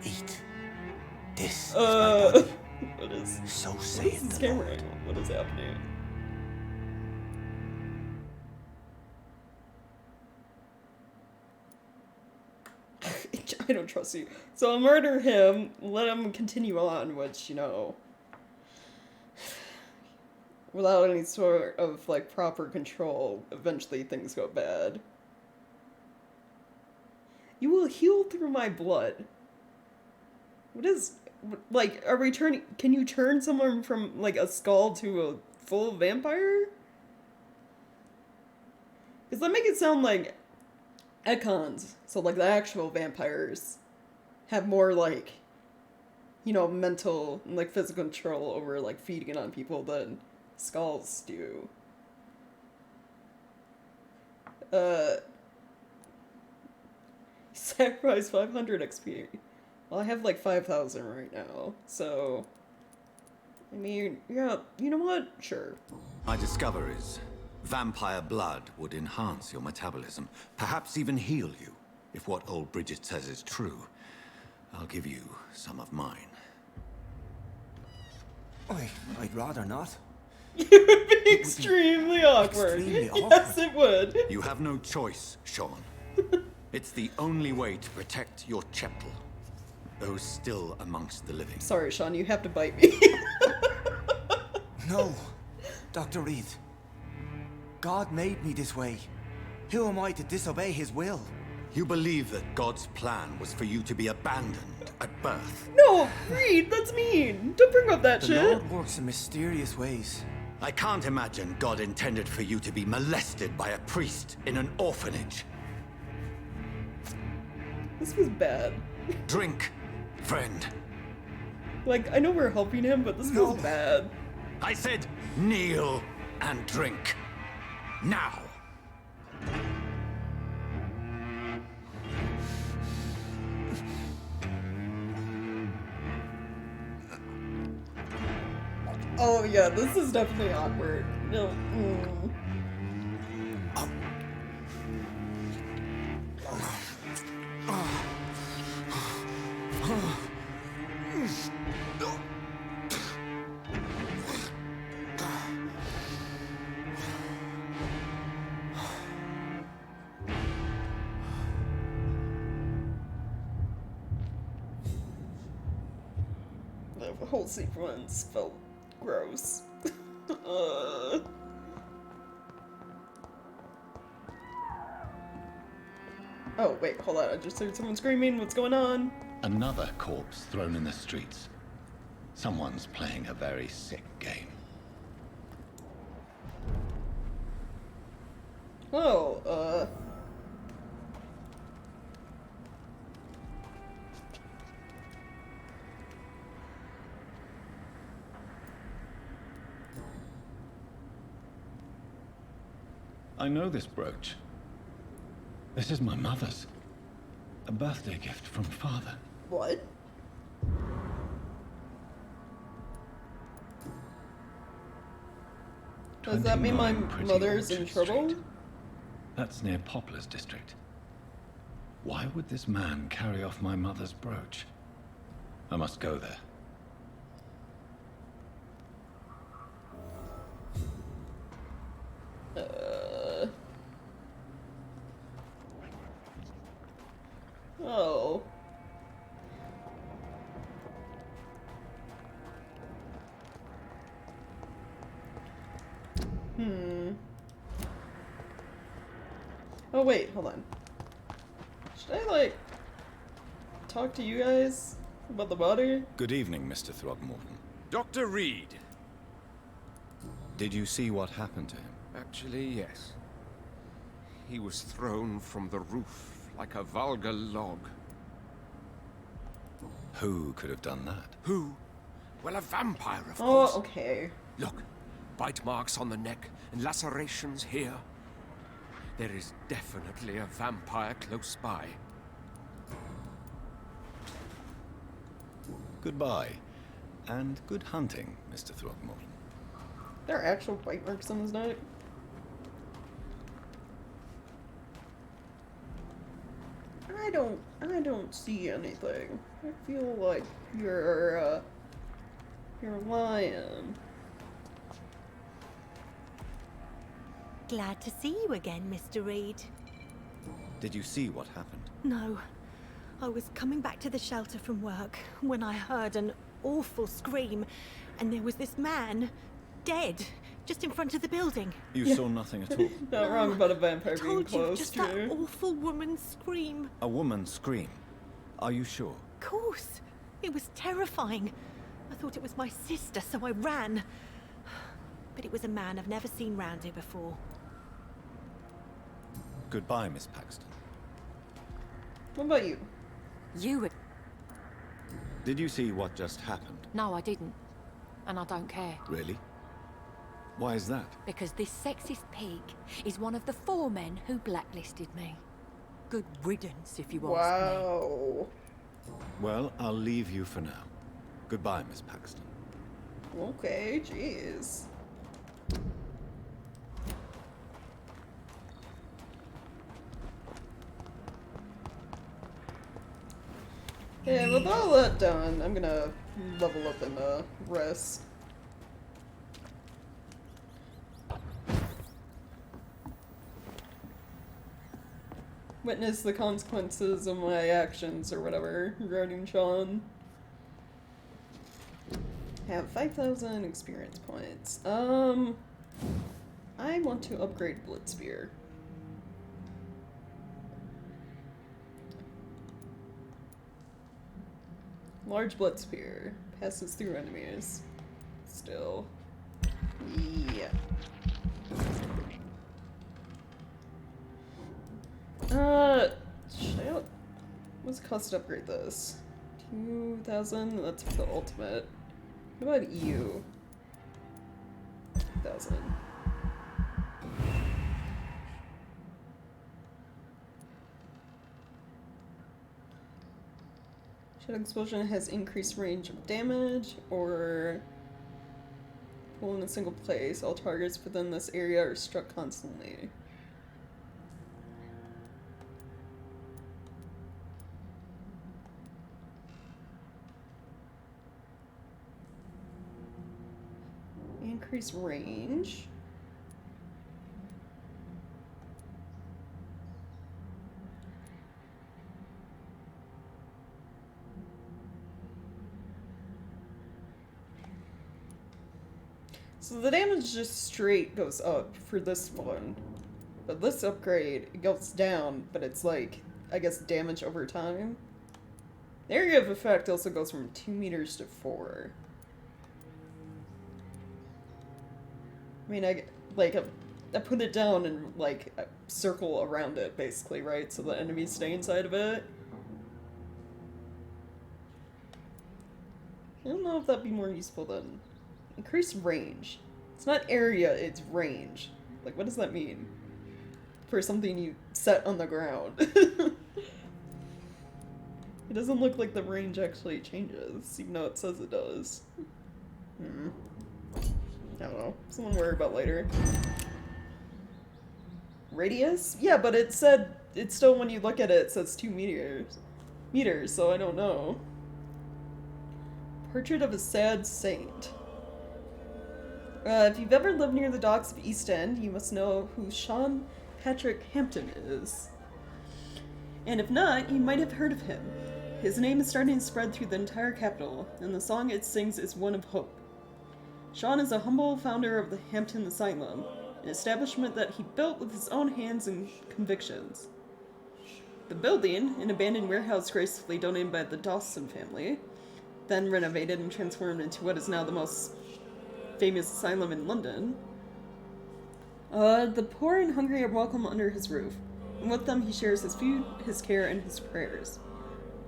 eat. This is my body. What is... So what saith is the Lord. What is happening? I don't trust you. So I'll murder him, let him continue on, which, you know, without any sort of, like, proper control, eventually things go bad. You will heal through my blood. What is, like, are we turning, can you turn someone from, like, a skull to a full vampire? Because that make it sound like Ekons, so like the actual vampires, have more like, you know, mental and like physical control over like feeding it on people than skulls do. Sacrifice 500 XP. Well, I have like 5,000 right now, so I mean, yeah, you know what? Sure. My discoveries. Vampire blood would enhance your metabolism, perhaps even heal you, if what old Bridget says is true. I'll give you some of mine. I'd rather not. It would be extremely awkward. extremely Yes, it would. You have no choice, Sean. It's the only way to protect your cheptel. Those still amongst the living. Sorry, Sean, you have to bite me. No, Dr. Reed. God made me this way. Who am I to disobey his will? You believe that God's plan was for you to be abandoned at birth? No, Reed, that's mean. Don't bring up that The shit. Lord works in mysterious ways. I can't imagine God intended for you to be molested by a priest in an orphanage. This was bad. Drink, friend. Like, I know we're helping him, but this was bad. I said kneel and drink. Now. Oh yeah, this is definitely awkward. No. The whole sequence felt gross. Oh, wait, hold on. I just heard someone screaming. What's going on? Another corpse thrown in the streets. Someone's playing a very sick game. Oh, I know this brooch. This is my mother's. A birthday gift from father. What? Does that mean my 29 Pretty mother's in Orchard trouble? Street. That's near Poplar's district. Why would this man carry off my mother's brooch? I must go there. Oh. Oh wait, hold on. Should I like talk to you guys about the body? Good evening, Mr. Throgmorton. Dr. Reed. Did you see what happened to him? Actually, yes. He was thrown from the roof like a vulgar log. Who could have done that? Who? Well, a vampire, of Oh, course. okay. Look, bite marks on the neck and lacerations here. There is definitely a vampire close by. Goodbye. And good hunting, Mr. Throgmorton. There are actual bite marks on his neck. I don't see anything. I feel like you're lying. Glad to see you again, Mr. Reed. Did you see what happened? No. I was coming back to the shelter from work when I heard an awful scream, and there was this man, dead, just in front of the building. You saw nothing at all? Not wrong about a vampire being Told you, close just to that awful woman's scream. A woman scream? Are you sure? Of course. It was terrifying. I thought it was my sister, so I ran. But it was a man I've never seen round here before. Goodbye, Miss Paxton. What about you? You. Did you see what just happened? No, I didn't. And I don't care. Really? Why is that? Because this sexist pig is one of the 4 men who blacklisted me. Good riddance, if you ask me. Wow. Well, I'll leave you for now. Goodbye, Miss Paxton. Okay, jeez. Yeah, with all that done, I'm gonna level up and rest. Witness the consequences of my actions or whatever regarding Sean. Have 5,000 experience points. I want to upgrade Blitzspear. Large Blitzspear passes through enemies. Still. Yeah. What's the cost to upgrade this? 2,000? That's for the ultimate. What about you? 2,000. Shadow Explosion has increased range of damage, or pull in a single place. All targets within this area are struck constantly. Increase range. So the damage just straight goes up for this one. But this upgrade, it goes down, but it's like, I guess, damage over time. The area of effect also goes from 2 meters to 4. I mean, I put it down and, like, a circle around it, basically, right? So the enemies stay inside of it. I don't know if that'd be more useful than increased range. It's not area, it's range. Like, what does that mean? For something you set on the ground. It doesn't look like the range actually changes, even though it says it does. I don't know. Someone worry about later. Radius? Yeah, but it said, it's still, when you look at it, it says 2 meters, so I don't know. Portrait of a Sad Saint. If you've ever lived near the docks of East End, you must know who Sean Patrick Hampton is. And if not, you might have heard of him. His name is starting to spread through the entire capital, and the song it sings is one of hope. Sean is a humble founder of the Hampton Asylum, an establishment that he built with his own hands and convictions. The building, an abandoned warehouse gracefully donated by the Dawson family, then renovated and transformed into what is now the most famous asylum in London. The poor and hungry are welcome under his roof, and with them he shares his food, his care, and his prayers.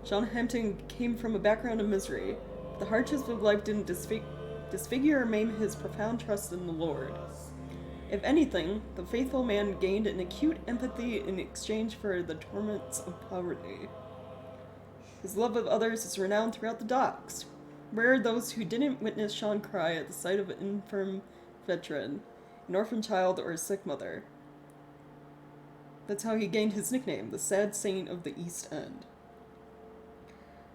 Sean Hampton came from a background of misery. The hardships of life didn't disfigure or maim his profound trust in the Lord. If anything, the faithful man gained an acute empathy in exchange for the torments of poverty. His love of others is renowned throughout the docks. Rare are those who didn't witness Sean cry at the sight of an infirm veteran, an orphan child, or a sick mother. That's how he gained his nickname, the Sad Saint of the East End.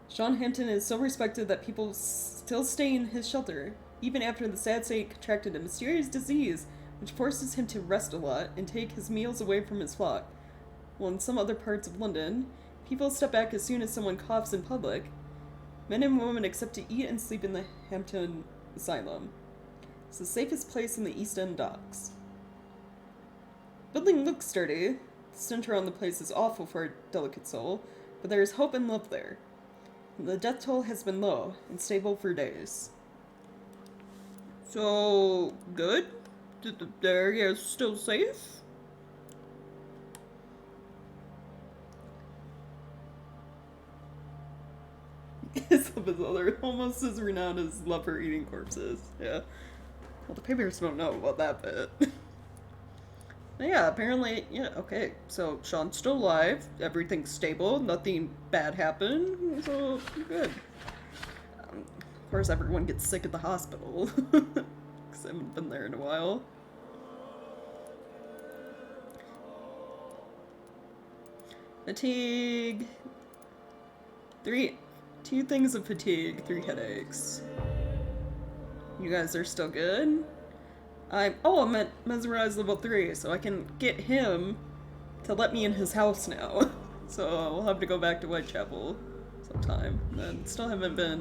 Sean Hampton is so respected that people still stay in his shelter, even after the Sad Saint contracted a mysterious disease which forces him to rest a lot and take his meals away from his flock. While in some other parts of London, people step back as soon as someone coughs in public. Men and women accept to eat and sleep in the Hampton Asylum. It's the safest place in the East End docks. Building looks sturdy. The stench around the place is awful for a delicate soul, but there is hope and love there. The death toll has been low and stable for days. So, good? The area is still safe? His love is other, almost as renowned as love for eating corpses. Yeah. Well, the papers don't know about that bit. But yeah, apparently, yeah, okay. So, Sean's still alive, everything's stable, nothing bad happened, so good. Of course, everyone gets sick at the hospital. Because I haven't been there in a while. Fatigue. 3. 2 things of fatigue, 3 headaches. You guys are still good? I'm at Mesmerize level 3, so I can get him to let me in his house now. So we'll have to go back to Whitechapel sometime. And still haven't been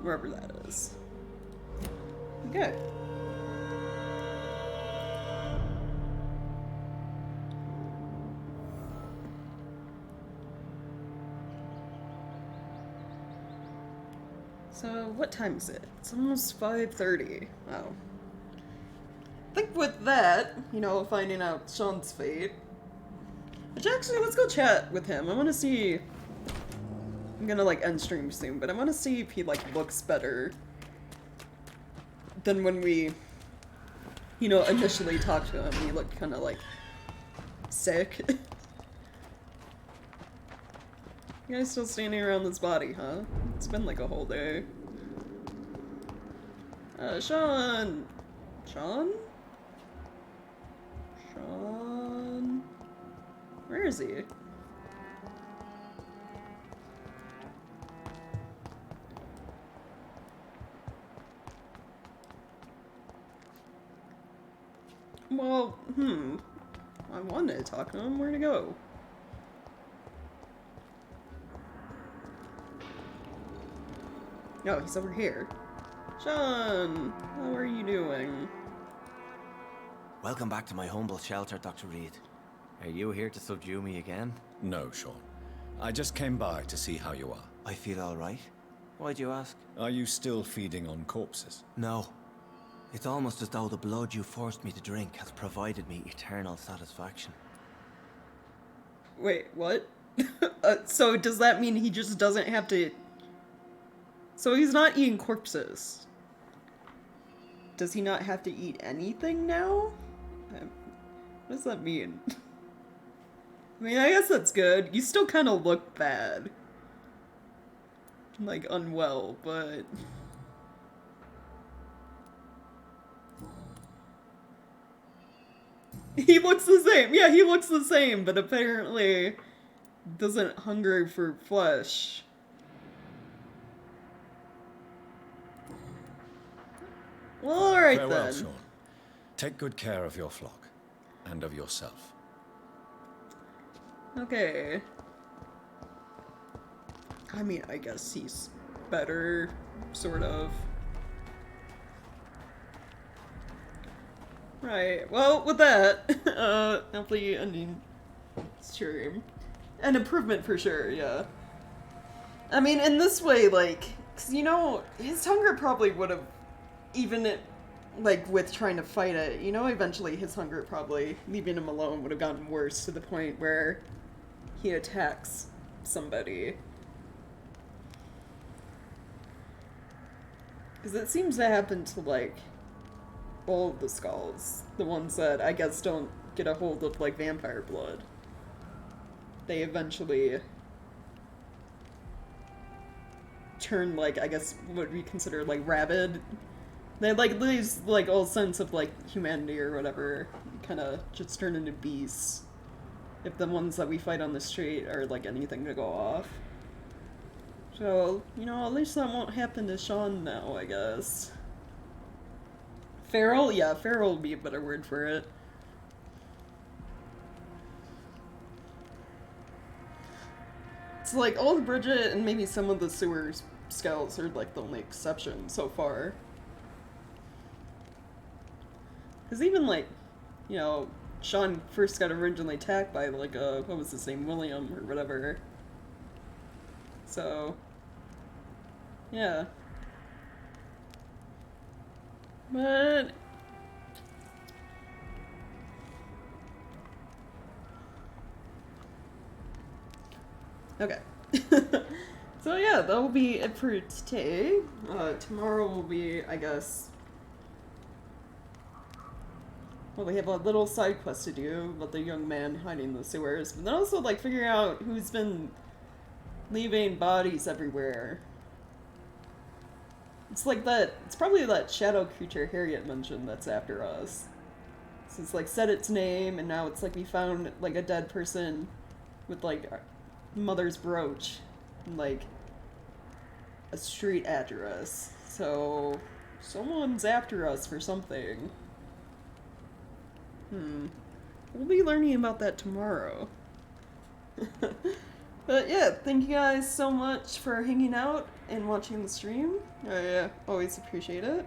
wherever that is. Okay. So, what time is it? It's almost 5:30. Wow. I think with that, you know, finding out Sean's fate. Which actually, let's go chat with him. I want to see. I'm gonna like end stream soon, but I want to see if he like looks better than when we, you know, initially talked to him. He looked kind of like sick. You guys still standing around this body, huh? It's been like a whole day. Sean! Sean? Sean? Where is he? Well, I wanted to talk to him. Where'd he go? No, he's over here. Sean, how are you doing? Welcome back to my humble shelter, Dr. Reed. Are you here to subdue me again? No, Sean. I just came by to see how you are. I feel all right. Why'd you ask? Are you still feeding on corpses? No. It's almost as though the blood you forced me to drink has provided me eternal satisfaction. Wait, what? So does that mean he just doesn't have to... So he's not eating corpses. Does he not have to eat anything now? What does that mean? I mean, I guess that's good. You still kind of look bad. Like, unwell, but... He looks the same! Yeah, he looks the same, but apparently doesn't hunger for flesh. Well, alright then. Farewell, Sean. Take good care of your flock. And of yourself. Okay. I mean, I guess he's better, sort of. Right, well, with that, hopefully ending stream. An improvement for sure, yeah. I mean, in this way, like, 'cause, you know, his hunger probably would have, even, like, with trying to fight it, you know, eventually his hunger probably, leaving him alone, would have gotten worse to the point where he attacks somebody. Because it seems to happen to, like, all of the skulls. The ones that, I guess, don't get a hold of, like, vampire blood. They eventually turn, like, I guess, what we consider, like, rabid. They, like, lose, like, all sense of, like, humanity or whatever. Kind of just turn into beasts. If the ones that we fight on the street are, like, anything to go off. So, you know, at least that won't happen to Sean now, I guess. Feral? Yeah, feral would be a better word for it. It's like old Bridget and maybe some of the sewer scouts are like the only exception so far. Because even like, you know, Sean first got originally attacked by like what was his name, William or whatever. So, yeah. But okay. So yeah, that will be it for today. Tomorrow will be, I guess, well, we have a little side quest to do about the young man hiding in the sewers, but then also like figuring out who's been leaving bodies everywhere. It's like that, it's probably that shadow creature Harriet mentioned that's after us. So it's like said its name, and now it's like we found like a dead person with like mother's brooch like, a street address. So, someone's after us for something. We'll be learning about that tomorrow. But yeah, thank you guys so much for hanging out and watching the stream. I always appreciate it.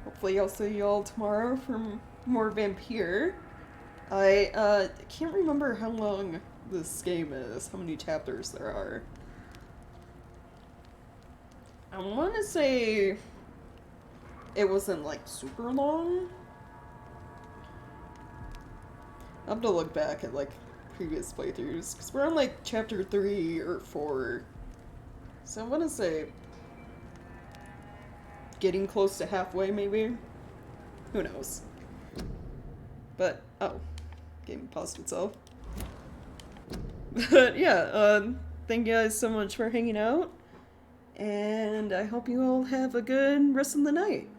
Hopefully I'll see y'all tomorrow for more Vampyr. I can't remember how long this game is, how many chapters there are. I want to say it wasn't like super long. I'll have to look back at like previous playthroughs, because we're on like chapter 3 or 4. So I want to say getting close to halfway maybe? Who knows? But, oh, game paused itself. But yeah, thank you guys so much for hanging out, and I hope you all have a good rest of the night.